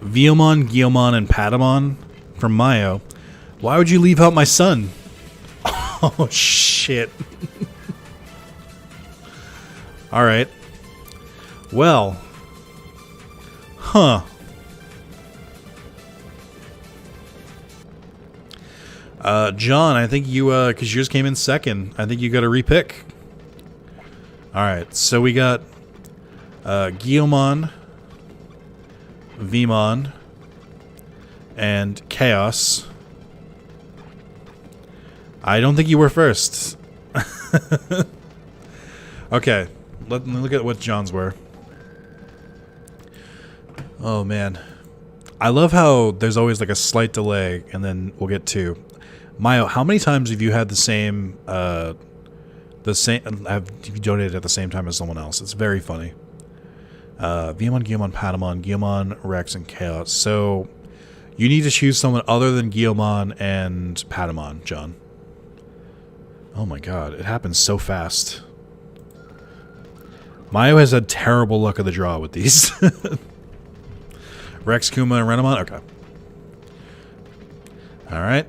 Veemon, Guilmon, and Patamon from Mayo. Why would you leave out my son? Oh, shit. Alright. Well. Huh. John, I think you, because yours came in second, I think you got to repick. Alright, so we got Guilmon, Veemon, and Chaos. I don't think you were first. Okay, let me look at what John's were. Oh, man. I love how there's always like a slight delay, and then we'll get to... Mayo, how many times have you had the same have you donated at the same time as someone else? It's very funny. Veemon, Guilmon, Patamon, Guilmon, Rex, and Chaos. So you need to choose someone other than Guilmon and Patamon, John. Oh my god, it happens so fast. Mayo has had terrible luck of the draw with these. Rex, Kuma, and Renamon? Okay. Alright.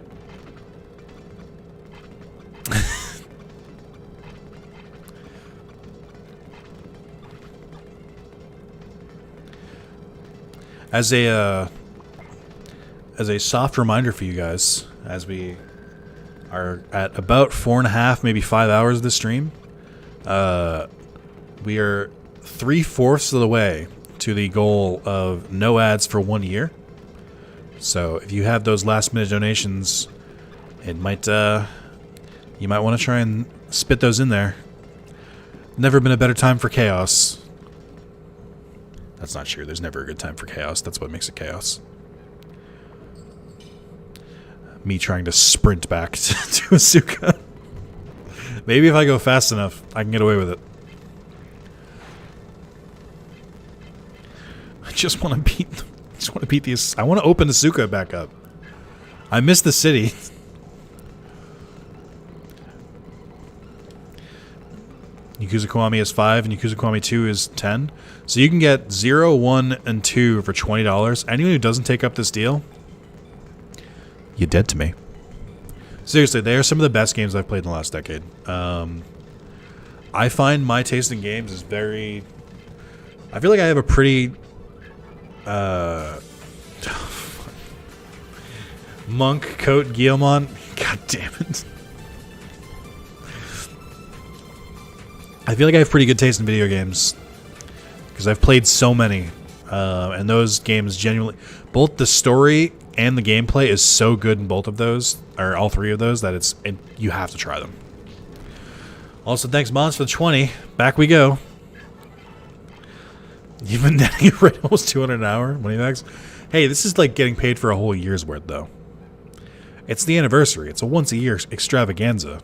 As a soft reminder for you guys, as we are at about 4.5, maybe 5 hours of this stream, we are 3/4 of the way to the goal of no ads for 1 year. So if you have those last minute donations, it might you might want to try and spit those in there. Never been a better time for chaos. That's not true. There's never a good time for chaos. That's what makes it chaos. Me trying to sprint back to Asuka. Maybe if I go fast enough, I can get away with it. I just want to beat these. I want to open Asuka back up. I miss the city. Yakuza Kiwami is 5 and Yakuza Kiwami 2 is 10. So you can get 0, 1, and 2 for $20. Anyone who doesn't take up this deal, you're dead to me. Seriously, they are some of the best games I've played in the last decade. I find my taste in games is very... I feel like I have a pretty... Monk, Coat, Guilmon. God damn it. I feel like I have pretty good taste in video games. because I've played so many, and those games genuinely, both the story and the gameplay is so good in both of those, or all three of those, that you have to try them. Also, thanks Mons for the 20. Back we go. You've been netting for almost 200 an hour, money bags. Hey, this is like getting paid for a whole year's worth, though. It's the anniversary. It's a once-a-year extravaganza.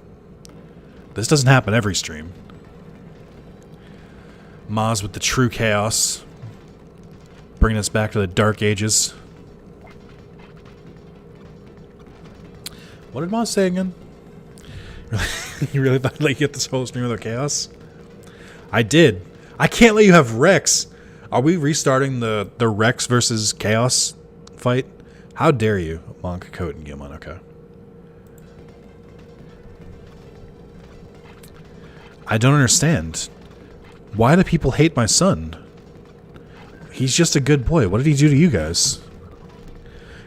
This doesn't happen every stream. Maz with the true chaos. Bringing us back to the dark ages. What did Maz say again? You really thought I'd let you get this whole stream without chaos? I did. I can't let you have Rex. Are we restarting the Rex versus Chaos fight? How dare you, Monk, Coat, and Guilmon? Okay. I don't understand. Why do people hate my son? He's just a good boy. What did he do to you guys?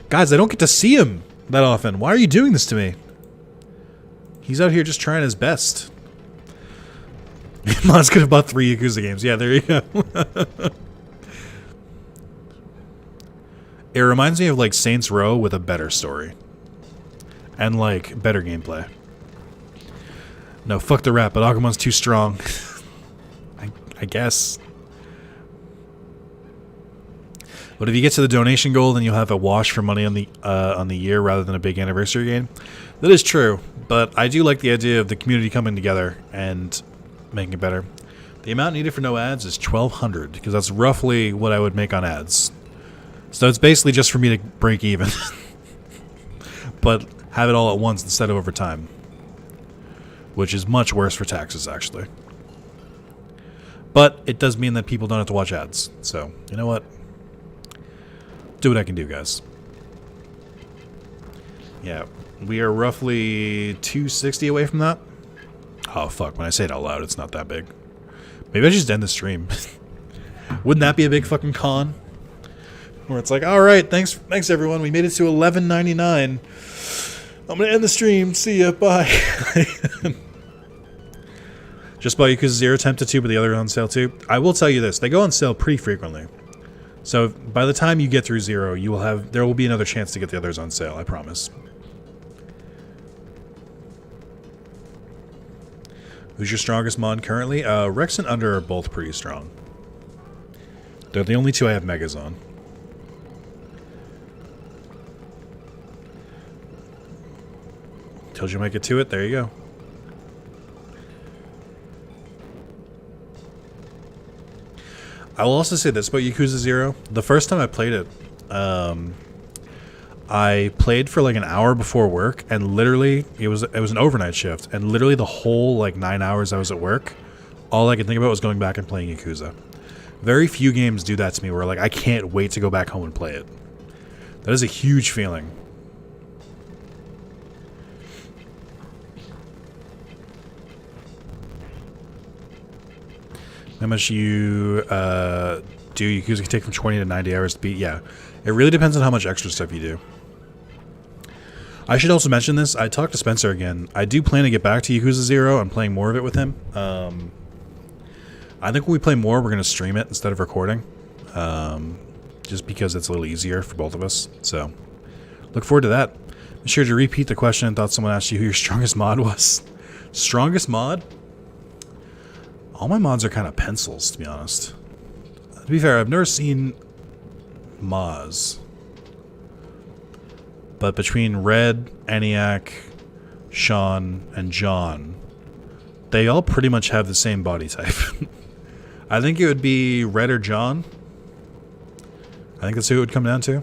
Guys, I don't get to see him that often. Why are you doing this to me? He's out here just trying his best. Mon's could have bought 3 Yakuza games. Yeah, there you go. It reminds me of like Saints Row with a better story. And like better gameplay. No, fuck the rap, but Agumon's too strong. I guess. But if you get to the donation goal, then you'll have a wash for money on the year rather than a big anniversary game. That is true, but I do like the idea of the community coming together and making it better. The amount needed for no ads is 1,200, because that's roughly what I would make on ads. So it's basically just for me to break even. But have it all at once instead of over time. Which is much worse for taxes, actually. But it does mean that people don't have to watch ads. So, you know what? Do what I can do, guys. Yeah, we are roughly 260 away from that. Oh, fuck. When I say it out loud, it's not that big. Maybe I should just end the stream. Wouldn't that be a big fucking con? Where it's like, alright, thanks everyone. We made it to $11.99. I'm going to end the stream. See ya. Bye. Just bought Yakuza 0, Tempted 2, but the other on sale too. I will tell you this. They go on sale pretty frequently. So by the time you get through 0, there will be another chance to get the others on sale. I promise. Who's your strongest mod currently? Rex and Under are both pretty strong. They're the only 2 I have Megas on. Told you I might get to it. There you go. I will also say this about Yakuza 0. The first time I played it, I played for like an hour before work, and literally it was an overnight shift, and literally the whole like 9 hours I was at work, all I could think about was going back and playing Yakuza. Very few games do that to me where like I can't wait to go back home and play it. That is a huge feeling. How much you do Yakuza can take from 20 to 90 hours to beat? Yeah, it really depends on how much extra stuff you do. I should also mention this. I talked to Spencer again. I do plan to get back to Yakuza 0 and playing more of it with him. I think when we play more, we're going to stream it instead of recording. Just because it's a little easier for both of us. So, look forward to that. Be sure to repeat the question. I thought someone asked you who your strongest mod was. Strongest mod? All my mods are kind of pencils, to be honest. To be fair, I've never seen Maz. But between Red, ENIAC, Sean, and John, they all pretty much have the same body type. I think it would be Red or John. I think that's who it would come down to.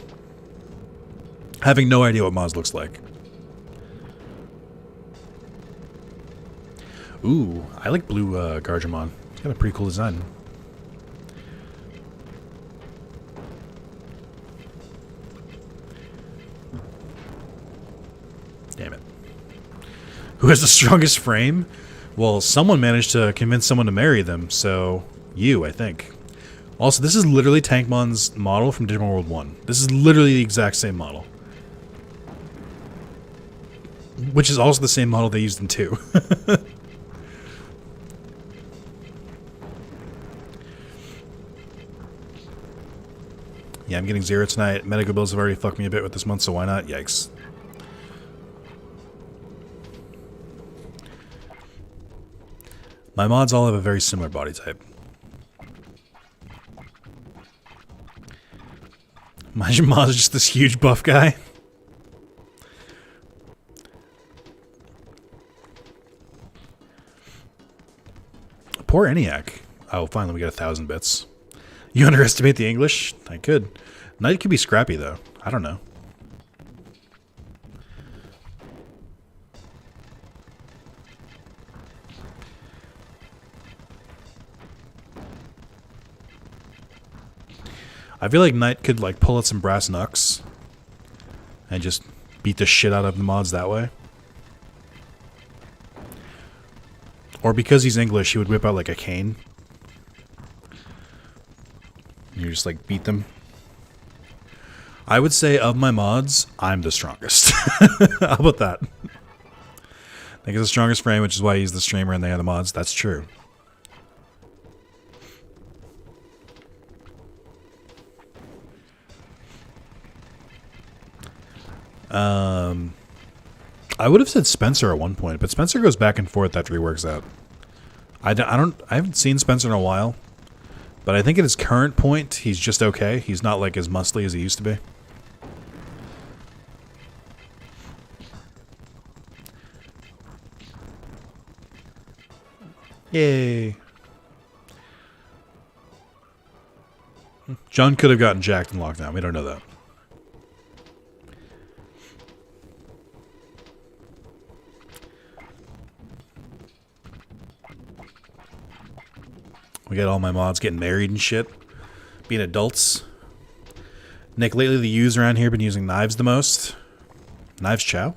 Having no idea what Maz looks like. Ooh, I like blue Gargimon. It's got a pretty cool design. Damn it. Who has the strongest frame? Well, someone managed to convince someone to marry them, so you, I think. Also, this is literally Tankmon's model from Digimon World 1. This is literally the exact same model. Which is also the same model they used in 2. Yeah, I'm getting 0 tonight. Medical bills have already fucked me a bit with this month, so why not? Yikes. My mods all have a very similar body type. My mod is just this huge buff guy. Poor ENIAC. Oh, finally we got 1,000 bits. You underestimate the English? I could. Knight could be scrappy, though. I don't know. I feel like Knight could, like, pull out some brass knucks and just beat the shit out of the mods that way. Or because he's English, he would whip out, like, a cane. You just, like, beat them. I would say, of my mods, I'm the strongest. How about that? I think it's the strongest frame, which is why he's the streamer and they are the mods. That's true. I would have said Spencer at one point, but Spencer goes back and forth after he works out. I haven't seen Spencer in a while, but I think at his current point, he's just okay. He's not like as muscly as he used to be. Yay. John could have gotten jacked in lockdown. We don't know that. We got all my mods getting married and shit. Being adults. Nick, lately the youths around here have been using knives the most. Knives chow?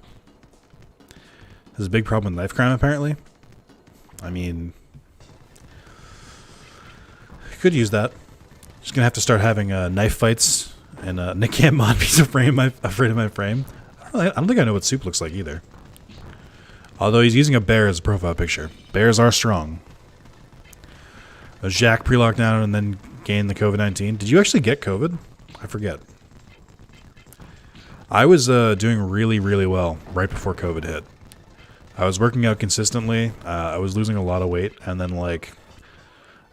There's a big problem with knife crime, apparently. I mean... could use that. Just gonna have to start having knife fights. And Nick can't mod piece of frame. I'm afraid of my frame. I don't think I know what Soup looks like either. Although he's using a bear as a profile picture. Bears are strong. Jack pre-lockdown and then gained the COVID-19. Did you actually get COVID? I forget. I was doing really, really well right before COVID hit. I was working out consistently. I was losing a lot of weight. And then, like,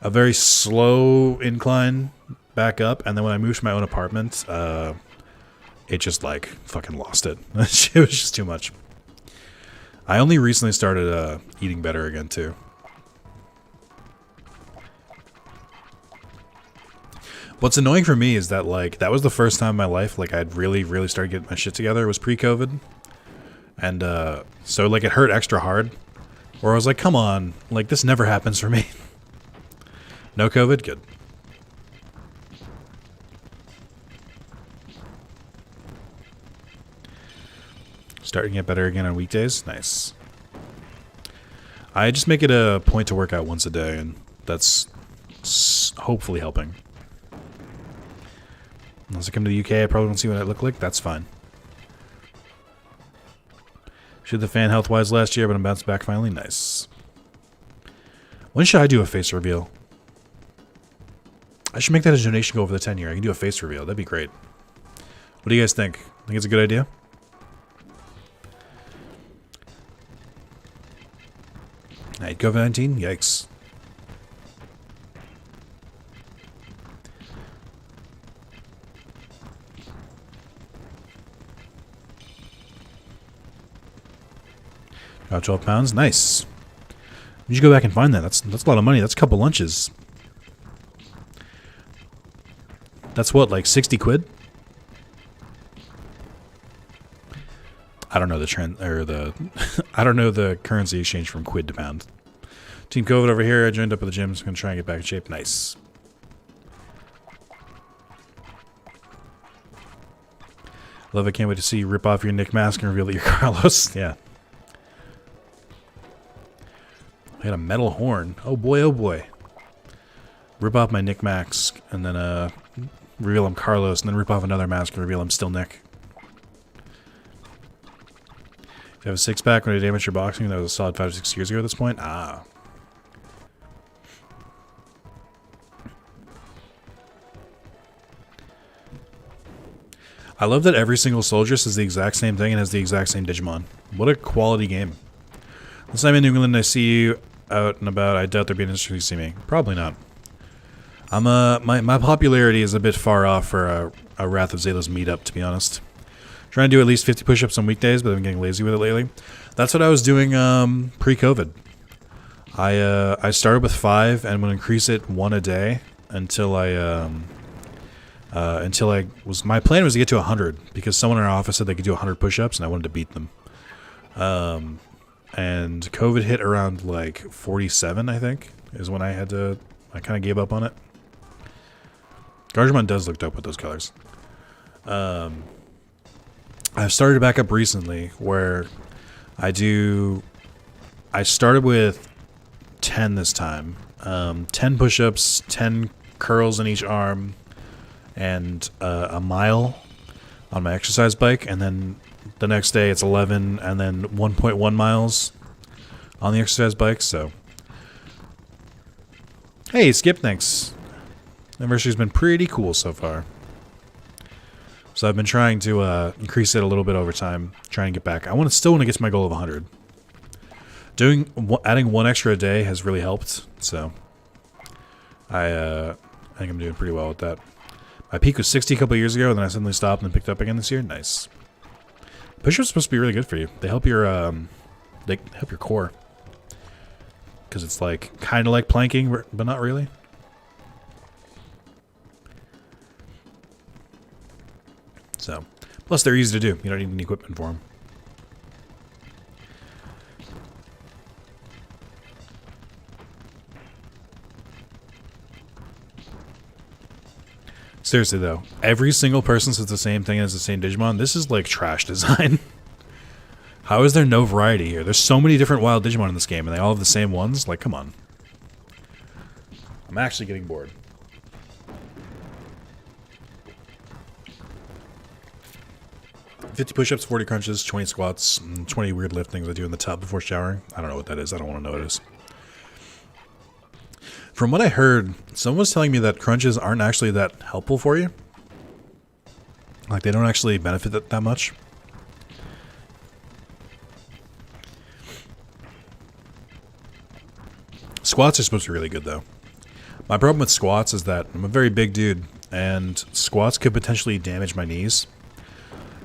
a very slow incline back up. And then when I moved to my own apartment, it just, like, fucking lost it. It was just too much. I only recently started eating better again, too. What's annoying for me is that, like, that was the first time in my life, like, I'd really, really started getting my shit together. It was pre-COVID. And, so, like, it hurt extra hard. Or I was like, come on, like, this never happens for me. No COVID? Good. Starting to get better again on weekdays? Nice. I just make it a point to work out once a day, and that's hopefully helping. Unless I come to the UK, I probably won't see what I look like. That's fine. Should the fan health-wise last year, but I'm bounced back finally. Nice. When should I do a face reveal? I should make that a donation goal over the 10-year. I can do a face reveal. That'd be great. What do you guys think? Think it's a good idea? Alright, COVID-19? Yikes. Got 12 pounds. Nice. You should go back and find that. That's a lot of money. That's a couple lunches. That's what, like 60 quid? I don't know the trend or the I don't know the currency exchange from quid to pound. Team COVID over here. I joined up with the gym. So I'm gonna try and get back in shape. Nice. Love it. Can't wait to see you rip off your Nick mask and reveal that you're Carlos. Yeah. I got a metal horn. Oh boy, oh boy. Rip off my Nick mask and then reveal I'm Carlos, and then rip off another mask and reveal I'm still Nick. If you have a six-pack when you damage your boxing, that was a solid 5 or 6 years ago at this point. Ah. I love that every single soldier says the exact same thing and has the exact same Digimon. What a quality game. Unless I'm in New England and I see you out and about, I doubt there'd be an industry to see me. Probably not. I'm my popularity is a bit far off for a Wrath of Zalis meetup, to be honest. Trying to do at least 50 push-ups on weekdays, but I've been getting lazy with it lately. That's what I was doing pre-COVID. I started with 5 and would increase it 1 a day until my plan was to get to 100 because someone in our office said they could do 100 push-ups and I wanted to beat them. And COVID hit around like 47, I think, is when I kind of gave up on it. Agumon does look dope with those colors. I've started back up recently where I started with 10 this time. 10 push-ups, 10 curls in each arm, and a mile on my exercise bike, and then the next day it's 11 and then 1.1 miles on the exercise bike. So hey Skip, thanks. Anniversary's been pretty cool so far. So I've been trying to increase it a little bit over time, trying to get back. I still want to get to my goal of 100. Adding 1 extra a day has really helped, so I think I'm doing pretty well with that. My peak was 60 a couple years ago, and then I suddenly stopped and picked up again this year. Nice. Push-ups are supposed to be really good for you. They help your core, because it's like kind of like planking, but not really. So, plus they're easy to do. You don't need any equipment for them. Seriously though, every single person says the same thing as the same Digimon. This is like trash design. How is there no variety here? There's so many different wild Digimon in this game and they all have the same ones? Like, come on. I'm actually getting bored. "50 push-ups, 40 crunches, 20 squats, and 20 weird lift things I do in the tub before showering." I don't know what that is. I don't want to know what it is. From what I heard, someone was telling me that crunches aren't actually that helpful for you. Like, they don't actually benefit that much. Squats are supposed to be really good, though. My problem with squats is that I'm a very big dude, and squats could potentially damage my knees.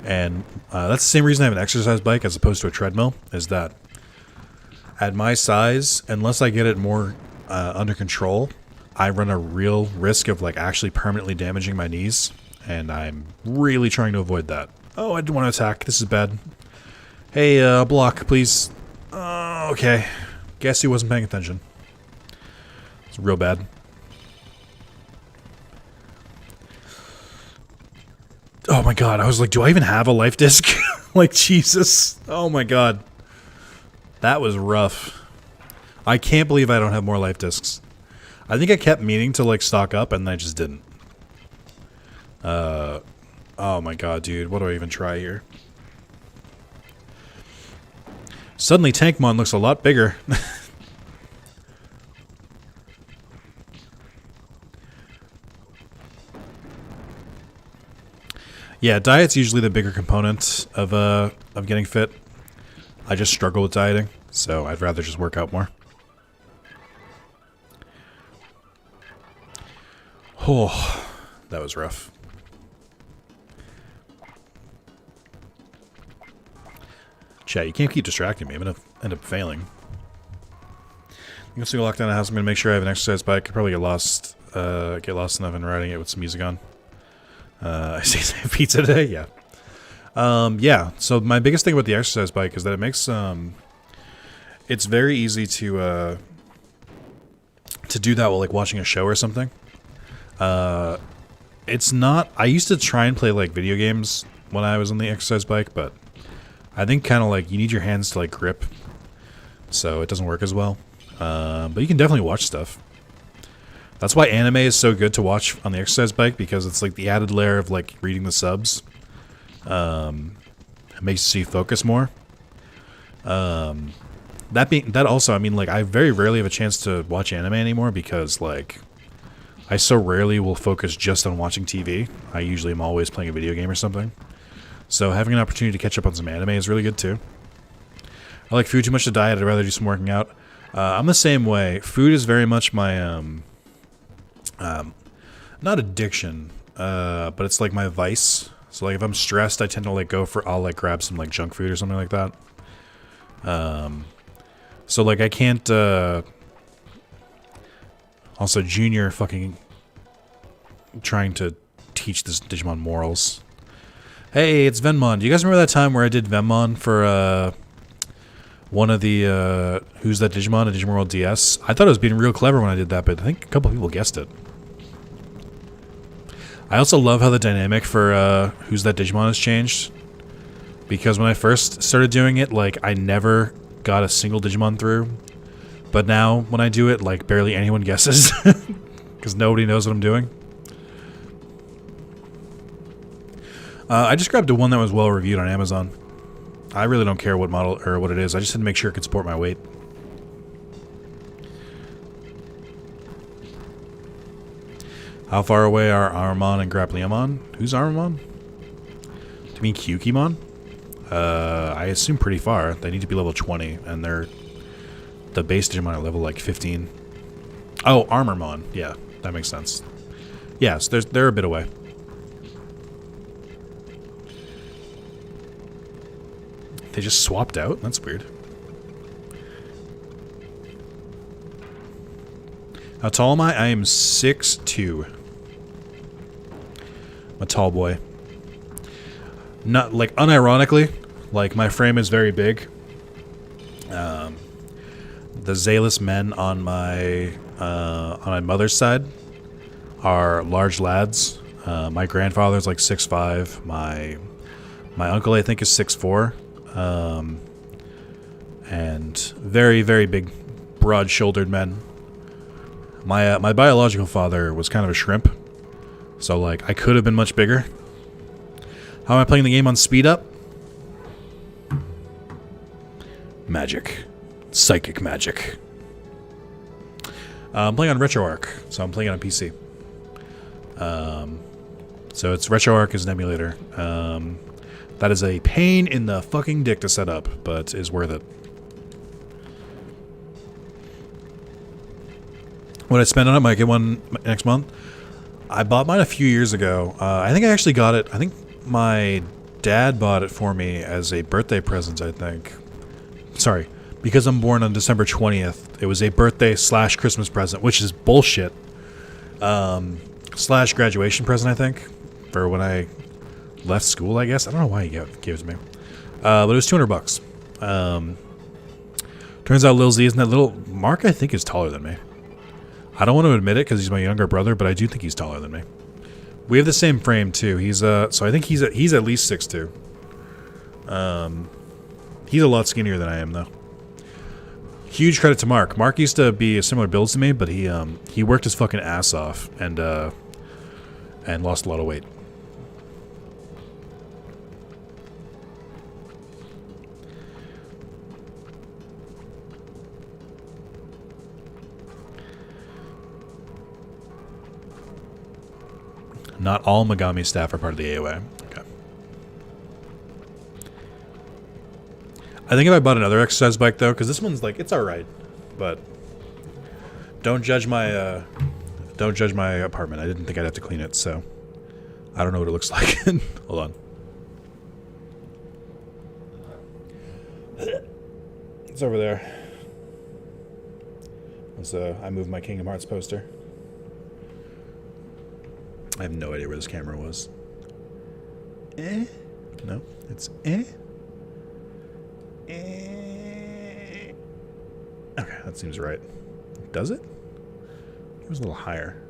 And that's the same reason I have an exercise bike as opposed to a treadmill, is that at my size, unless I get it more under control, I run a real risk of like actually permanently damaging my knees, and I'm really trying to avoid that. Oh, I didn't want to attack. This is bad. Hey, block, please. Okay. Guess he wasn't paying attention. It's real bad. Oh my god, I was like, do I even have a life disc? Like, Jesus. Oh my god. That was rough. I can't believe I don't have more life discs. I think I kept meaning to, like, stock up, and I just didn't. Oh my god, dude. What do I even try here? Suddenly, Tankmon looks a lot bigger. Yeah, diet's usually the bigger component of getting fit. I just struggle with dieting, so I'd rather just work out more. Oh, that was rough. Chat, you can't keep distracting me. I'm gonna end up failing. I'm gonna lock down the house. I'm gonna make sure I have an exercise bike. Could probably get lost enough in riding it with some music on. I see pizza today. Yeah. Yeah. So my biggest thing about the exercise bike is that it makes it's very easy to do that while like watching a show or something. It's not. I used to try and play like video games when I was on the exercise bike, but I think kind of like you need your hands to like grip, so it doesn't work as well. But you can definitely watch stuff. That's why anime is so good to watch on the exercise bike, because it's like the added layer of like reading the subs. It makes you focus more. That also, I mean, like I very rarely have a chance to watch anime anymore because like I so rarely will focus just on watching TV. I usually am always playing a video game or something. So having an opportunity to catch up on some anime is really good too. I like food too much to diet. I'd rather do some working out. I'm the same way. Food is very much my not addiction, but it's like my vice. So like if I'm stressed, I tend to like I'll like grab some like junk food or something like that. So like I can't. Also, Junior fucking trying to teach this Digimon morals. Hey, it's Veemon. Do you guys remember that time where I did Veemon for one of the Who's That Digimon? A Digimon World DS? I thought it was being real clever when I did that, but I think a couple people guessed it. I also love how the dynamic for Who's That Digimon has changed. Because when I first started doing it, like, I never got a single Digimon through. But now, when I do it, like, barely anyone guesses. Because nobody knows what I'm doing. I just grabbed the one that was well reviewed on Amazon. I really don't care what model or what it is. I just had to make sure it could support my weight. How far away are Agumon and Guilmon? Who's Agumon? Do you mean Kumamon? I assume pretty far. They need to be level 20, and they're the base Digimon at level like 15. Oh, Armormon. Yeah, that makes sense. Yes, they're a bit away. They just swapped out? That's weird. How tall am I? I am 6'2". I'm a tall boy. Not, like, unironically, like, my frame is very big. The Zalis men on my mother's side are large lads. My grandfather's like 6'5". My uncle, I think, is 6'4". And very, very big, broad-shouldered men. My biological father was kind of a shrimp, so like I could have been much bigger. How am I playing the game on speed up? Magic. Psychic magic. I'm playing on RetroArch, so I'm playing it on PC. So it's RetroArch is an emulator. That is a pain in the fucking dick to set up, but is worth it. What I spend on it, might get one next month. I bought mine a few years ago. I think I actually got it. I think my dad bought it for me as a birthday present, I think. Sorry. Because I'm born on December 20th, it was a birthday / Christmas present, which is bullshit. / graduation present, I think. For when I left school, I guess. I don't know why he gave it to me. But it was $200. Turns out Lil Z isn't that little. Mark, I think, is taller than me. I don't want to admit it because he's my younger brother, but I do think he's taller than me. We have the same frame too. He's so I think he's at least 6'2". He's a lot skinnier than I am though. Huge credit to Mark. Mark used to be a similar build to me, but he worked his fucking ass off and lost a lot of weight. Not all Megami staff are part of the AOA. Okay. I think if I bought another exercise bike though, because this one's like it's alright, but don't judge my apartment. I didn't think I'd have to clean it, so I don't know what it looks like. Hold on. It's over there. I moved my Kingdom Hearts poster. I have no idea where this camera was. No, it's Okay, that seems right. Does it? It was a little higher.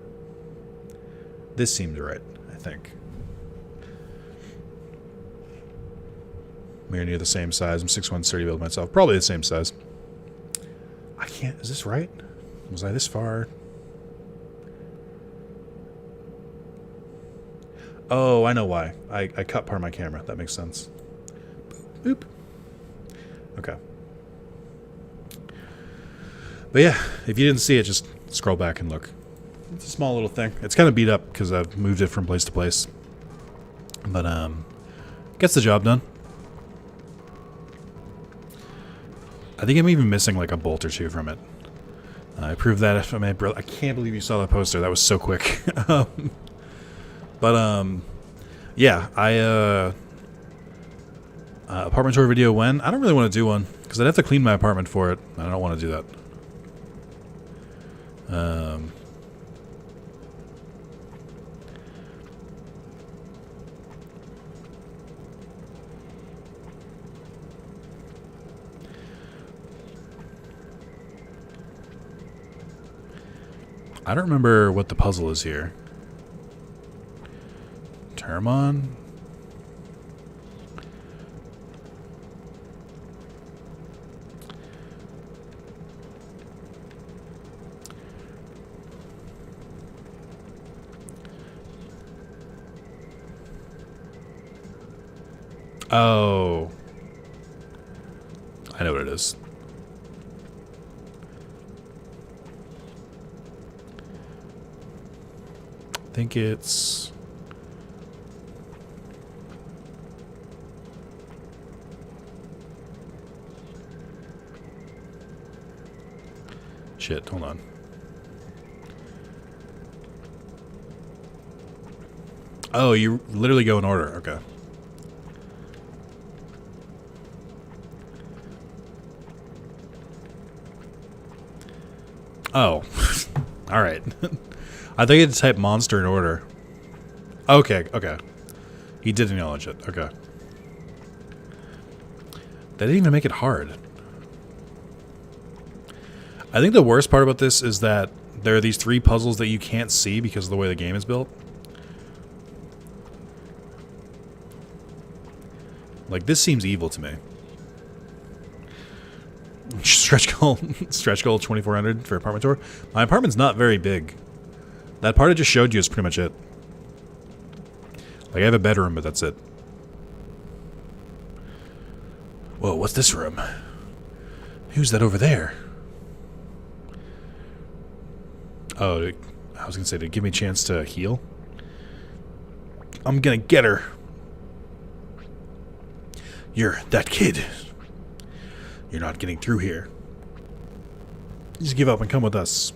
This seems right, I think. We're near the same size. I'm 6'1", sturdy build myself. Probably the same size. I can't. Is this right? Was I this far? Oh, I know why. I cut part of my camera. That makes sense. Boop. Okay. But yeah, if you didn't see it, just scroll back and look. It's a small little thing. It's kind of beat up because I've moved it from place to place. But, gets the job done. I think I'm even missing like a bolt or two from it. I proved that if my brother. I can't believe you saw that poster. That was so quick. Yeah, apartment tour video when? I don't really want to do one because I'd have to clean my apartment for it. I don't want to do that. I don't remember what the puzzle is here. Termon? Oh. I know what it is. I think it's... Shit, hold on. Oh, you literally go in order. Okay. Oh. Alright. I think it's type monster in order. Okay, okay. He did acknowledge it. Okay. That didn't even make it hard. I think the worst part about this is that there are these 3 puzzles that you can't see because of the way the game is built. Like, this seems evil to me. Stretch goal 2400 for apartment tour. My apartment's not very big. That part I just showed you is pretty much it. Like, I have a bedroom, but that's it. Whoa, what's this room? Who's that over there? Oh, I was gonna say, to give me a chance to heal. I'm gonna get her. You're that kid. You're not getting through here. Just give up and come with us.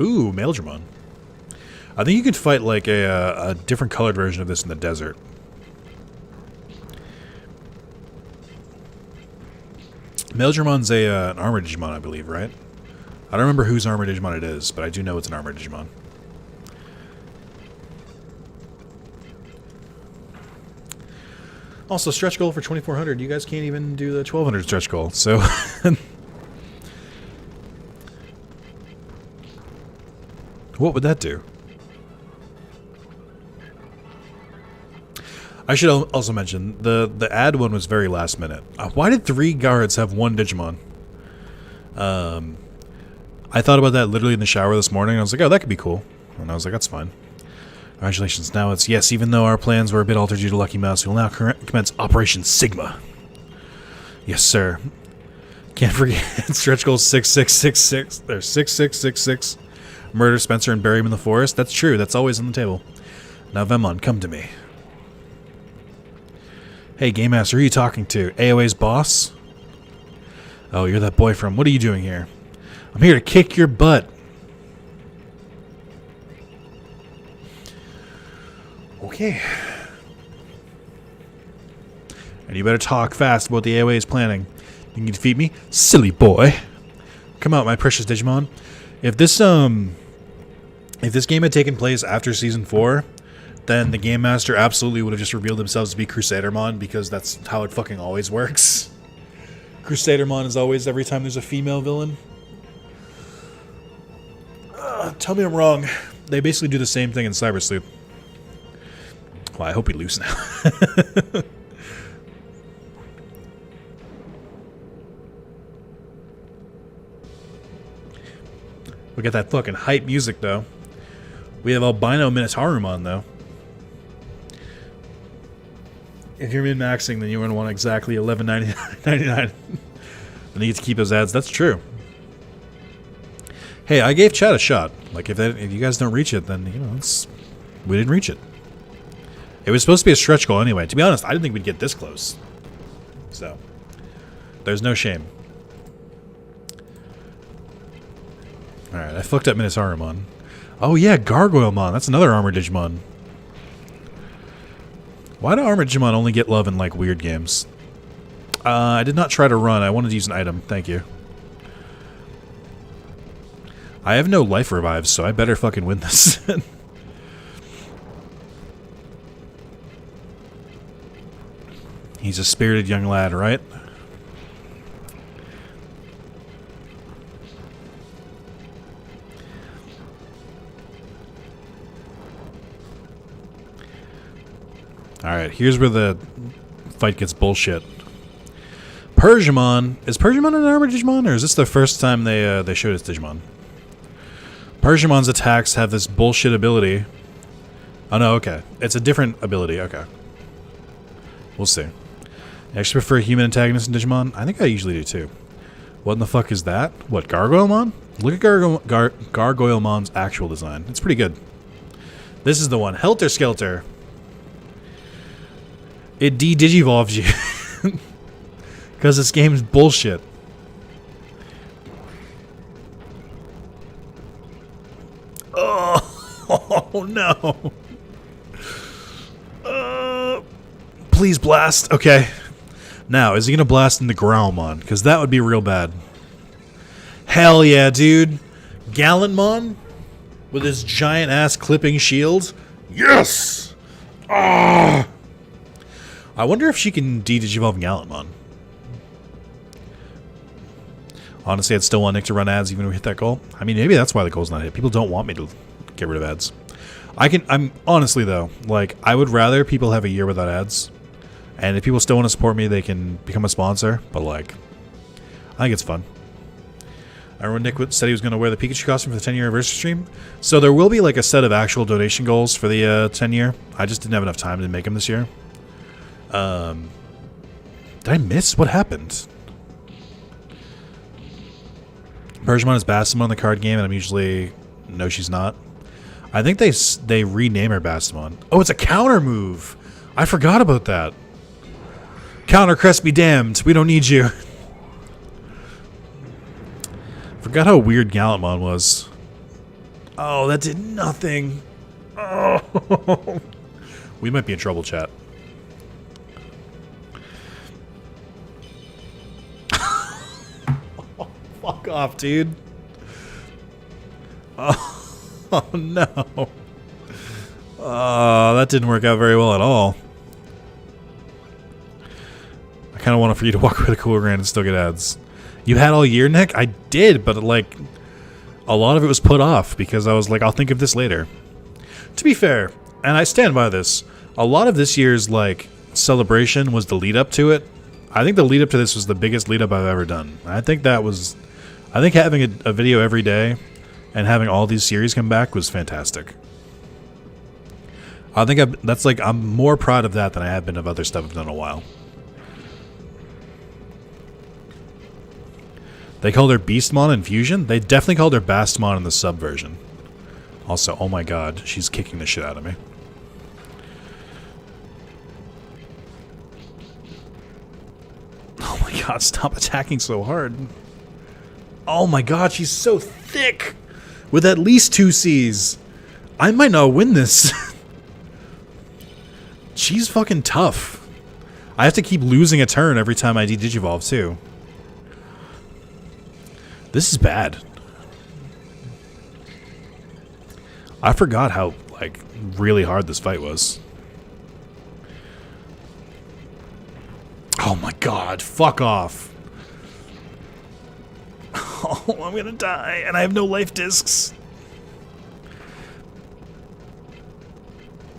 Ooh, Digimon. I think you could fight like a different colored version of this in the desert. Digimon's an armored Digimon, I believe, right? I don't remember whose armored Digimon it is, but I do know it's an armored Digimon. Also, stretch goal for 2400. You guys can't even do the 1200 stretch goal, so... What would that do? I should also mention, the ad one was very last minute. Why did 3 guards have 1 Digimon? I thought about that literally in the shower this morning. I was like, oh, that could be cool. And I was like, that's fine. Congratulations. Now it's, yes, even though our plans were a bit altered due to Lucky Mouse, we will now commence Operation Sigma. Yes, sir. Can't forget stretch goal 6666. There's 6666. Murder Spencer and bury him in the forest. That's true. That's always on the table. Now, Veemon, come to me. Hey, Game Master, who are you talking to? AOA's boss? Oh, you're that boy from... What are you doing here? I'm here to kick your butt. Okay. And you better talk fast about the AOA is planning. You can defeat me? Silly boy. Come out, my precious Digimon. If this game had taken place after Season 4, then the Game Master absolutely would have just revealed themselves to be Crusadermon, because that's how it fucking always works. Crusadermon is always every time there's a female villain. Tell me I'm wrong. They basically do the same thing in Cyber Sleuth. Well, I hope we lose now. Look at that fucking hype music, though. We have Albino Minotaurumon, though. If you're min-maxing, then you're going to want exactly $11.99. And you get to keep those ads. That's true. Hey, I gave Chad a shot. Like, if you guys don't reach it, then, you know, we didn't reach it. It was supposed to be a stretch goal anyway. To be honest, I didn't think we'd get this close. So, there's no shame. Alright, I fucked up Minotauromon. Oh yeah, Gargoylemon. That's another armored Digimon. Why do armored Digimon only get love in, like, weird games? I did not try to run. I wanted to use an item. Thank you. I have no life revives, so I better fucking win this. He's a spirited young lad, right? Alright, here's where the fight gets bullshit. Persiamon. Is Persiamon an armored Digimon, or is this the first time they showed its Digimon? Persiamon's attacks have this bullshit ability. Oh no, okay. It's a different ability, okay. We'll see. I actually prefer human antagonists in Digimon. I think I usually do too. What in the fuck is that? What, Gargoylemon? Look at Gargoylemon's actual design. It's pretty good. This is the one. Helter Skelter. It de-digivolves you. Because this game is bullshit. Oh no. Please blast. Okay. Now, is he going to blast into Growlmon? Because that would be real bad. Hell yeah, dude. Gallantmon? With his giant-ass clipping shield? Yes! Ah! I wonder if she can de-digivolve Gallantmon. Honestly, I'd still want Nick to run ads even if we hit that goal. I mean, maybe that's why the goal's not hit. People don't want me to get rid of ads. I'm honestly, though, like, I would rather people have a year without ads. And if people still want to support me, they can become a sponsor. But, like, I think it's fun. I remember Nick said he was going to wear the Pikachu costume for the 10-year anniversary stream. So there will be, like, a set of actual donation goals for the 10-year. I just didn't have enough time to make them this year. Did I miss? What happened? Persiamon is Bastamon in the card game, and I'm usually... No, she's not. I think they rename her Bastamon. Oh, it's a counter move! I forgot about that. Counter Crest be damned. We don't need you. Forgot how weird Gallantmon was. Oh, that did nothing. Oh. We might be in trouble, chat. Oh, fuck off, dude. Oh, no. Oh, that didn't work out very well at all. I kind of want for you to walk away with a cooler grand and still get ads. You had all year, Nick? I did, but like a lot of it was put off because I was like, I'll think of this later. To be fair, and I stand by this, a lot of this year's like celebration was the lead up to it. I think the lead up to this was the biggest lead up I've ever done. I think having a video every day and having all these series come back was fantastic. I think I'm more proud of that than I have been of other stuff I've done in a while. They called her Beastmon in Fusion? They definitely called her Bastamon in the sub version. Also, oh my god, she's kicking the shit out of me. Oh my god, stop attacking so hard. Oh my god, she's so thick! With at least 2 Cs. I might not win this. She's fucking tough. I have to keep losing a turn every time I de-digivolve, too. This is bad. I forgot how, like, really hard this fight was. Oh my god, fuck off. Oh, I'm gonna die, and I have no life discs.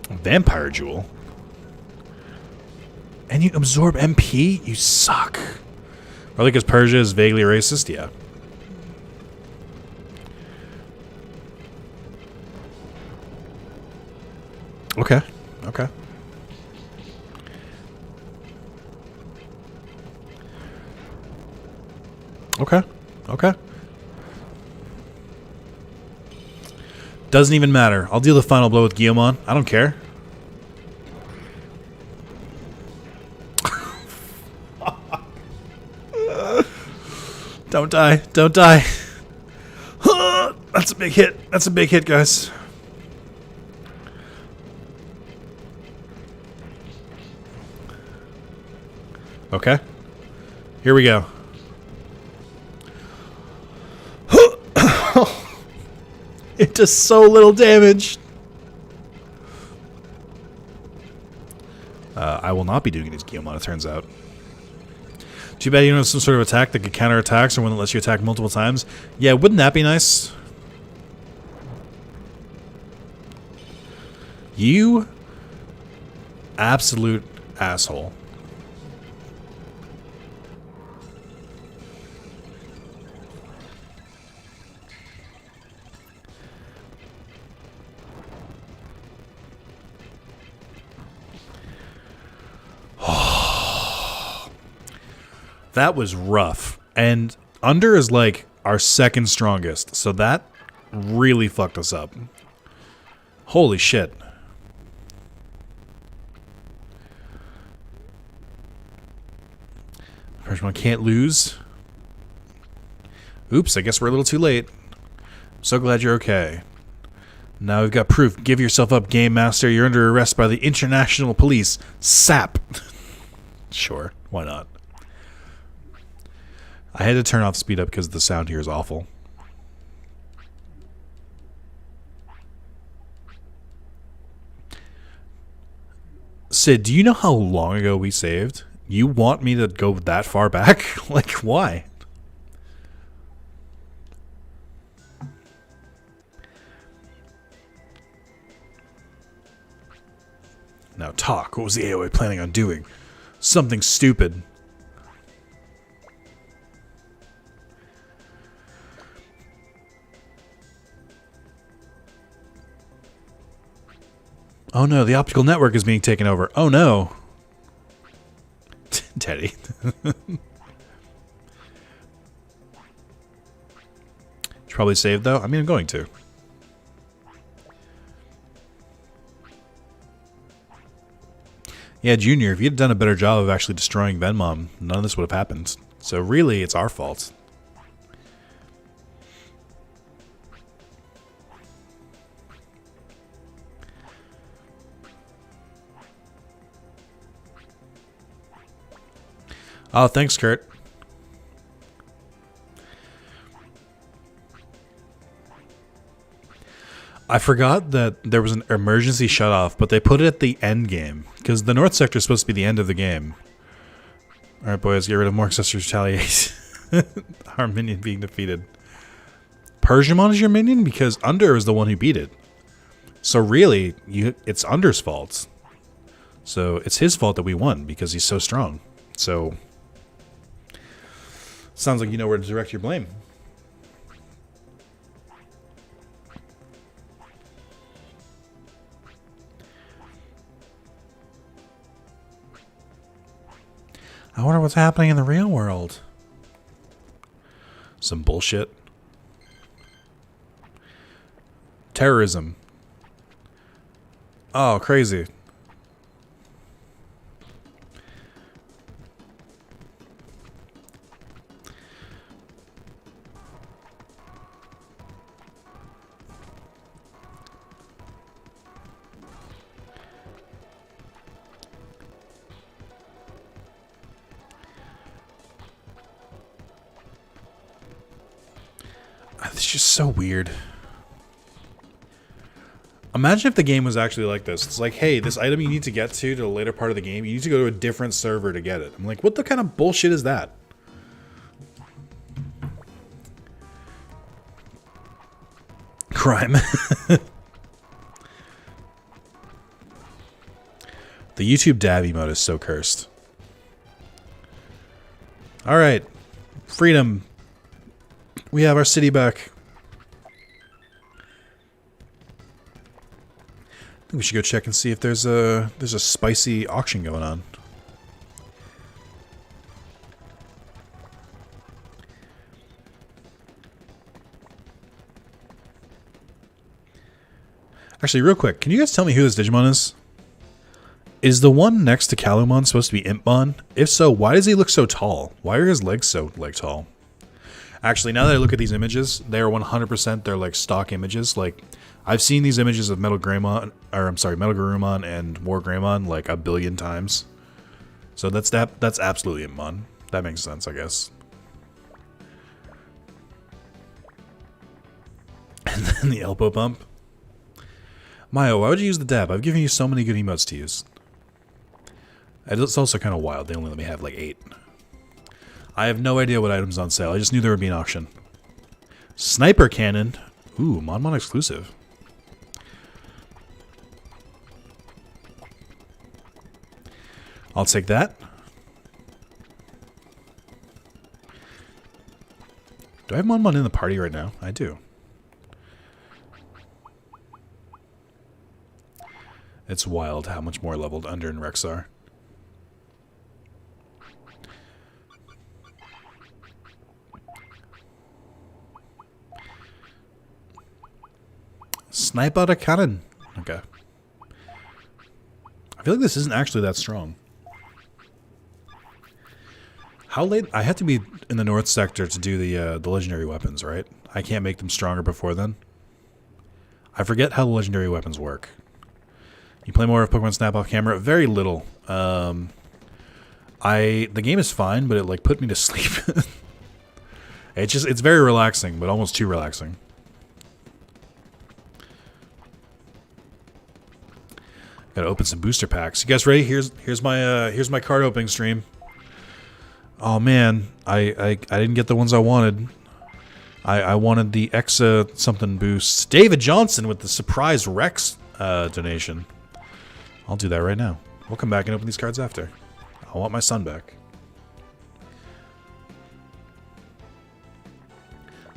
Vampire Jewel? And you absorb MP? You suck. Probably because Persia is vaguely racist? Yeah. Okay. Okay. Okay. Okay. Doesn't even matter. I'll deal the final blow with Guilmon. I don't care. Don't die. Don't die. That's a big hit. That's a big hit, guys. Okay. Here we go. It does so little damage. I will not be doing it as Guilmon, it turns out. Too bad you don't have some sort of attack that could counter attacks or one that lets you attack multiple times. Yeah, wouldn't that be nice? You absolute asshole. That was rough. And Under is like our second strongest, so that really fucked us up. Holy shit. First one can't lose. Oops, I guess we're a little too late. I'm so glad you're okay. Now we've got proof. Give yourself up, Game Master. You're under arrest by the International Police. SAP. Sure, why not? I had to turn off speed up because the sound here is awful. Sid, do you know how long ago we saved? You want me to go that far back? Like, why? Now talk. What was the AOA planning on doing? Something stupid. Oh no, the optical network is being taken over. Oh no. Teddy. Should probably save though. I mean, I'm going to. Yeah, Junior, if you'd done a better job of actually destroying Veemon, none of this would have happened. So really, it's our fault. Oh, thanks, Kurt. I forgot that there was an emergency shutoff, but they put it at the end game because the North Sector is supposed to be the end of the game. All right, boys, get rid of more accessories. Retaliate. Our minion being defeated. Persiamon is your minion because Under is the one who beat it. So really, it's Under's fault. So it's his fault that we won because he's so strong. So sounds like you know where to direct your blame. I wonder what's happening in the real world. Some bullshit. Terrorism. Oh, crazy. It's just so weird. Imagine if the game was actually like this. It's like, hey, this item you need to get to the later part of the game, you need to go to a different server to get it. I'm like, what the kind of bullshit is that? Crime. The YouTube dab emote is so cursed. Alright. Freedom. We have our city back. I think we should go check and see if there's a spicy auction going on. Actually, real quick, can you guys tell me who this Digimon is? Is the one next to Calumon supposed to be Impmon? If so, why does he look so tall? Why are his legs so like tall? Actually, now that I look at these images, they are 100% they're like stock images. Like, I've seen these images of Metal Greymon, or I'm sorry, Metal Garurumon and War Greymon like a billion times. So that's absolutely Impmon. That makes sense, I guess. And then the elbow bump. Mayo, why would you use the dab? I've given you so many good emotes to use. It's also kind of wild. They only let me have like 8. I have no idea what items on sale. I just knew there would be an auction. Sniper cannon. Ooh, Monmon exclusive. I'll take that. Do I have Monmon in the party right now? I do. It's wild how much more leveled Under and Rex are. Snipe out a cannon. Okay. I feel like this isn't actually that strong. How late? I have to be in the north sector to do the legendary weapons, right? I can't make them stronger before then. I forget how the legendary weapons work. You play more of Pokemon Snap off camera? Very little. The game is fine, but it like put me to sleep. It's very relaxing, but almost too relaxing. Gotta open some booster packs. You guys ready? Here's my card opening stream. Oh man, I didn't get the ones I wanted. I wanted the Exa something boost. David Johnson with the surprise Rex donation. I'll do that right now. We'll come back and open these cards after. I want my son back.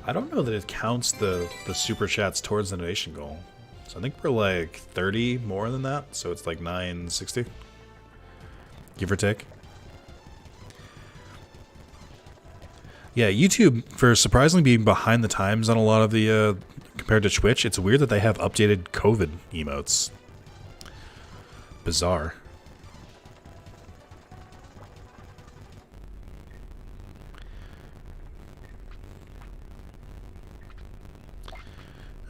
I don't know that it counts the super chats towards the donation goal. So I think we're like 30 more than that. So it's like 960. Give or take. Yeah, YouTube, for surprisingly being behind the times on a lot of the, compared to Twitch, it's weird that they have updated COVID emotes. Bizarre.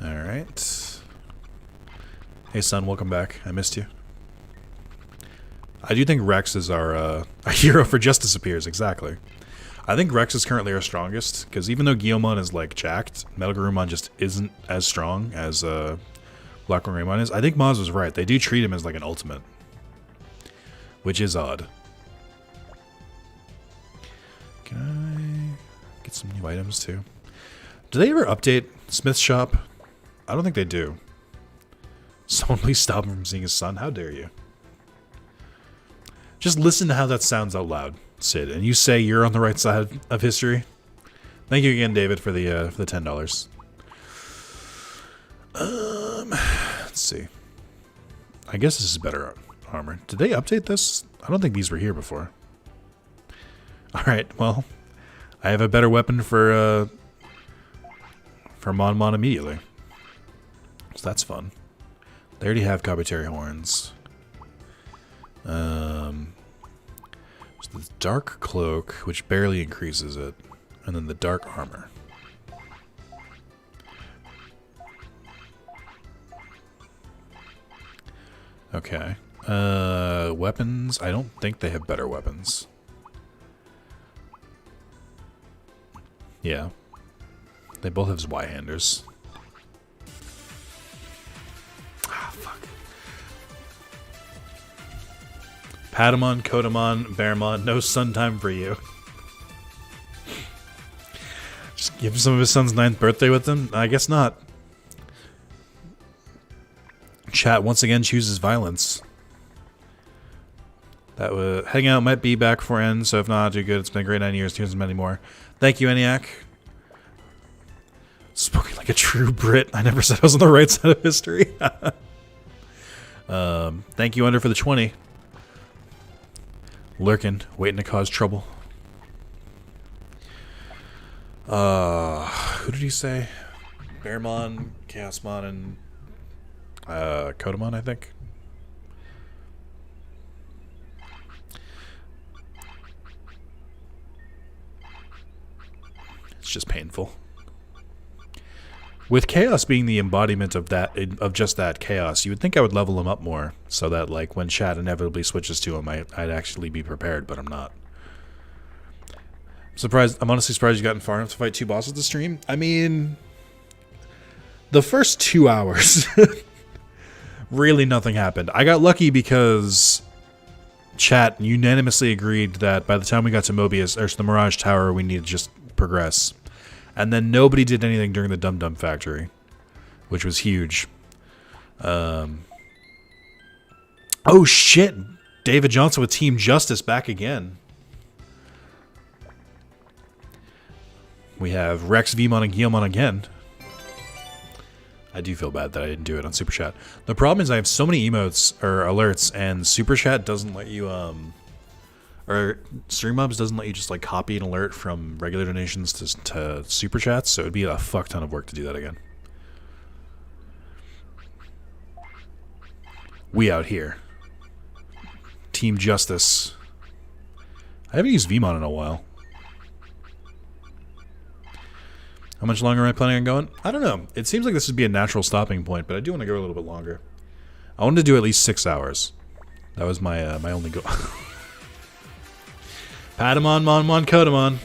Alright. Hey son, welcome back. I missed you. I do think Rex is our a hero for Justice Appears, exactly. I think Rex is currently our strongest, because even though Guilmon is like jacked, Metal Garurumon just isn't as strong as Black Greymon is. I think Maz was right. They do treat him as like an ultimate, which is odd. Can I get some new items too? Do they ever update Smith's shop? I don't think they do. Someone please stop him from seeing his son. How dare you? Just listen to how that sounds out loud, Sid, and you say you're on the right side of history. Thank you again, David, for the $10. Let's see. I guess this is better armor. Did they update this? I don't think these were here before. All right, well, I have a better weapon for Monmon immediately, so that's fun. They already have Kabuteria horns. So the dark cloak, which barely increases it, and then the dark armor. Okay. Weapons. I don't think they have better weapons. Yeah. They both have Y-handers. Ah, fuck. Patamon, Kotemon, Veemon, no sun time for you. Just give some of his son's 9th birthday with him? I guess not. Chat once again chooses violence. That was Hangout might be back for end, so if not, do good. It's been a great 9 years. Here's many more. Thank you, ENIAC. Spoken like a true Brit. I never said I was on the right side of history. Thank you, Under, for the 20. Lurking, waiting to cause trouble. Who did he say? Veemon, Chaosmon, and Kotemon, I think. It's just painful. With Chaos being the embodiment of that, of just that Chaos, you would think I would level him up more, so that like when chat inevitably switches to him, I'd actually be prepared, but I'm not. I'm honestly surprised you gotten far enough to fight 2 bosses this stream. I mean, the first 2 hours, really nothing happened. I got lucky because chat unanimously agreed that by the time we got to Mobius, or the Mirage Tower, we needed to just progress. And then nobody did anything during the Dum Dum Factory, which was huge. Oh shit! David Johnson with Team Justice back again. We have Rex, Veemon, and Guilmon again. I do feel bad that I didn't do it on Super Chat. The problem is I have so many emotes or alerts, and Super Chat doesn't let you or Streamlabs doesn't let you just like copy an alert from regular donations to Super Chats, so it'd be a fuck ton of work to do that again. We out here. Team Justice. I haven't used Veemon in a while. How much longer am I planning on going? I don't know. It seems like this would be a natural stopping point, but I do want to go a little bit longer. I wanted to do at least 6 hours. That was my my only goal. Patamon, Monmon, Kotemon.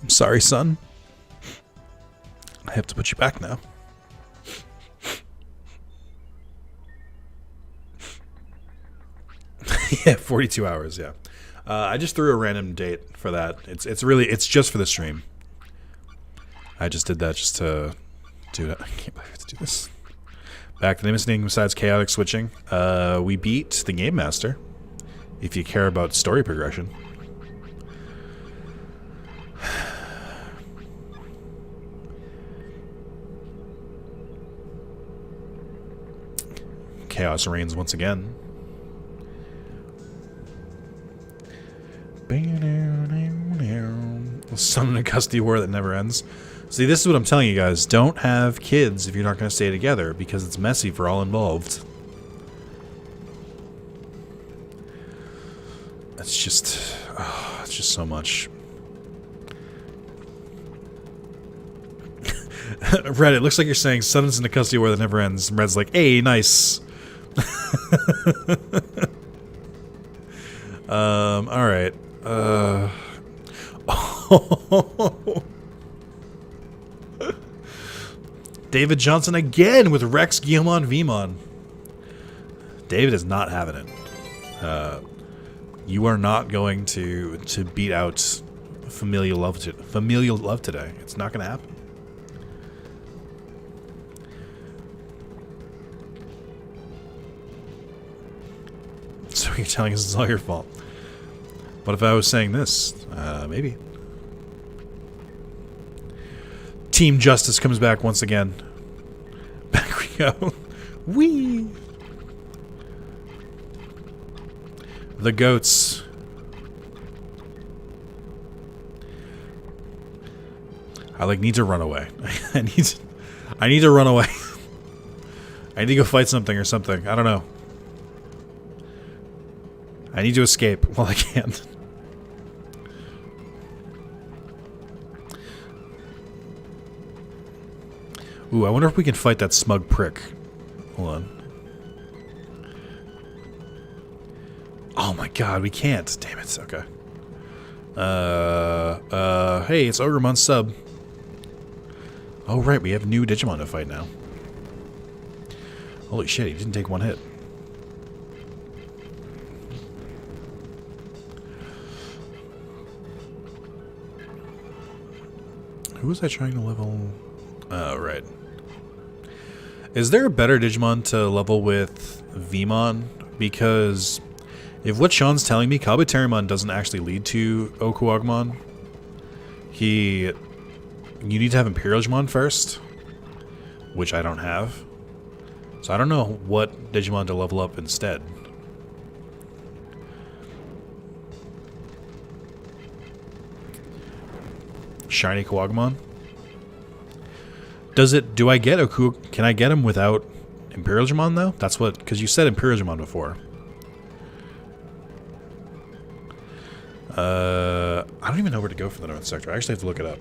I'm sorry, son. I have to put you back now. Yeah, 42 hours, yeah. I just threw a random date for that. It's just for the stream. I just did that just to do that. I can't believe I have to do this. Back to the name besides chaotic switching. We beat the Game Master, if you care about story progression. Chaos reigns once again. Sun in a custody war that never ends. See, this is what I'm telling you guys. Don't have kids if you're not going to stay together, because it's messy for all involved. It's just so much. Red, it looks like you're saying Sun's in a custody war that never ends. And Red's like, hey, nice. Alright. David Johnson again with Rex, Guilmon, Veemon. David is not having it. You are not going to beat out familial love today. It's not going to happen. So you're telling us it's all your fault. What if I was saying this? Maybe. Team Justice comes back once again. Back we go. Whee! The goats. I need to run away. I need to run away. I need to go fight something or something. I don't know. I need to escape while I can. Ooh, I wonder if we can fight that smug prick. Hold on. Oh my god, we can't. Damn it. Okay. Hey, it's Agumon sub. Oh, right, we have new Digimon to fight now. Holy shit, he didn't take one hit. Who was I trying to level? Oh, right. Is there a better Digimon to level with Veemon? Because if what Sean's telling me, Kabuterimon doesn't actually lead to Agumon. You need to have Imperial Digimon first, which I don't have. So I don't know what Digimon to level up instead. Shiny Agumon. Do I get Oku? Can I get him without Imperial Digimon though? That's what, because you said Imperial Digimon before. I don't even know where to go for the North Sector. I actually have to look it up.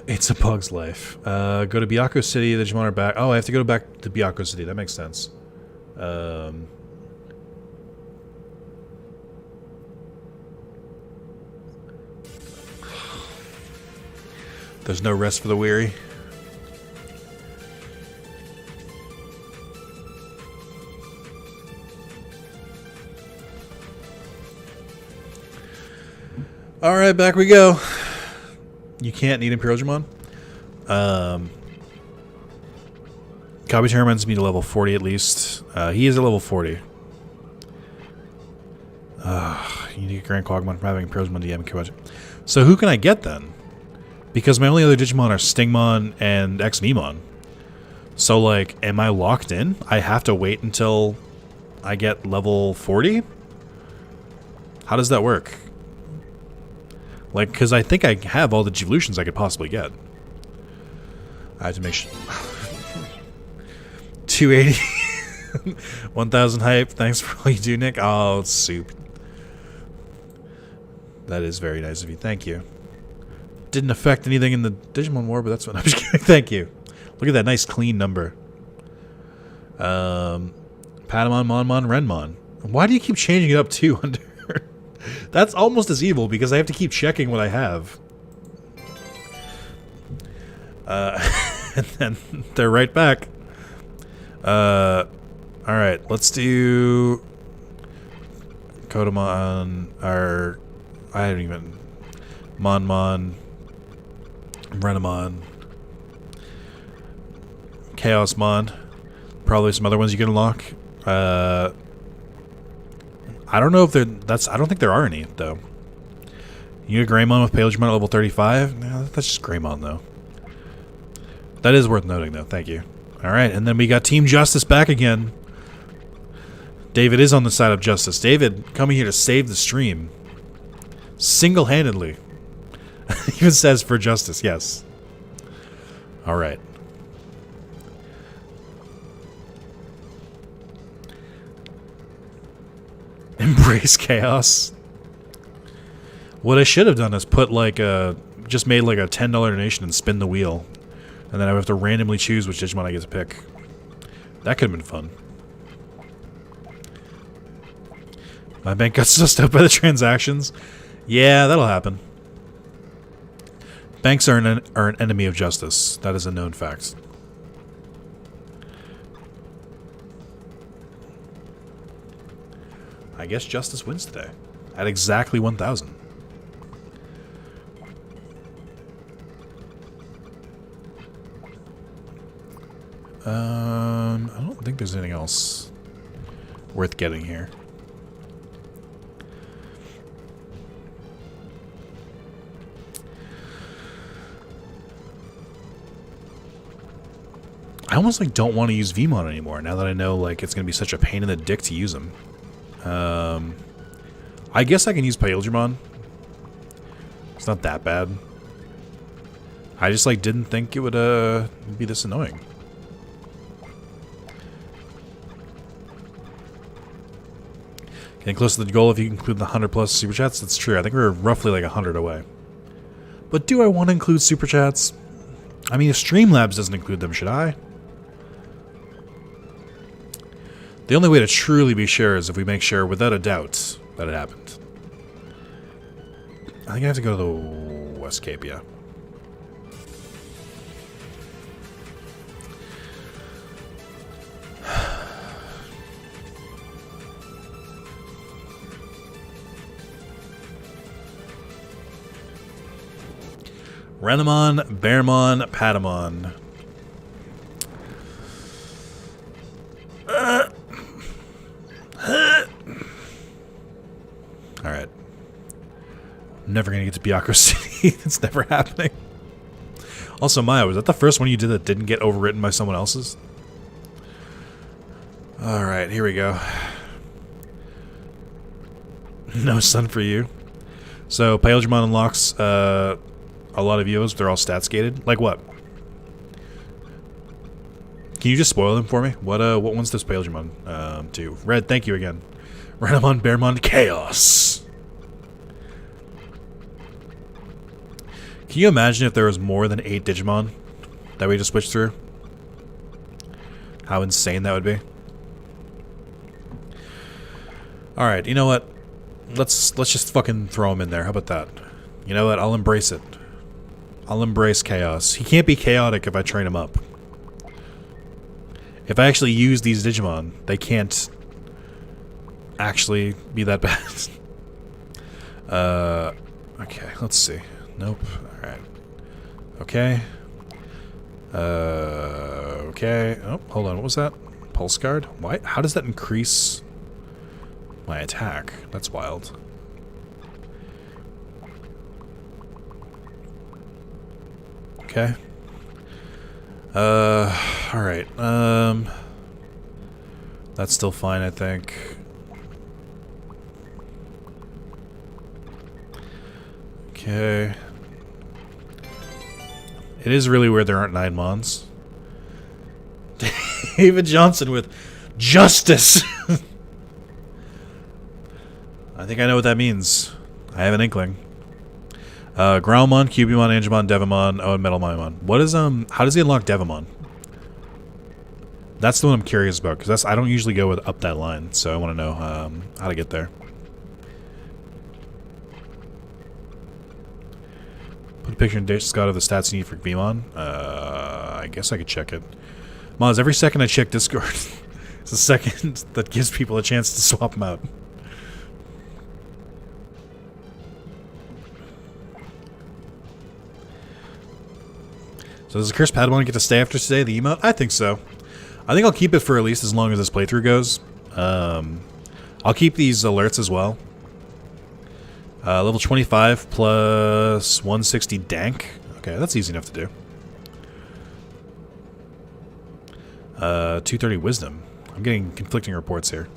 It's a bug's life. Go to Byakko City. The Digimon are back. Oh, I have to go back to Byakko City. That makes sense. There's no rest for the weary. Alright, back we go. You can't need Imperial Digimon. Kabuterimon needs to level 40 at least. He is at level 40. You need to get Grand Quagmon from having Imperial Digimon DM Kabuterimon. So who can I get then? Because my only other Digimon are Stingmon and Veemon. So, like, am I locked in? I have to wait until I get level 40? How does that work? Like, because I think I have all the evolutions I could possibly get. I have to make sure. 280. 1,000 hype. Thanks for all you do, Nick. Oh, soup. That is very nice of you. Thank you. Didn't affect anything in the Digimon War, but that's what I'm just kidding. Thank you. Look at that nice clean number. Patamon, Monmon, Renamon. Why do you keep changing it up too? Under that's almost as evil because I have to keep checking what I have. And then they're right back. Alright, let's do Kotemon, or I don't even Monmon, Renamon, Chaosmon, probably some other ones you can unlock. I don't know if they're I don't think there are any though. You get a Greymon with Pale Digimon at level 35? No, that's just Greymon though. That is worth noting though, thank you. Alright, and then we got Team Justice back again. David is on the side of justice. David coming here to save the stream. Single-handedly. Even says for justice, yes. Alright. Embrace chaos. What I should have done is put like a... just made like a $10 donation and spin the wheel. And then I would have to randomly choose which Digimon I get to pick. That could have been fun. My bank got sussed out by the transactions. Yeah, that'll happen. Banks are an enemy of justice. That is a known fact. I guess justice wins today. At exactly 1,000. I don't think there's anything else worth getting here. I almost like don't want to use Veemon anymore now that I know like it's gonna be such a pain in the dick to use him. I guess I can use Patamon. It's not that bad. I just like didn't think it would be this annoying. Getting close to the goal if you include the 100 plus super chats. That's true. I think we're roughly like 100 away. But do I want to include super chats? I mean, if Streamlabs doesn't include them, should I? The only way to truly be sure is if we make sure, without a doubt, that it happened. I think I have to go to the West Cape, yeah. Renamon, Bearmon, Patamon. Alright. I'm never gonna get to Byakko City. It's never happening. Also, Maya, was that the first one you did that didn't get overwritten by someone else's? Alright, here we go. No sun for you. So, Agumon unlocks a lot of EVOs, they're all stats gated. Like what? Can you just spoil them for me? What ones does Agumon do? Red, thank you again. Renamon, Bearmon, Chaos. Can you imagine if there was more than 8 Digimon that we just switched through? How insane that would be. Alright, you know what? Let's just fucking throw him in there. How about that? You know what? I'll embrace it. I'll embrace Chaos. He can't be chaotic if I train him up. If I actually use these Digimon, they can't actually be that bad. Okay, let's see. Nope. Alright. Okay. Okay. Oh, hold on. What was that? Pulse Guard? Why? How does that increase my attack? That's wild. Okay. Alright. That's still fine, I think. Okay. It is really weird there aren't 9 Mons. David Johnson with justice! I think I know what that means. I have an inkling. Guilmon, Cubimon, Angemon, Devimon, and Metalmon. What is how does he unlock Devimon? That's the one I'm curious about, because I don't usually go up that line, so I want to know how to get there. Put a picture in Scott of the stats you need for Veemon. I guess I could check it. Moz, every second I check Discord, it's a second that gives people a chance to swap them out. So does Chris Patamon get to stay after today, the emote? I think so. I think I'll keep it for at least as long as this playthrough goes. I'll keep these alerts as well. Level 25 plus 160 dank. Okay, that's easy enough to do. 230 wisdom. I'm getting conflicting reports here.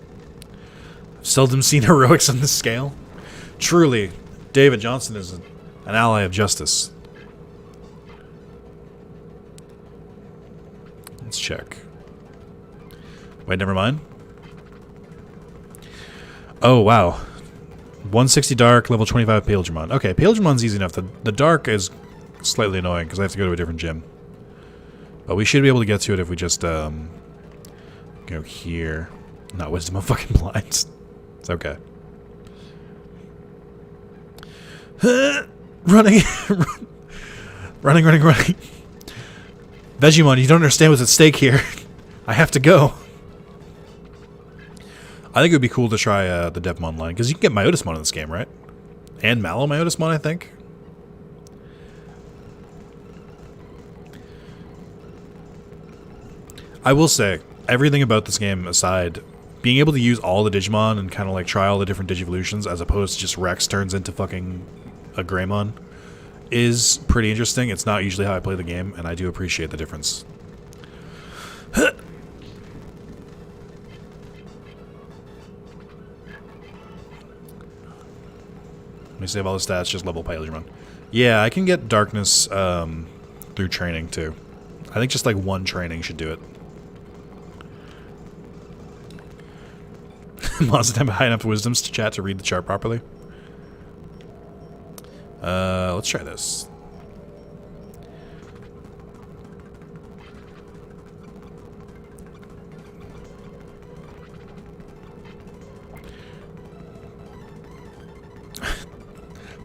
I've seldom seen heroics on this scale. Truly, David Johnson is an ally of justice. Let's check. Wait, never mind. Oh, wow. 160 dark, level 25 Agumon. Okay, Agumon's easy enough. The dark is slightly annoying because I have to go to a different gym. But we should be able to get to it if we just go here. Not wisdom, I'm fucking blind. It's okay. Running. running. Vegemon, you don't understand what's at stake here. I have to go. I think it would be cool to try the Devimon line, because you can get Myotismon in this game, right? And Myotismon, I think. I will say, everything about this game aside, being able to use all the Digimon and kind of like try all the different Digivolutions as opposed to just Rex turns into fucking a Greymon is pretty interesting. It's not usually how I play the game, and I do appreciate the difference. Let me save all the stats, just level Agumon. Yeah, I can get darkness through training too. I think just like one training should do it. Lots of time high enough wisdoms to chat to read the chart properly. Let's try this.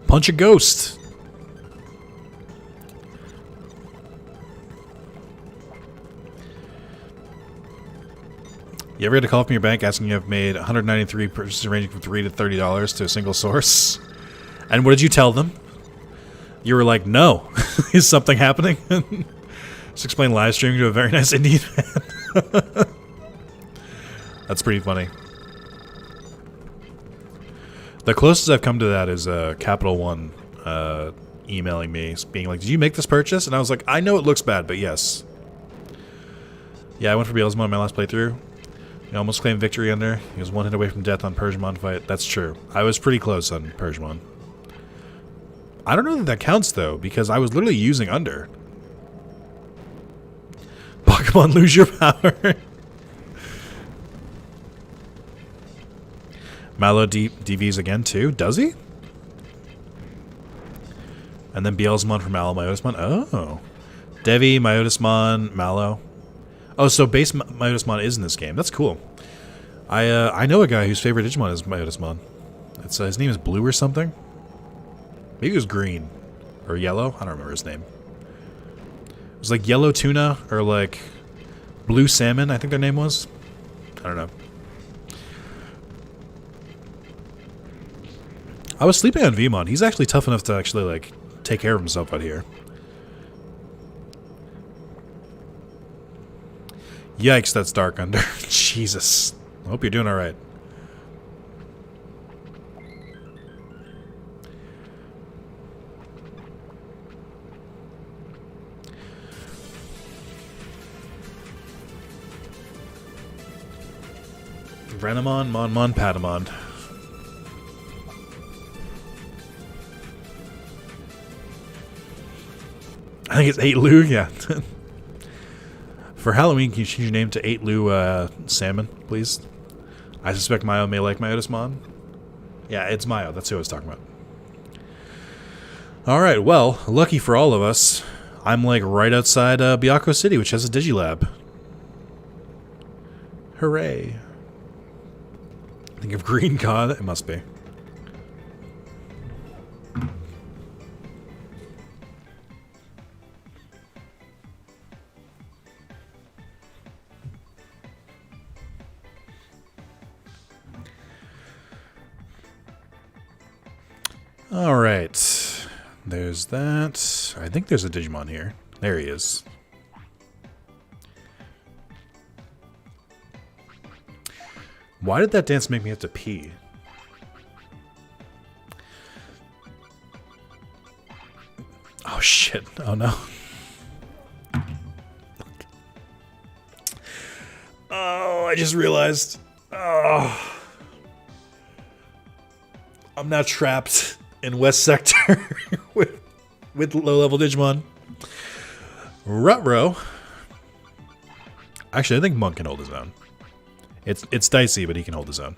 Punch a ghost. You ever get a call from your bank asking you have made 193 purchases ranging from $3 to $30 to a single source? And what did you tell them? You were like, no. Is something happening? Just explain live streaming to a very nice Indian fan. That's pretty funny. The closest I've come to that is Capital One emailing me, being like, did you make this purchase? And I was like, I know it looks bad, but yes. Yeah, I went for Agumon on my last playthrough. He almost claimed victory under. He was one hit away from death on Persiamon fight. That's true. I was pretty close on Persiamon. I don't know that that counts, though, because I was literally using under. Pokemon, lose your power. Mallow DVs again, too. Does he? And then Beelzemon for Mallow, Myotismon. Oh. Devi, Myotismon, Mallow. Oh, so base Myotismon is in this game. That's cool. I know a guy whose favorite Digimon is Myotismon. It's his name is Blue or something. Maybe it was green or yellow. I don't remember his name. It was like yellow tuna or like blue salmon. I think their name was. I don't know. I was sleeping on Veemon. He's actually tough enough to actually like take care of himself out here. Yikes, that's dark under. Jesus. I hope you're doing alright. Renamon, Monmon, Patamon. I think it's 8 Lu, yeah. For Halloween, can you change your name to 8 Lu Salmon, please? I suspect Mayo may like Myotismon. Yeah, it's Mayo. That's who I was talking about. Alright, well, lucky for all of us, I'm like right outside Byakko City, which has a Digilab. Hooray. Think of Green God? It must be. Alright. There's that. I think there's a Digimon here. There he is. Why did that dance make me have to pee? Oh shit. Oh no. Oh, I just realized. Oh. I'm now trapped in West Sector with low-level Digimon. Ruh-roh. Actually, I think Monk can hold his own. It's dicey, but he can hold his own.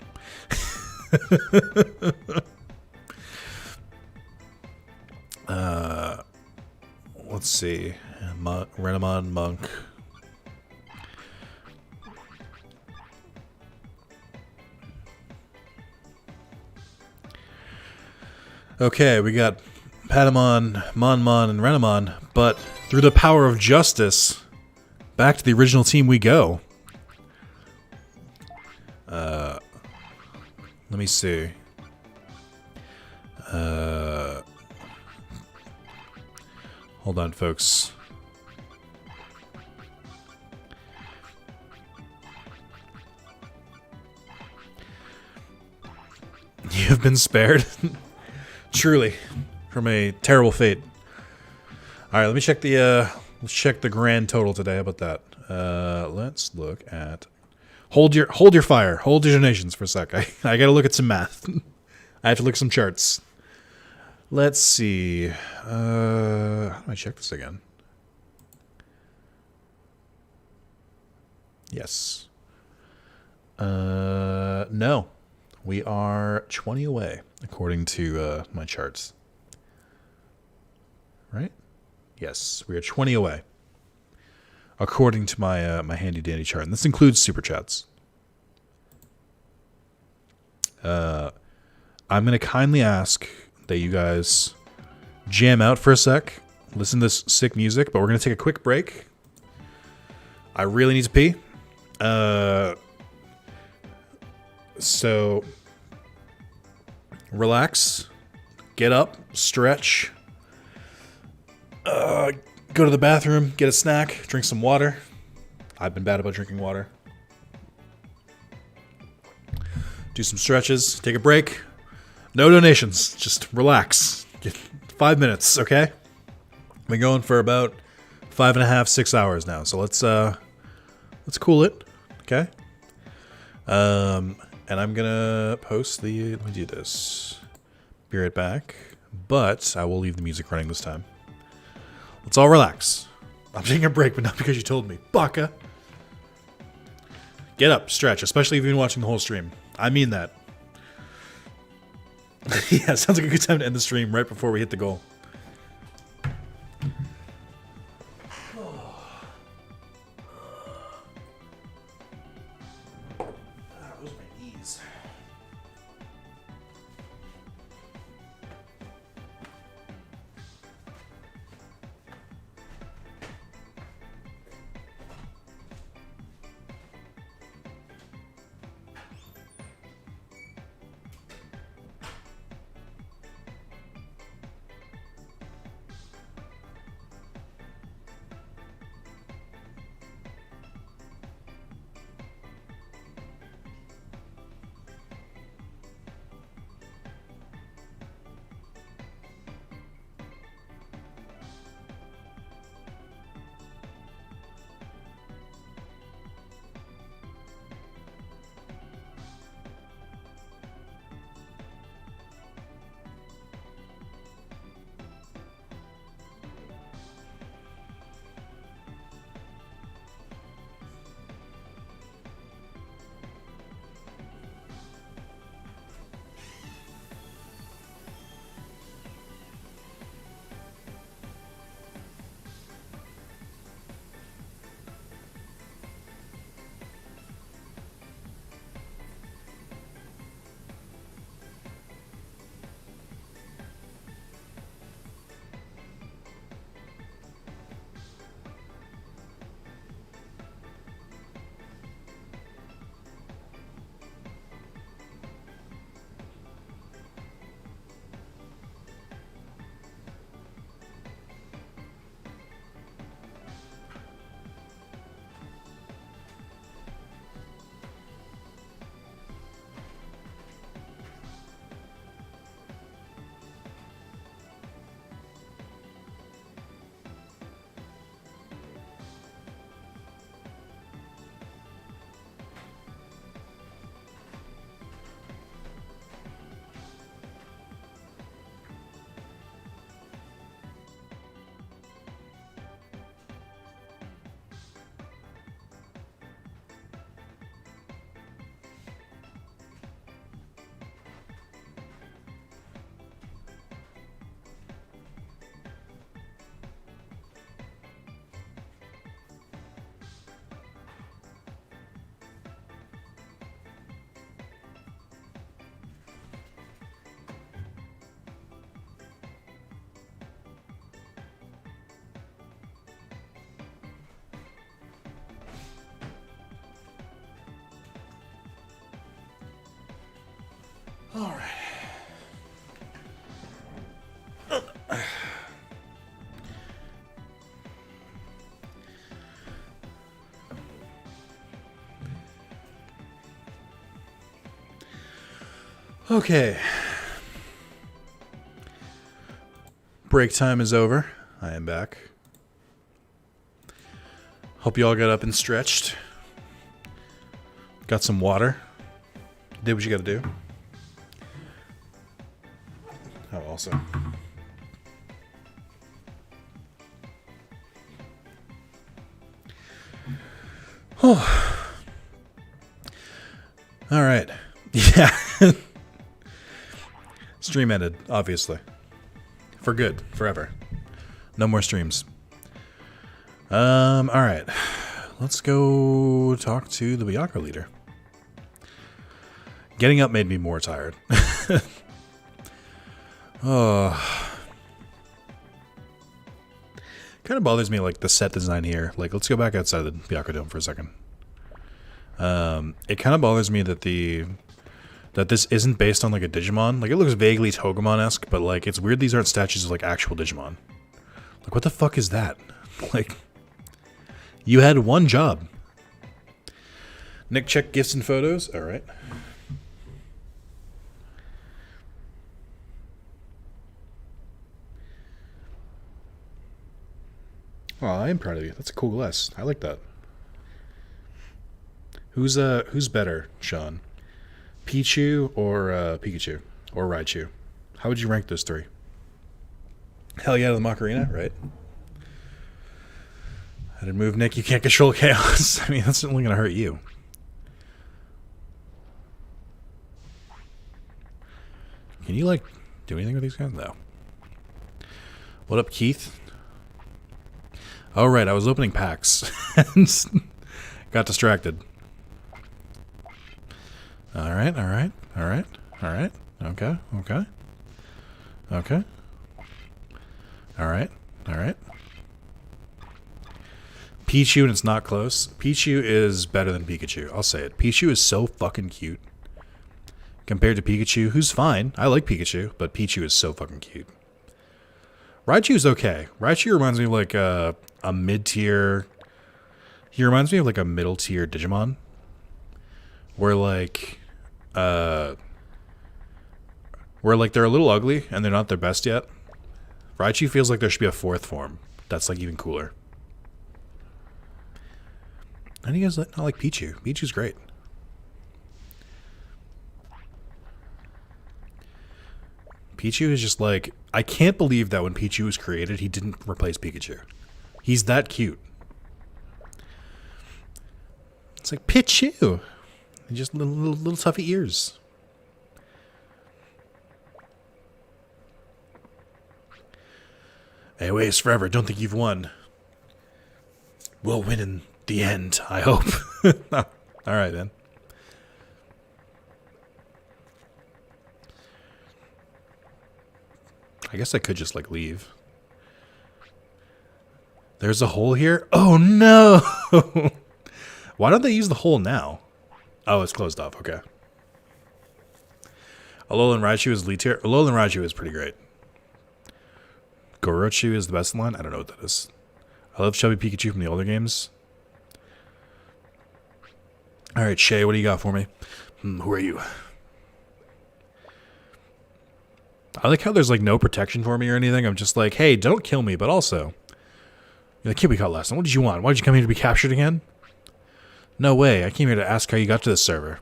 Let's see. Renamon, Monk. Okay, we got Patamon, Monmon, and Renamon, but through the power of justice, back to the original team we go. Let me see. Hold on, folks. You have been spared. Truly, from a terrible fate. All right, let me check the let's check the grand total today. How about that? Let's look at hold your fire, hold your donations for a sec. I gotta look at some math. I have to look at some charts. Let's see. How do I check this again? Yes. No. We are 20 away, according to my charts. Right? Yes, we are 20 away, according to my my handy dandy chart. And this includes super chats. I'm going to kindly ask that you guys jam out for a sec, listen to this sick music, but we're going to take a quick break. I really need to pee. So relax, get up, stretch, go to the bathroom, get a snack, drink some water. I've been bad about drinking water. Do some stretches, take a break. No donations, just relax. Get 5 minutes, okay? I've been going for about 5.5, 6 hours now, so let's cool it, okay? And I'm gonna post the. Let me do this. Be right back. But I will leave the music running this time. Let's all relax. I'm taking a break, but not because you told me. Baka! Get up, stretch, especially if you've been watching the whole stream. I mean that. Yeah, sounds like a good time to end the stream right before we hit the goal. Those are my knees. All right. Okay. Break time is over. I am back. Hope you all got up and stretched. Got some water. Did what you gotta do. Oh, also. Oh. All right. Yeah. Stream ended, obviously. For good, forever. No more streams. All right. Let's go talk to the Byakuya leader. Getting up made me more tired. Oh. Kind of bothers me, like, the set design here. Like, let's go back outside the Byakuya Dome for a second. It kind of bothers me that that this isn't based on, like, a Digimon. Like, it looks vaguely Togemon-esque, but, like, it's weird these aren't statues of, like, actual Digimon. Like, what the fuck is that? Like, you had one job. Nick, check gifts and photos. All right. Oh, I am proud of you. That's a cool glass. I like that. Who's better, Sean? Pichu or Pikachu or Raichu? How would you rank those three? Hell yeah to the Macarena, right? I didn't move, Nick. You can't control chaos. I mean, that's only going to hurt you. Can you, like, do anything with these guys? No. What up, Keith? Oh, right. I was opening packs and got distracted. All right, all right, all right, all right. Okay, okay. Okay. All right, all right. Pichu, and it's not close. Pichu is better than Pikachu. I'll say it. Pichu is so fucking cute. Compared to Pikachu, who's fine. I like Pikachu, but Pichu is so fucking cute. Raichu is okay. Raichu reminds me of like a mid-tier... He reminds me of like a middle-tier Digimon. Where like... where like they're a little ugly and they're not their best yet. Raichu feels like there should be a fourth form. That's like even cooler. How do you guys not like Pichu? Pichu's great. Pichu is just like... I can't believe that when Pichu was created, he didn't replace Pikachu. He's that cute. It's like, Pichu! Just little tuffy ears. Hey, waits forever. Don't think you've won. We'll win in the end, I hope. Alright, then. I guess I could just, like, leave. There's a hole here? Oh, no! Why don't they use the hole now? Oh, it's closed off. Okay. Alolan Raichu is lead tier. Alolan Raichu is pretty great. Gorochu is the best in line? I don't know what that is. I love Chubby Pikachu from the older games. Alright, Shay, what do you got for me? Who are you? I like how there's like no protection for me or anything. I'm just like, hey, don't kill me, but also... You're the kid we caught last time. What did you want? Why did you come here to be captured again? No way. I came here to ask how you got to this server.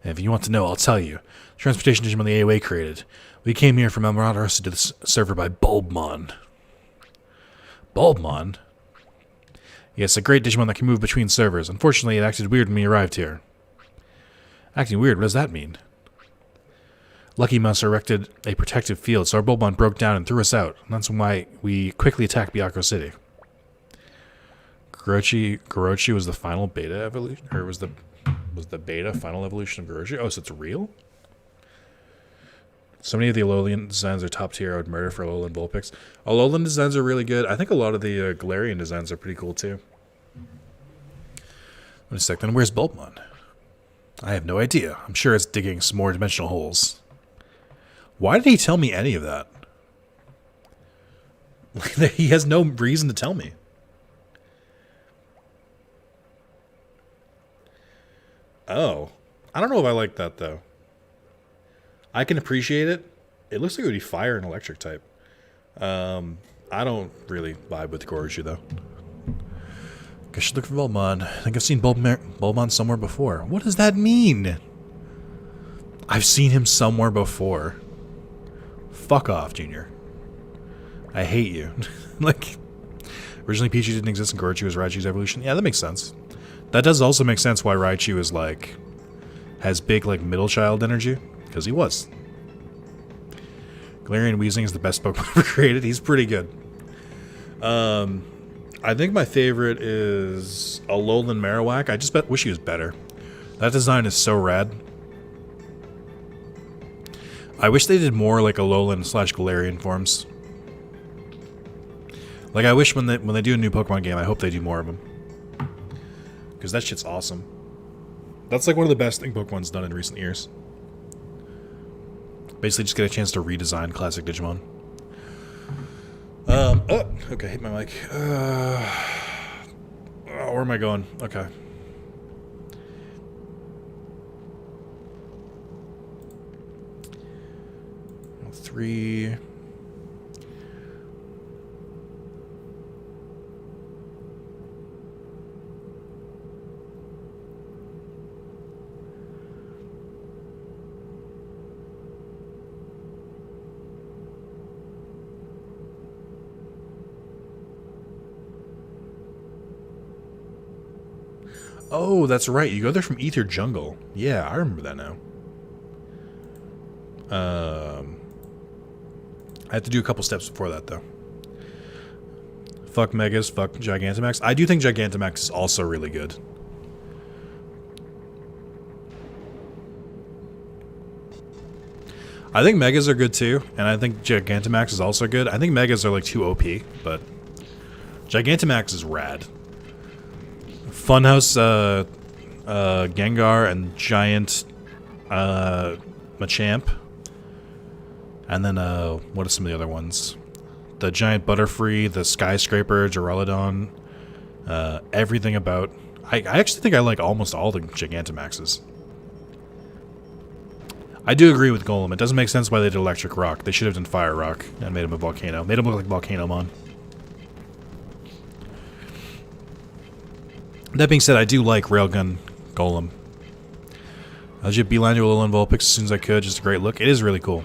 And if you want to know, I'll tell you. Transportation Digimon the AOA created. We came here from Elmirados to this server by Bulbmon. Bulbmon? Yes, a great Digimon that can move between servers. Unfortunately, it acted weird when we arrived here. Acting weird? What does that mean? Lucky Mouse erected a protective field, so our Bulbmon broke down and threw us out. And that's why we quickly attacked Byakko City. Gorochi was the final beta evolution, or was the beta final evolution of Gorochi? Oh, so it's real? So many of the Alolan designs are top tier. I would murder for Alolan Vulpix. Alolan designs are really good. I think a lot of the Galarian designs are pretty cool too. Wait a sec, then where's Bulbmon? I have no idea. I'm sure it's digging some more dimensional holes. Why did he tell me any of that? He has no reason to tell me. Oh. I don't know if I like that, though. I can appreciate it. It looks like it would be fire and electric type. I don't really vibe with Gorochu, though. I should look for Bulbmon. I think I've seen Bulbmon somewhere before. What does that mean? I've seen him somewhere before. Fuck off, Junior. I hate you. Like, originally Pichu didn't exist and Gorochu was Raichu's evolution. Yeah, that makes sense. That does also make sense why Raichu is, like, has big, like, middle child energy. Because he was. Galarian Weezing is the best Pokemon ever created. He's pretty good. I think my favorite is Alolan Marowak. I just wish he was better. That design is so rad. I wish they did more like Alolan / Galarian forms. Like I wish when they do a new Pokemon game, I hope they do more of them. Because that shit's awesome. That's like one of the best things Pokemon's done in recent years. Basically just get a chance to redesign classic Digimon. Oh, okay, hit my mic. Where am I going? Okay. Three. Oh, that's right. You go there from Ether Jungle. Yeah, I remember that now. I have to do a couple steps before that, though. Fuck Megas, fuck Gigantamax. I do think Gigantamax is also really good. I think Megas are good too, and I think Gigantamax is also good. I think Megas are like too OP, but Gigantamax is rad. Funhouse, Gengar, and Giant, Machamp. And then, what are some of the other ones? The Giant Butterfree, the Skyscraper, Duraludon, everything about... I actually think I like almost all the Gigantamaxes. I do agree with Golem. It doesn't make sense why they did Electric Rock. They should have done Fire Rock and made him a Volcano. Made him look like Volcanomon. That being said, I do like Railgun Golem. I'll just beeline to a Alolan Vulpix as soon as I could. Just a great look. It is really cool.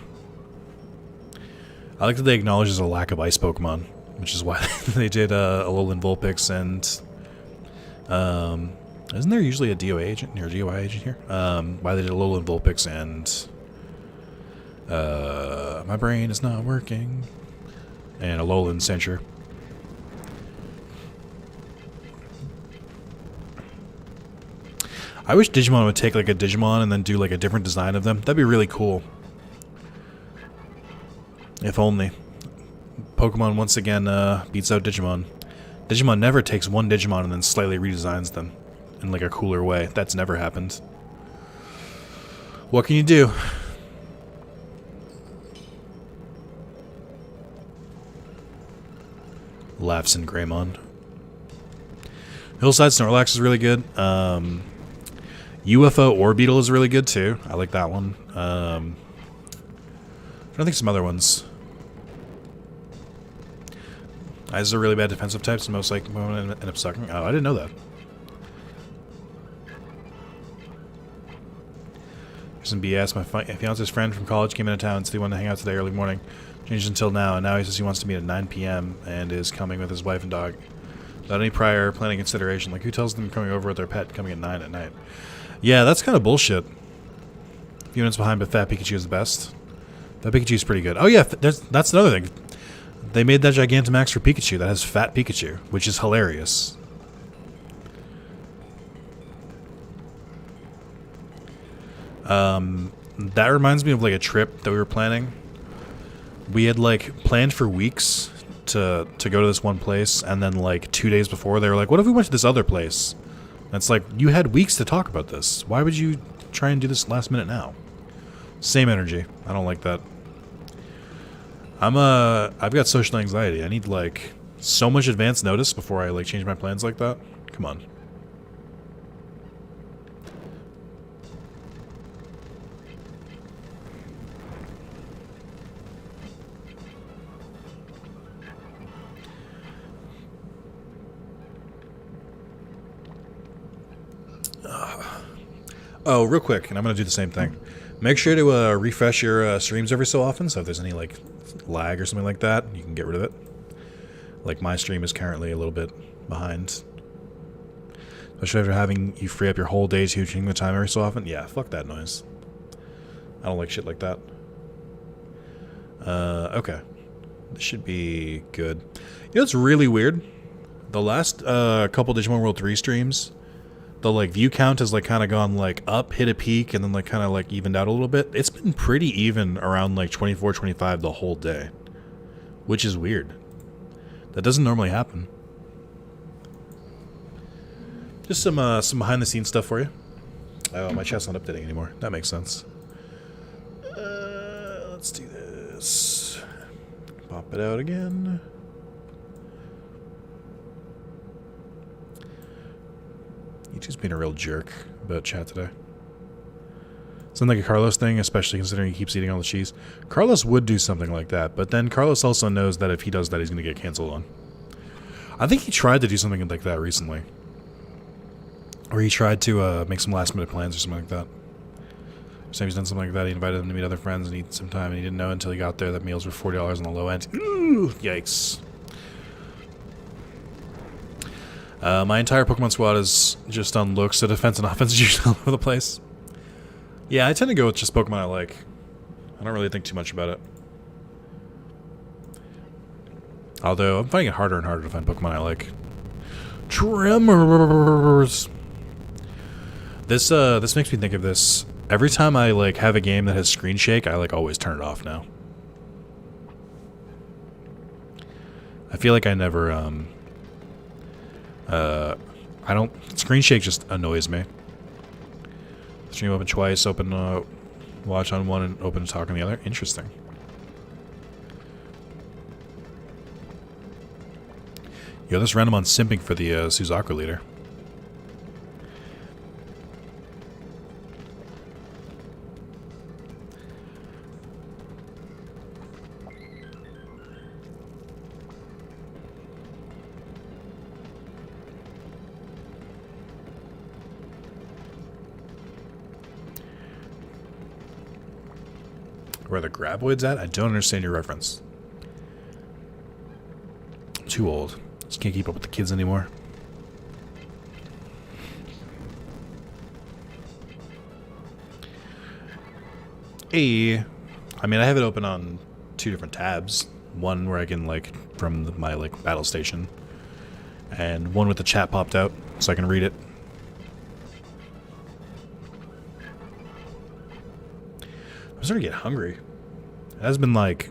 I like that they acknowledge there's a lack of ice Pokemon, which is why they did Alolan Vulpix and... isn't there usually a DOA agent or DOI agent here? Why they did Alolan Vulpix and... my brain is not working. And Alolan Censure. I wish Digimon would take like a Digimon and then do like a different design of them. That'd be really cool. If only. Pokemon once again beats out Digimon. Digimon never takes one Digimon and then slightly redesigns them in like a cooler way. That's never happened. What can you do? Laughs in Greymon. Hillside Snorlax is really good. UFO Orbeetle is really good too. I like that one. I don't think some other ones. Eyes are really bad defensive types, and most likely Kumamon end up sucking. Oh, I didn't know that. Here's some BS. My fiance's friend from college came into town and said he wanted to hang out today early morning. Changed until now, and now he says he wants to meet at 9 p.m. and is coming with his wife and dog. Without any prior planning consideration. Like, who tells them coming over with their pet coming at 9 at night? Yeah, that's kind of bullshit. A few minutes behind, but Fat Pikachu is the best. That Pikachu's pretty good. Oh yeah, that's another thing. They made that Gigantamax for Pikachu that has Fat Pikachu, which is hilarious. That reminds me of like a trip that we were planning. We had like planned for weeks to go to this one place, and then like 2 days before they were like, what if we went to this other place? And it's like, you had weeks to talk about this. Why would you try and do this last minute now? Same energy. I don't like that. I've got social anxiety. I need like so much advance notice before I like change my plans like that. Come on. Oh, real quick, and I'm going to do the same thing. Make sure to refresh your streams every so often, so if there's any like lag or something like that, you can get rid of it. Like my stream is currently a little bit behind. Especially after having you free up your whole day to changing the time every so often. Yeah, fuck that noise. I don't like shit like that. Okay. This should be good. You know what's really weird? The last couple Digimon World 3 streams, the like view count has like kind of gone like up, hit a peak, and then like kind of like evened out a little bit. It's been pretty even around like 24, 25 the whole day, which is weird. That doesn't normally happen. Just some behind the scenes stuff for you. Oh, my chat's not updating anymore. That makes sense. Let's do this. Pop it out again. YouTube's being a real jerk about chat today. Something like a Carlos thing, especially considering he keeps eating all the cheese. Carlos would do something like that, but then Carlos also knows that if he does that, he's going to get canceled on. I think he tried to do something like that recently. Or he tried to make some last-minute plans or something like that. So he's done something like that. He invited them to meet other friends and eat some time, and he didn't know until he got there that meals were $40 on the low end. Ooh, yikes. My entire Pokemon squad is just on looks, so defense and offense is usually all over the place. Yeah, I tend to go with just Pokemon I like. I don't really think too much about it. Although, I'm finding it harder and harder to find Pokemon I like. Tremors! This makes me think of this. Every time I, like, have a game that has screen shake, I, like, always turn it off now. I feel like I never, I don't... Screen shake just annoys me. Stream open twice, open, watch on one, and open talk on the other. Interesting. Yo, this Renamon simping for the Suzaku leader. Where the graboids at? I don't understand your reference. I'm too old. Just can't keep up with the kids anymore. Hey, I mean, I have it open on 2 different tabs. One where I can, like, from my, like, battle station. And one with the chat popped out, so I can read it. I'm starting to get hungry. It has been like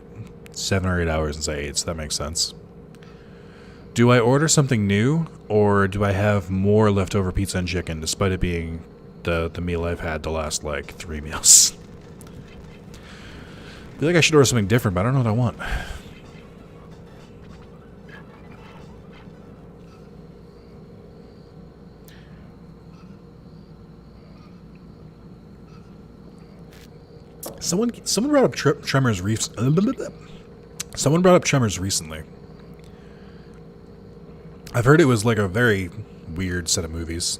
7 or 8 hours since I ate, so that makes sense. Do I order something new, or do I have more leftover pizza and chicken, despite it being the meal I've had the last, like, 3 meals? I feel like I should order something different, but I don't know what I want. Someone brought up Tremors Someone brought up Tremors recently. I've heard it was like a very weird set of movies.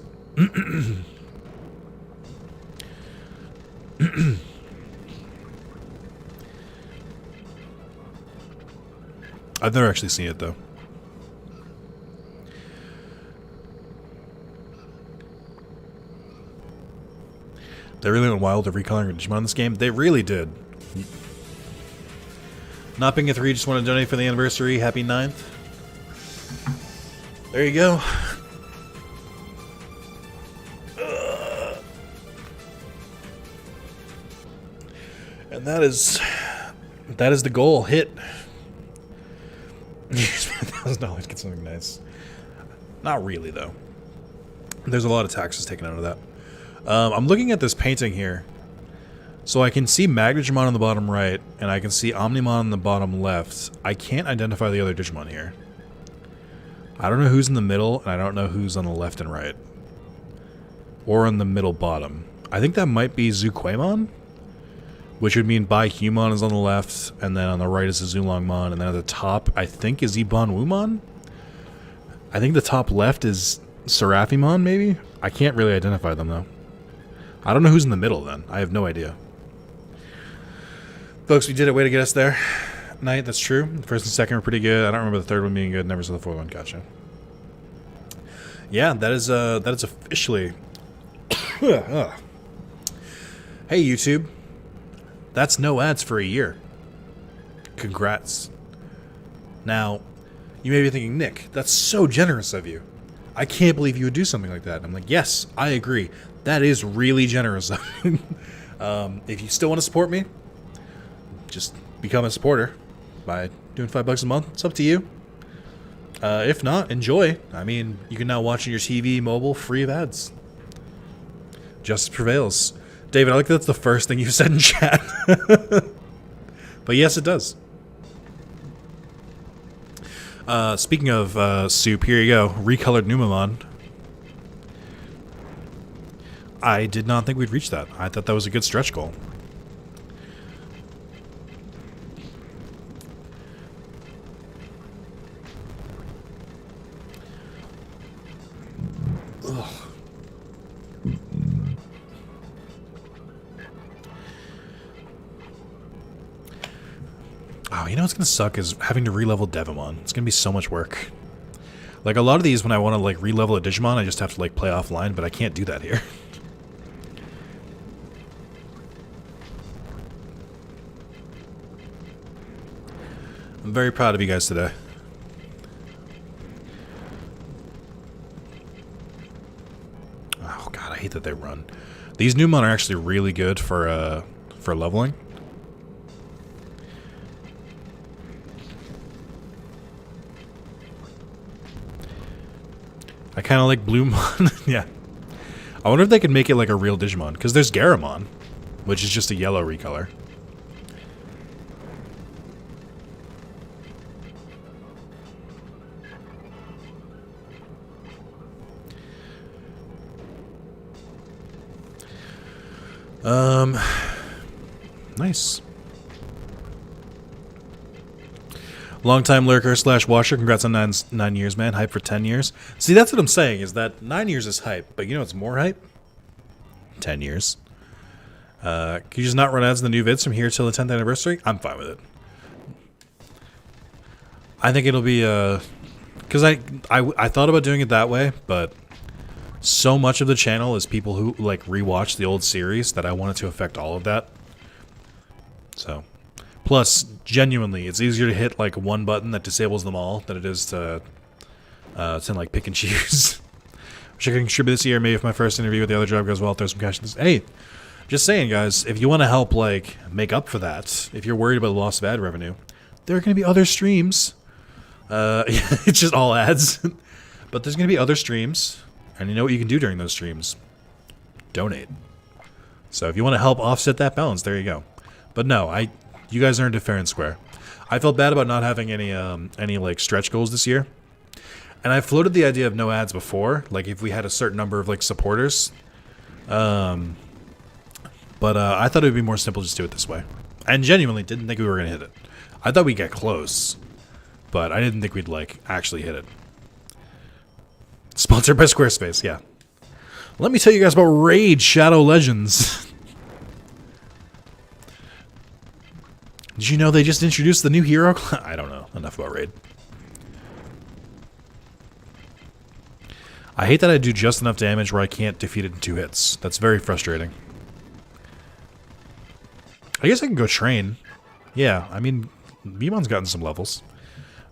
I've never actually seen it though. They really went wild with recoloring Digimon in this game. They really did. Not being a 3, just want to donate for the anniversary. Happy 9th. There you go. And that is the goal. Hit. $1,000, get something nice. Not really, though. There's a lot of taxes taken out of that. I'm looking at this painting here. So I can see Magddigimon on the bottom right, and I can see Omnimon on the bottom left. I can't identify the other Digimon here. I don't know who's in the middle, and I don't know who's on the left and right. Or on the middle bottom. I think that might be Zuquamon, which would mean Humon is on the left, and then on the right is the Zulongmon, and then at the top, I think, is Ibonwumon? I think the top left is Seraphimon, maybe? I can't really identify them, though. I don't know who's in the middle, then. I have no idea. Folks, we did it. Way to get us there. Night, that's true. The first and second were pretty good. I don't remember the third one being good. Never saw the fourth one. Gotcha. Yeah, that is officially... Hey, YouTube. That's no ads for a year. Congrats. Now, you may be thinking, Nick, that's so generous of you. I can't believe you would do something like that. And I'm like, yes, I agree. That is really generous. If you still want to support me, just become a supporter by doing $5 a month. It's up to you. If not, enjoy. I mean, you can now watch on your TV, mobile, free of ads. Justice prevails. David, I like that's the first thing you said in chat. But yes, it does. Speaking of soup, here you go. Recolored Numamon. I did not think we'd reach that. I thought that was a good stretch goal. Ugh. Oh, you know what's going to suck is having to re-level Devimon. It's going to be so much work. Like, a lot of these, when I want to, like, re-level a Digimon, I just have to, like, play offline, but I can't do that here. I'm very proud of you guys today. Oh, God, I hate that they run. These Numon are actually really good for leveling. I kind of like Bluemon. Yeah. I wonder if they could make it like a real Digimon. Because there's Garamon, which is just a yellow recolor. Nice. Long-time lurker / watcher, congrats on 9 years, man. Hype for 10 years. See, that's what I'm saying, is that 9 years is hype, but you know what's more hype? 10 years. Can you just not run ads in the new vids from here till the 10th anniversary? I'm fine with it. I think it'll be, because I thought about doing it that way, but so much of the channel is people who, like, rewatch the old series that I wanted to affect all of that. So... Plus, genuinely, it's easier to hit, like, one button that disables them all than it is to like, pick and choose. Wish I could contribute this year, maybe if my first interview with the other job goes well, throw some cash in this. Hey, just saying, guys, if you want to help, like, make up for that, if you're worried about the loss of ad revenue, there are going to be other streams. It's just all ads. But there's going to be other streams, and you know what you can do during those streams? Donate. So if you want to help offset that balance, there you go. But no, you guys earned it fair and square. I felt bad about not having any like stretch goals this year, and I floated the idea of no ads before, like if we had a certain number of like supporters. But I thought it would be more simple just to do it this way, and genuinely didn't think we were gonna hit it. I thought we'd get close, but I didn't think we'd like actually hit it. Sponsored by Squarespace, yeah. Let me tell you guys about Raid Shadow Legends. Did you know they just introduced the new hero class? I don't know enough about Raid. I hate that I do just enough damage where I can't defeat it in 2 hits. That's very frustrating. I guess I can go train. Yeah, I mean, Veemon's gotten some levels.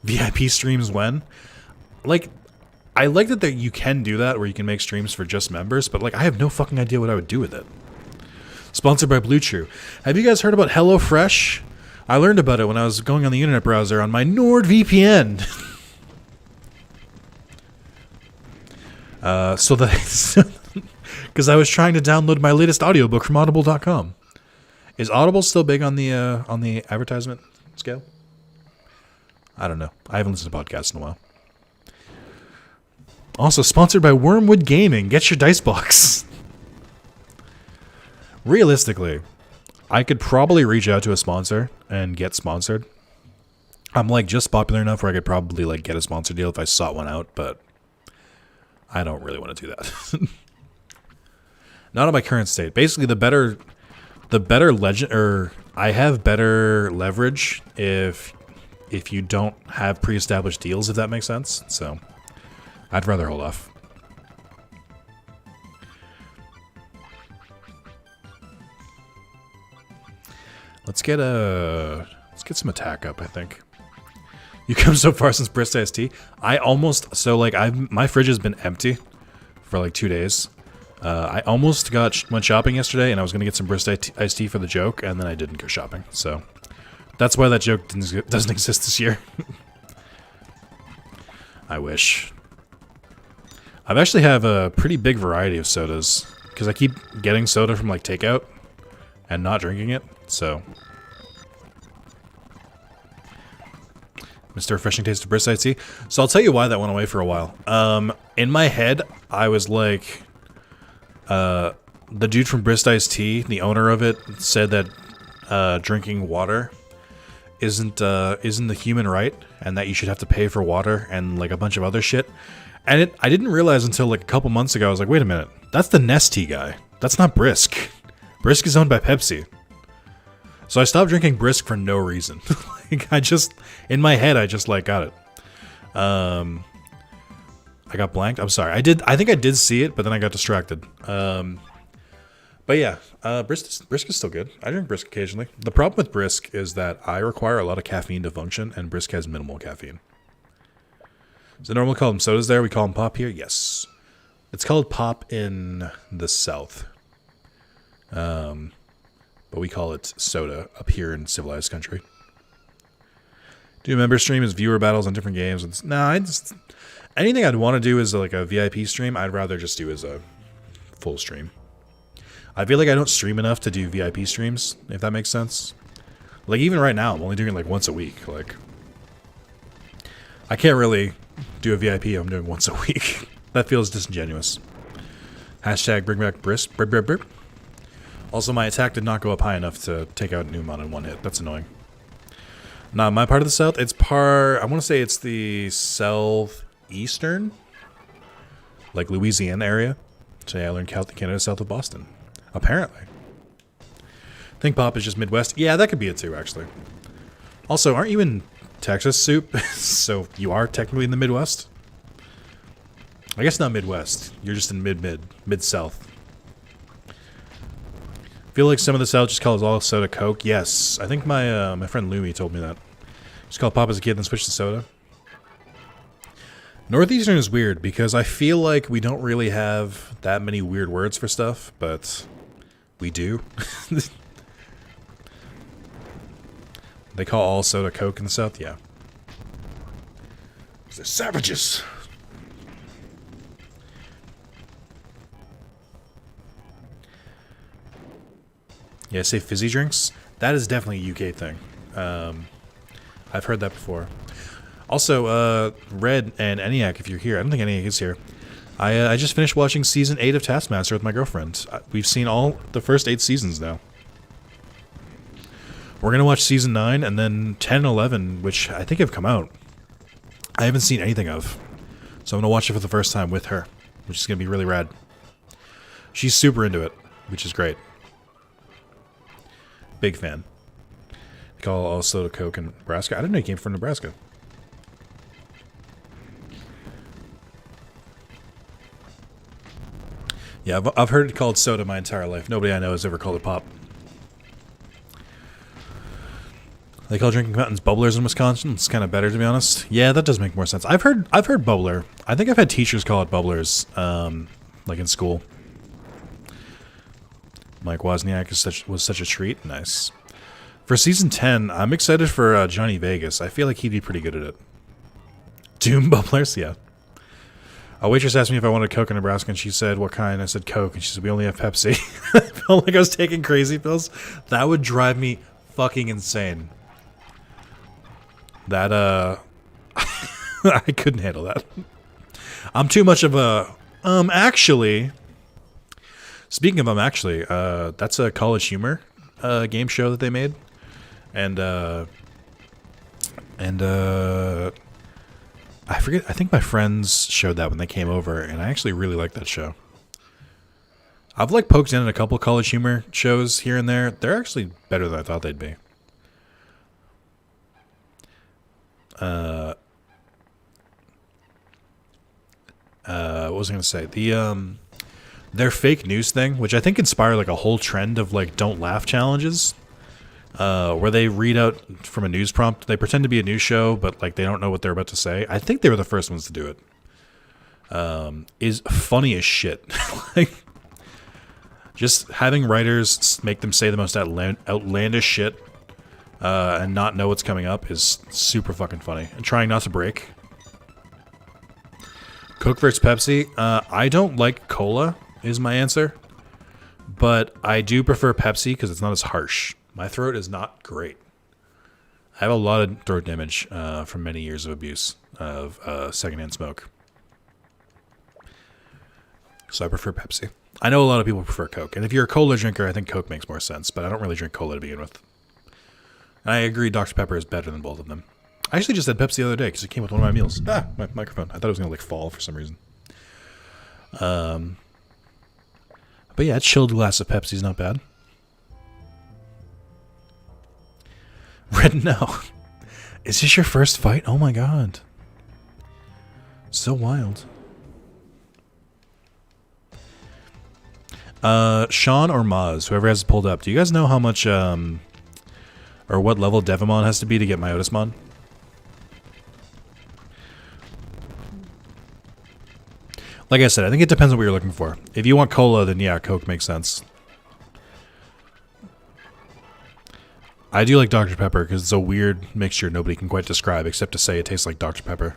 VIP streams when? Like, I like that you can do that where you can make streams for just members, but like, I have no fucking idea what I would do with it. Sponsored by Blue Chew. Have you guys heard about HelloFresh? I learned about it when I was going on the internet browser on my NordVPN. So that because I was trying to download my latest audiobook from audible.com. Is Audible still big on the advertisement scale? I don't know. I haven't listened to podcasts in a while. Also sponsored by Wormwood Gaming. Get your dice box. Realistically, I could probably reach out to a sponsor and get sponsored. I'm like just popular enough where I could probably like get a sponsor deal if I sought one out, but I don't really want to do that. Not in my current state. Basically, the better legend, or I have better leverage if you don't have pre-established deals, if that makes sense. So I'd rather hold off. Let's get some attack up, I think. You come so far since Brist Iced Tea. I almost, so like my fridge has been empty for like 2 days. I almost went shopping yesterday, and I was gonna get some Brist Iced Tea for the joke, and then I didn't go shopping. So that's why that joke doesn't exist this year. I wish. I actually have a pretty big variety of sodas because I keep getting soda from like takeout and not drinking it. So, Mr. Refreshing Taste of Brist Iced Tea. So I'll tell you why that went away for a while. In my head, I was like, the dude from Brist Iced Tea, the owner of it, said that drinking water isn't the human right, and that you should have to pay for water and like a bunch of other shit. And I didn't realize until like a couple months ago. I was like, wait a minute, that's the Nestea guy. That's not Brisk. Brisk is owned by Pepsi. So I stopped drinking Brisk for no reason. Like in my head, I just like got it. I got blanked. I'm sorry. I think I did see it, but then I got distracted. But yeah, brisk is still good. I drink brisk occasionally. The problem with brisk is that I require a lot of caffeine to function, and brisk has minimal caffeine. So normally we call them sodas there. We call them pop here. Yes, it's called pop in the South, but we call it soda up here in civilized country. Do a member stream as viewer battles on different games. Anything I'd want to do is like a VIP stream. I'd rather just do as a full stream. I feel like I don't stream enough to do VIP streams, if that makes sense. Like, even right now, I'm only doing it like once a week. Like, I can't really do a VIP I'm doing once a week. That feels disingenuous. Hashtag bring back brisk. Brr, brr, brr. Also, my attack did not go up high enough to take out Agumon in one hit. That's annoying. Not my part of the South. It's I want to say it's the southeastern, like Louisiana area. So yeah, I learned Canada south of Boston. Apparently. I think pop is just Midwest. Yeah, that could be it too, actually. Also, aren't you in Texas, Soup? So you are technically in the Midwest? I guess not Midwest. You're just in mid-south. Feel like some of the South just calls all soda Coke. Yes, I think my friend Louie told me that. Just called pop as a kid, then switched to soda. Northeastern is weird because I feel like we don't really have that many weird words for stuff, but we do. They call all soda Coke in the South? Yeah. They're savages. Yeah, say fizzy drinks. That is definitely a UK thing. I've heard that before. Also, Red and ENIAC, if you're here. I don't think ENIAC is here. I just finished watching Season 8 of Taskmaster with my girlfriend. We've seen all the first 8 seasons now. We're going to watch Season 9 and then 10 and 11, which I think have come out. I haven't seen anything of. So I'm going to watch it for the first time with her, which is going to be really rad. She's super into it, which is great. Big fan. They call all soda Coke in Nebraska. I didn't know he came from Nebraska. Yeah, I've heard it called soda my entire life. Nobody I know has ever called it pop. They call drinking fountains bubblers in Wisconsin. It's kind of better, to be honest. Yeah, that does make more sense. I've heard bubbler. I think I've had teachers call it bubblers, like in school. Mike Wozniak was such a treat. Nice. For Season 10, I'm excited for Johnny Vegas. I feel like he'd be pretty good at it. Doom bubblers? Yeah. A waitress asked me if I wanted Coke in Nebraska, and she said, what kind? I said, Coke, and she said, we only have Pepsi. I felt like I was taking crazy pills. That would drive me fucking insane. That, I couldn't handle that. I'm too much of a, actually... Speaking of actually, that's a College Humor game show that they made. And I forget, I think my friends showed that when they came over, and I actually really like that show. I've like poked in a couple College Humor shows here and there. They're actually better than I thought they'd be. What was I going to say? Their fake news thing, which I think inspired like a whole trend of like don't laugh challenges, where they read out from a news prompt. They pretend to be a news show, but like they don't know what they're about to say. I think they were the first ones to do it. Is funny as shit. Like, just having writers make them say the most outlandish shit and not know what's coming up is super fucking funny. And trying not to break. Coke versus Pepsi. I don't like cola, is my answer. But I do prefer Pepsi because it's not as harsh. My throat is not great. I have a lot of throat damage from many years of abuse of secondhand smoke. So I prefer Pepsi. I know a lot of people prefer Coke. And if you're a cola drinker, I think Coke makes more sense. But I don't really drink cola to begin with. And I agree Dr. Pepper is better than both of them. I actually just had Pepsi the other day because it came with one of my meals. Ah, my microphone. I thought it was going to like fall for some reason. But yeah, a chilled glass of Pepsi is not bad. Red, no. Is this your first fight? Oh my god. So wild. Sean or Maz, whoever has it pulled up. Do you guys know how much, or what level Devimon has to be to get Myotismon? Like I said, I think it depends on what you're looking for. If you want cola, then yeah, Coke makes sense. I do like Dr. Pepper because it's a weird mixture nobody can quite describe except to say it tastes like Dr. Pepper.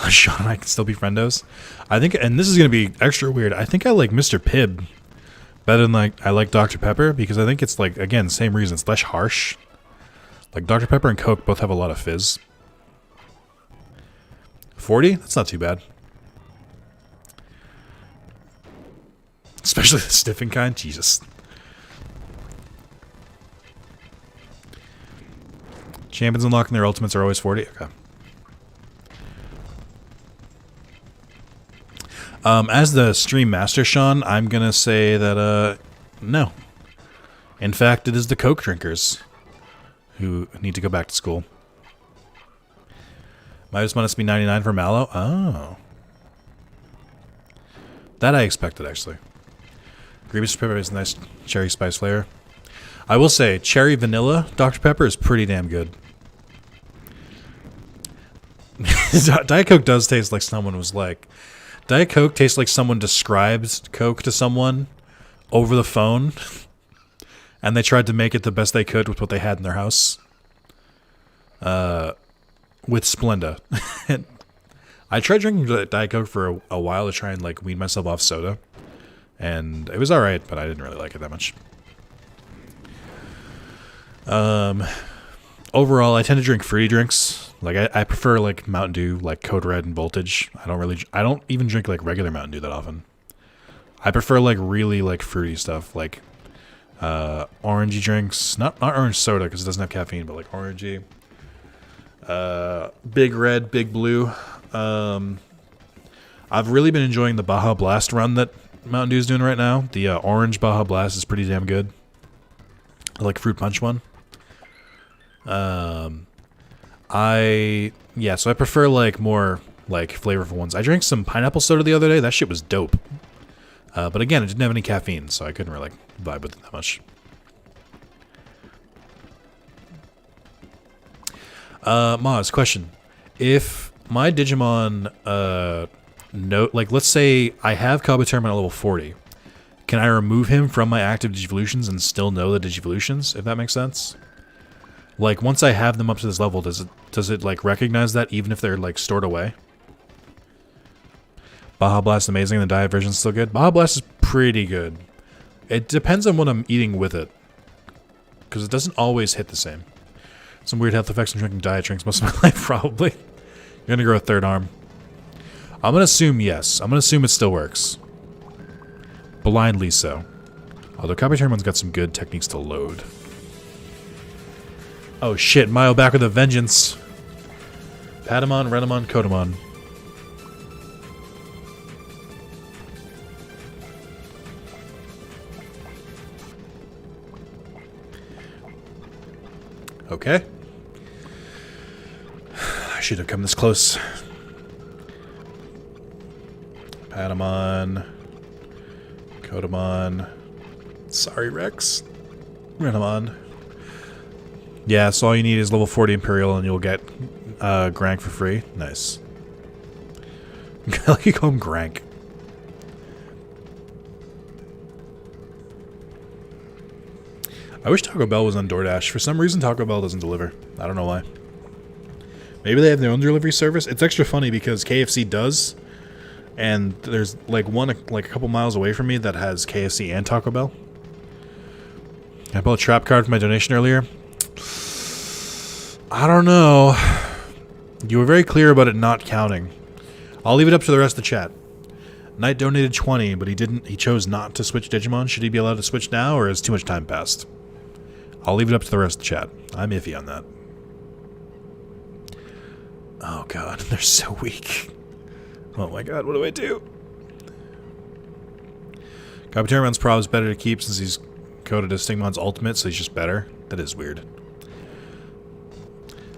Sean and I can still be friendos. I think, and this is going to be extra weird, I think I like Mr. Pibb better than I like Dr. Pepper because I think it's like, again, same reason. It's less harsh. Like Dr. Pepper and Coke both have a lot of fizz. 40? That's not too bad. Especially the sniffing kind. Jesus. Champions unlocking their ultimates are always 40? Okay. As the stream master, Sean, I'm going to say that, no. In fact, it is the Coke drinkers who need to go back to school. Might just be 99 for Mallow? Oh. That I expected, actually. Grievous Pepper is a nice cherry spice flavor. I will say, cherry vanilla Dr. Pepper is pretty damn good. Diet Coke does taste like someone was like... Diet Coke tastes like someone described Coke to someone over the phone, and they tried to make it the best they could with what they had in their house. With Splenda. I tried drinking Diet Coke for a while to try and like wean myself off soda, and it was alright, but I didn't really like it that much. Overall, I tend to drink fruity drinks. Like I prefer like Mountain Dew, like Code Red and Voltage. I don't even drink like regular Mountain Dew that often. I prefer like really like fruity stuff, like orangey drinks, not orange soda because it doesn't have caffeine, but like orangey. Big Red, Big Blue. I've really been enjoying the Baja Blast run that Mountain Dew is doing right now. The orange Baja Blast is pretty damn good. I like Fruit Punch one. So I prefer like more like flavorful ones. I drank some pineapple soda the other day. That shit was dope. But again, it didn't have any caffeine, so I couldn't really vibe with it that much. Maz, question. If my Digimon, let's say I have Kabuterimon at level 40, can I remove him from my active Digivolutions and still know the Digivolutions, if that makes sense? Like, once I have them up to this level, does it like, recognize that even if they're, like, stored away? Baja Blast amazing, and the diet version's still good? Baja Blast is pretty good. It depends on what I'm eating with it. Because it doesn't always hit the same. Some weird health effects from drinking diet drinks most of my life, probably. You're gonna grow a third arm. I'm gonna assume yes. I'm gonna assume it still works. Blindly so. Although Kabuterimon's got some good techniques to load. Oh shit, Mayo back with a vengeance. Patamon, Renamon, Kotemon. Okay. I should have come this close. Patamon. Kotemon. Sorry, Rex. Renamon. Yeah, so all you need is level 40 Imperial and you'll get Grank for free. Nice. I like you call him Grank. I wish Taco Bell was on DoorDash. For some reason, Taco Bell doesn't deliver. I don't know why. Maybe they have their own delivery service. It's extra funny because KFC does, and there's like one like a couple miles away from me that has KFC and Taco Bell. I bought a trap card for my donation earlier. I don't know. You were very clear about it not counting. I'll leave it up to the rest of the chat. Knight donated 20, but he chose not to switch Digimon. Should he be allowed to switch now, or has too much time passed? I'll leave it up to the rest of the chat. I'm iffy on that. Oh god, they're so weak. Oh my god, what do I do? Kabuterimon's probably better to keep since he's coded as Stigmon's ultimate, so he's just better. That is weird.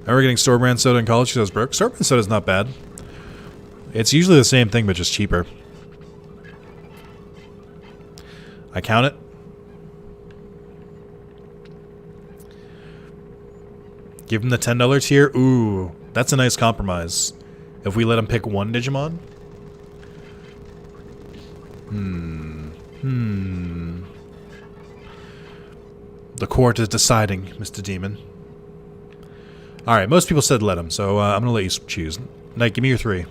I remember getting store brand soda in college because I was broke. Store brand soda's not bad. It's usually the same thing, but just cheaper. I count it. Give him the $10 tier. Ooh, that's a nice compromise. If we let him pick one Digimon. The court is deciding, Mr. Demon. Alright, most people said let him, so I'm going to let you choose. Knight, give me your 3.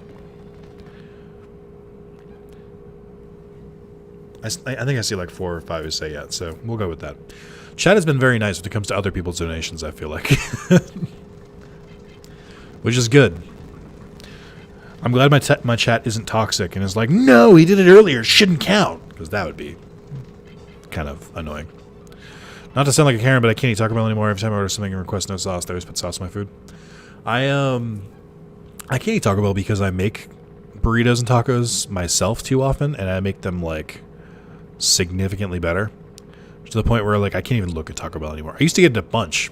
I think I see like 4 or 5 who say yeah, so we'll go with that. Chat has been very nice when it comes to other people's donations, I feel like. Which is good. I'm glad my chat isn't toxic and is like, no, he did it earlier, shouldn't count. Because that would be kind of annoying. Not to sound like a Karen, but I can't eat Taco Bell anymore. Every time I order something and request no sauce, they always put sauce in my food. I can't eat Taco Bell because I make burritos and tacos myself too often, and I make them, like, significantly better. To the point where, like, I can't even look at Taco Bell anymore. I used to get it a bunch.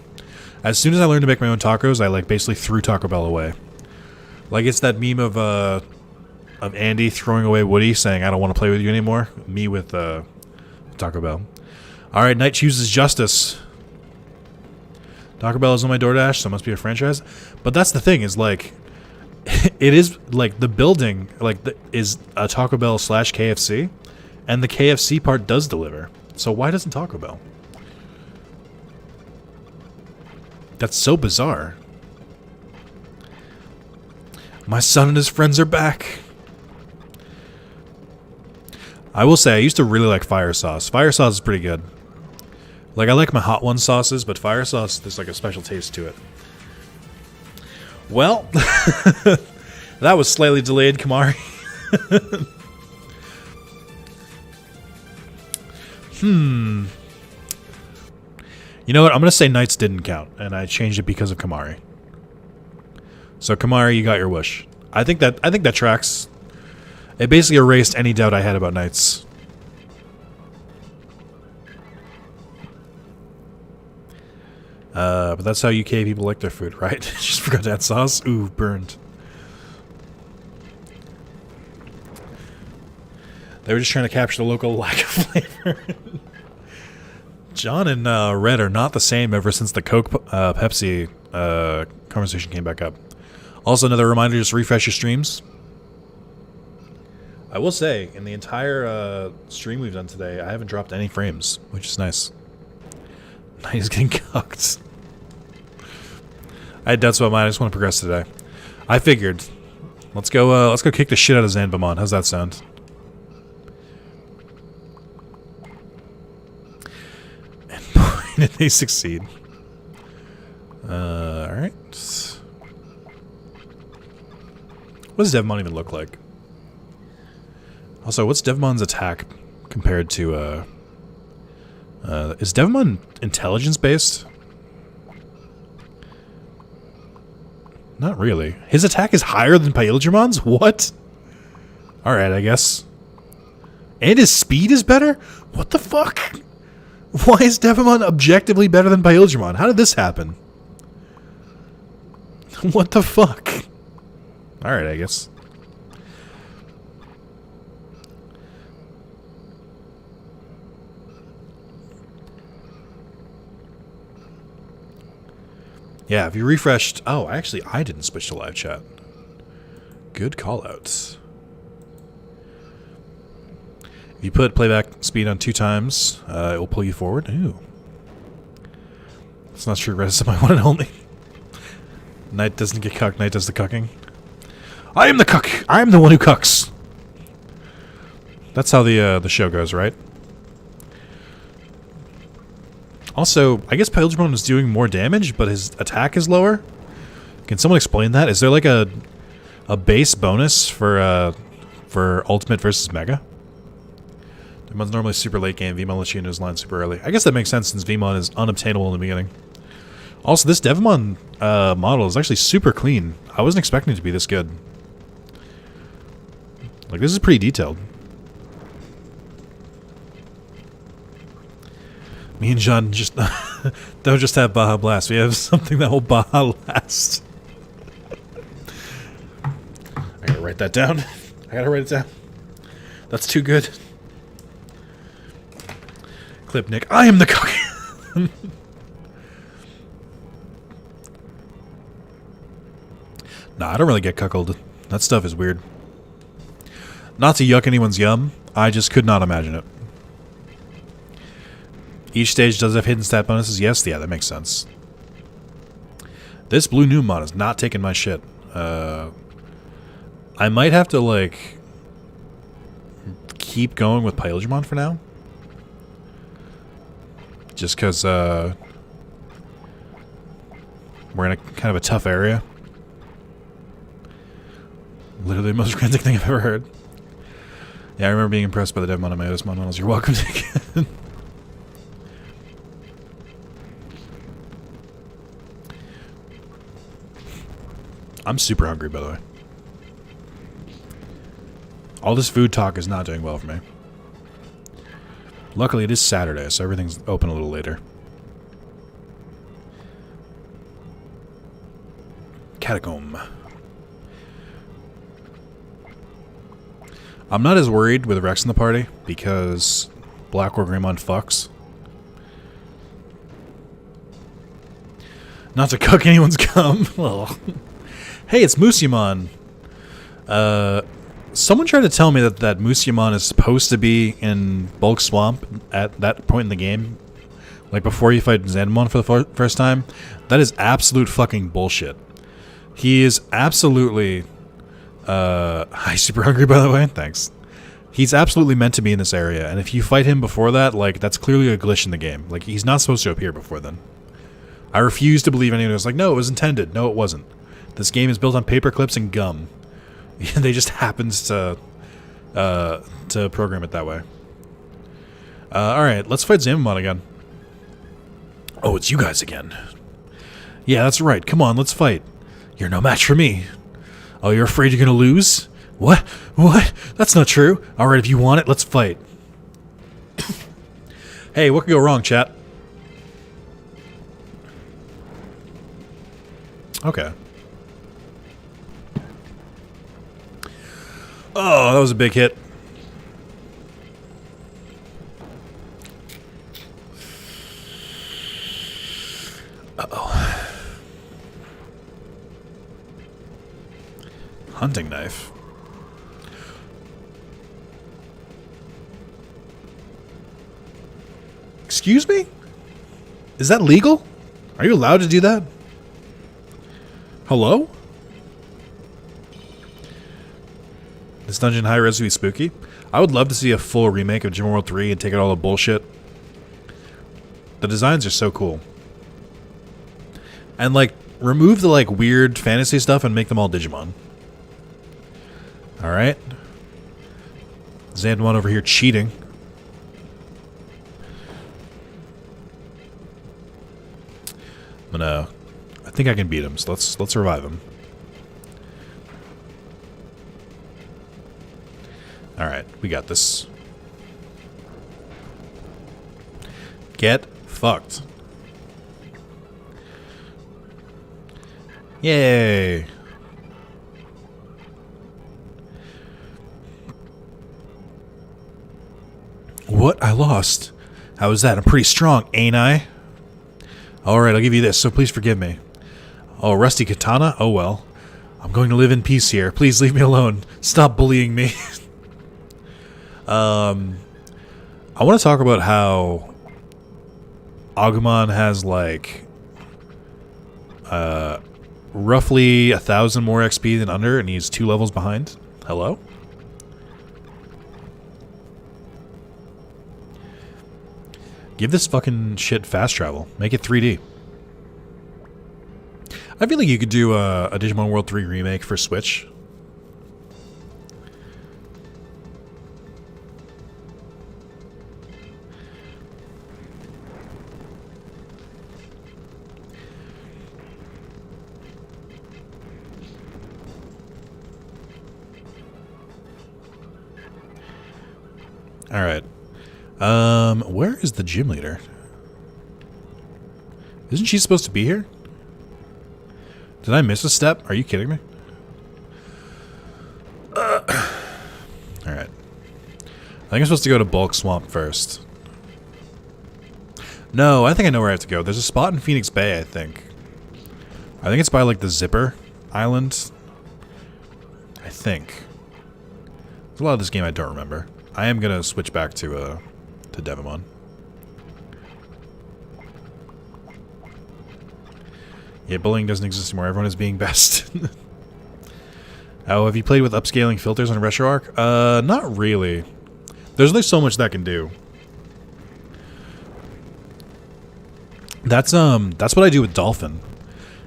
As soon as I learned to make my own tacos, I, like, basically threw Taco Bell away. Like, it's that meme of Andy throwing away Woody, saying, I don't want to play with you anymore. Me with Taco Bell. Alright, Knight chooses justice. Taco Bell is on my DoorDash, so it must be a franchise. But that's the thing, is like, it is, like, the building, like, is a Taco Bell / KFC, and the KFC part does deliver. So why doesn't Taco Bell? That's so bizarre. My son and his friends are back. I will say, I used to really like fire sauce. Fire sauce is pretty good. Like, I like my hot one sauces, but fire sauce, there's like a special taste to it. Well, that was slightly delayed, Kamari. You know what? I'm going to say Knights didn't count, and I changed it because of Kamari. So, Kamari, you got your wish. I think that tracks. It basically erased any doubt I had about Knights. But that's how UK people like their food, right? Just forgot to add sauce. Ooh, burned. They were just trying to capture the local lack of flavor. John and Red are not the same ever since the Coke Pepsi conversation came back up. Also, another reminder, just refresh your streams. I will say, in the entire stream we've done today, I haven't dropped any frames, which is nice. He's getting cooked. I had doubts about mine. I just want to progress today. I figured. Let's go kick the shit out of Zanbamon. How's that sound? And they succeed. Alright. What does Devmon even look like? Also, what's Devmon's attack compared to, is Devmon intelligence-based? Not really. His attack is higher than Paildramon's? What? Alright, I guess. And his speed is better? What the fuck? Why is Devmon objectively better than Paildramon? How did this happen? What the fuck? Alright, I guess. Yeah, if you refreshed... Oh, actually, I didn't switch to live chat. Good call-outs. If you put playback speed on 2 times, it will pull you forward. Ooh. It's not true. Red is my one and only. Knight doesn't get cucked. Knight does the cucking. I am the cuck! I am the one who cucks! That's how the show goes, right? Also, I guess Paildramon is doing more damage, but his attack is lower. Can someone explain that? Is there like a base bonus for Ultimate versus Mega? Veemon's normally super late game. Veemon lets you into his line super early. I guess that makes sense since Veemon is unobtainable in the beginning. Also, this Devmon model is actually super clean. I wasn't expecting it to be this good. Like, this is pretty detailed. Me and John just don't just have Baja Blast. We have something that will Baja last. I gotta write that down. I gotta write it down. That's too good. Clip Nick. I am the cook. Nah, I don't really get cuckolded. That stuff is weird. Not to yuck anyone's yum, I just could not imagine it. Each stage does have hidden stat bonuses. Yes, yeah, that makes sense. This blue Numon is not taking my shit. I might have to, like, keep going with Agumon for now. Just because, we're in a kind of a tough area. Literally the most frantic thing I've ever heard. Yeah, I remember being impressed by the Devmon and Myodismon models. You're welcome to again. I'm super hungry, by the way. All this food talk is not doing well for me. Luckily, it is Saturday, so everything's open a little later. Catacomb. I'm not as worried with Rex in the party, because Black or Greymon fucks. Not to cook anyone's cum. Well, hey, it's Musyamon. Someone tried to tell me that Musyamon is supposed to be in Bulk Swamp at that point in the game. Like before you fight Renamon for the first time. That is absolute fucking bullshit. He is absolutely... hi, super hungry, by the way. Thanks. He's absolutely meant to be in this area, and if you fight him before that, like, that's clearly a glitch in the game. Like, he's not supposed to appear before then. I refuse to believe anyone who's like, no, it was intended. No, it wasn't. This game is built on paper clips and gum. They just happens to program it that way. Alright, let's fight Zalimon again. Oh, it's you guys again. Yeah, that's right. Come on, let's fight. You're no match for me. Oh, you're afraid you're gonna lose? What? What? That's not true. Alright, if you want it, let's fight. Hey, what could go wrong, chat? Okay. Oh, that was a big hit. Uh-oh. Hunting knife. Excuse me? Is that legal? Are you allowed to do that? Hello? This dungeon high res would be spooky. I would love to see a full remake of Digimon World 3 and take out all the bullshit. The designs are so cool. And like, remove the like weird fantasy stuff and make them all Digimon. Alright. Zalimon over here cheating. I think I can beat him, so let's revive him. Alright, we got this. Get fucked. Yay! What? I lost. How was that? I'm pretty strong, ain't I? Alright, I'll give you this, so please forgive me. Oh, rusty katana? Oh well. I'm going to live in peace here. Please leave me alone. Stop bullying me. I want to talk about how Agumon has like roughly 1,000 more XP than Under, and he's 2 levels behind. Hello? Give this fucking shit fast travel. Make it 3D. I feel like you could do a Digimon World 3 remake for Switch. Alright. Where is the gym leader? Isn't she supposed to be here? Did I miss a step? Are you kidding me? Alright. I think I'm supposed to go to Bulk Swamp first. No, I think I know where I have to go. There's a spot in Phoenix Bay, I think. I think it's by, like, the Zipper Island. I think. There's a lot of this game I don't remember. I am going to switch back to Devimon. Yeah, bullying doesn't exist anymore. Everyone is being best. Oh, have you played with upscaling filters on RetroArch? Not really. There's only so much that can do. That's what I do with Dolphin.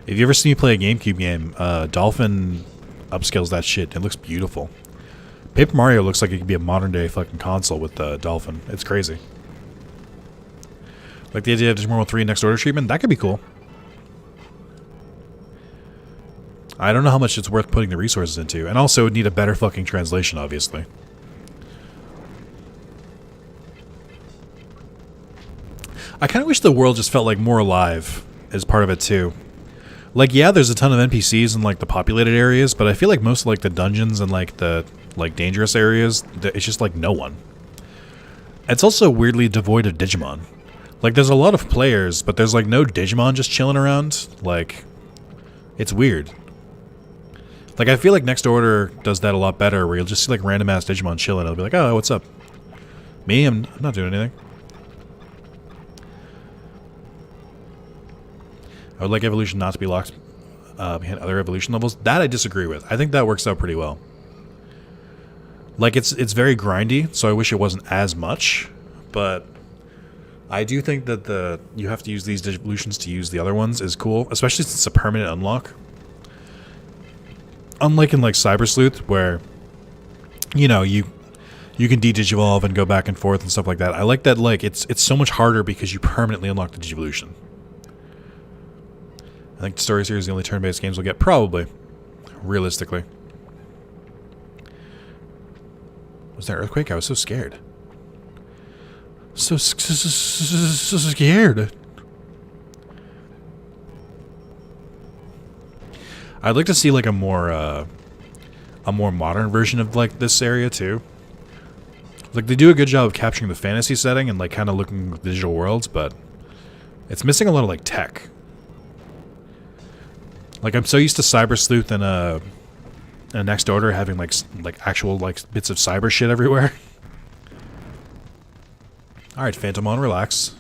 If you ever see me play a GameCube game, Dolphin upscales that shit. It looks beautiful. Paper Mario looks like it could be a modern-day fucking console with Dolphin. It's crazy. Like the idea of Digimon 3 next order treatment, that could be cool. I don't know how much it's worth putting the resources into. And also, it would need a better fucking translation, obviously. I kind of wish the world just felt like more alive as part of it, too. Like, yeah, there's a ton of NPCs in, like, the populated areas, but I feel like most of, like, the dungeons and, like, the, like, dangerous areas, it's just, like, no one. It's also weirdly devoid of Digimon. Like, there's a lot of players, but there's, like, no Digimon just chilling around. Like, it's weird. Like, I feel like Next Order does that a lot better, where you'll just see, like, random-ass Digimon chilling. I'll be like, oh, what's up? Me? I'm not doing anything. I would like evolution not to be locked behind other evolution levels. That I disagree with. I think that works out pretty well. Like, it's very grindy, so I wish it wasn't as much, but I do think that you have to use these evolutions to use the other ones is cool, especially since it's a permanent unlock. Unlike in, like, Cyber Sleuth, where, you know, you can de-digivolve and go back and forth and stuff like that. I like that, like, it's so much harder because you permanently unlock the Digivolution. I think the story series is the only turn-based games we'll get, probably, realistically. Was there an earthquake? I was so scared. So scared. I'd like to see like a more modern version of like this area too. Like they do a good job of capturing the fantasy setting and like kind of looking at digital worlds, but it's missing a lot of like tech. Like I'm so used to Cyber Sleuth and Next Order having like actual like bits of cyber shit everywhere. All right, Patamon, relax.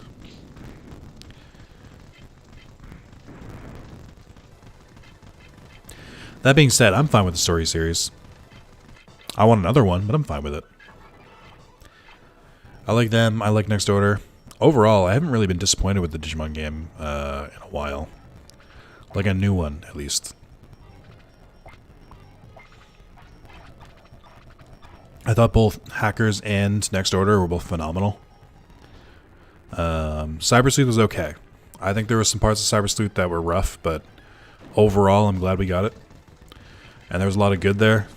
That being said, I'm fine with the story series. I want another one, but I'm fine with it. I like them. I like Next Order. Overall, I haven't really been disappointed with the Digimon game in a while. Like a new one, at least. I thought both Hackers and Next Order were both phenomenal. Cyber Sleuth was okay. I think there were some parts of Cyber Sleuth that were rough, but overall, I'm glad we got it. And there was a lot of good there.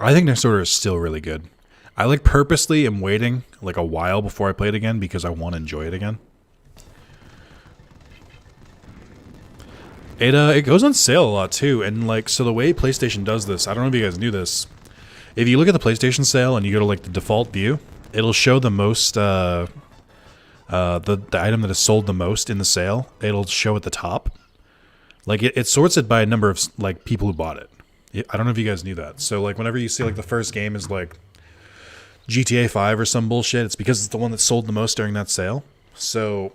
I think Next Order is still really good. I like purposely am waiting like a while before I play it again because I want to enjoy it again. It goes on sale a lot too, and like so the way PlayStation does this, I don't know if you guys knew this. If you look at the PlayStation sale and you go to like the default view, it'll show the most the item that is sold the most in the sale. It'll show at the top. Like it sorts it by a number of like people who bought it. I don't know if you guys knew that. So like whenever you see like the first game is like GTA 5 or some bullshit, it's because it's the one that sold the most during that sale. So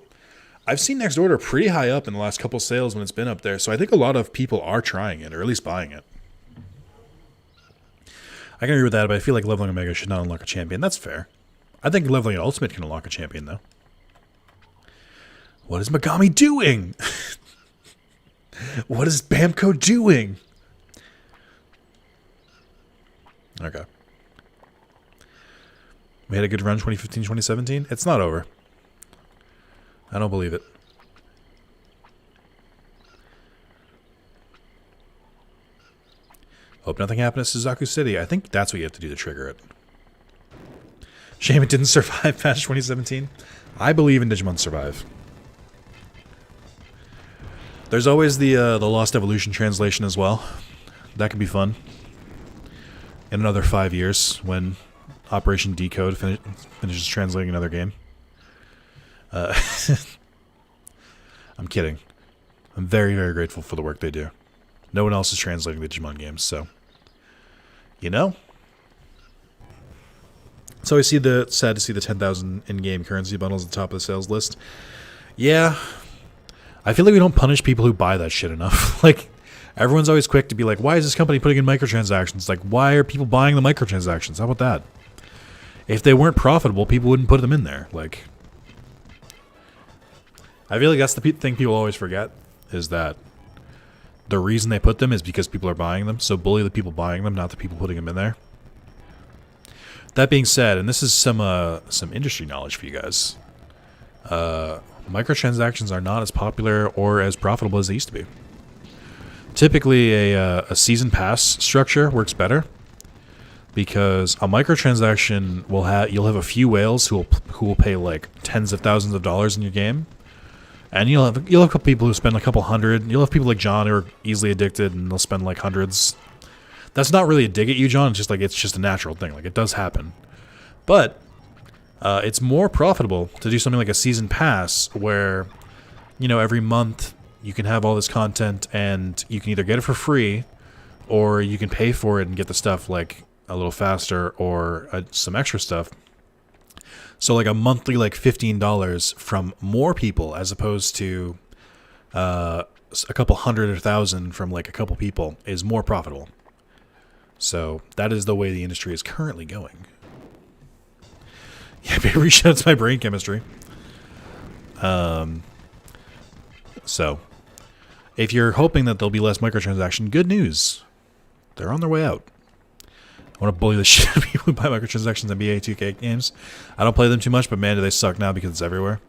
I've seen Next Order pretty high up in the last couple sales when it's been up there. So I think a lot of people are trying it, or at least buying it. I can agree with that, but I feel like leveling Omega should not unlock a champion. That's fair. I think leveling an Ultimate can unlock a champion, though. What is Megami doing? What is Bamco doing? Okay. We had a good run 2015-2017. It's not over. I don't believe it. Hope nothing happened to Suzaku City. I think that's what you have to do to trigger it. Shame it didn't survive patch 2017. I believe in Digimon Survive. There's always the Lost Evolution translation as well. That could be fun. In another 5 years, when Operation Decode finishes translating another game. I'm kidding. I'm very, very grateful for the work they do. No one else is translating the Digimon games, so... You know? So sad to see the 10,000 in-game currency bundles at the top of the sales list. Yeah. I feel like we don't punish people who buy that shit enough. Like, everyone's always quick to be like, why is this company putting in microtransactions? Like, why are people buying the microtransactions? How about that? If they weren't profitable, people wouldn't put them in there. Like, I feel like that's the thing people always forget, is that the reason they put them is because people are buying them. So bully the people buying them, not the people putting them in there. That being said, and this is some industry knowledge for you guys, microtransactions are not as popular or as profitable as they used to be. Typically, a season pass structure works better because a microtransaction you'll have a few whales who will pay like tens of thousands of dollars in your game. And you'll have a couple people who spend a couple hundred. You'll have people like John who are easily addicted and they'll spend like hundreds. That's not really a dig at you, John. It's just a natural thing. Like, it does happen. But it's more profitable to do something like a season pass where, you know, every month you can have all this content and you can either get it for free or you can pay for it and get the stuff like a little faster or some extra stuff. So like a monthly like $15 from more people as opposed to a couple hundred or thousand from like a couple people is more profitable. So that is the way the industry is currently going. Yeah, it reshuts my brain chemistry. So if you're hoping that there'll be less microtransaction, good news. They're on their way out. I want to bully the shit out of people who buy microtransactions in NBA 2K games. I don't play them too much, but man, do they suck now because it's everywhere.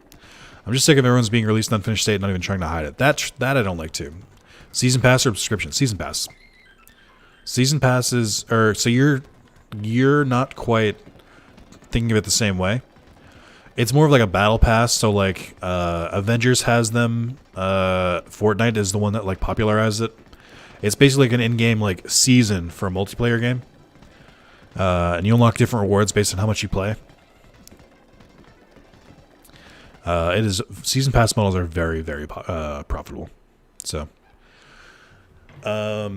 I'm just sick of everyone's being released in unfinished state and not even trying to hide it. That I don't like too. Season pass or subscription? Season pass. Season passes are so you're not quite thinking of it the same way. It's more of like a battle pass. So like Avengers has them. Fortnite is the one that like popularized it. It's basically like an in-game like season for a multiplayer game. And you unlock different rewards based on how much you play. Season pass models are very, very profitable. So, what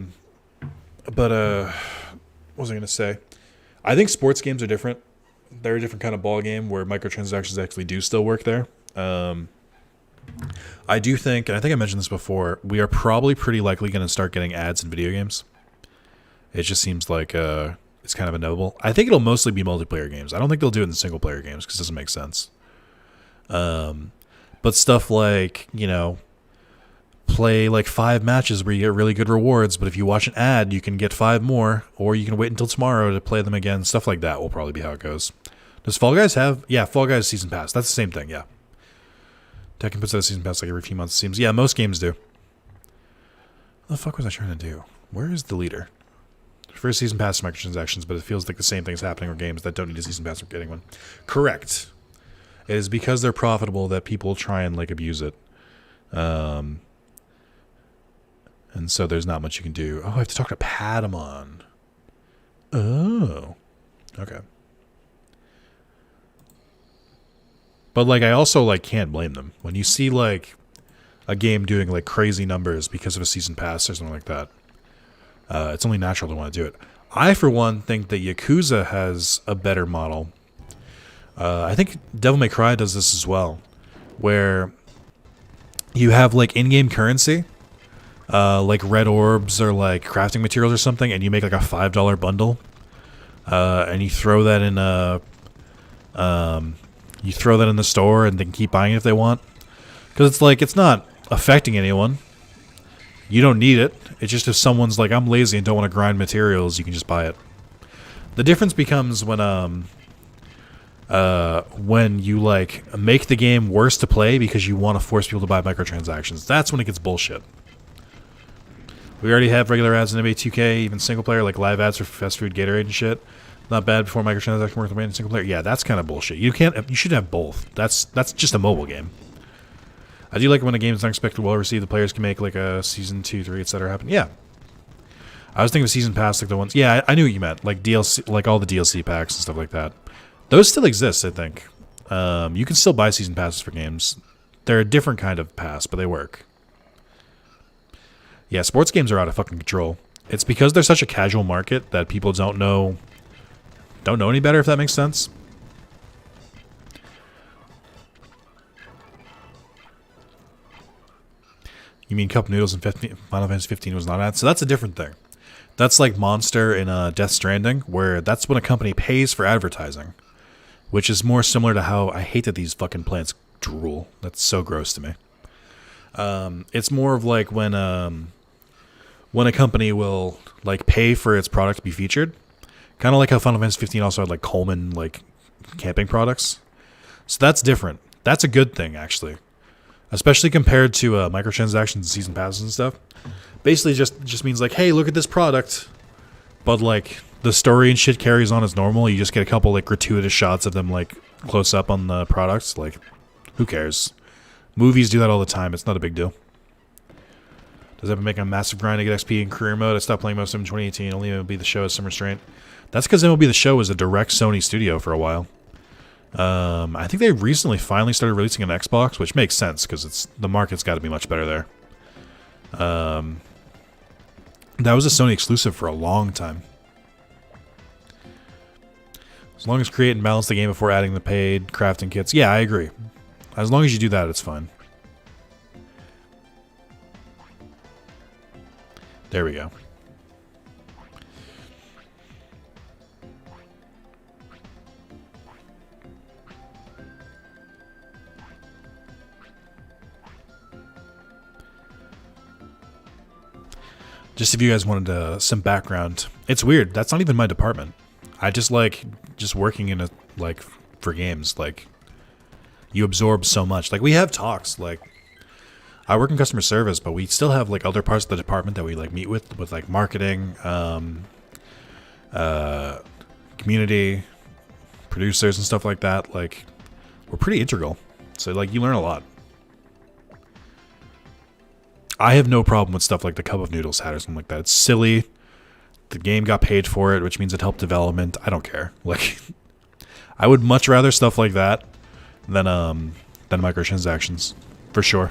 was I going to say? I think sports games are different. They're a different kind of ball game where microtransactions actually do still work there. I do think, and I think I mentioned this before, we are probably pretty likely going to start getting ads in video games. It just seems like it's kind of inevitable. I think it'll mostly be multiplayer games. I don't think they'll do it in single player games because it doesn't make sense. But stuff like, you know, play like 5 matches where you get really good rewards, but if you watch an ad, you can get 5 more, or you can wait until tomorrow to play them again. Stuff like that will probably be how it goes. Does Fall Guys have? Yeah, Fall Guys Season Pass. That's the same thing, yeah. Tekken puts out a Season Pass like every few months, it seems. Yeah, most games do. What the fuck was I trying to do? Where is the leader? First Season Pass microtransactions, but it feels like the same thing's happening with games that don't need a Season Pass for getting one. Correct. It is because they're profitable that people try and like abuse it. And so there's not much you can do. Oh, I have to talk to Patamon. Oh. Okay. But like I also like can't blame them. When you see like a game doing like crazy numbers because of a season pass or something like that, it's only natural to want to do it. I, for one, think that Yakuza has a better model. I think Devil May Cry does this as well, where you have like in-game currency, like red orbs or like crafting materials or something, and you make like a $5 bundle, and you throw that in the store, and they can keep buying it if they want, because it's like it's not affecting anyone. You don't need it. It's just if someone's like, I'm lazy and don't want to grind materials, you can just buy it. The difference becomes when you like make the game worse to play because you want to force people to buy microtransactions. That's when it gets bullshit. We already have regular ads in NBA 2K, even single player, like live ads for fast food, Gatorade and shit. Not bad before microtransaction work in single player. Yeah, that's kind of bullshit. You should have both. That's just a mobile game. I do like when a game is unexpected, well received. The players can make like a season 2, 3, etc. happen. Yeah. I was thinking of season pass, like the ones. Yeah, I knew what you meant, like DLC, like all the DLC packs and stuff like that. Those still exist, I think. You can still buy season passes for games. They're a different kind of pass, but they work. Yeah, sports games are out of fucking control. It's because they're such a casual market that people don't know any better, if that makes sense. You mean Cup Noodles in Final Fantasy 15 was not ad? So that's a different thing. That's like Monster in Death Stranding, where that's when a company pays for advertising, which is more similar to how I hate that these fucking plants drool. That's so gross to me. It's more of like when a company will like pay for its product to be featured, kind of like how Final Fantasy 15 also had like Coleman like camping products. So that's different. That's a good thing, actually. Especially compared to microtransactions and season passes and stuff. Basically just means like, hey, look at this product, but like the story and shit carries on as normal. You just get a couple like gratuitous shots of them like close up on the products. Like, who cares? Movies do that all the time. It's not a big deal. Does that make a massive grind to get XP in career mode? I stopped playing most of them in 2018. Only MLB The Show has some restraint. That's because MLB The Show was a direct Sony studio for a while. I think they recently finally started releasing an Xbox, which makes sense because the market's got to be much better there. That was a Sony exclusive for a long time. As long as create and balance the game before adding the paid crafting kits. Yeah, I agree. As long as you do that, it's fine. There we go. Just if you guys wanted some background, it's weird. That's not even my department. I just like working in for games. Like, you absorb so much. Like, we have talks. Like, I work in customer service, but we still have like other parts of the department that we like meet with like marketing, community, producers and stuff like that. Like, we're pretty integral. So like, you learn a lot. I have no problem with stuff like the Cup of Noodles hat or something like that. It's silly. The game got paid for it, which means it helped development. I don't care. Like, I would much rather stuff like that than microtransactions, for sure.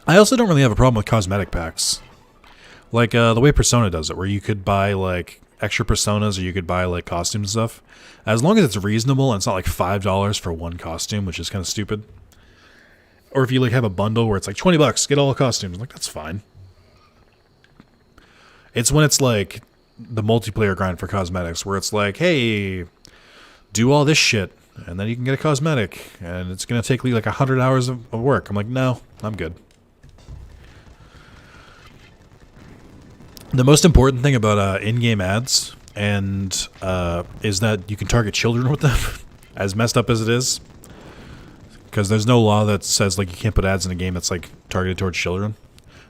I also don't really have a problem with cosmetic packs, like the way Persona does it, where you could buy like extra personas or you could buy like costumes and stuff, as long as it's reasonable and it's not like $5 for one costume, which is kind of stupid. Or if you like have a bundle where it's like $20, get all the costumes. I'm like, that's fine. It's when it's like the multiplayer grind for cosmetics, where it's like, hey, do all this shit, and then you can get a cosmetic, and it's gonna take like 100 hours of work. I'm like, no, I'm good. The most important thing about in-game ads and is that you can target children with them, as messed up as it is. Because there's no law that says like you can't put ads in a game that's like targeted towards children.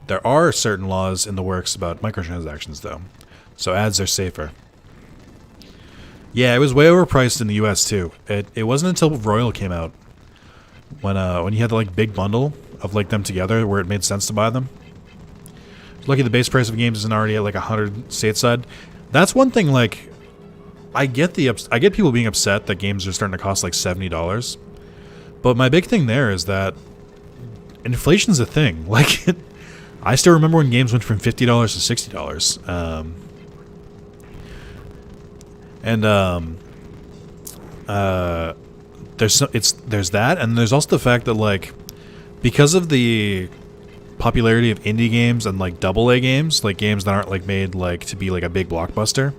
There are certain laws in the works about microtransactions though, so ads are safer. Yeah, it was way overpriced in the US too. It wasn't until Royal came out when you had the like big bundle of like them together where it made sense to buy them. Lucky the base price of games isn't already at like 100 stateside. That's one thing. Like, I get people being upset that games are starting to cost like $70. But my big thing there is that inflation's a thing. Like, I still remember when games went from $50 to $60. There's that, and there's also the fact that like, because of the popularity of indie games and like AA games, like games that aren't like made like to be like a big blockbuster,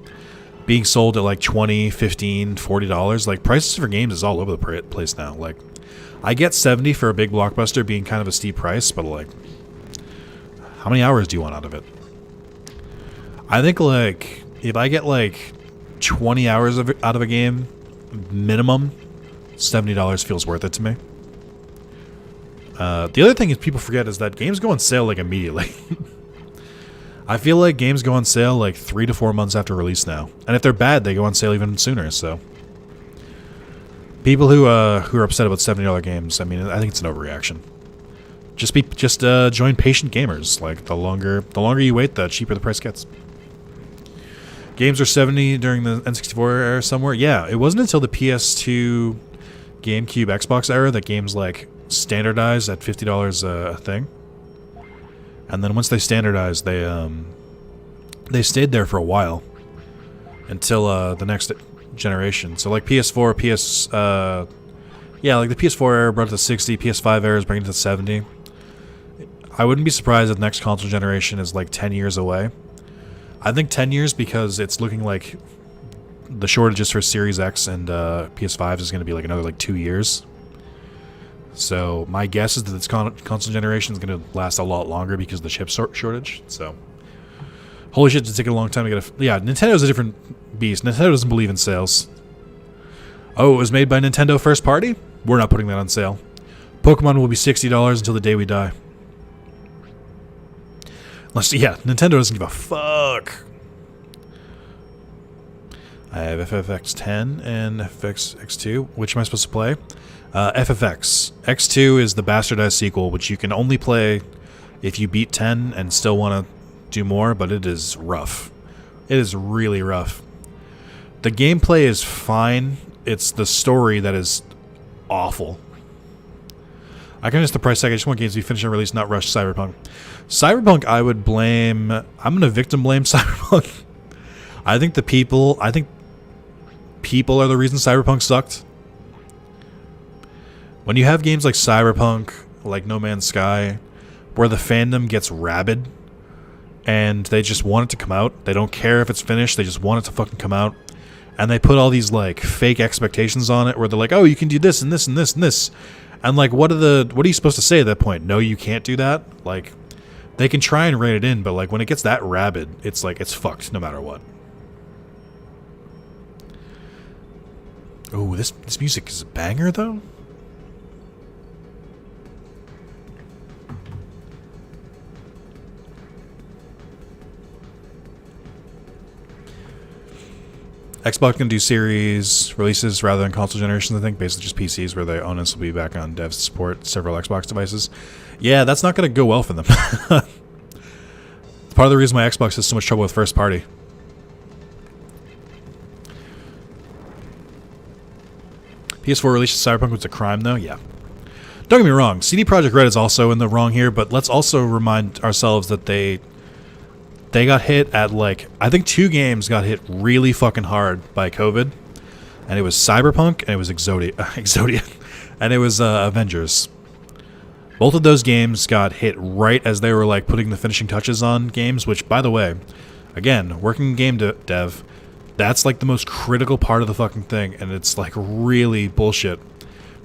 being sold at like $20, $15, $40, like prices for games is all over the place now. Like, I get 70 for a big blockbuster being kind of a steep price, but like, how many hours do you want out of it? I think like if I get like 20 hours out of a game minimum, $70 feels worth it to me. The other thing is people forget is that games go on sale like immediately. I feel like games go on sale like 3 to 4 months after release now, and if they're bad, they go on sale even sooner. So, people who are upset about $70 games, I mean, I think it's an overreaction. Just join patient gamers. Like the longer you wait, the cheaper the price gets. Games were $70 during the N64 era somewhere. Yeah, it wasn't until the PS2, GameCube, Xbox era that games like standardized at $50 a thing. And then once they standardized, they stayed there for a while until the next generation. So like PS4, like the PS4 era brought it to 60, PS5 era is bringing it to 70. I wouldn't be surprised if the next console generation is like 10 years away. I think 10 years because it's looking like the shortages for Series X and PS5 is going to be like another like 2 years. So my guess is that this console generation is going to last a lot longer because of the chip shortage. So holy shit, it's taking a long time to get a... Yeah, Nintendo's a different beast. Nintendo doesn't believe in sales. Oh, it was made by Nintendo first party? We're not putting that on sale. Pokemon will be $60 until the day we die. Yeah, Nintendo doesn't give a fuck. I have FFX10 and FFX2. Which am I supposed to play? FFX. X2 is the bastardized sequel, which you can only play if you beat 10 and still want to do more, but it is rough. It is really rough. The gameplay is fine. It's the story that is awful. I can just the price tag. I just want games to be finished and released, not rush Cyberpunk. Cyberpunk, I would blame... I'm going to victim blame Cyberpunk. I think people are the reason Cyberpunk sucked. When you have games like Cyberpunk, like No Man's Sky, where the fandom gets rabid, and they just want it to come out. They don't care if it's finished. They just want it to fucking come out. And they put all these, like, fake expectations on it, where they're like, oh, you can do this and this and this and this. And, like, what are you supposed to say at that point? No, you can't do that? Like... They can try and rein it in, but like when it gets that rabid, it's like it's fucked no matter what. Oh, this music is a banger though. Xbox can do series releases rather than console generations, I think. Basically just PCs where the onus will be back on devs to support several Xbox devices. Yeah, that's not going to go well for them. Part of the reason why Xbox has so much trouble with first party. PS4 release of Cyberpunk was a crime, though? Yeah. Don't get me wrong. CD Projekt Red is also in the wrong here, but let's also remind ourselves that they got hit at, like... I think 2 games got hit really fucking hard by COVID. And it was Cyberpunk, and it was Exodia. And it was Avengers. Both of those games got hit right as they were like putting the finishing touches on games, which, by the way, again, working game dev, that's like the most critical part of the fucking thing, and it's like really bullshit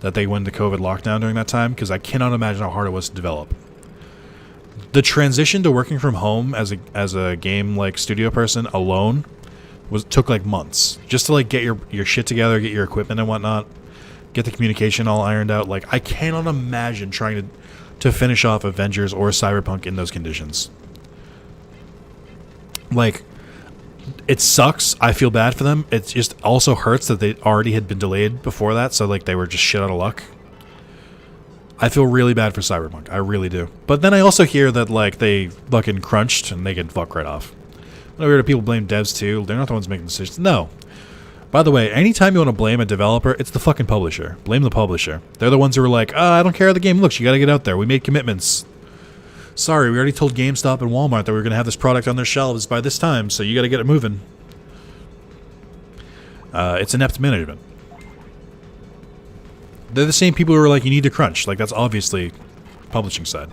that they went into COVID lockdown during that time, because I cannot imagine how hard it was to develop. The transition to working from home as a game like studio person alone took like months just to like get your shit together, get your equipment and whatnot, get the communication all ironed out. Like I cannot imagine trying to finish off Avengers or Cyberpunk in those conditions. Like, it sucks. I feel bad for them. It just also hurts that they already had been delayed before that, so like they were just shit out of luck. I feel really bad for Cyberpunk. I really do. But then I also hear that like they fucking crunched and they can fuck right off. I hear that people blame devs too. They're not the ones making decisions. No. By the way, anytime you want to blame a developer, it's the fucking publisher. Blame the publisher. They're the ones who are like, I don't care how the game looks. You got to get out there. We made commitments. Sorry, we already told GameStop and Walmart that we were going to have this product on their shelves by this time, so you got to get it moving. It's inept management. They're the same people who are like, you need to crunch. Like, that's obviously publishing side.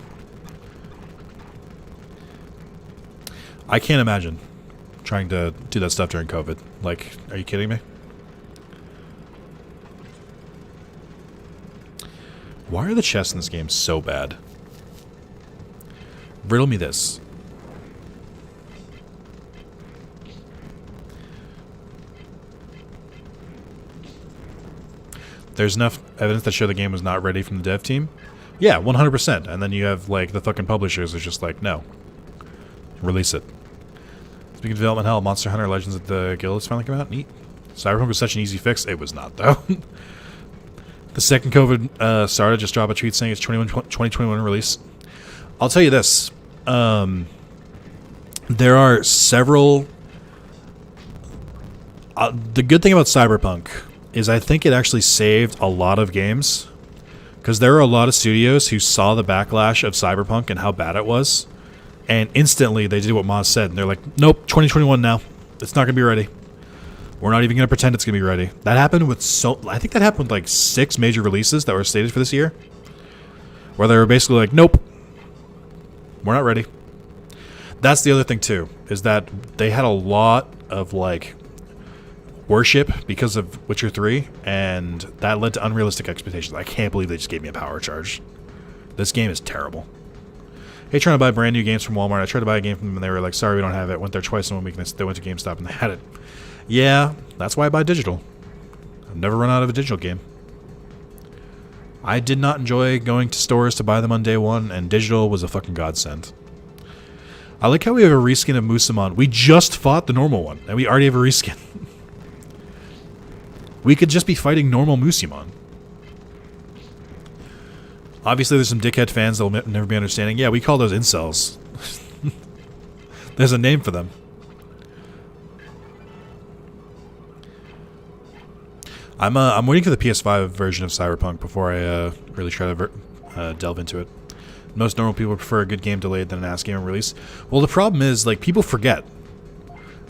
I can't imagine trying to do that stuff during COVID. Like, are you kidding me? Why are the chests in this game so bad? Riddle me this. There's enough evidence that show the game was not ready from the dev team? Yeah, 100%. And then you have, like, the fucking publishers are just like, no. Release it. Speaking of development hell, Monster Hunter Legends at the Guild finally come out. Neat. Cyberpunk was such an easy fix. It was not, though. The second COVID started, just drop a tweet saying it's 2021 release. I'll tell you this. There are several... the good thing about Cyberpunk is I think it actually saved a lot of games. Because there are a lot of studios who saw the backlash of Cyberpunk and how bad it was. And instantly, they did what Moz said. And they're like, nope, 2021 now. It's not going to be ready. We're not even going to pretend it's going to be ready. That happened with I think that happened with like 6 major releases that were stated for this year. Where they were basically like, nope. We're not ready. That's the other thing, too. Is that they had a lot of, like, worship because of Witcher 3. And that led to unrealistic expectations. I can't believe they just gave me a power charge. This game is terrible. Hey, trying to buy brand new games from Walmart. I tried to buy a game from them and they were like, sorry, we don't have it. Went there twice in 1 week and they went to GameStop and they had it. Yeah, that's why I buy digital. I've never run out of a digital game. I did not enjoy going to stores to buy them on day one, and digital was a fucking godsend. I like how we have a reskin of Musamon. We just fought the normal one, and we already have a reskin. We could just be fighting normal Musamon. Obviously, there's some dickhead fans that will never be understanding. Yeah, we call those incels. There's a name for them. I'm waiting for the PS5 version of Cyberpunk before I really try to delve into it. Most normal people prefer a good game delayed than an ass game release. Well, the problem is, like, people forget.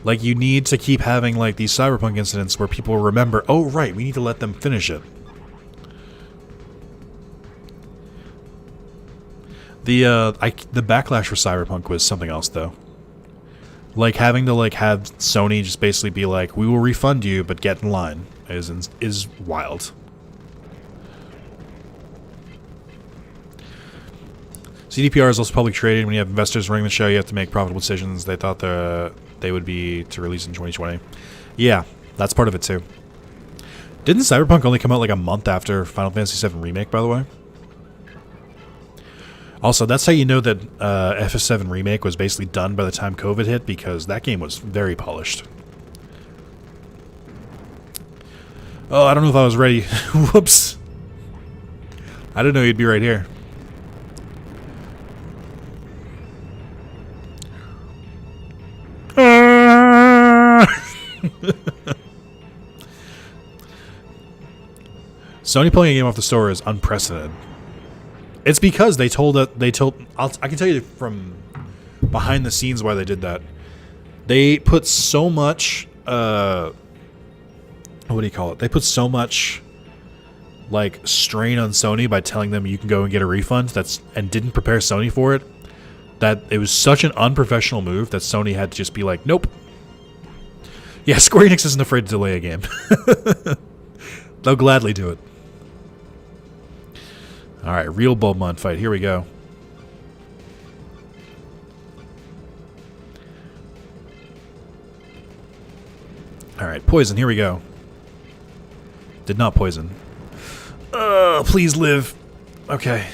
Like, you need to keep having, like, these Cyberpunk incidents where people remember, oh, right, we need to let them finish it. The backlash for Cyberpunk was something else, though. Like, having to, like, have Sony just basically be like, we will refund you, but get in line, is wild. CDPR is also public trading. When you have investors running the show, you have to make profitable decisions. They thought they would be to release in 2020. Yeah, that's part of it, too. Didn't Cyberpunk only come out, like, a month after Final Fantasy VII Remake, by the way? Also, that's how you know that FF7 Remake was basically done by the time COVID hit, because that game was very polished. Oh, I don't know if I was ready. Whoops. I didn't know you'd be right here. Sony pulling a game off the store is unprecedented. It's because they told I can tell you from behind the scenes why they did that. They put so much what do you call it? They put so much like strain on Sony by telling them you can go and get a refund and didn't prepare Sony for it. That it was such an unprofessional move that Sony had to just be like, nope. Yeah, Square Enix isn't afraid to delay a game. They'll gladly do it. Alright, real Bulbmon fight. Here we go. Alright, poison. Here we go. Did not poison. Please live. Okay.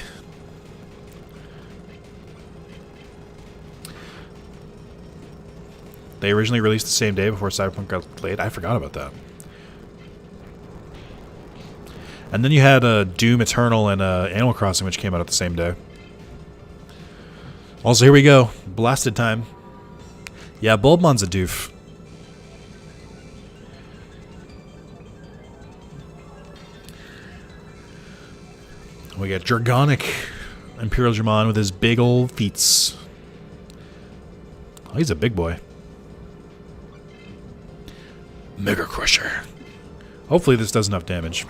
They originally released the same day before Cyberpunk got delayed. I forgot about that. And then you had Doom Eternal and Animal Crossing, which came out at the same day. Also, here we go. Blasted time. Yeah, Bulbmon's a doof. We got Dragonic Imperial Digimon with his big old feets. Oh, he's a big boy. Mega Crusher. Hopefully this does enough damage.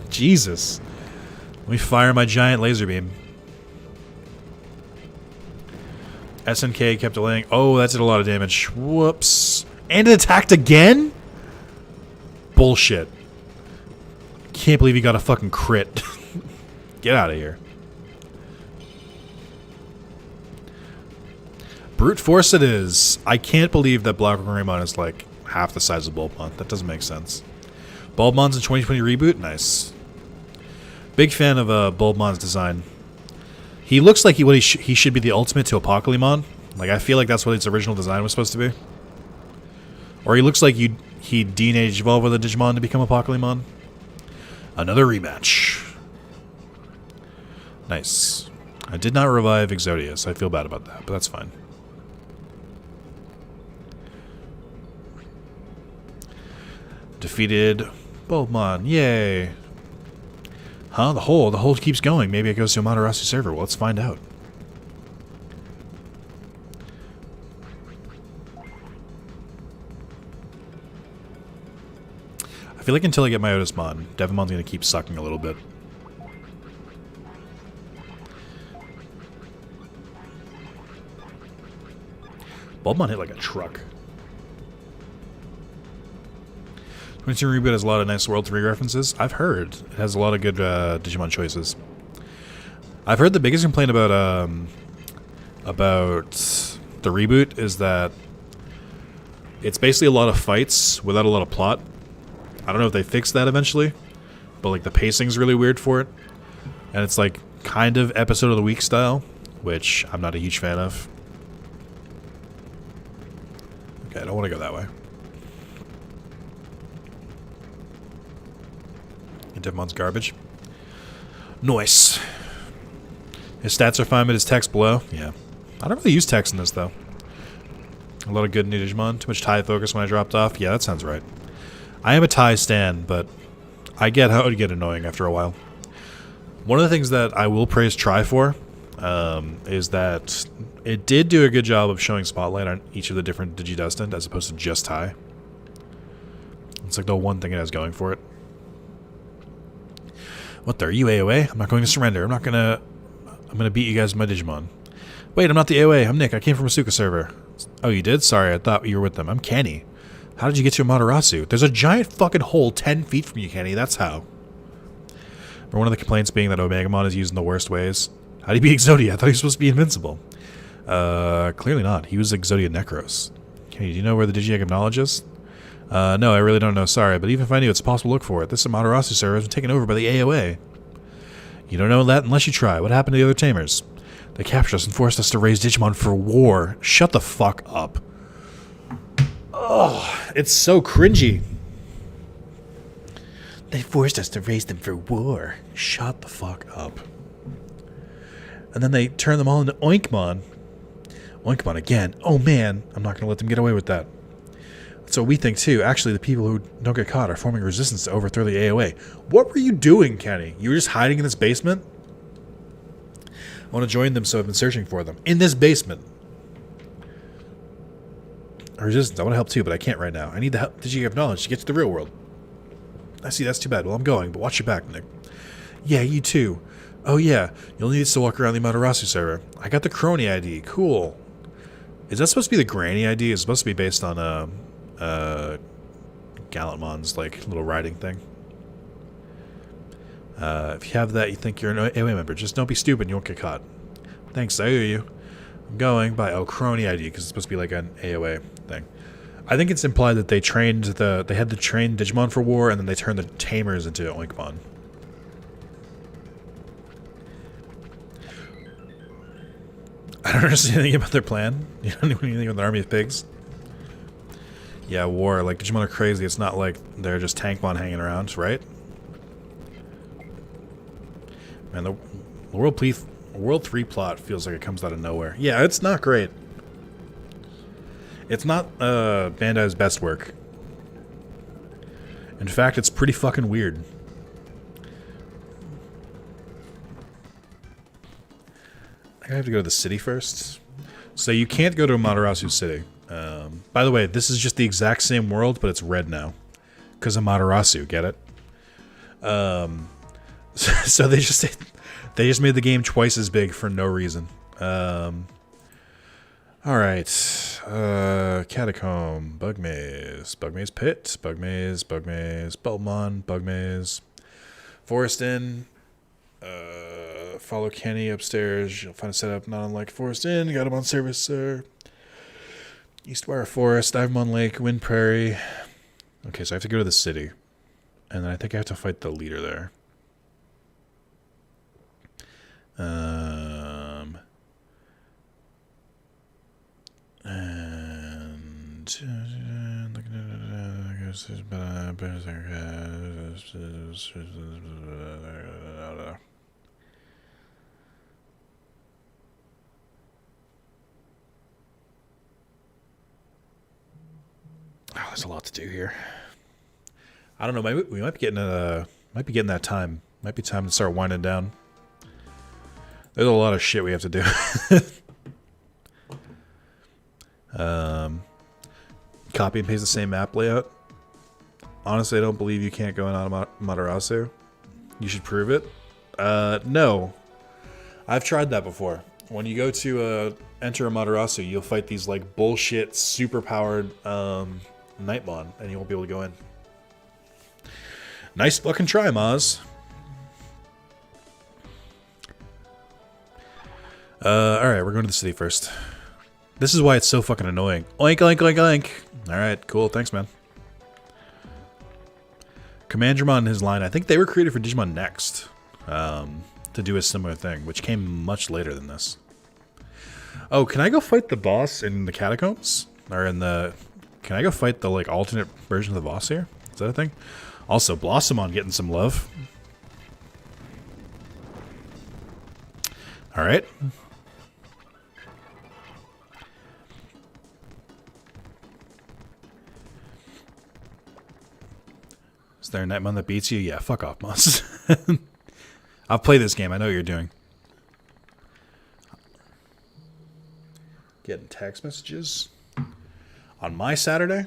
Jesus. Let me fire my giant laser beam. SNK kept delaying. Oh, that did a lot of damage. Whoops. And it attacked again? Bullshit. Can't believe he got a fucking crit. Get out of here. Brute force it is. I can't believe that Black Renamon is like half the size of Bulbmon. That doesn't make sense. Bulbmon's in 2020 reboot? Nice. Big fan of Bulbmon's design. He looks like he should be the ultimate to Apocalypse. Like, I feel like that's what its original design was supposed to be. Or he looks like he de-age evolved with a Digimon to become a Pokemon. Another rematch. Nice. I did not revive Exodia, so I feel bad about that, but that's fine. Defeated Bulbmon. Yay. Huh? The hole keeps going. Maybe it goes to a Amaterasu server. Well, let's find out. I feel like until I get my Otismon, Devimon's going to keep sucking a little bit. Bulbmon hit like a truck. 22 Reboot has a lot of nice World 3 references. I've heard it has a lot of good Digimon choices. I've heard the biggest complaint about the reboot is that it's basically a lot of fights without a lot of plot. I don't know if they fix that eventually, but like the pacing's really weird for it. And it's like kind of episode of the week style, which I'm not a huge fan of. Okay, I don't want to go that way. Devimon's garbage. Nice. His stats are fine, but his text below. Yeah. I don't really use text in this, though. A lot of good new Digimon. Too much tie focus when I dropped off. Yeah, that sounds right. I am a tie stan, but I get how it would get annoying after a while. One of the things that I will praise Try for is that it did do a good job of showing spotlight on each of the different Digidestined as opposed to just tie. It's like the one thing it has going for it. What the? Are you AOA? I'm not going to surrender. I'm gonna beat you guys with my Digimon. Wait, I'm not the AOA. I'm Nick. I came from a Suka server. Oh, you did? Sorry, I thought you were with them. I'm Kenny. How did you get to Amaterasu? There's a giant fucking hole 10 feet from you, Kenny. That's how. Or one of the complaints being that Omegamon is used in the worst ways. How do you beat Exodia? I thought he was supposed to be invincible. Clearly not. He was Exodia Necros. Kenny, do you know where the Digi-Egg Knowledge is? No, I really don't know. Sorry, but even if I knew, it's possible to look for it. This Amaterasu server has been taken over by the AOA. You don't know that unless you try. What happened to the other tamers? They captured us and forced us to raise Digimon for war. Shut the fuck up. Oh, it's so cringy. They forced us to raise them for war. Shut the fuck up. And then they turn them all into Oinkmon. Oinkmon again. Oh man, I'm not going to let them get away with that. So we think too. Actually, the people who don't get caught are forming resistance to overthrow the AOA. What were you doing, Kenny? You were just hiding in this basement? I want to join them, so I've been searching for them. In this basement. Resistance, I want to help too, but I can't right now. I need the help. Did you have knowledge to get to the real world? I see, that's too bad. Well, I'm going, but watch your back, Nick. Yeah, you too. Oh yeah, you'll need us to walk around the Amaterasu server. I got the Crony ID. Cool. Is that supposed to be the Granny ID? It's supposed to be based on Guilmon's like little riding thing. If you have that, you think you're an AOA member. Just don't be stupid and you won't get caught. Thanks, I owe you. I'm going by Crony ID because it's supposed to be like an AOA thing. I think it's implied that they had to train Digimon for war and then they turned the tamers into Oinkmon. I don't understand anything about their plan. You don't know anything about the army of pigs? Yeah, war. Like, Digimon are crazy. It's not like they're just Tankmon hanging around, right? Man, the World 3 plot feels like it comes out of nowhere. Yeah, it's not great. It's not Bandai's best work. In fact, it's pretty fucking weird. I have to go to the city first. So you can't go to Amaterasu City. By the way, this is just the exact same world, but it's red now. Because Amaterasu, get it? So they just made the game twice as big for no reason. Alright. Catacomb, Bug Maze, Bug Maze Pit, Bug Maze, Bulbmon, Bug Maze, Forest Inn, follow Kenny upstairs, you'll find a setup not unlike Forest Inn, got him on service, sir. Eastwire Forest, Agumon Lake, Wind Prairie. Okay, so I have to go to the city. And then I think I have to fight the leader there. Oh, there's a lot to do here. I don't know. We might be getting that time. Might be time to start winding down. There's a lot of shit we have to do. Copy and paste the same map layout. Honestly, I don't believe you can't go in Amaterasu. You should prove it. No. I've tried that before. When you go to enter Amaterasu, you'll fight these like bullshit super powered Nightmon, and you won't be able to go in. Nice fucking try, Maz. Alright, we're going to the city first. This is why it's so fucking annoying. Oink, oink, oink, oink. Alright, cool. Thanks, man. Commandramon and his line, I think they were created for Digimon Next. To do a similar thing, which came much later than this. Oh, can I go fight the boss in the catacombs? Or in the... Can I go fight the, like, alternate version of the boss here? Is that a thing? Also, Blossomon getting some love. Alright. Is there a Nightmon that beats you? Yeah, fuck off, Moss. I'll play this game. I know what you're doing. Getting text messages on my Saturday?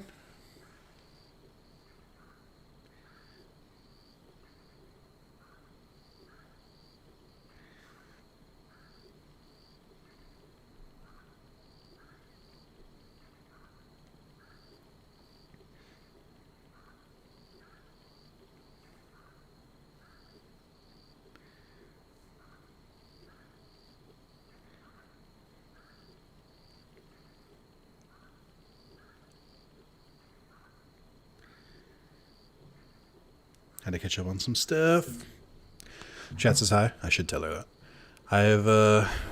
Had to catch up on some stuff. Chat says hi. I should tell her that. I've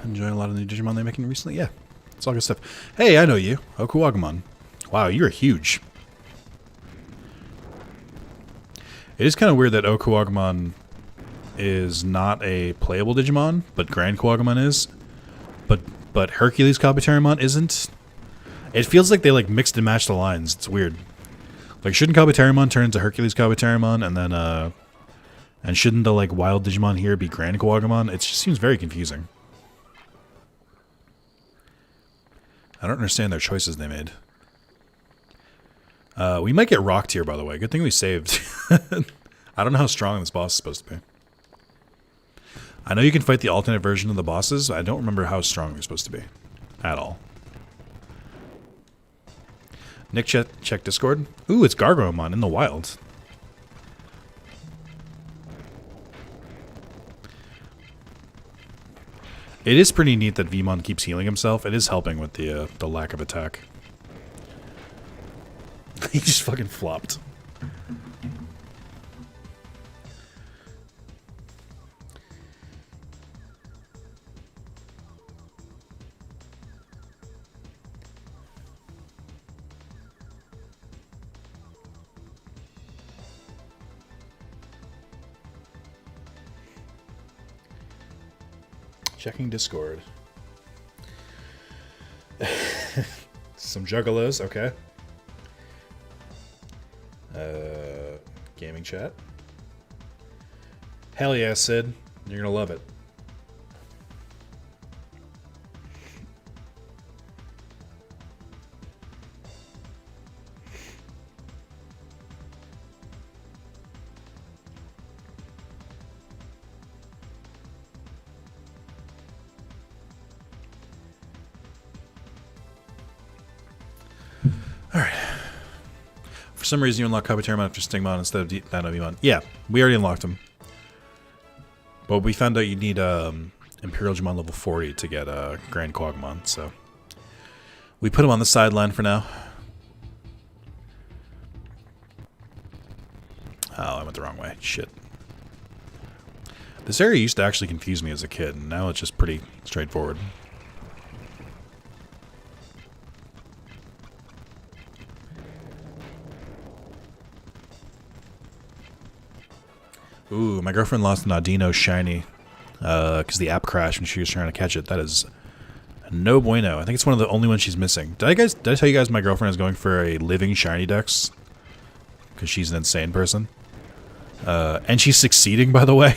enjoyed a lot of new Digimon they're making recently. Yeah, it's all good stuff. Hey, I know you. Agumon. Wow, you're huge. It is kind of weird that Agumon is not a playable Digimon, but Grand Agumon is. But Hercules Kabuterimon isn't. It feels like they like mixed and matched the lines. It's weird. Like, shouldn't Kabuterimon turn into Hercules Kabuterimon, and then, and shouldn't the, like, wild Digimon here be Grand Agumon? It just seems very confusing. I don't understand their choices they made. We might get rocked here, by the way. Good thing we saved. I don't know how strong this boss is supposed to be. I know you can fight the alternate version of the bosses. I don't remember how strong they're supposed to be. At all. Nick, check Discord. Ooh, it's Gargomon in the wild. It is pretty neat that Veemon keeps healing himself. It is helping with the lack of attack. He just fucking flopped. Checking Discord. Some juggalos, okay. Gaming chat. Hell yeah, Sid. You're gonna love it. For some reason, you unlock Kabuterimon after Stingmon instead of Veemon. Yeah, we already unlocked him. But we found out you need Imperial Digimon level 40 to get Grand Agumon, so we put him on the sideline for now. Oh, I went the wrong way. Shit. This area used to actually confuse me as a kid, and now it's just pretty straightforward. Ooh, my girlfriend lost an Audino shiny because the app crashed when she was trying to catch it. That is no bueno. I think it's one of the only ones she's missing. Did I tell you guys my girlfriend is going for a living shiny dex? Because she's an insane person. And she's succeeding, by the way.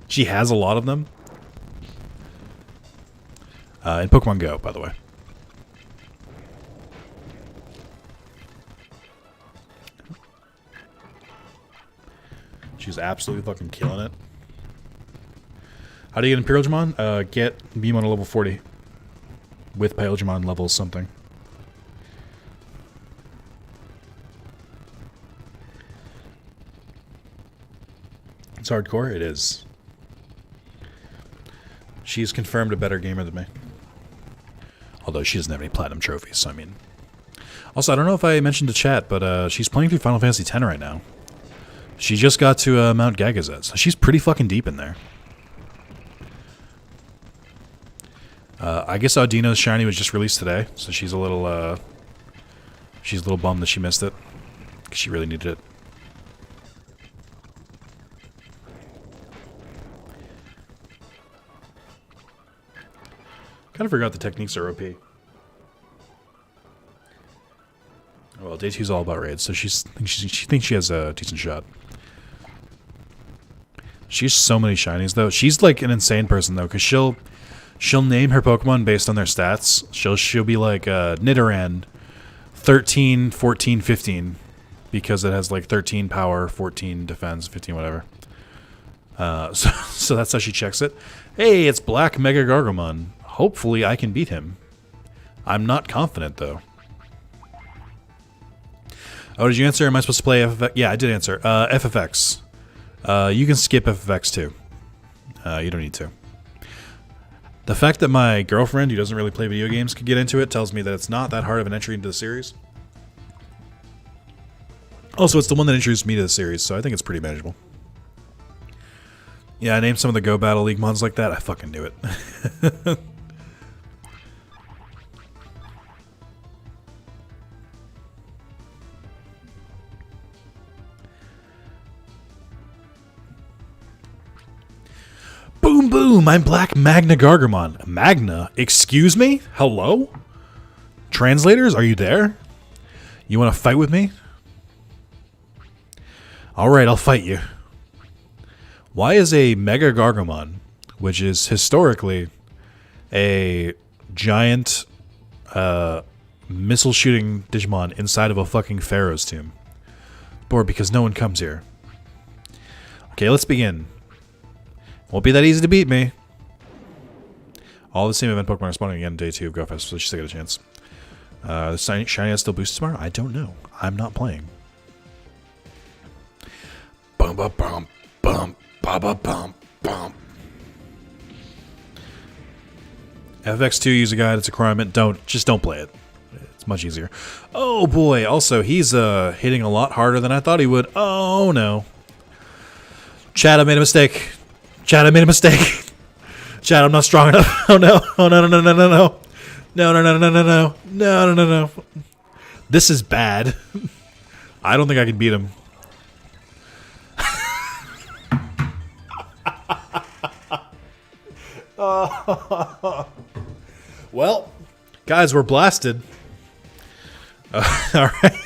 She has a lot of them. In Pokemon Go, by the way. She's absolutely fucking killing it. How do you get Imperial Digimon? Get Veemon to level 40. With Pyogemon level something. It's hardcore? It is. She's confirmed a better gamer than me. Although she doesn't have any platinum trophies, so I mean... Also, I don't know if I mentioned to chat, but she's playing through Final Fantasy X right now. She just got to Mount Gagazet, so she's pretty fucking deep in there. I guess Audino's shiny was just released today, so she's a little bummed that she missed it. Because she really needed it. Kind of forgot the techniques are OP. Well, Day 2's all about raids, so she thinks she has a decent shot. She's so many shinies, though. She's like an insane person, though, because she'll name her Pokemon based on their stats. She'll be like Nidoran 13, 14, 15, because it has like 13 power, 14 defense, 15 whatever. So that's how she checks it. Hey, it's Black Mega Gargomon. Hopefully I can beat him. I'm not confident, though. Oh, did you answer? Am I supposed to play FFX? Yeah, I did answer. FFX. You can skip FFX, too. You don't need to. The fact that my girlfriend, who doesn't really play video games, could get into it tells me that it's not that hard of an entry into the series. Also, it's the one that introduced me to the series, so I think it's pretty manageable. Yeah, I named some of the Go Battle League mons like that. I fucking knew it. Boom, boom, I'm Black Magna Gargomon. Magna? Excuse me? Hello? Translators, are you there? You want to fight with me? Alright, I'll fight you. Why is a Mega Gargomon, which is historically a giant missile-shooting Digimon inside of a fucking Pharaoh's tomb? Bored because no one comes here. Okay, let's begin. Won't be that easy to beat me. All the same event Pokemon are spawning again day 2 of GoFest, so she's still got a chance. The shiny has still boosted tomorrow? I don't know. I'm not playing. Bum bum bum bum bum bum bum. FX2 user guide, it's a requirement. Just don't play it. It's much easier. Oh boy, also he's hitting a lot harder than I thought he would. Oh no. Chad, I made a mistake. Chad, I made a mistake. Chad, I'm not strong enough. Oh no. Oh no, no, no, no, no, no. No, no, no, no, no, no. No, no, no, no. This is bad. I don't think I can beat him. Well, guys, we're blasted. All right.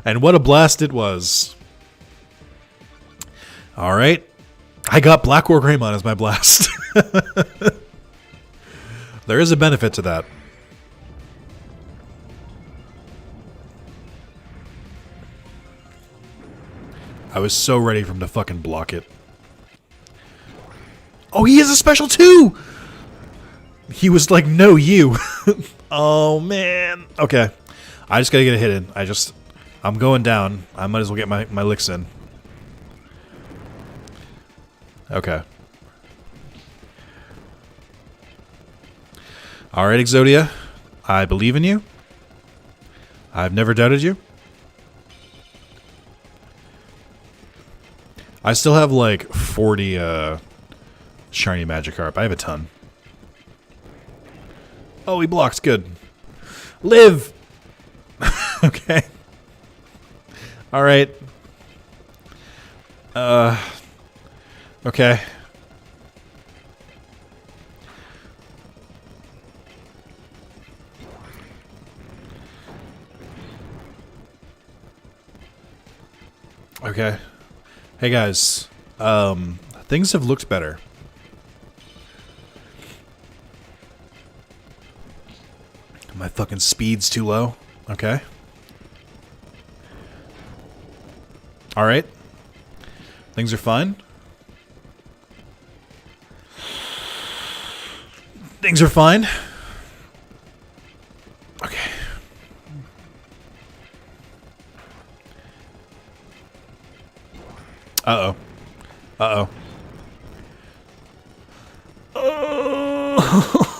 And what a blast it was. All right. I got Black War Greymon as my blast. There is a benefit to that. I was so ready for him to fucking block it. Oh, he has a special too! He was like, no, you. Oh, man. Okay. I just gotta get a hit in. I'm going down. I might as well get my licks in. Okay. Alright, Exodia. I believe in you. I've never doubted you. I still have like 40 shiny Magikarp. I have a ton. Oh, he blocks. Good. Live! Okay. Alright. Okay. Okay. Hey guys. Things have looked better. My fucking speed's too low. Okay. Alright. Things are fine. Things are fine. Okay. Uh-oh. Uh-oh.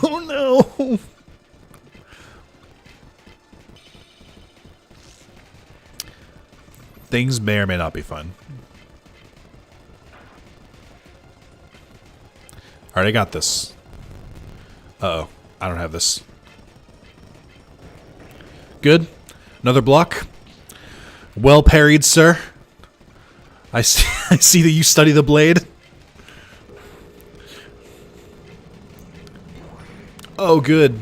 Oh, no. Things may or may not be fun. Alright, I got this. Uh-oh. I don't have this. Good. Another block. Well parried, sir. I see, I see that you study the blade. Oh, good.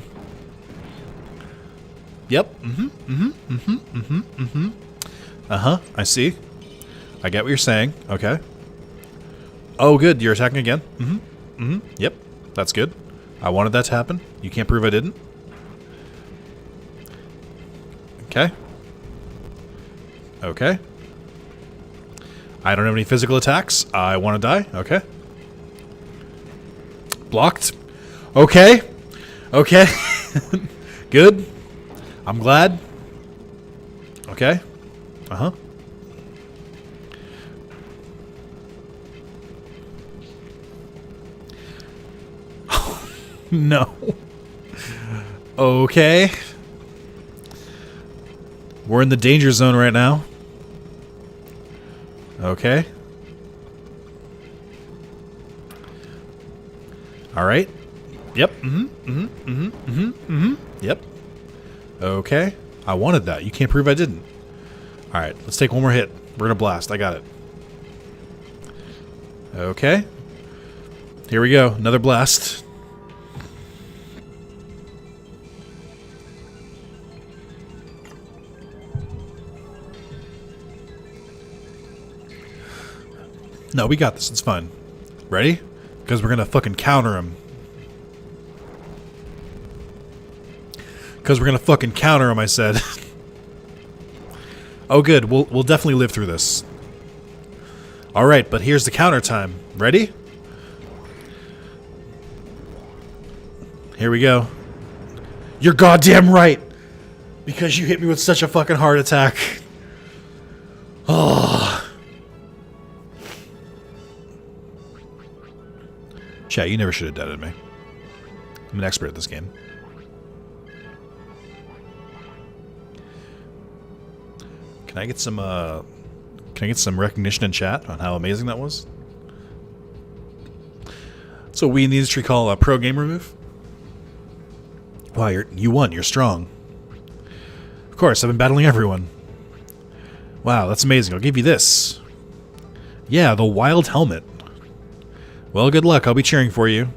Yep. Uh-huh. I see. I get what you're saying. Okay. Oh, good. You're attacking again. Yep. That's good. I wanted that to happen. You can't prove I didn't. Okay. Okay. I don't have any physical attacks. I want to die. Okay. Blocked. Okay. Okay. Good. I'm glad. Okay. Uh-huh. No. Okay. We're in the danger zone right now. Okay. All right. Yep. Yep. Okay. I wanted that. You can't prove I didn't. All right. Let's take one more hit. We're gonna blast. I got it. Okay. Here we go. Another blast. No, we got this. It's fine. Ready? Because we're gonna fucking counter him. Because we're gonna fucking counter him, I said. Oh, good. We'll definitely live through this. All right, but here's the counter time. Ready? Here we go. You're goddamn right. Because you hit me with such a fucking heart attack. Oh. Chat, you never should have doubted me. I'm an expert at this game. Can I get some recognition in chat on how amazing that was? That's what we in the industry call a pro gamer move. Wow, you won. You're strong. Of course, I've been battling everyone. Wow, that's amazing. I'll give you this. Yeah, the wild helmet. Well, good luck. I'll be cheering for you.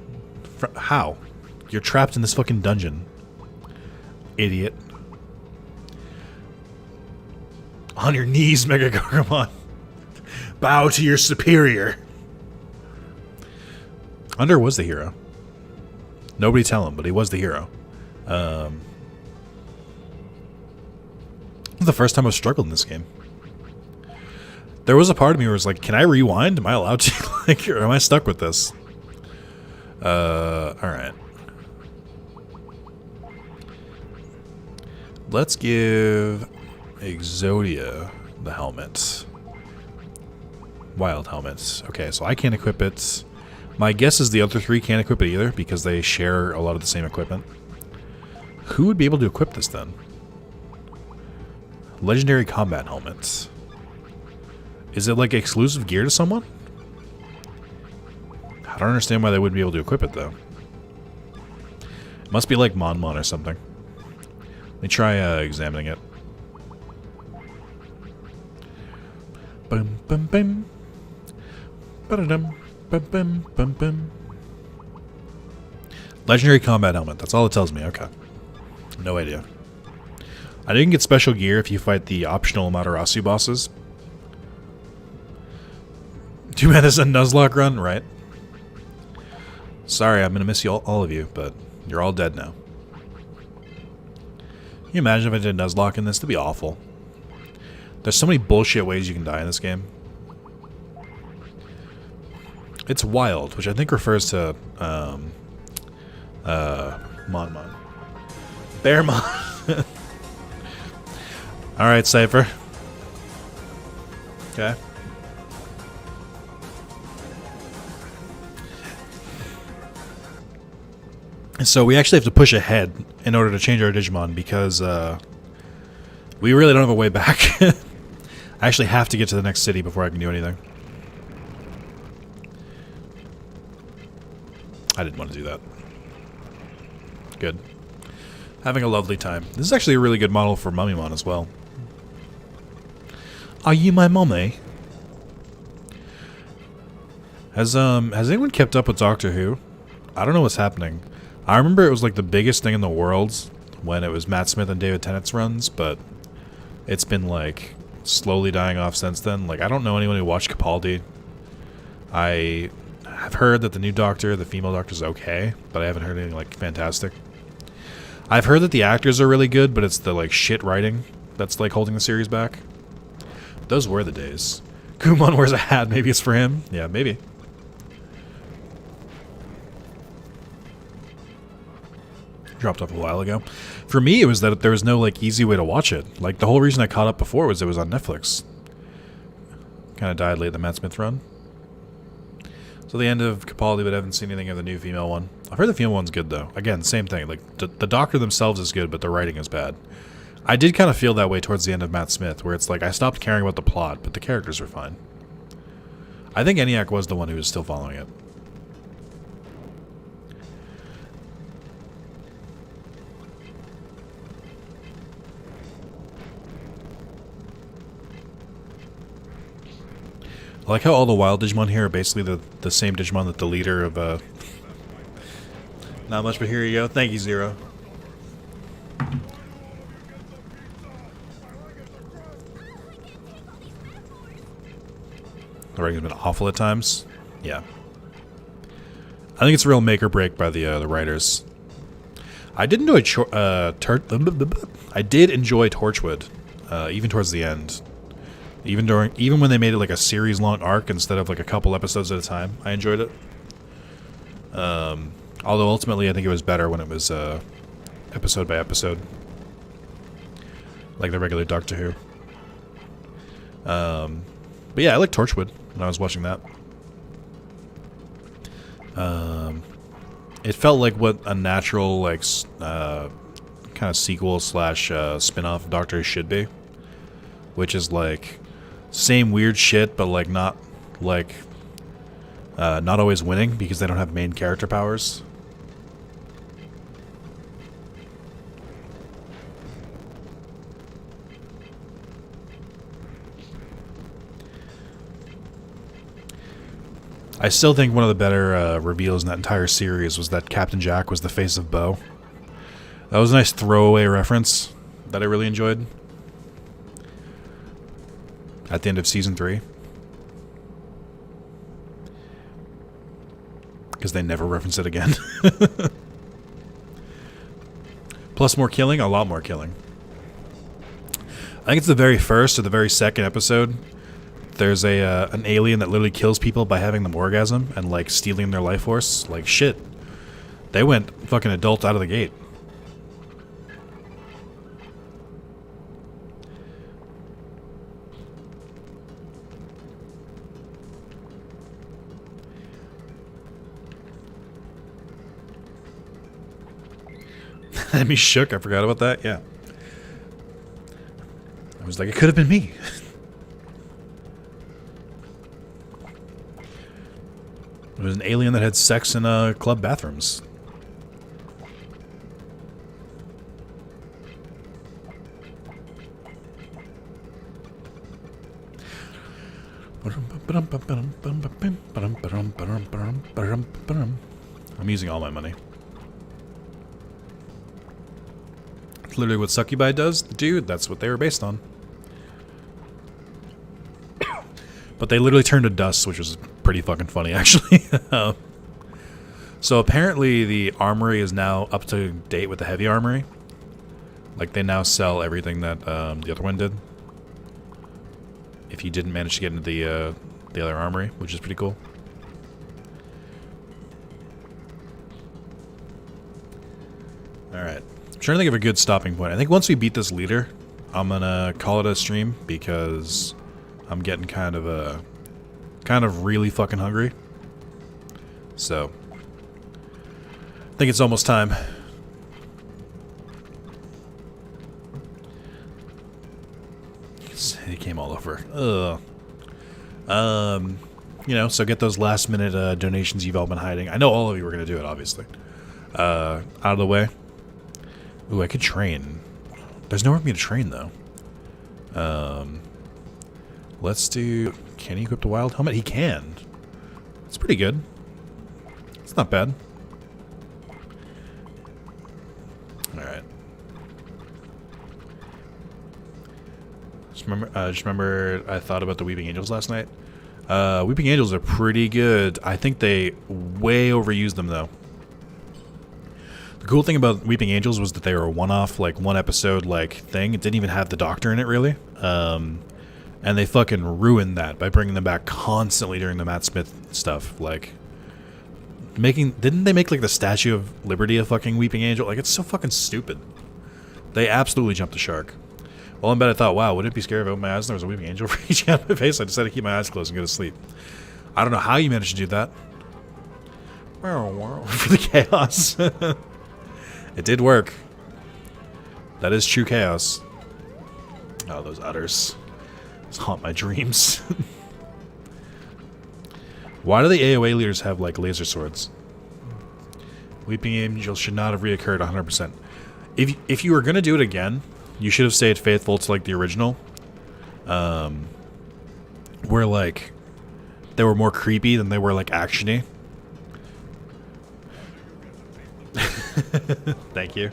How? You're trapped in this fucking dungeon. Idiot. On your knees, Mega Agumon. Bow to your superior. Under was the hero. Nobody tell him, but he was the hero. This is the first time I've struggled in this game. There was a part of me where it was like, can I rewind? Am I allowed to? Like, or am I stuck with this? Alright. Let's give Exodia the helmet. Wild helmet. Okay, so I can't equip it. My guess is the other three can't equip it either because they share a lot of the same equipment. Who would be able to equip this then? Legendary combat helmet. Is it like exclusive gear to someone? I don't understand why they wouldn't be able to equip it though. It must be like Monmon or something. Let me try examining it. Boom, boom, boom. Ba-da-dum, bum, bum, bum. Legendary combat helmet. That's all it tells me. Okay. No idea. I didn't get special gear if you fight the optional Amaterasu bosses. 2 minutes a Nuzlocke run, right? Sorry, I'm gonna miss you all of you, but you're all dead now. Can you imagine if I did Nuzlocke in this? That'd be awful. There's so many bullshit ways you can die in this game. It's wild, which I think refers to Monmon. Bearmon. Alright, Cypher. Okay. So we actually have to push ahead in order to change our Digimon because we really don't have a way back. I actually have to get to the next city before I can do anything. I didn't want to do that. Good. Having a lovely time. This is actually a really good model for Mummymon as well. Are you my mommy? Has anyone kept up with Doctor Who? I don't know what's happening. I remember it was like the biggest thing in the world when it was Matt Smith and David Tennant's runs, but it's been like slowly dying off since then. Like I don't know anyone who watched Capaldi. I have heard that the new Doctor, the female Doctor, is okay, but I haven't heard anything like fantastic. I've heard that the actors are really good, but it's the like shit writing that's like holding the series back. Those were the days. Kumamon wears a hat. Maybe it's for him. Yeah, maybe. Dropped off a while ago. For me, it was that there was no like easy way to watch it. Like the whole reason I caught up before was it was on Netflix. Kind of died late in the Matt Smith run. So the end of Capaldi, but I haven't seen anything of the new female one. I've heard the female one's good though. Again, same thing. Like the Doctor themselves is good, but the writing is bad. I did kind of feel that way towards the end of Matt Smith, where it's like I stopped caring about the plot, but the characters were fine. I think ENIAC was the one who was still following it. I like how all the wild Digimon here are basically the same Digimon that the leader of, Not much, but here you go. Thank you, Zero. The writing's been awful at times. Yeah. I think it's a real make or break by the writers. I did enjoy I did enjoy Torchwood, even towards the end. Even when they made it like a series-long arc instead of like a couple episodes at a time, I enjoyed it. Although ultimately, I think it was better when it was episode by episode, like the regular Doctor Who. But yeah, I liked Torchwood when I was watching that. It felt like what a natural like kind of sequel slash spin-off of Doctor Who should be, which is like same weird shit, but like not always winning because they don't have main character powers. I still think one of the better reveals in that entire series was that Captain Jack was the face of Bo. That was a nice throwaway reference that I really enjoyed. At the end of Season 3. Because they never reference it again. Plus more killing, a lot more killing. I think it's the very first or the very second episode. There's an alien that literally kills people by having them orgasm and like stealing their life force. Like shit. They went fucking adult out of the gate. Had me shook. I forgot about that. Yeah. I was like, it could have been me. It was an alien that had sex in club bathrooms. I'm using all my money. It's literally what Succubi does. Dude, that's what they were based on. But they literally turned to dust, which was pretty fucking funny, actually. So apparently the armory is now up to date with the heavy armory. Like, they now sell everything that the other one did. If you didn't manage to get into the other armory, which is pretty cool. Alright. I'm trying to think of a good stopping point. I think once we beat this leader, I'm gonna call it a stream because I'm getting kind of really fucking hungry. So I think it's almost time. He came all over. Ugh. You know, so get those last minute donations you've all been hiding. I know all of you were gonna do it, obviously. Out of the way. Ooh, I could train. There's nowhere for me to train, though. Let's do... Can he equip the wild helmet? He can. It's pretty good. It's not bad. Alright. Just remember I thought about the Weeping Angels last night. Weeping Angels are pretty good. I think they way overused them, though. The cool thing about Weeping Angels was that they were a one-off, like, one-episode, like, thing. It didn't even have the Doctor in it, really. And they fucking ruined that by bringing them back constantly during the Matt Smith stuff. Like, didn't they make, like, the Statue of Liberty a fucking Weeping Angel? Like, it's so fucking stupid. They absolutely jumped the shark. Well, in bed I thought, wow, wouldn't it be scary if I opened my eyes and there was a Weeping Angel reaching out of my face? I decided to keep my eyes closed and go to sleep. I don't know how you managed to do that. For the chaos. It did work. That is true chaos. Oh, those udders. Those haunt my dreams. Why do the AoA leaders have, like, laser swords? Weeping Angel should not have reoccurred 100%. If you were going to do it again, you should have stayed faithful to, like, the original. Where, like, they were more creepy than they were, like, action-y. Thank you.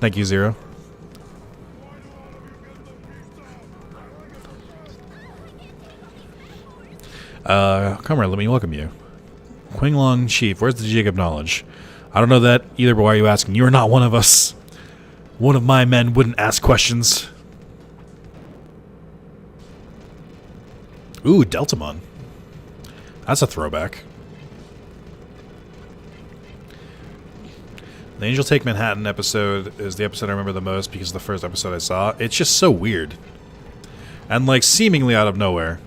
Thank you, Zero. Come on, let me welcome you. Qinglong Chief, where's the Jacob knowledge? I don't know that either, but why are you asking? You are not one of us. One of my men wouldn't ask questions. Ooh, Deltamon. That's a throwback. The Angel Take Manhattan episode is the episode I remember the most because the first episode I saw. It's just so weird. And, like, seemingly out of nowhere.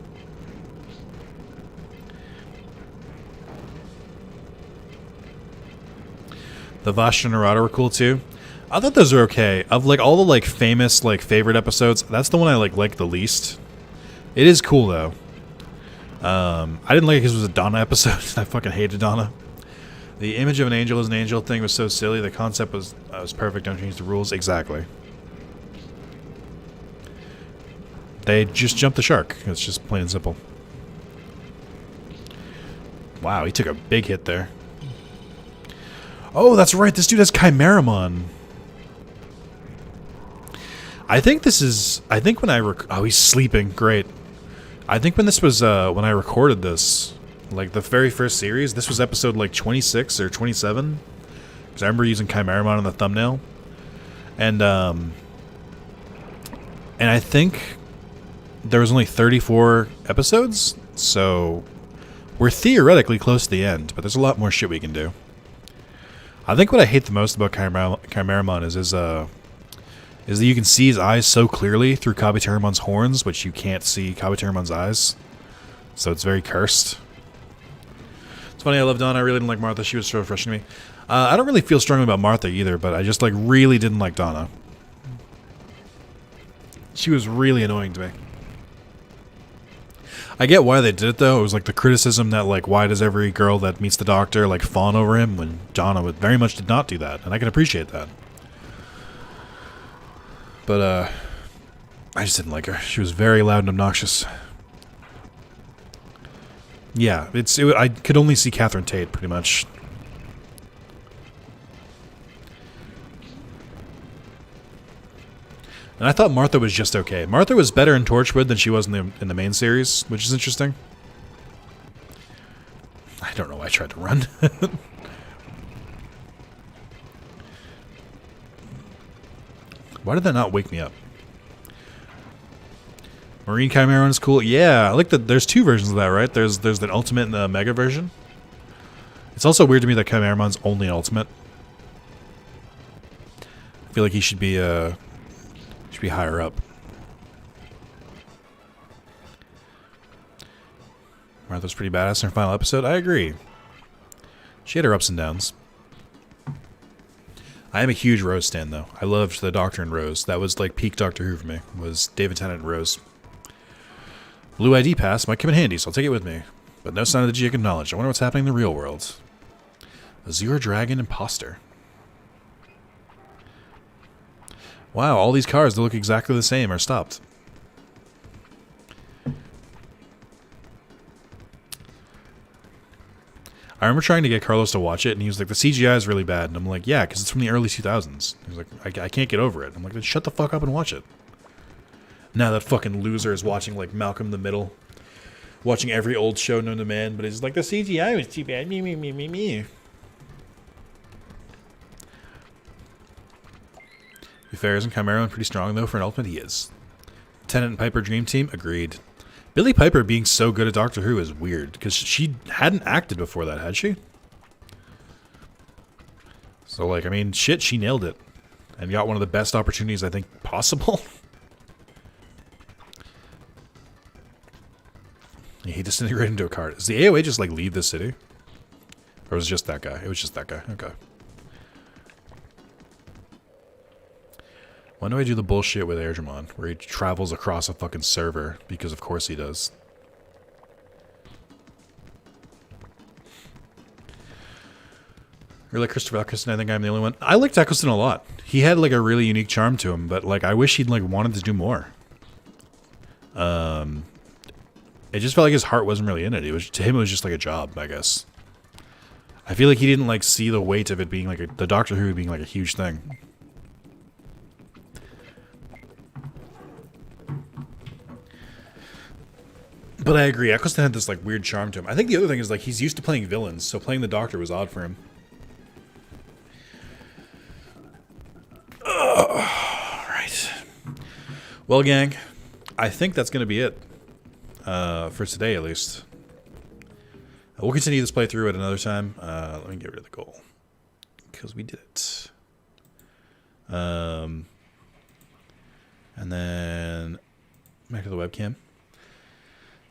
The Vashta and Narada were cool, too. I thought those were okay. Of, like, all the, like, famous, like, favorite episodes, that's the one I, like the least. It is cool, though. I didn't like it because it was a Donna episode. I fucking hated Donna. The image of an angel as an angel thing was so silly. The concept was perfect. Don't change the rules. Exactly. They just jumped the shark. It's just plain and simple. Wow, he took a big hit there. Oh, that's right. This dude has Chimeramon. I think this is... I think when I... Oh, he's sleeping. Great. I think when this was... when I recorded this... Like, the very first series, this was episode, like, 26 or 27. Because I remember using Chimeramon in the thumbnail. And I think there was only 34 episodes. So, we're theoretically close to the end. But there's a lot more shit we can do. I think what I hate the most about Chimeramon is that you can see his eyes so clearly through Kabuteramon's horns, but you can't see Kabuteramon's eyes. So it's very cursed. It's funny, I love Donna. I really didn't like Martha. She was so refreshing to me. I don't really feel strongly about Martha either, but I just, like, really didn't like Donna. She was really annoying to me. I get why they did it, though. It was, like, the criticism that, like, why does every girl that meets the Doctor, like, fawn over him when Donna very much did not do that, and I can appreciate that. But, I just didn't like her. She was very loud and obnoxious. Yeah, I could only see Catherine Tate, pretty much. And I thought Martha was just okay. Martha was better in Torchwood than she was in the main series, which is interesting. I don't know why I tried to run. Why did that not wake me up? Marine Chimeron is cool. Yeah, I like that. There's two versions of that, right? There's the Ultimate and the Mega version. It's also weird to me that Chimeron's only an Ultimate. I feel like he should be higher up. Martha's pretty badass in her final episode. I agree. She had her ups and downs. I am a huge Rose stan, though. I loved the Doctor and Rose. That was like peak Doctor Who for me, was David Tennant and Rose. Blue ID pass might come in handy, so I'll take it with me. But no sign of the geotic knowledge. I wonder what's happening in the real world. Azure Dragon Imposter. Wow, all these cars that look exactly the same are stopped. I remember trying to get Carlos to watch it, and he was like, the CGI is really bad. And I'm like, yeah, because it's from the early 2000s. He was like, I can't get over it. I'm like, then shut the fuck up and watch it. Now that fucking loser is watching, like, Malcolm in the Middle. Watching every old show known to man, but he's like, the CGI was too bad. Me. Fair and Chimeron pretty strong, though, for an Ultimate. He is. Tennant and Piper Dream Team? Agreed. Billie Piper being so good at Doctor Who is weird, because she hadn't acted before that, had she? So, like, I mean, shit, she nailed it. And got one of the best opportunities, I think, possible. He disintegrated into a card. Does the AOA just, like, leave the city? Or was it just that guy? It was just that guy. Okay. When do I do the bullshit with Agumon, where he travels across a fucking server? Because of course he does. Really, Christopher Eccleston, I think I'm the only one. I liked Eccleston a lot. He had like a really unique charm to him, but like I wish he'd like wanted to do more. It just felt like his heart wasn't really in it. It was, to him, it was just like a job, I guess. I feel like he didn't like see the weight of it being like the Doctor Who being like a huge thing. But I agree, Eccleston had this like weird charm to him. I think the other thing is like he's used to playing villains, so playing the Doctor was odd for him. Right. Well, gang, I think that's going to be it for today, at least. We'll continue this playthrough at another time. Let me get rid of the goal because we did it. And then back to the webcam.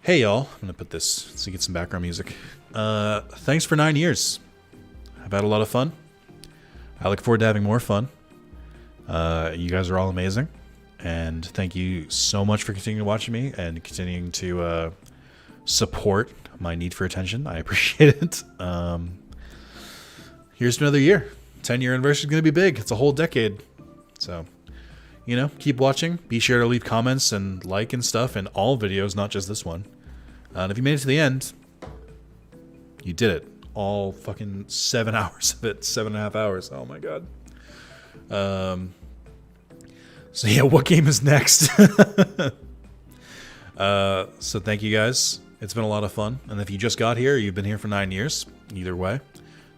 Hey y'all, I'm gonna put this so you get some background music. Thanks for 9 years. I've had a lot of fun. I look forward to having more fun. You guys are all amazing. And thank you so much for continuing to watch me and continuing to support my need for attention. I appreciate it. Here's to another year. 10-year anniversary is gonna be big. It's a whole decade. So, you know, keep watching. Be sure to leave comments and like and stuff in all videos, not just this one. And if you made it to the end, you did it. All fucking 7 hours of it. 7.5 hours. Oh my god. So yeah, what game is next? So thank you guys. It's been a lot of fun. And if you just got here, you've been here for 9 years. Either way,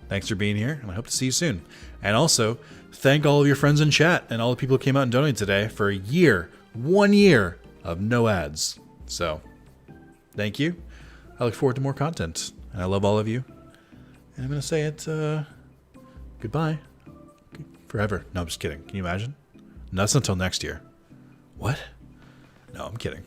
thanks for being here, and I hope to see you soon. And also, thank all of your friends in chat and all the people who came out and donated today for a year, 1 year of no ads. So, thank you. I look forward to more content, and I love all of you. And I'm going to say it, goodbye. Forever. No, I'm just kidding. Can you imagine? No, that's until next year. What? No, I'm kidding.